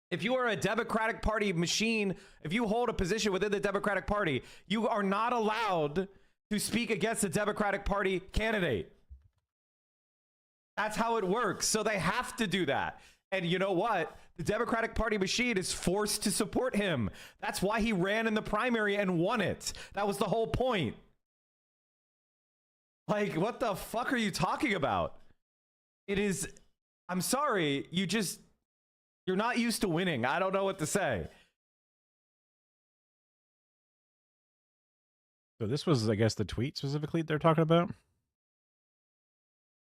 If you are a Democratic Party machine, if you hold a position within the Democratic Party, you are not allowed to speak against the Democratic Party candidate. That's how it works. So they have to do that. And you know what? The Democratic Party machine is forced to support him. That's why he ran in the primary and won it. That was the whole point. Like, what the fuck are you talking about? It is, I'm sorry, you're not used to winning. I don't know what to say. So this was, I guess, the tweet specifically they're talking about.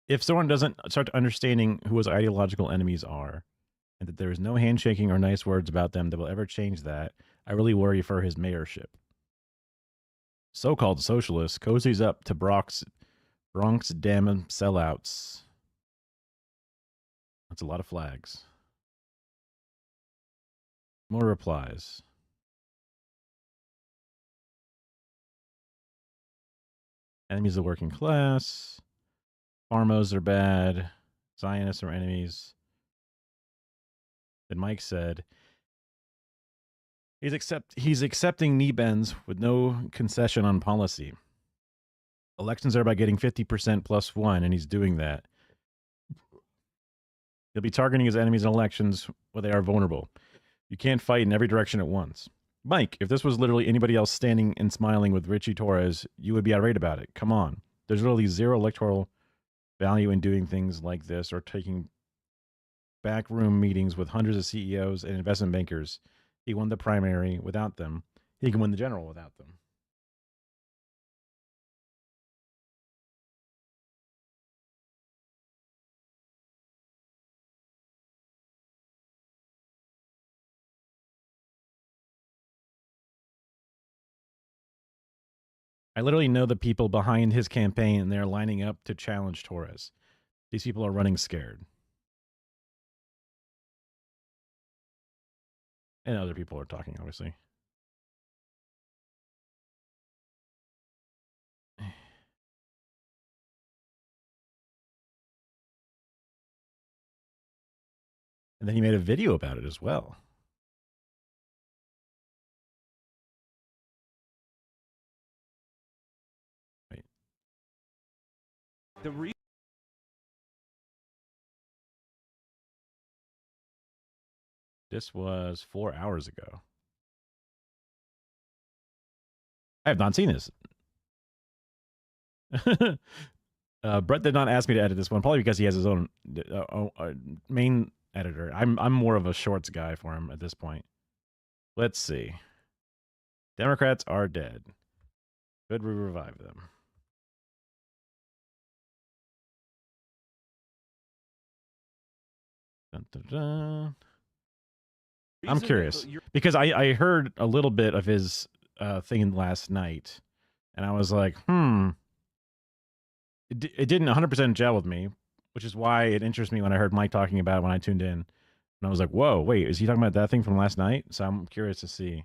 If someone doesn't start understanding who his ideological enemies are, and that there is no handshaking or nice words about them that will ever change that, I really worry for his mayorship. So-called socialists cozies up to Bronx damn sellouts. That's a lot of flags. More replies. Enemies of the working class. Pharmos are bad. Zionists are enemies. Then Mike said, he's accepting knee bends with no concession on policy. Elections are about getting 50% plus one, and he's doing that. He'll be targeting his enemies in elections where they are vulnerable. You can't fight in every direction at once. Mike, if this was literally anybody else standing and smiling with Richie Torres, you would be irate about it. Come on. There's literally zero electoral value in doing things like this or taking backroom meetings with hundreds of CEOs and investment bankers. He won the primary without them. He can win the general without them. I literally know the people behind his campaign, and they're lining up to challenge Torres. These people are running scared. And other people are talking, obviously. And then he made a video about it as well. Wait. This was 4 hours ago. I have not seen this. Brett did not ask me to edit this one, probably because he has his own main editor. I'm more of a shorts guy for him at this point. Let's see. Democrats are dead. Could we revive them? Dun, dun, dun. I'm curious because I heard a little bit of his thing last night, and I was like, it didn't 100% gel with me, which is why it interests me when I heard Mike talking about it when I tuned in, and I was like, whoa, wait, is he talking about that thing from last night? So I'm curious to see.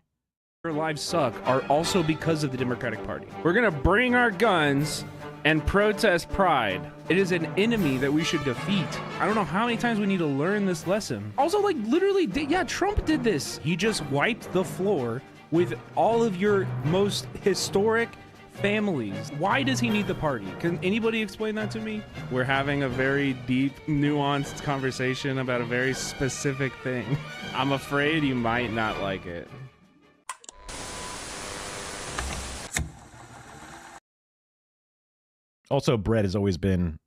Your lives suck are also because of the Democratic Party. We're gonna bring our guns and protest Pride. It is an enemy that we should defeat. I don't know how many times we need to learn this lesson. Also, like, literally, yeah, Trump did this. He just wiped the floor with all of your most historic families. Why does he need the party? Can anybody explain that to me? We're having a very deep, nuanced conversation about a very specific thing. I'm afraid you might not like it. Also, Brett has always been...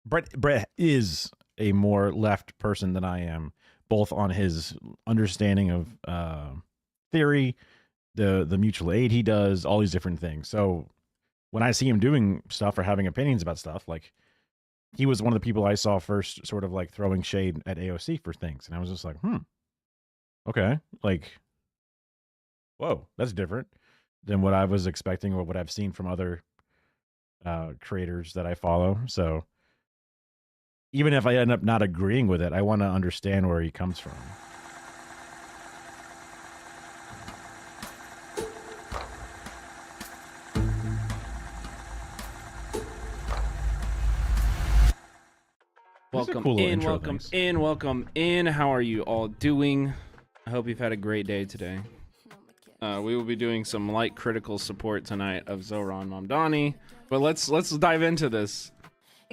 Brett is a more left person than I am, both on his understanding of theory, the mutual aid he does, all these different things. So when I see him doing stuff or having opinions about stuff, like, he was one of the people I saw first sort of like throwing shade at AOC for things. And I was just like, okay, like, whoa, that's different than what I was expecting or what I've seen from other creators that I follow. So even if I end up not agreeing with it, I want to understand where he comes from. Welcome cool little in, intro, welcome thanks. in, welcome in. How are you all doing? I hope you've had a great day today. We will be doing some light critical support tonight of Zohran Mamdani, but let's dive into this.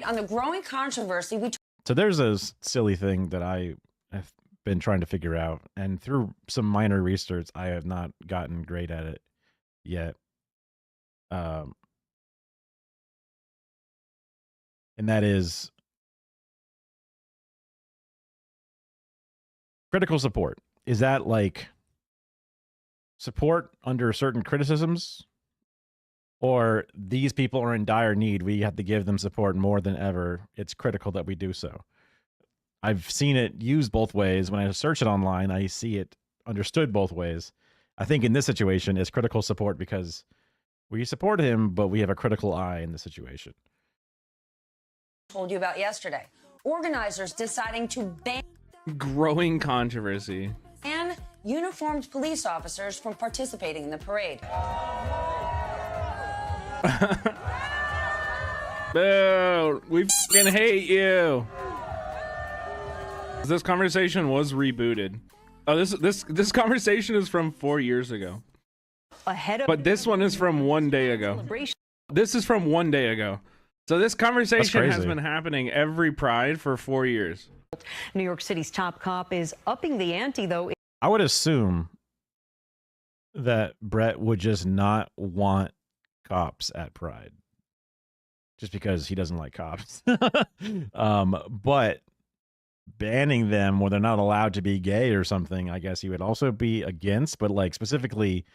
On the growing controversy, So there's a silly thing that I have been trying to figure out, and through some minor research, I have not gotten great at it yet. And that is critical support. Is that like support under certain criticisms, or these people are in dire need, we have to give them support more than ever, it's critical that we do so? I've seen it used both ways. When I search it online, I see it understood both ways. I think in this situation, it's critical support because we support him, but we have a critical eye in the situation. told you about yesterday. Organizers deciding to Growing controversy. ban uniformed police officers from participating in the parade. Boo! We fucking hate you. This conversation was rebooted. Oh, this conversation is from 4 years ago. But this one is from 1 day ago. This is from 1 day ago. So this conversation has been happening every Pride for 4 years. New York City's top cop is upping the ante, though. I would assume that Brett would just not want cops at Pride, just because he doesn't like cops. But banning them, or they're not allowed to be gay or something, I guess he would also be against. But like specifically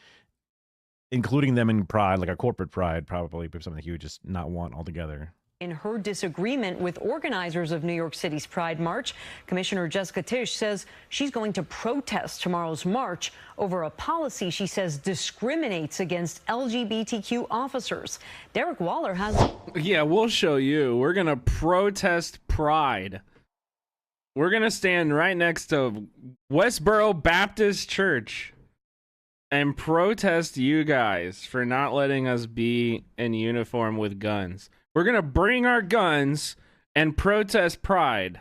including them in Pride, like a corporate Pride, probably be something he would just not want altogether. In her disagreement with organizers of New York City's Pride March, Commissioner Jessica Tisch says she's going to protest tomorrow's march over a policy she says discriminates against LGBTQ officers. Derek Waller has... Yeah, we'll show you. We're going to protest Pride. We're going to stand right next to Westboro Baptist Church and protest you guys for not letting us be in uniform with guns. We're going to bring our guns and protest Pride.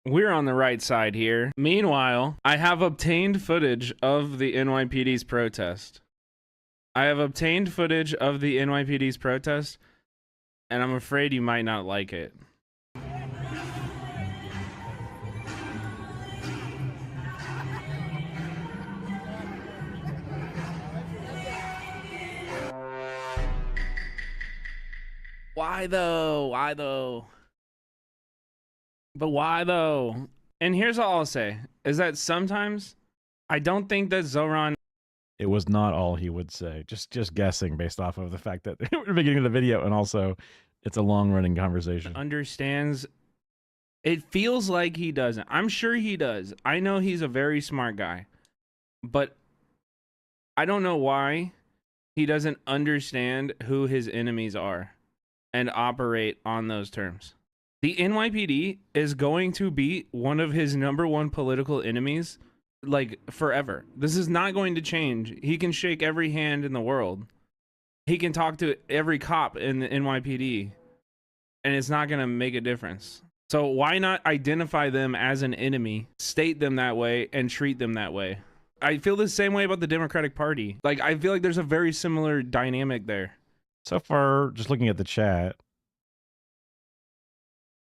We're on the right side here. Meanwhile, I have obtained footage of the NYPD's protest. I have obtained footage of the NYPD's protest, and I'm afraid you might not like it. Why though? Why though? But why though? And here's all I'll say, is that sometimes I don't think that Zoran... It was not all he would say. Just guessing based off of the fact that we're beginning of the video, and also it's a long-running conversation. Understands. It feels like he doesn't. I'm sure he does. I know he's a very smart guy. But I don't know why he doesn't understand who his enemies are and operate on those terms. The NYPD is going to be one of his #1 political enemies, like, forever. This is not going to change. He can shake every hand in the world. He can talk to every cop in the NYPD, and it's not going to make a difference. So why not identify them as an enemy, state them that way, and treat them that way? I feel the same way about the Democratic Party. Like, I feel like there's a very similar dynamic there. So far, just looking at the chat, I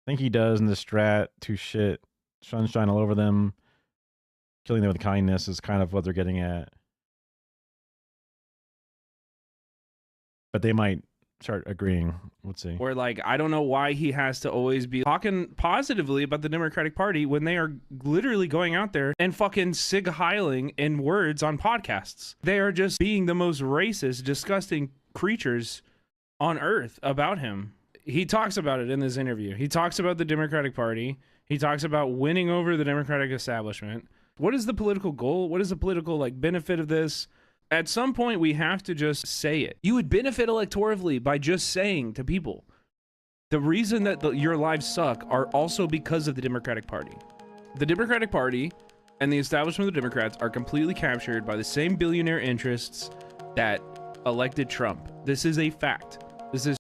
think he does in the strat to shit, sunshine all over them, killing them with kindness is kind of what they're getting at. But they might start agreeing. Let's see. Or like, I don't know why he has to always be talking positively about the Democratic Party when they are literally going out there and fucking sig heiling in words on podcasts. They are just being the most racist, disgusting creatures on earth about him. He talks about it in this interview. He talks about the Democratic Party. He talks about winning over the Democratic establishment. What is the political goal? What is the political benefit of this? At some point, we have to just say it. You would benefit electorally by just saying to people, the reason that your lives suck are also because of the Democratic Party. The Democratic Party and the establishment of the Democrats are completely captured by the same billionaire interests that elected Trump. This is a fact. This is...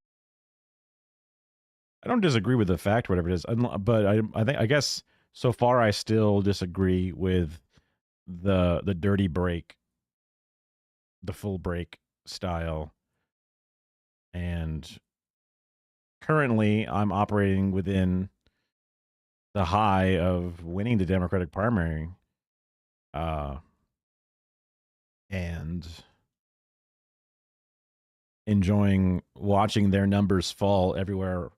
I don't disagree with the fact, whatever it is, but I guess so far I still disagree with the dirty break, the full break style. And currently I'm operating within the high of winning the Democratic primary. And enjoying watching their numbers fall everywhere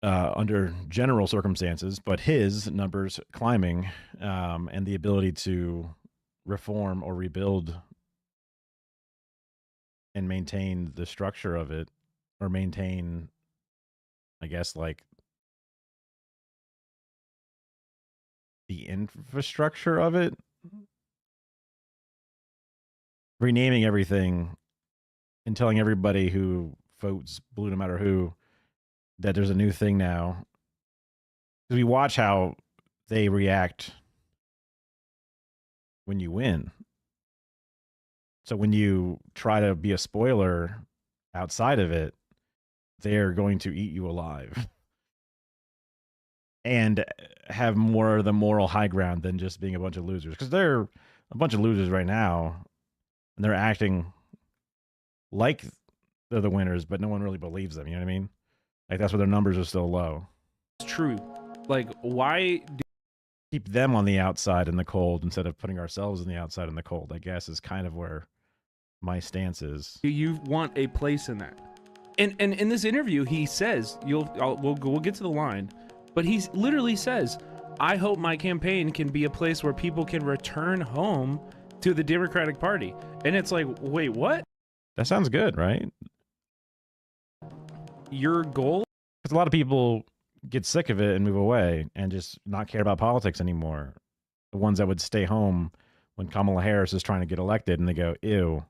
under general circumstances, but his numbers climbing, and the ability to reform or rebuild and maintain the structure of it, or maintain, I guess, like the infrastructure of it, renaming everything and telling everybody who votes blue, no matter who, that there's a new thing now. Because we watch how they react when you win. So when you try to be a spoiler outside of it, they're going to eat you alive and have more of the moral high ground than just being a bunch of losers. Because they're a bunch of losers right now, and they're acting like they're the winners, but no one really believes them. You know what I mean? Like, that's why their numbers are still low. It's true. Like, why do keep them on the outside in the cold instead of putting ourselves on the outside in the cold, I guess, is kind of where my stance is. you want a place in that? And in this interview, he says, we'll get to the line, but he literally says, I hope my campaign can be a place where people can return home to the Democratic Party. And it's like, wait, what? That sounds good, right? your goal. Because a lot of people get sick of it and move away and just not care about politics anymore. The ones that would stay home when Kamala Harris is trying to get elected and they go, ew.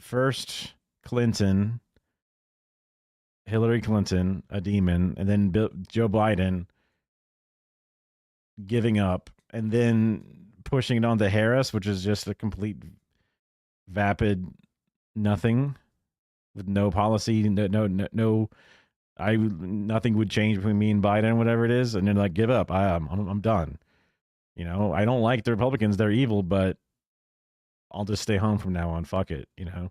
First, Clinton, Hillary Clinton, a demon, and then Joe Biden giving up, and then pushing it on to Harris, which is just a complete vapid nothing with no policy, no. Nothing would change between me and Biden, whatever it is, and then like give up. I'm done. You know, I don't like the Republicans; they're evil, but I'll just stay home from now on. Fuck it. You know,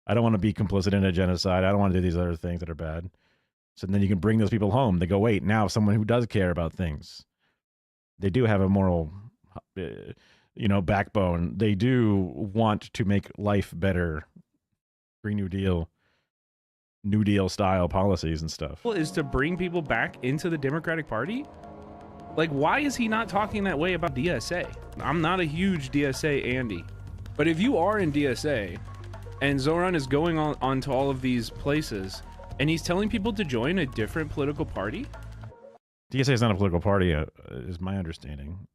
I don't want to be complicit in a genocide. I don't want to do these other things that are bad. So then you can bring those people home. They go, wait, now someone who does care about things. They do have a moral, backbone. They do want to make life better. Green New Deal style policies and stuff. Is to bring people back into the Democratic Party? Like, why is he not talking that way about DSA? I'm not a huge DSA Andy, but if you are in DSA and Zoran is going on to all of these places and he's telling people to join a different political party. DSA is not a political party, is my understanding.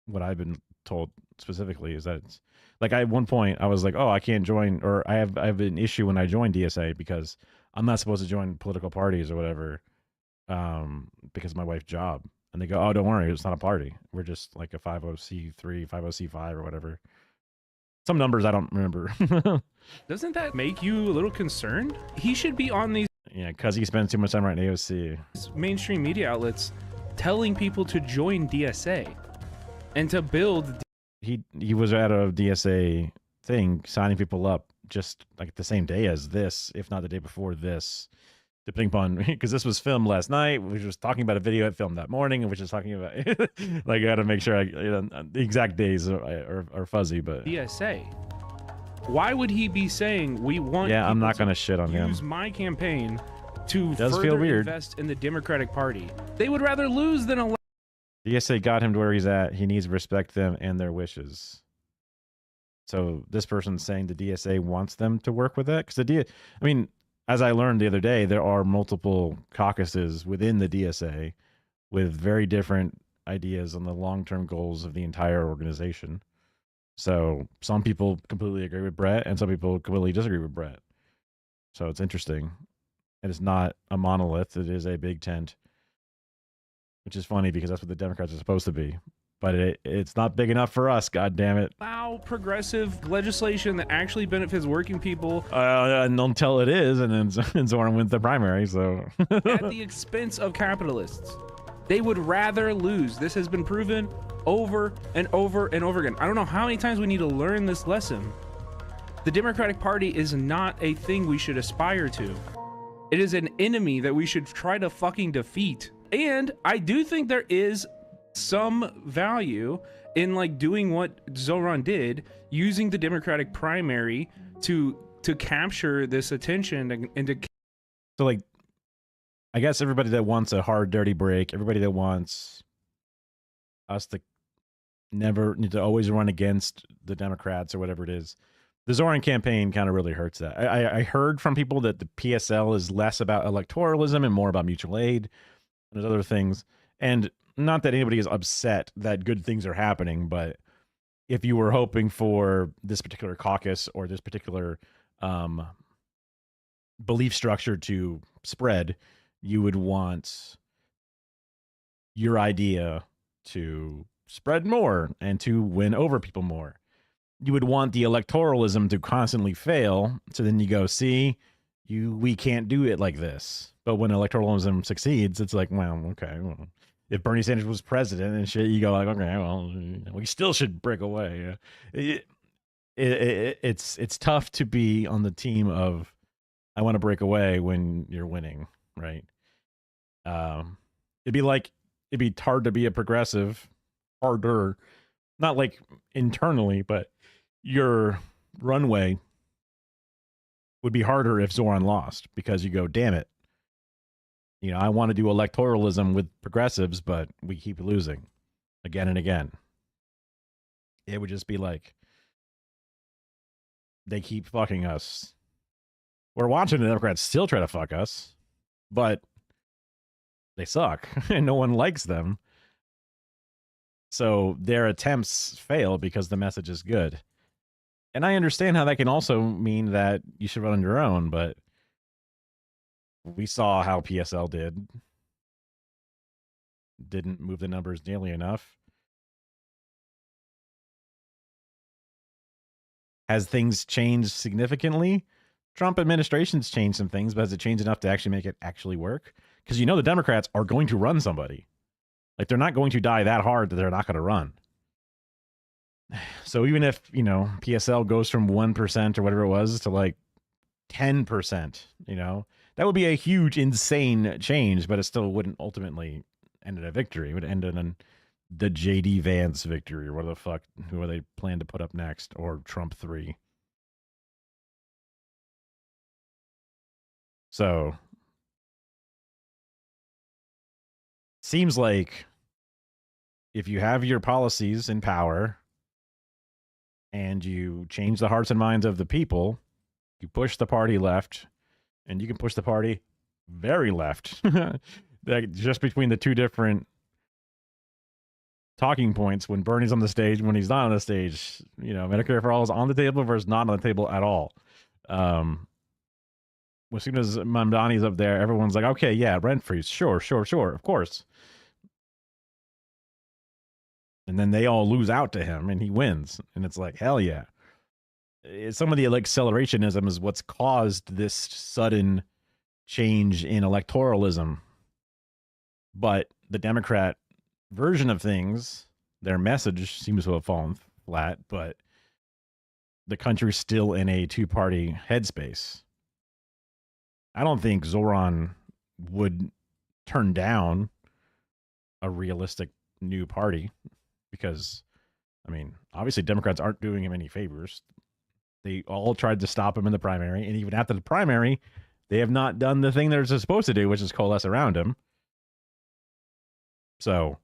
What I've been told specifically is that it's like, at one point I was like, oh, I can't join, or I have an issue when I join DSA because I'm not supposed to join political parties or whatever, because of my wife's job. And they go, oh, don't worry, it's not a party. We're just like a 50C3, 50C5 or whatever. Some numbers I don't remember. Doesn't that make you a little concerned? He should be on these because he spends too much time writing AOC. Mainstream media outlets telling people to join DSA and to build. He was at a DSA thing signing people up just like the same day as this, if not the day before this, depending upon, because this was filmed last night, which was talking about a video it filmed that morning, and which is talking about like I got to make sure the exact days are fuzzy, but DSA. Why would he be saying we want? Yeah, I'm not gonna shit on him. Use my campaign to does further feel weird. Invest in the Democratic Party. They would rather lose than elect. DSA got him to where he's at. He needs to respect them and their wishes. So this person's saying the DSA wants them to work with that because as I learned the other day, there are multiple caucuses within the DSA with very different ideas on the long-term goals of the entire organization. So some people completely agree with Brett and some people completely disagree with Brett. So it's interesting. And it's not a monolith. It is a big tent, which is funny because that's what the Democrats are supposed to be. But it's not big enough for us, God damn it. Allow progressive legislation that actually benefits working people. Until it is, and then Zoran wins the primary, so. At the expense of capitalists. They would rather lose. This has been proven over and over and over again. I don't know how many times we need to learn this lesson. The Democratic Party is not a thing we should aspire to. It is an enemy that we should try to fucking defeat. And I do think there is some value in like doing what Zoran did, using the Democratic primary to capture this attention and to. So like, I guess everybody that wants a hard, dirty break, everybody that wants us to never need to always run against the Democrats or whatever it is, the Zoran campaign kind of really hurts that. I heard from people that the PSL is less about electoralism and more about mutual aid. There's other things, and not that anybody is upset that good things are happening, but if you were hoping for this particular caucus or this particular belief structure to spread, you would want your idea to spread more and to win over people more. You would want the electoralism to constantly fail. So then you go, see, we can't do it like this. But when electoralism succeeds, it's like, well, okay, well, if Bernie Sanders was president and shit, you go like, okay, well, we still should break away. It's tough to be on the team of, I want to break away when you're winning, right? It'd be hard to be a progressive, harder, not like internally, but your runway would be harder if Zoran lost, because you go, damn it. You know, I want to do electoralism with progressives, but we keep losing again and again. It would just be like, they keep fucking us. We're watching the Democrats still try to fuck us, but they suck and no one likes them. So their attempts fail because the message is good. And I understand how that can also mean that you should run on your own, but we saw how PSL didn't move the numbers nearly enough. Has things changed significantly? Trump administration's changed some things, but has it changed enough to actually make it actually work? Because you know the Democrats are going to run somebody. Like, they're not going to die that hard that they're not going to run. So even if, you know, PSL goes from 1% or whatever it was to like 10%, you know, that would be a huge, insane change, but it still wouldn't ultimately end in a victory. It would end in the JD Vance victory or what the fuck, who they plan to put up next, or Trump 3. So seems like if you have your policies in power and you change the hearts and minds of the people, you push the party left, and you can push the party very left. Just between the two different talking points, when Bernie's on the stage, when he's not on the stage, you know, Medicare for all is on the table versus not on the table at all. As soon as Mamdani's up there, everyone's like, okay, yeah, rent freeze. Sure, of course. And then they all lose out to him and he wins. And it's like, hell yeah. Some of the accelerationism is what's caused this sudden change in electoralism. But the Democrat version of things, their message seems to have fallen flat, but the country's still in a two-party headspace. I don't think Zoran would turn down a realistic new party because, I mean, obviously Democrats aren't doing him any favors. They all tried to stop him in the primary, and even after the primary, they have not done the thing they're supposed to do, which is coalesce around him. So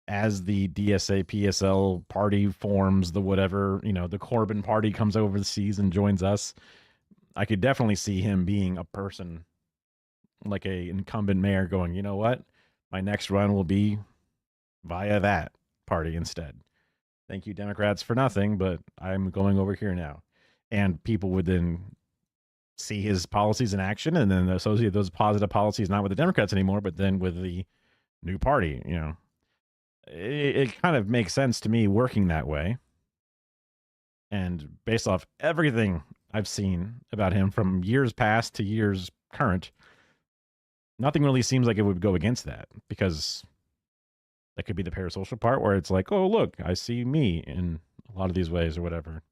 as the DSA PSL party forms, the whatever, you know, the Corbyn party comes over the seas and joins us, I could definitely see him being a person like a incumbent mayor going, you know what? My next run will be via that party instead. Thank you, Democrats, for nothing, but I'm going over here now. And people would then see his policies in action and then associate those positive policies not with the Democrats anymore, but then with the new party. You know, it kind of makes sense to me working that way. And based off everything I've seen about him from years past to years current, nothing really seems like it would go against that, because that could be the parasocial part where it's like, oh, look, I see me in a lot of these ways or whatever.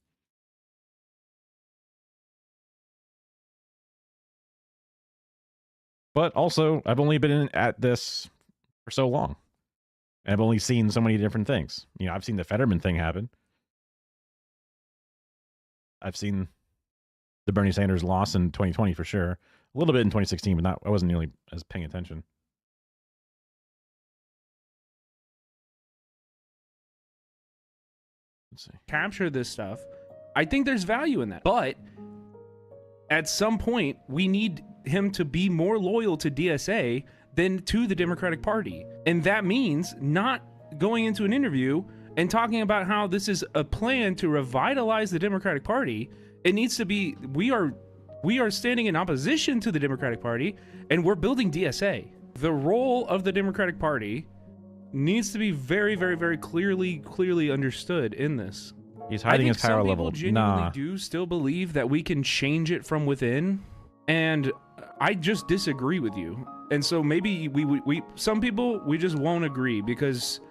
But also, I've only been at this for so long. And I've only seen so many different things. You know, I've seen the Fetterman thing happen. I've seen the Bernie Sanders loss in 2020 for sure. A little bit in 2016, but not. I wasn't nearly as paying attention. Let's see. Capture this stuff. I think there's value in that. But at some point, we need him to be more loyal to DSA than to the Democratic Party. And that means not going into an interview and talking about how this is a plan to revitalize the Democratic Party. It needs to be, we are standing in opposition to the Democratic Party, and we're building DSA. The role of the Democratic Party needs to be very, very, very clearly understood in this. He's hiding his power level. I think some people genuinely do still believe that we can change it from within, and I just disagree with you. And so maybe we some people, we just won't agree, because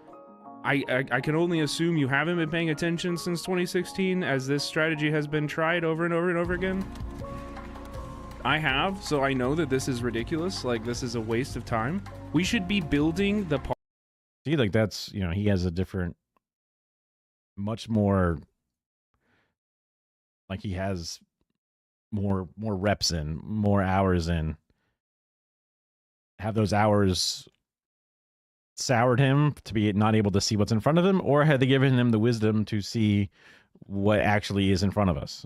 I can only assume you haven't been paying attention since 2016, as this strategy has been tried over and over and over again. I have, so I know that this is ridiculous. Like, this is a waste of time. We should be building the party. See, like, that's, you know, he has a different, much more, like, he has more reps in, more hours in. Have those hours soured him to be not able to see what's in front of him, or had they given him the wisdom to see what actually is in front of us?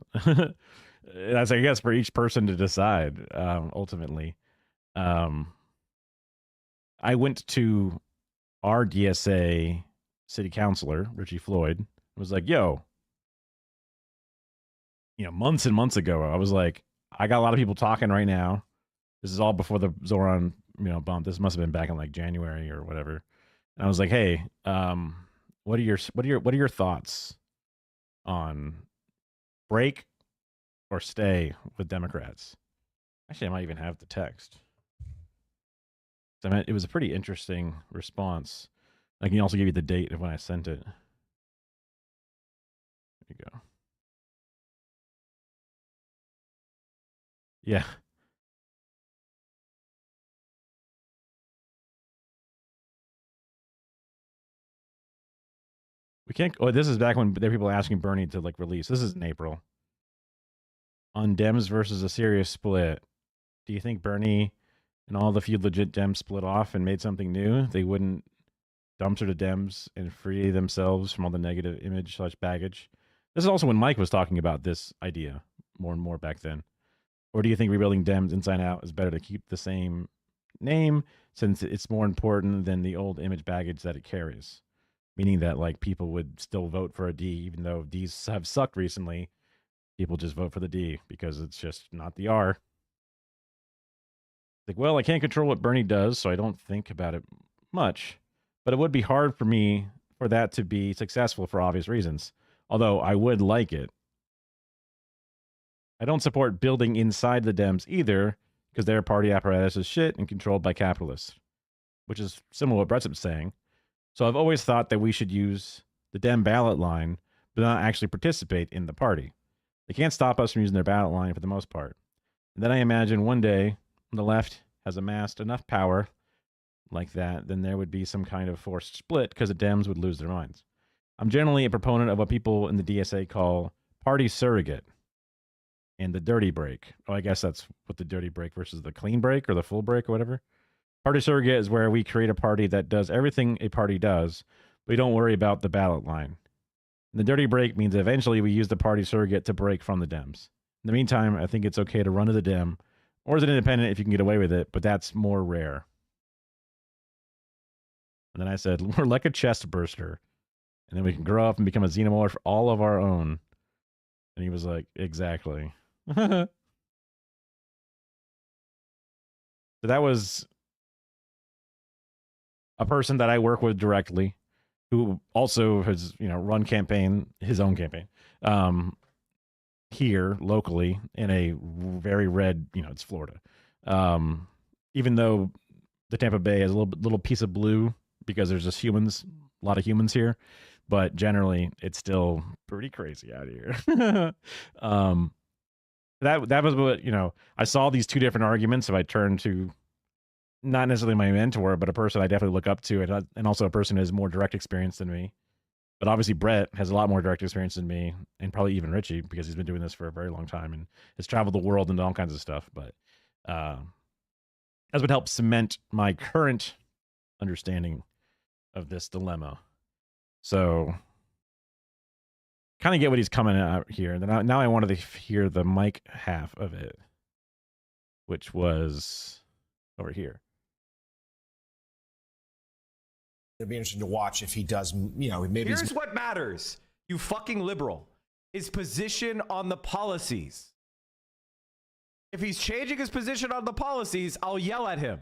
That's, I guess, for each person to decide. Ultimately, I went to our DSA city councilor, Richie Floyd, was like, "Yo, months and months ago, I was like, I got a lot of people talking right now. This is all before the Zoran, bump. This must have been back in like January or whatever." And I was like, "Hey, what are your thoughts on break or stay with Democrats?" Actually, I might even have the text. I mean, it was a pretty interesting response. I can also give you the date of when I sent it. There you go. Yeah. We can't. Oh, this is back when there were people asking Bernie to like release. This is in April. On Dems versus a serious split. Do you think Bernie and all the few legit Dems split off and made something new? They wouldn't dumpster to Dems and free themselves from all the negative image / baggage. This is also when Mike was talking about this idea more and more back then. Or do you think rebuilding Dems inside out is better to keep the same name since it's more important than the old image baggage that it carries? Meaning that like people would still vote for a D, even though Ds have sucked recently. People just vote for the D because it's just not the R. Like, well, I can't control what Bernie does, so I don't think about it much. But it would be hard for me for that to be successful for obvious reasons. Although I would like it. I don't support building inside the Dems either, because their party apparatus is shit and controlled by capitalists, which is similar to what Brett's saying. So I've always thought that we should use the Dem ballot line, but not actually participate in the party. They can't stop us from using their ballot line for the most part. And then I imagine one day when the left has amassed enough power like that, then there would be some kind of forced split because the Dems would lose their minds. I'm generally a proponent of what people in the DSA call party surrogate and the dirty break. Oh, I guess that's what the dirty break versus the clean break or the full break or whatever. Party surrogate is where we create a party that does everything a party does, but we don't worry about the ballot line. And the dirty break means eventually we use the party surrogate to break from the Dems. In the meantime, I think it's okay to run to the Dem or as an independent if you can get away with it, but that's more rare. And then I said, we're like a chest burster, and then we can grow up and become a xenomorph all of our own. And he was like, exactly. So that was a person that I work with directly, who also has, run his own campaign, here locally in a very red, it's Florida. Even though the Tampa Bay has a little piece of blue because there's just a lot of humans here, but generally it's still pretty crazy out here. That was what, I saw these two different arguments. If I turned to not necessarily my mentor, but a person I definitely look up to, and also a person who has more direct experience than me. But obviously Brett has a lot more direct experience than me, and probably even Richie, because he's been doing this for a very long time and has traveled the world and all kinds of stuff. But as would help cement my current understanding of this dilemma. So kind of get what he's coming out here. And then now I wanted to hear the Mike half of it, which was over here. It'd be interesting to watch if he does, maybe. Here's what matters, you fucking liberal. His position on the policies. If he's changing his position on the policies, I'll yell at him.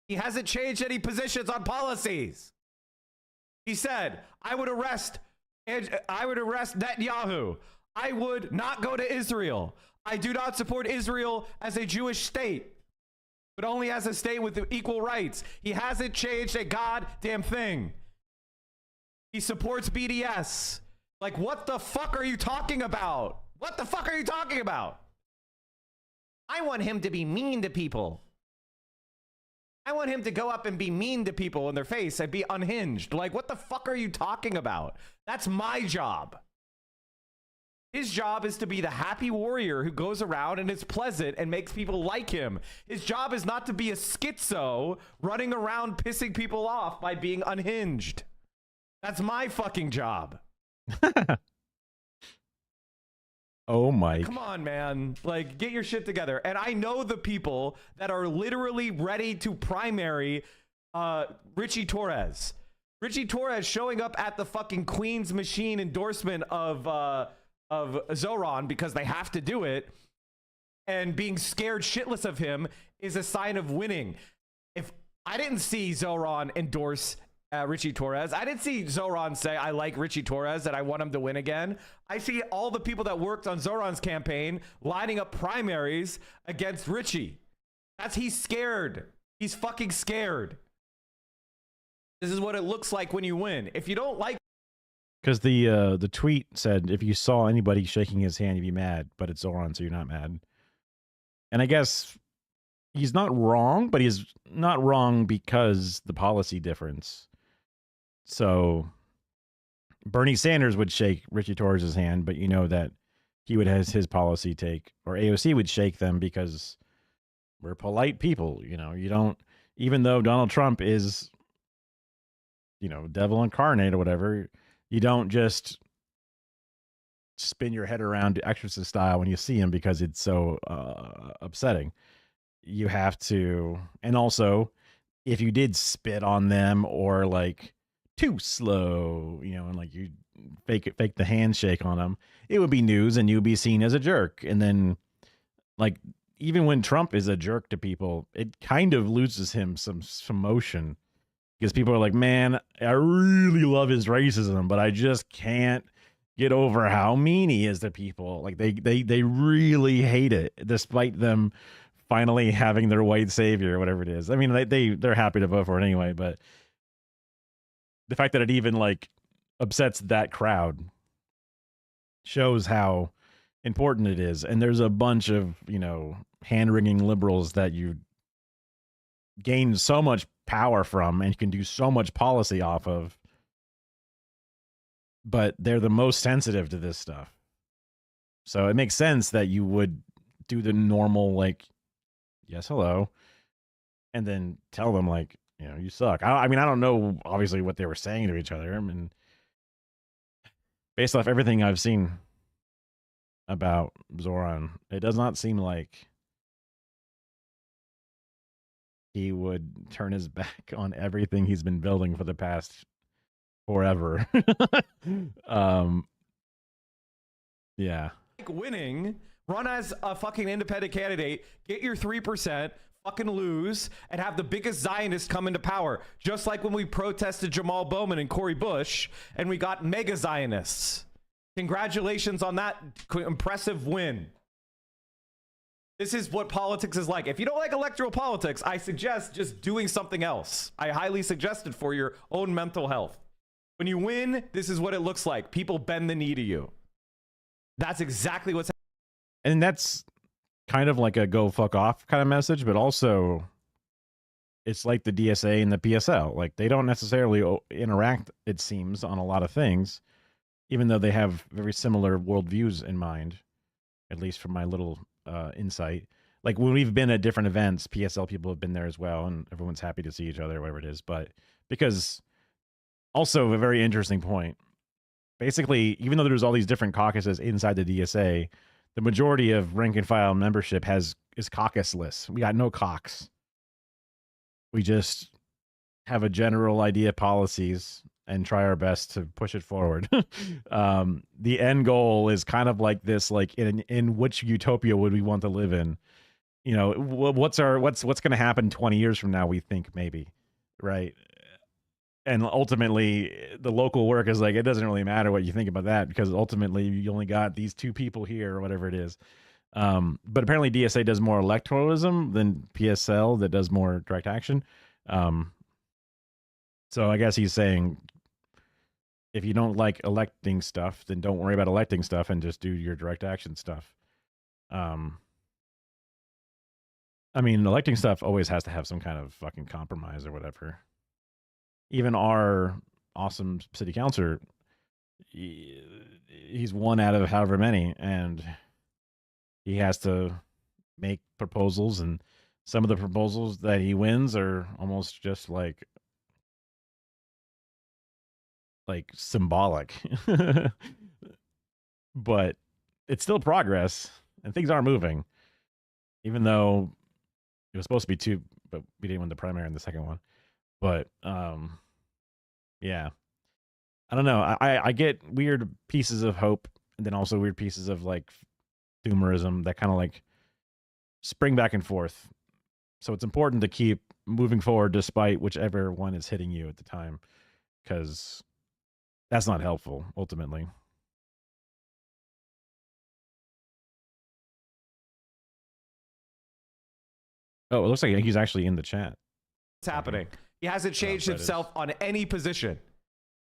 He hasn't changed any positions on policies. He said, I would arrest Netanyahu. I would not go to Israel. I do not support Israel as a Jewish state, but only as a state with equal rights. He hasn't changed a goddamn thing. He supports BDS. Like, what the fuck are you talking about? What the fuck are you talking about? I want him to be mean to people. I want him to go up and be mean to people in their face and be unhinged. Like, what the fuck are you talking about? That's my job. His job is to be the happy warrior who goes around and is pleasant and makes people like him. His job is not to be a schizo running around pissing people off by being unhinged. That's my fucking job. Oh, Mike. Come on, man. Like, get your shit together. And I know the people that are literally ready to primary Richie Torres. Richie Torres showing up at the fucking Queen's Machine endorsement of Zoran because they have to do it, and being scared shitless of him is a sign of winning. If I didn't see Zoran endorse Richie Torres, I didn't see Zoran say, I like Richie Torres and I want him to win again. I see all the people that worked on Zoran's campaign lining up primaries against Richie. He's scared. He's fucking scared. This is what it looks like when you win. If you don't like, because the tweet said if you saw anybody shaking his hand, you'd be mad, but it's Zoran, so you're not mad. And I guess he's not wrong, but he's not wrong because the policy difference. So Bernie Sanders would shake Richie Torres' hand, but you know that he would have his policy take, or AOC would shake them because we're polite people. You know, you don't, even though Donald Trump is, you know, devil incarnate or whatever, you don't just spin your head around exorcist style when you see him because it's so upsetting. You have to, and also if you did spit on them or like too slow, you know, and like you fake the handshake on them, it would be news and you'd be seen as a jerk. And then like even when Trump is a jerk to people, it kind of loses him some motion because people are like, man, I really love his racism, but I just can't get over how mean he is to people. Like they really hate it despite them finally having their white savior or whatever it is. I mean, they're happy to vote for it anyway, but the fact that it even like upsets that crowd shows how important it is. And there's a bunch of, you know, hand-wringing liberals that you gain so much power from and you can do so much policy off of, but they're the most sensitive to this stuff. So it makes sense that you would do the normal, like, yes, hello, and then tell them, like, you know, you suck. I mean, I don't know, obviously, what they were saying to each other. I mean, based off everything I've seen about Zoran, it does not seem like he would turn his back on everything he's been building for the past forever. Yeah. like winning, run as a fucking independent candidate, get your 3%, fucking lose, and have the biggest Zionist come into power. Just like when we protested Jamal Bowman and Cori Bush, and we got mega Zionists. Congratulations on that impressive win. This is what politics is like. If you don't like electoral politics, I suggest just doing something else. I highly suggest it for your own mental health. When you win, this is what it looks like. People bend the knee to you. That's exactly what's happening. And that's kind of like a go fuck off kind of message, but also it's like the DSA and the PSL. Like they don't necessarily interact, it seems, on a lot of things, even though they have very similar worldviews in mind, at least from my little insight. Like when we've been at different events, PSL people have been there as well, and everyone's happy to see each other, whatever it is. But because also a very interesting point, basically, even though there's all these different caucuses inside the DSA, the majority of rank and file membership is caucusless. We got no caucus. We just have a general idea, policies, and try our best to push it forward. The end goal is kind of like this, like in which utopia would we want to live in? You know, what's going to happen 20 years from now, we think, maybe, right? And ultimately, the local work is like, it doesn't really matter what you think about that, because ultimately you only got these two people here or whatever it is. But apparently DSA does more electoralism than PSL that does more direct action. So I guess he's saying, if you don't like electing stuff, then don't worry about electing stuff and just do your direct action stuff. I mean, electing stuff always has to have some kind of fucking compromise or whatever. Even our awesome city councilor, he's one out of however many, and he has to make proposals, and some of the proposals that he wins are almost just like symbolic. But it's still progress, and things are moving, even though it was supposed to be 2, but we didn't win the primary in the second one. But yeah, I don't know. I get weird pieces of hope, and then also weird pieces of like doomerism that kind of like spring back and forth. So it's important to keep moving forward despite whichever one is hitting you at the time, because that's not helpful ultimately. Oh, it looks like he's actually in the chat. What's happening? He hasn't changed himself on any position.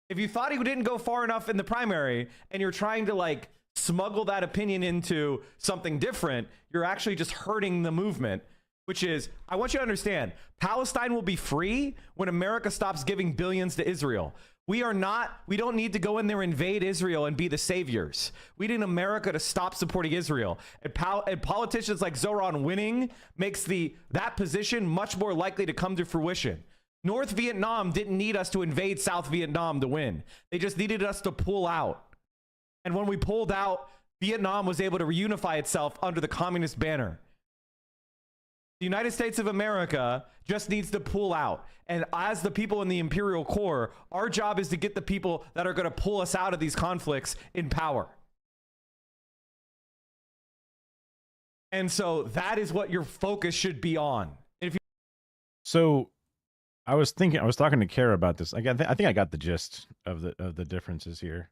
If you thought he didn't go far enough in the primary and you're trying to like smuggle that opinion into something different, you're actually just hurting the movement, which is, I want you to understand, Palestine will be free when America stops giving billions to Israel. We don't need to go in there and invade Israel and be the saviors. We need America to stop supporting Israel. And politicians like Zoran winning makes that position much more likely to come to fruition. North Vietnam didn't need us to invade South Vietnam to win. They just needed us to pull out. And when we pulled out, Vietnam was able to reunify itself under the communist banner. The United States of America just needs to pull out. And as the people in the Imperial Core, our job is to get the people that are going to pull us out of these conflicts in power. And so that is what your focus should be on. So I was talking to Kara about this. I think I got the gist of the differences here.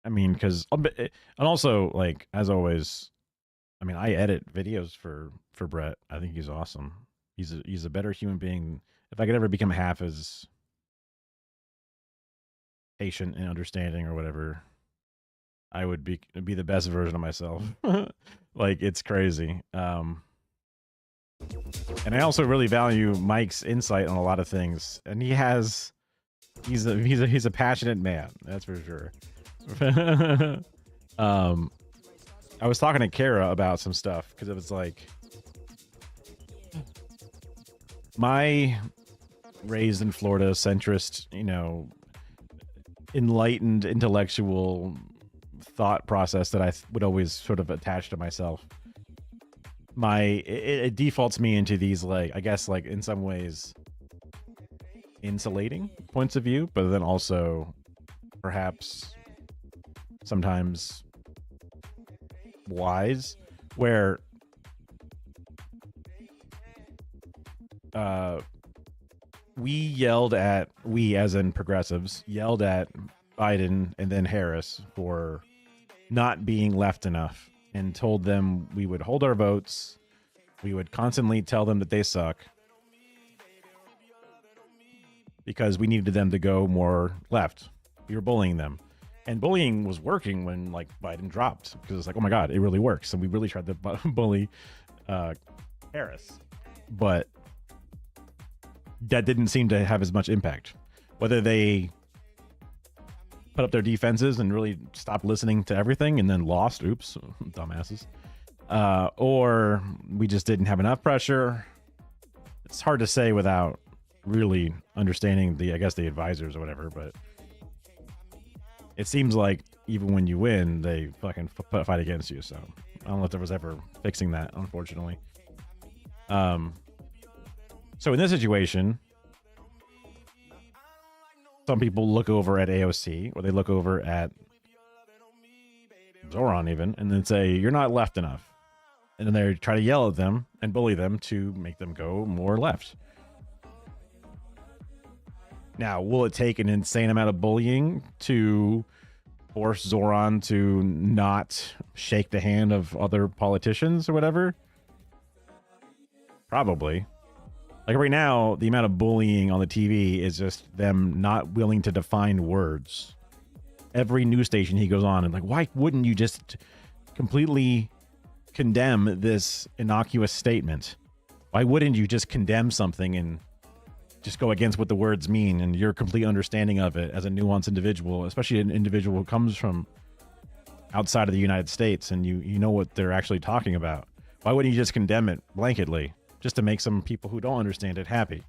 I mean, because, and also, like, as always, I mean, I edit videos for Brett. I think he's awesome. He's a better human being. If I could ever become half as patient and understanding or whatever, I would be the best version of myself. Like, it's crazy. And I also really value Mike's insight on a lot of things, and he's a passionate man, that's for sure. I was talking to Kara about some stuff because it was like my raised in Florida centrist, enlightened intellectual thought process that I would always sort of attach to myself. It defaults me into these, like, I guess, like, in some ways insulating points of view, but then also perhaps sometimes wise, where we as in progressives yelled at Biden and then Harris for not being left enough, and told them we would hold our votes, we would constantly tell them that they suck because we needed them to go more left. We were bullying them, and bullying was working when, like, Biden dropped, because it's like, oh my god, it really works. And we really tried to bully Harris, but that didn't seem to have as much impact. Whether they put up their defenses and really stopped listening to everything and then lost, oops, dumbasses, or we just didn't have enough pressure. It's hard to say without really understanding the advisors or whatever, but it seems like even when you win, they fucking fight against you. So I don't know if there was ever fixing that, unfortunately. So in this situation, some people look over at AOC, or they look over at Zoran even, and then say, you're not left enough. And then they try to yell at them and bully them to make them go more left. Now, will it take an insane amount of bullying to force Zoran to not shake the hand of other politicians or whatever? Probably. Like right now, the amount of bullying on the TV is just them not willing to define words. Every news station he goes on and like, why wouldn't you just completely condemn this innocuous statement? Why wouldn't you just condemn something and just go against what the words mean and your complete understanding of it as a nuanced individual, especially an individual who comes from outside of the United States and you know what they're actually talking about? Why wouldn't you just condemn it blanketly just to make some people who don't understand it happy?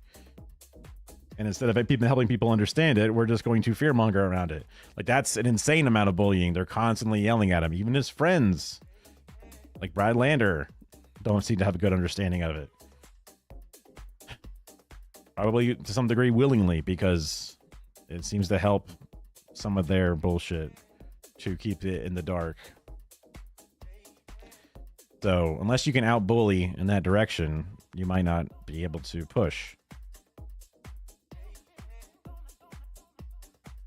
And instead of helping people understand it, we're just going to fearmonger around it. Like, that's an insane amount of bullying. They're constantly yelling at him. Even his friends, like Brad Lander, don't seem to have a good understanding of it. Probably to some degree willingly, because it seems to help some of their bullshit to keep it in the dark. So unless you can out-bully in that direction, you might not be able to push.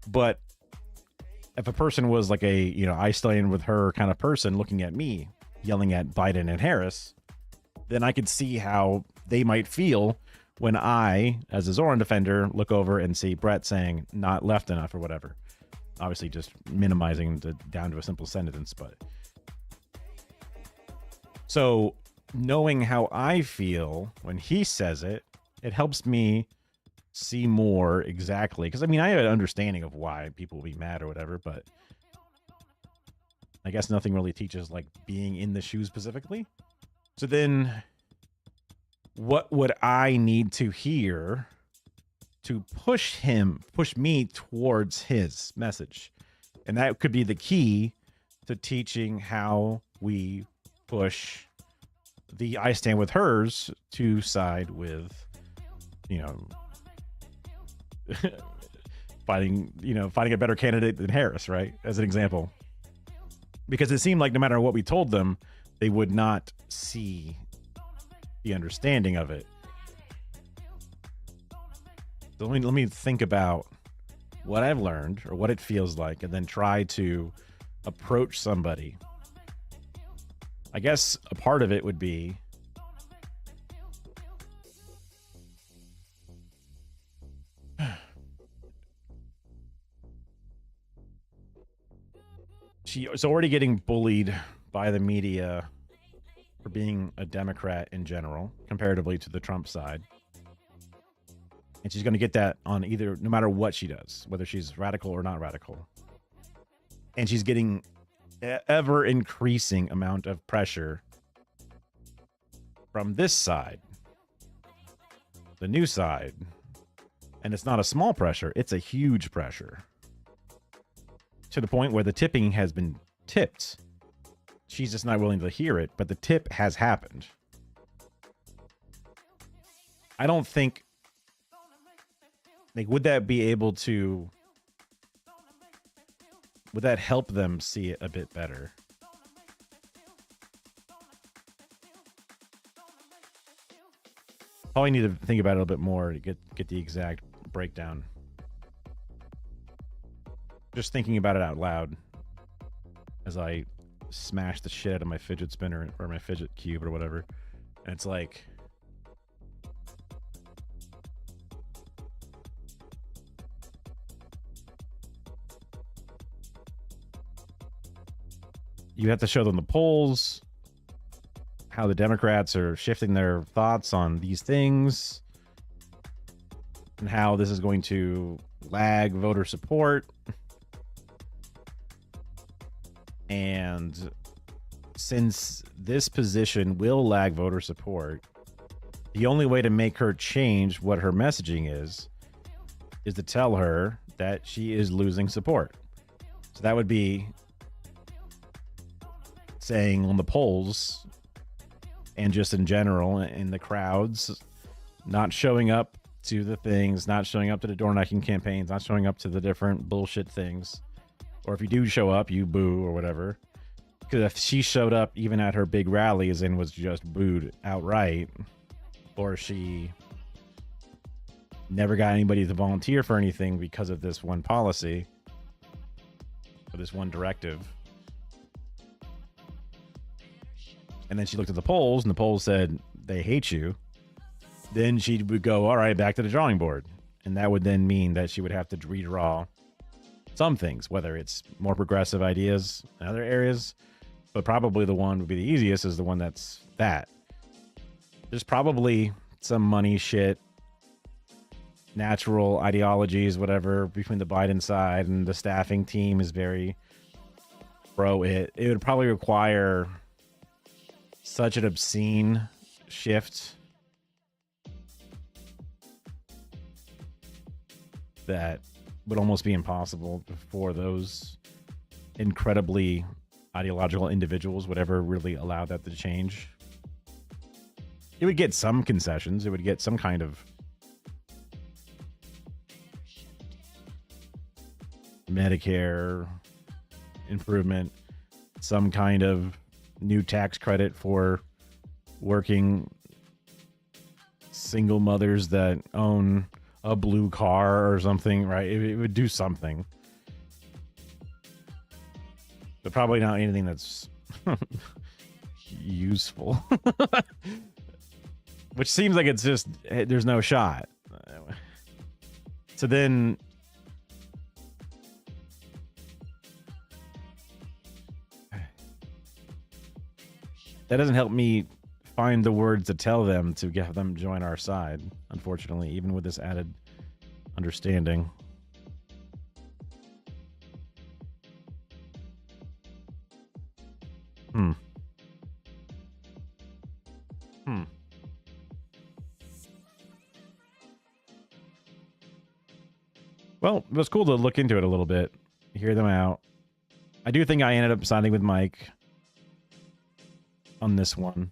But if a person was like a, I stand with her kind of person looking at me, yelling at Biden and Harris, then I could see how they might feel when I, as a Zoran defender, look over and see Brett saying not left enough or whatever. Obviously just minimizing down to a simple sentence, but. So knowing how I feel when he says it, it helps me see more exactly, because I have an understanding of why people will be mad or whatever, but I guess nothing really teaches like being in the shoes specifically. So then what would I need to hear to push me towards his message? And that could be the key to teaching how we push the I stand with hers to side with, fighting a better candidate than Harris, right? As an example. Because it seemed like no matter what we told them, they would not see the understanding of it. So let me think about what I've learned or what it feels like, and then try to approach somebody. I guess a part of it would be she's already getting bullied by the media for being a Democrat in general, comparatively to the Trump side. And she's going to get that on either, no matter what she does, whether she's radical or not radical. And she's getting ever increasing amount of pressure from this side, the new side. And it's not a small pressure, it's a huge pressure. To the point where the tipping has been tipped. She's just not willing to hear it, but the tip has happened. I don't think, would that help them see it a bit better? Probably need to think about it a little bit more to get the exact breakdown. Just thinking about it out loud as I smash the shit out of my fidget spinner or my fidget cube or whatever. And it's like, you have to show them the polls, how the Democrats are shifting their thoughts on these things, and how this is going to lag voter support. And since this position will lag voter support, the only way to make her change what her messaging is to tell her that she is losing support. So that would be saying on the polls and just in general in the crowds, not showing up to the things, not showing up to the door knocking campaigns, not showing up to the different bullshit things. Or if you do show up, you boo or whatever. Because if she showed up even at her big rallies and was just booed outright, or she never got anybody to volunteer for anything because of this one policy, or this one directive, and then she looked at the polls and the polls said they hate you, then she would go, all right, back to the drawing board. And that would then mean that she would have to redraw some things, whether it's more progressive ideas in other areas, but probably the one would be the easiest is the one that's that. There's probably some money shit, natural ideologies, whatever, between the Biden side, and the staffing team is very pro it. It would probably require such an obscene shift that would almost be impossible for those incredibly ideological individuals would ever really allow that to change. It would get some concessions. It would get some kind of Medicare improvement, some kind of new tax credit for working single mothers that own a blue car or something, right? It would do something. But probably not anything that's useful. Which seems like it's just, there's no shot. So then that doesn't help me find the words to tell them to get them join our side, unfortunately, even with this added understanding. Well, it was cool to look into it a little bit, hear them out. I do think I ended up siding with Mike on this one.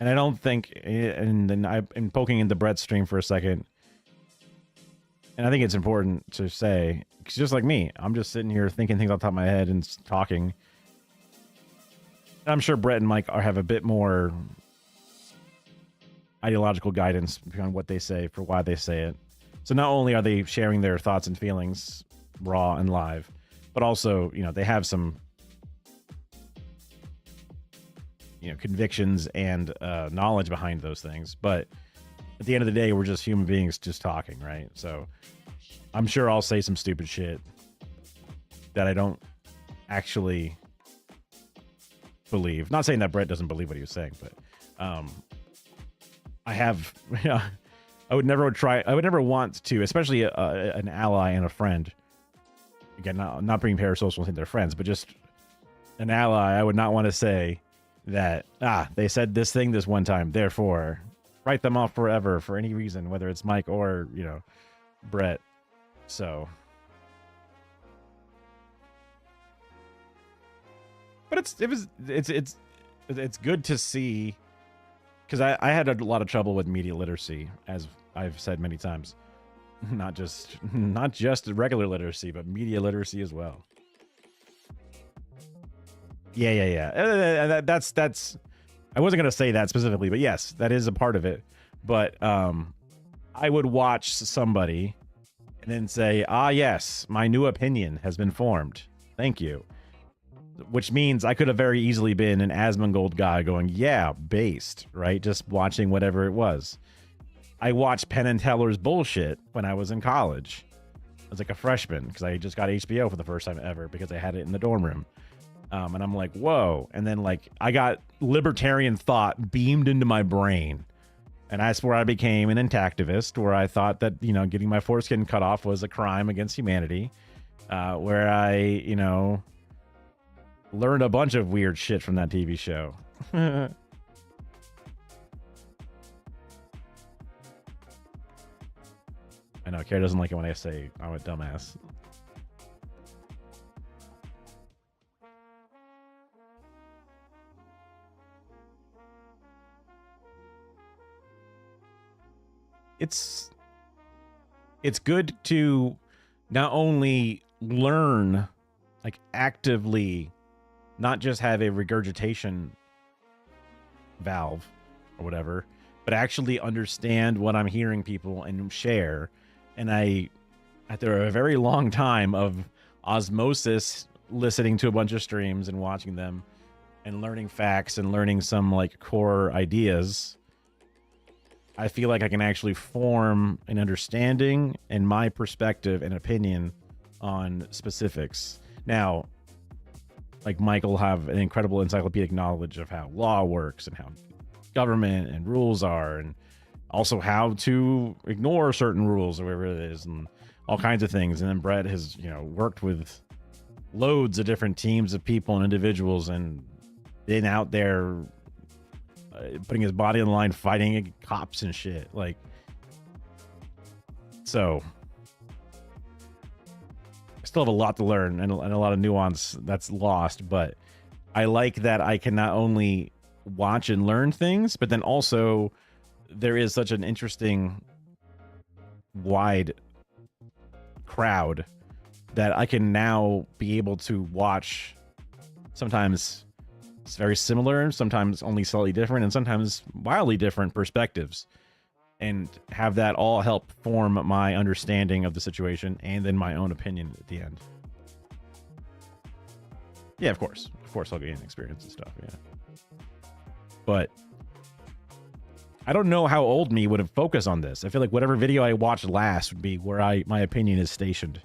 And I don't think, and then I'm poking into Brett's stream for a second. And I think it's important to say, because just like me, I'm just sitting here thinking things off the top of my head and talking. I'm sure Brett and Mike have a bit more ideological guidance behind what they say for why they say it. So not only are they sharing their thoughts and feelings raw and live, but also, you know, they have some, you know, convictions and knowledge behind those things. But at the end of the day, we're just human beings just talking, right? So I'm sure I'll say some stupid shit that I don't actually believe. Not saying that Brett doesn't believe what he was saying, but I have, I would never want to, especially an ally and a friend. Again, not bringing parasocials into their friends, but just an ally. I would not want to say that, they said this thing this one time, therefore write them off forever for any reason, whether it's Mike or, you know, Brett. So, but it's good to see, because I had a lot of trouble with media literacy, as I've said many times. Not just regular literacy, but media literacy as well. Yeah. That's. I wasn't gonna say that specifically, but yes, that is a part of it. But I would watch somebody and then say, yes, my new opinion has been formed. Thank you. Which means I could have very easily been an Asmongold guy going, yeah, based, right? Just watching whatever it was. I watched Penn and Teller's bullshit when I was in college. I was like a freshman because I just got HBO for the first time ever because I had it in the dorm room. And I'm like, whoa. And then like I got libertarian thought beamed into my brain. And that's where I became an intactivist, where I thought that, you know, getting my foreskin cut off was a crime against humanity. Where I, you know, learned a bunch of weird shit from that TV show. I know, Kara doesn't like it when I say I'm a dumbass. It's good to not only learn, like actively, not just have a regurgitation valve or whatever, but actually understand what I'm hearing people and share. And after a very long time of osmosis, listening to a bunch of streams and watching them and learning facts and learning some like core ideas, I feel like I can actually form an understanding and my perspective and opinion on specifics. Now, like Michael have an incredible encyclopedic knowledge of how law works and how government and rules are, and also how to ignore certain rules or whatever it is, and all kinds of things. And then Brett has, you know, worked with loads of different teams of people and individuals and been out there putting his body on the line, fighting cops and shit. Like, so still have a lot to learn and a lot of nuance that's lost, but I like that I can not only watch and learn things, but then also there is such an interesting wide crowd that I can now be able to watch. Sometimes it's very similar, sometimes only slightly different, and sometimes wildly different perspectives, and have that all help form my understanding of the situation and then my own opinion at the end. Yeah, of course I'll gain experience and stuff, yeah. But I don't know how old me would have focused on this. I feel like whatever video I watched last would be where my opinion is stationed.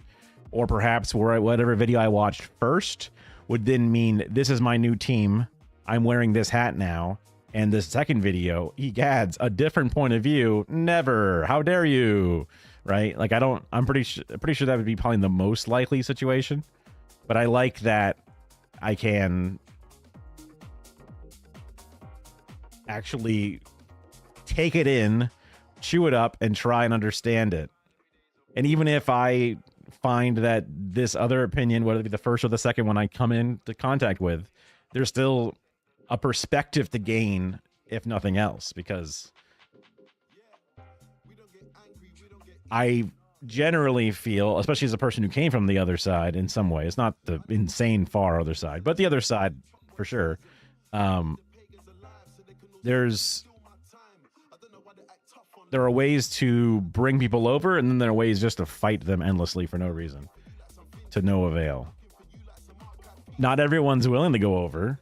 Or perhaps whatever video I watched first would then mean this is my new team. I'm wearing this hat now. And the second video, egads, a different point of view. Never. How dare you? Right? Like I'm pretty sure that would be probably the most likely situation. But I like that I can actually take it in, chew it up, and try and understand it. And even if I find that this other opinion, whether it be the first or the second one I come into contact with, there's still a perspective to gain, if nothing else, because I generally feel, especially as a person who came from the other side in some ways, not the insane far other side, but the other side for sure, there are ways to bring people over, and then there are ways just to fight them endlessly for no reason, to no avail. Not everyone's willing to go over,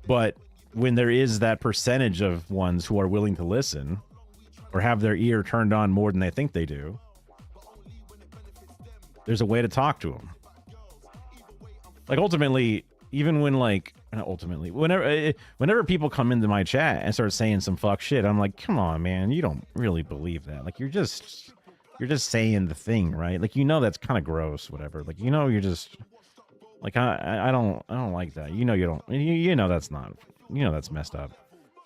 but when there is that percentage of ones who are willing to listen or have their ear turned on more than they think they do, there's a way to talk to them. Like ultimately, even when whenever people come into my chat and start saying some fuck shit, I'm like, come on, man, you don't really believe that. Like you're just saying the thing, right? Like, you know, that's kind of gross, whatever. Like, you know, you're just like, I don't like that. You know, you don't, you know, that's not, you know, that's messed up.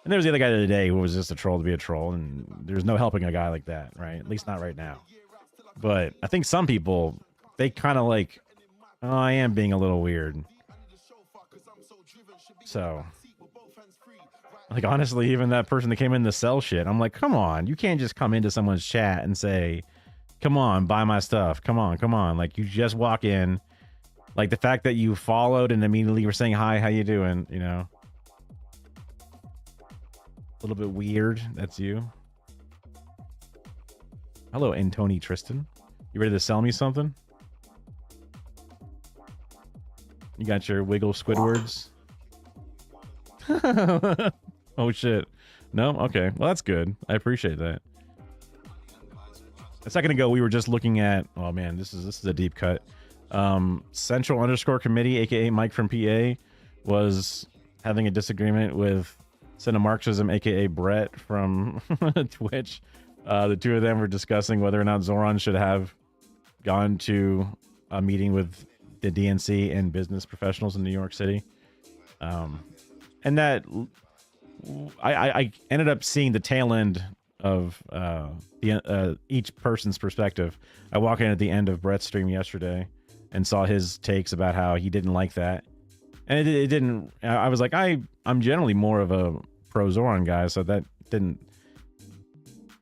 And there was the other guy the other day who was just a troll to be a troll, and there's no helping a guy like that, right? At least not right now. But I think some people, they kind of like, oh, I am being a little weird. So, like, honestly, even that person that came in to sell shit, I'm like, come on, you can't just come into someone's chat and say, come on, buy my stuff. Come on. Like, you just walk in. Like, the fact that you followed and immediately were saying, hi, how you doing? You know? A little bit weird. That's you. Hello, Antony Tristan. You ready to sell me something? You got your wiggle Squidwards? Oh shit. No? Okay. Well, that's good. I appreciate that. A second ago we were just looking at, oh man, this is a deep cut. Central_committee, aka Mike from PA, was having a disagreement with Cinemarxism, aka Brett from Twitch. The two of them were discussing whether or not Zoran should have gone to a meeting with the DNC and business professionals in New York City. And that I ended up seeing the tail end of each person's perspective. I walked in at the end of Brett's stream yesterday and saw his takes about how he didn't like that. And it didn't, I was like, I'm generally more of a pro Zoran guy, so that didn't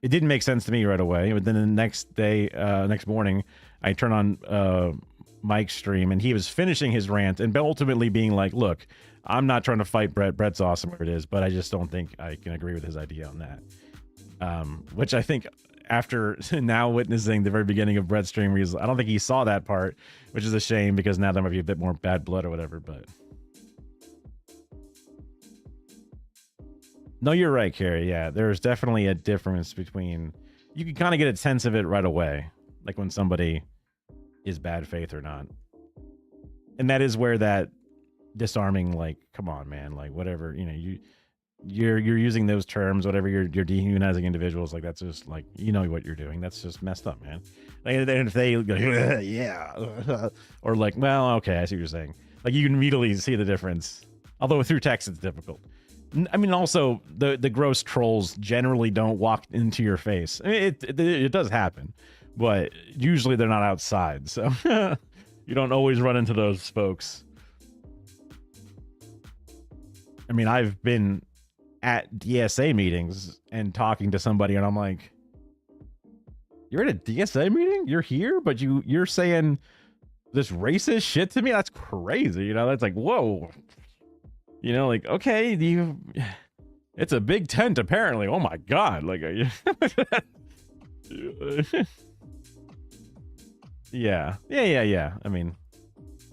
make sense to me right away. But then the next day, next morning, I turn on Mike's stream and he was finishing his rant and ultimately being like, look, I'm not trying to fight Brett. Brett's awesome where it is, but I just don't think I can agree with his idea on that. Which I think after now witnessing the very beginning of Brett's stream, I don't think he saw that part, which is a shame because now there might be a bit more bad blood or whatever, but. No, you're right, Carrie. Yeah, there's definitely a difference between, you can kind of get a sense of it right away, like when somebody is bad faith or not. And that is where that disarming, like, come on, man, like whatever, you know, you're using those terms, whatever, you're dehumanizing individuals, like that's just like, you know what you're doing, that's just messed up, man. Like, and if they go, yeah, or like, well, okay, I see what you're saying, like you can immediately see the difference, although through text it's difficult. I mean, also the gross trolls generally don't walk into your face. I mean, it does happen, but usually they're not outside, so You don't always run into those folks. I mean, I've been at DSA meetings and talking to somebody, and I'm like, "You're at a DSA meeting? You're here, but you're saying this racist shit to me? That's crazy." You know, that's like, whoa. You know, like, okay, it's a big tent apparently. Oh my god, like, yeah. I mean,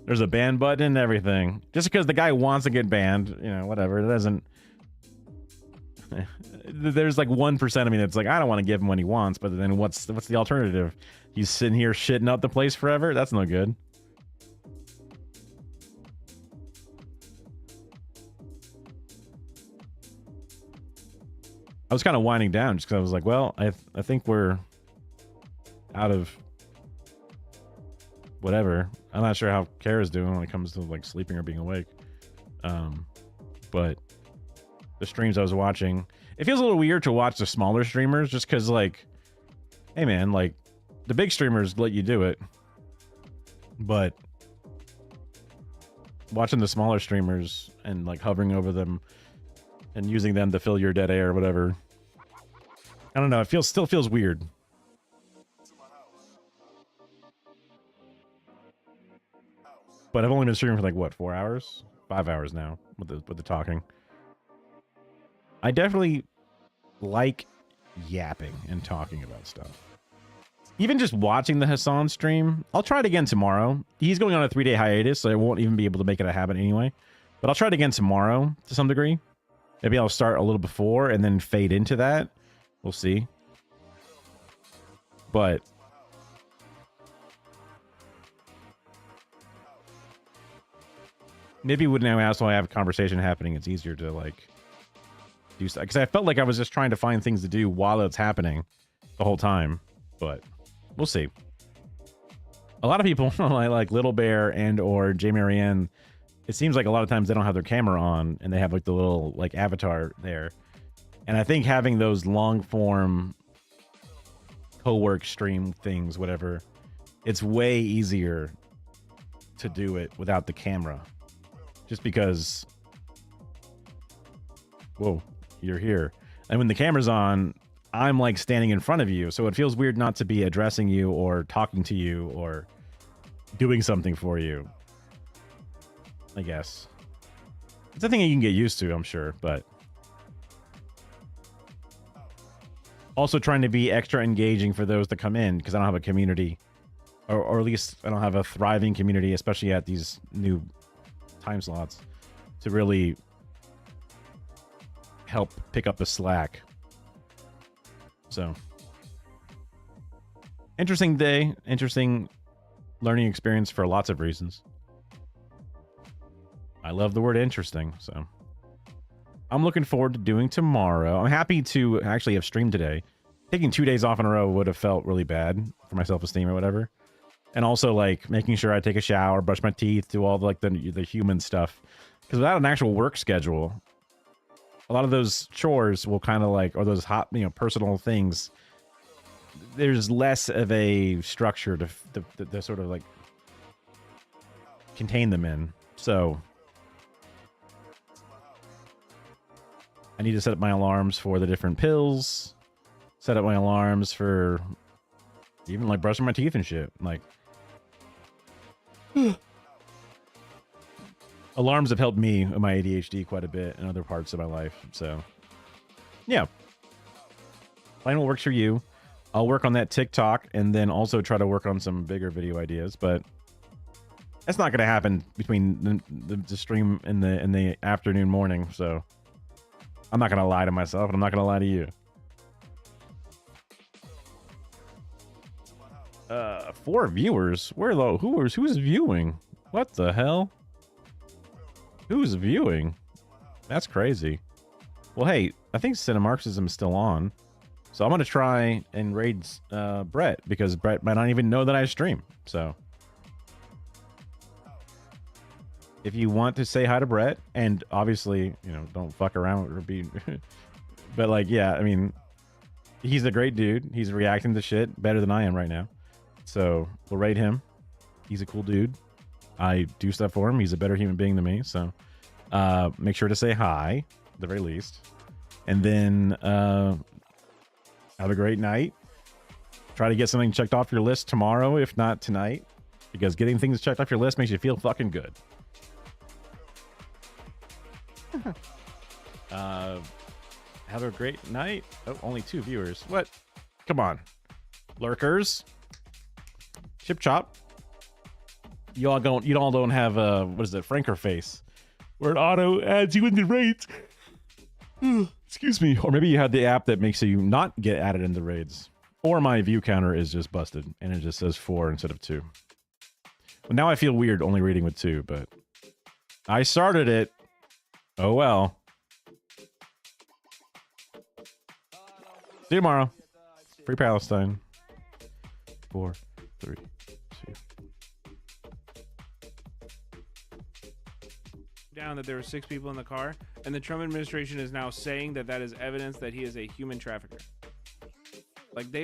there's a ban button and everything. Just because the guy wants to get banned, you know, whatever. It doesn't. There's like 1% of me that's like, I don't want to give him what he wants, but then what's the alternative? He's sitting here shitting up the place forever? That's no good. I was kind of winding down just because I was like, well, I think we're out of whatever. I'm not sure how Kara's doing when it comes to like sleeping or being awake. But the streams I was watching, it feels a little weird to watch the smaller streamers just because, like, hey man, like, the big streamers let you do it, but watching the smaller streamers and like hovering over them and using them to fill your dead air or whatever, I don't know, it still feels weird. But I've only been streaming for like what, 4 hours? 5 hours now with the talking. I definitely like yapping and talking about stuff. Even just watching the Hassan stream, I'll try it again tomorrow. He's going on a 3-day hiatus, so I won't even be able to make it a habit anyway. But I'll try it again tomorrow to some degree. Maybe I'll start a little before and then fade into that. We'll see. But maybe when I also have a conversation happening, it's easier to like do stuff. Because I felt like I was just trying to find things to do while it's happening the whole time. But we'll see. A lot of people like Little Bear and or J Marianne, it seems like a lot of times they don't have their camera on and they have like the little like avatar there. And I think having those long form co-work stream things, whatever, it's way easier to do it without the camera. Just because, whoa, you're here. And when the camera's on, I'm like standing in front of you. So it feels weird not to be addressing you or talking to you or doing something for you, I guess. It's a thing you can get used to, I'm sure, but also trying to be extra engaging for those that come in because I don't have a community, or at least I don't have a thriving community, especially at these new time slots, to really help pick up the slack. So, interesting day, interesting learning experience for lots of reasons. I love the word interesting, so I'm looking forward to doing tomorrow. I'm happy to actually have streamed today. Taking 2 days off in a row would have felt really bad for my self-esteem or whatever. And also like making sure I take a shower, brush my teeth, do all the human stuff. Because without an actual work schedule, a lot of those chores will kind of like, or those hot, personal things, there's less of a structure to sort of like contain them in. So I need to set up my alarms for the different pills, set up my alarms for even like brushing my teeth and shit. Like, alarms have helped me with my ADHD quite a bit in other parts of my life. So, yeah. Find what works for you. I'll work on that TikTok and then also try to work on some bigger video ideas. But that's not going to happen between the stream in the afternoon, morning. So I'm not going to lie to myself, and I'm not going to lie to you. 4 viewers? Who's viewing? What the hell? Who's viewing? That's crazy. Well, hey, I think Cinemarxism is still on. So I'm going to try and raid Brett, because Brett might not even know that I stream. So if you want to say hi to Brett, and obviously, don't fuck around or be... but like, yeah, I mean, he's a great dude. He's reacting to shit better than I am right now. So we'll raid him. He's a cool dude. I do stuff for him. He's a better human being than me. So make sure to say hi, at the very least. And then have a great night. Try to get something checked off your list tomorrow, if not tonight. Because getting things checked off your list makes you feel fucking good. Have a great night. Oh, only 2 viewers. What? Come on. Lurkers. Chip chop. You all don't have what is it, Franker face, where it auto adds you in the raids. Excuse me. Or maybe you had the app that makes you not get added in the raids. Or my view counter is just busted and it just says 4 instead of 2. Well, now I feel weird only reading with 2, but I started it. Oh well. See you tomorrow. Free Palestine. 4, 3, 2. Down that there were 6 people in the car, and the Trump administration is now saying that that is evidence that he is a human trafficker. Like they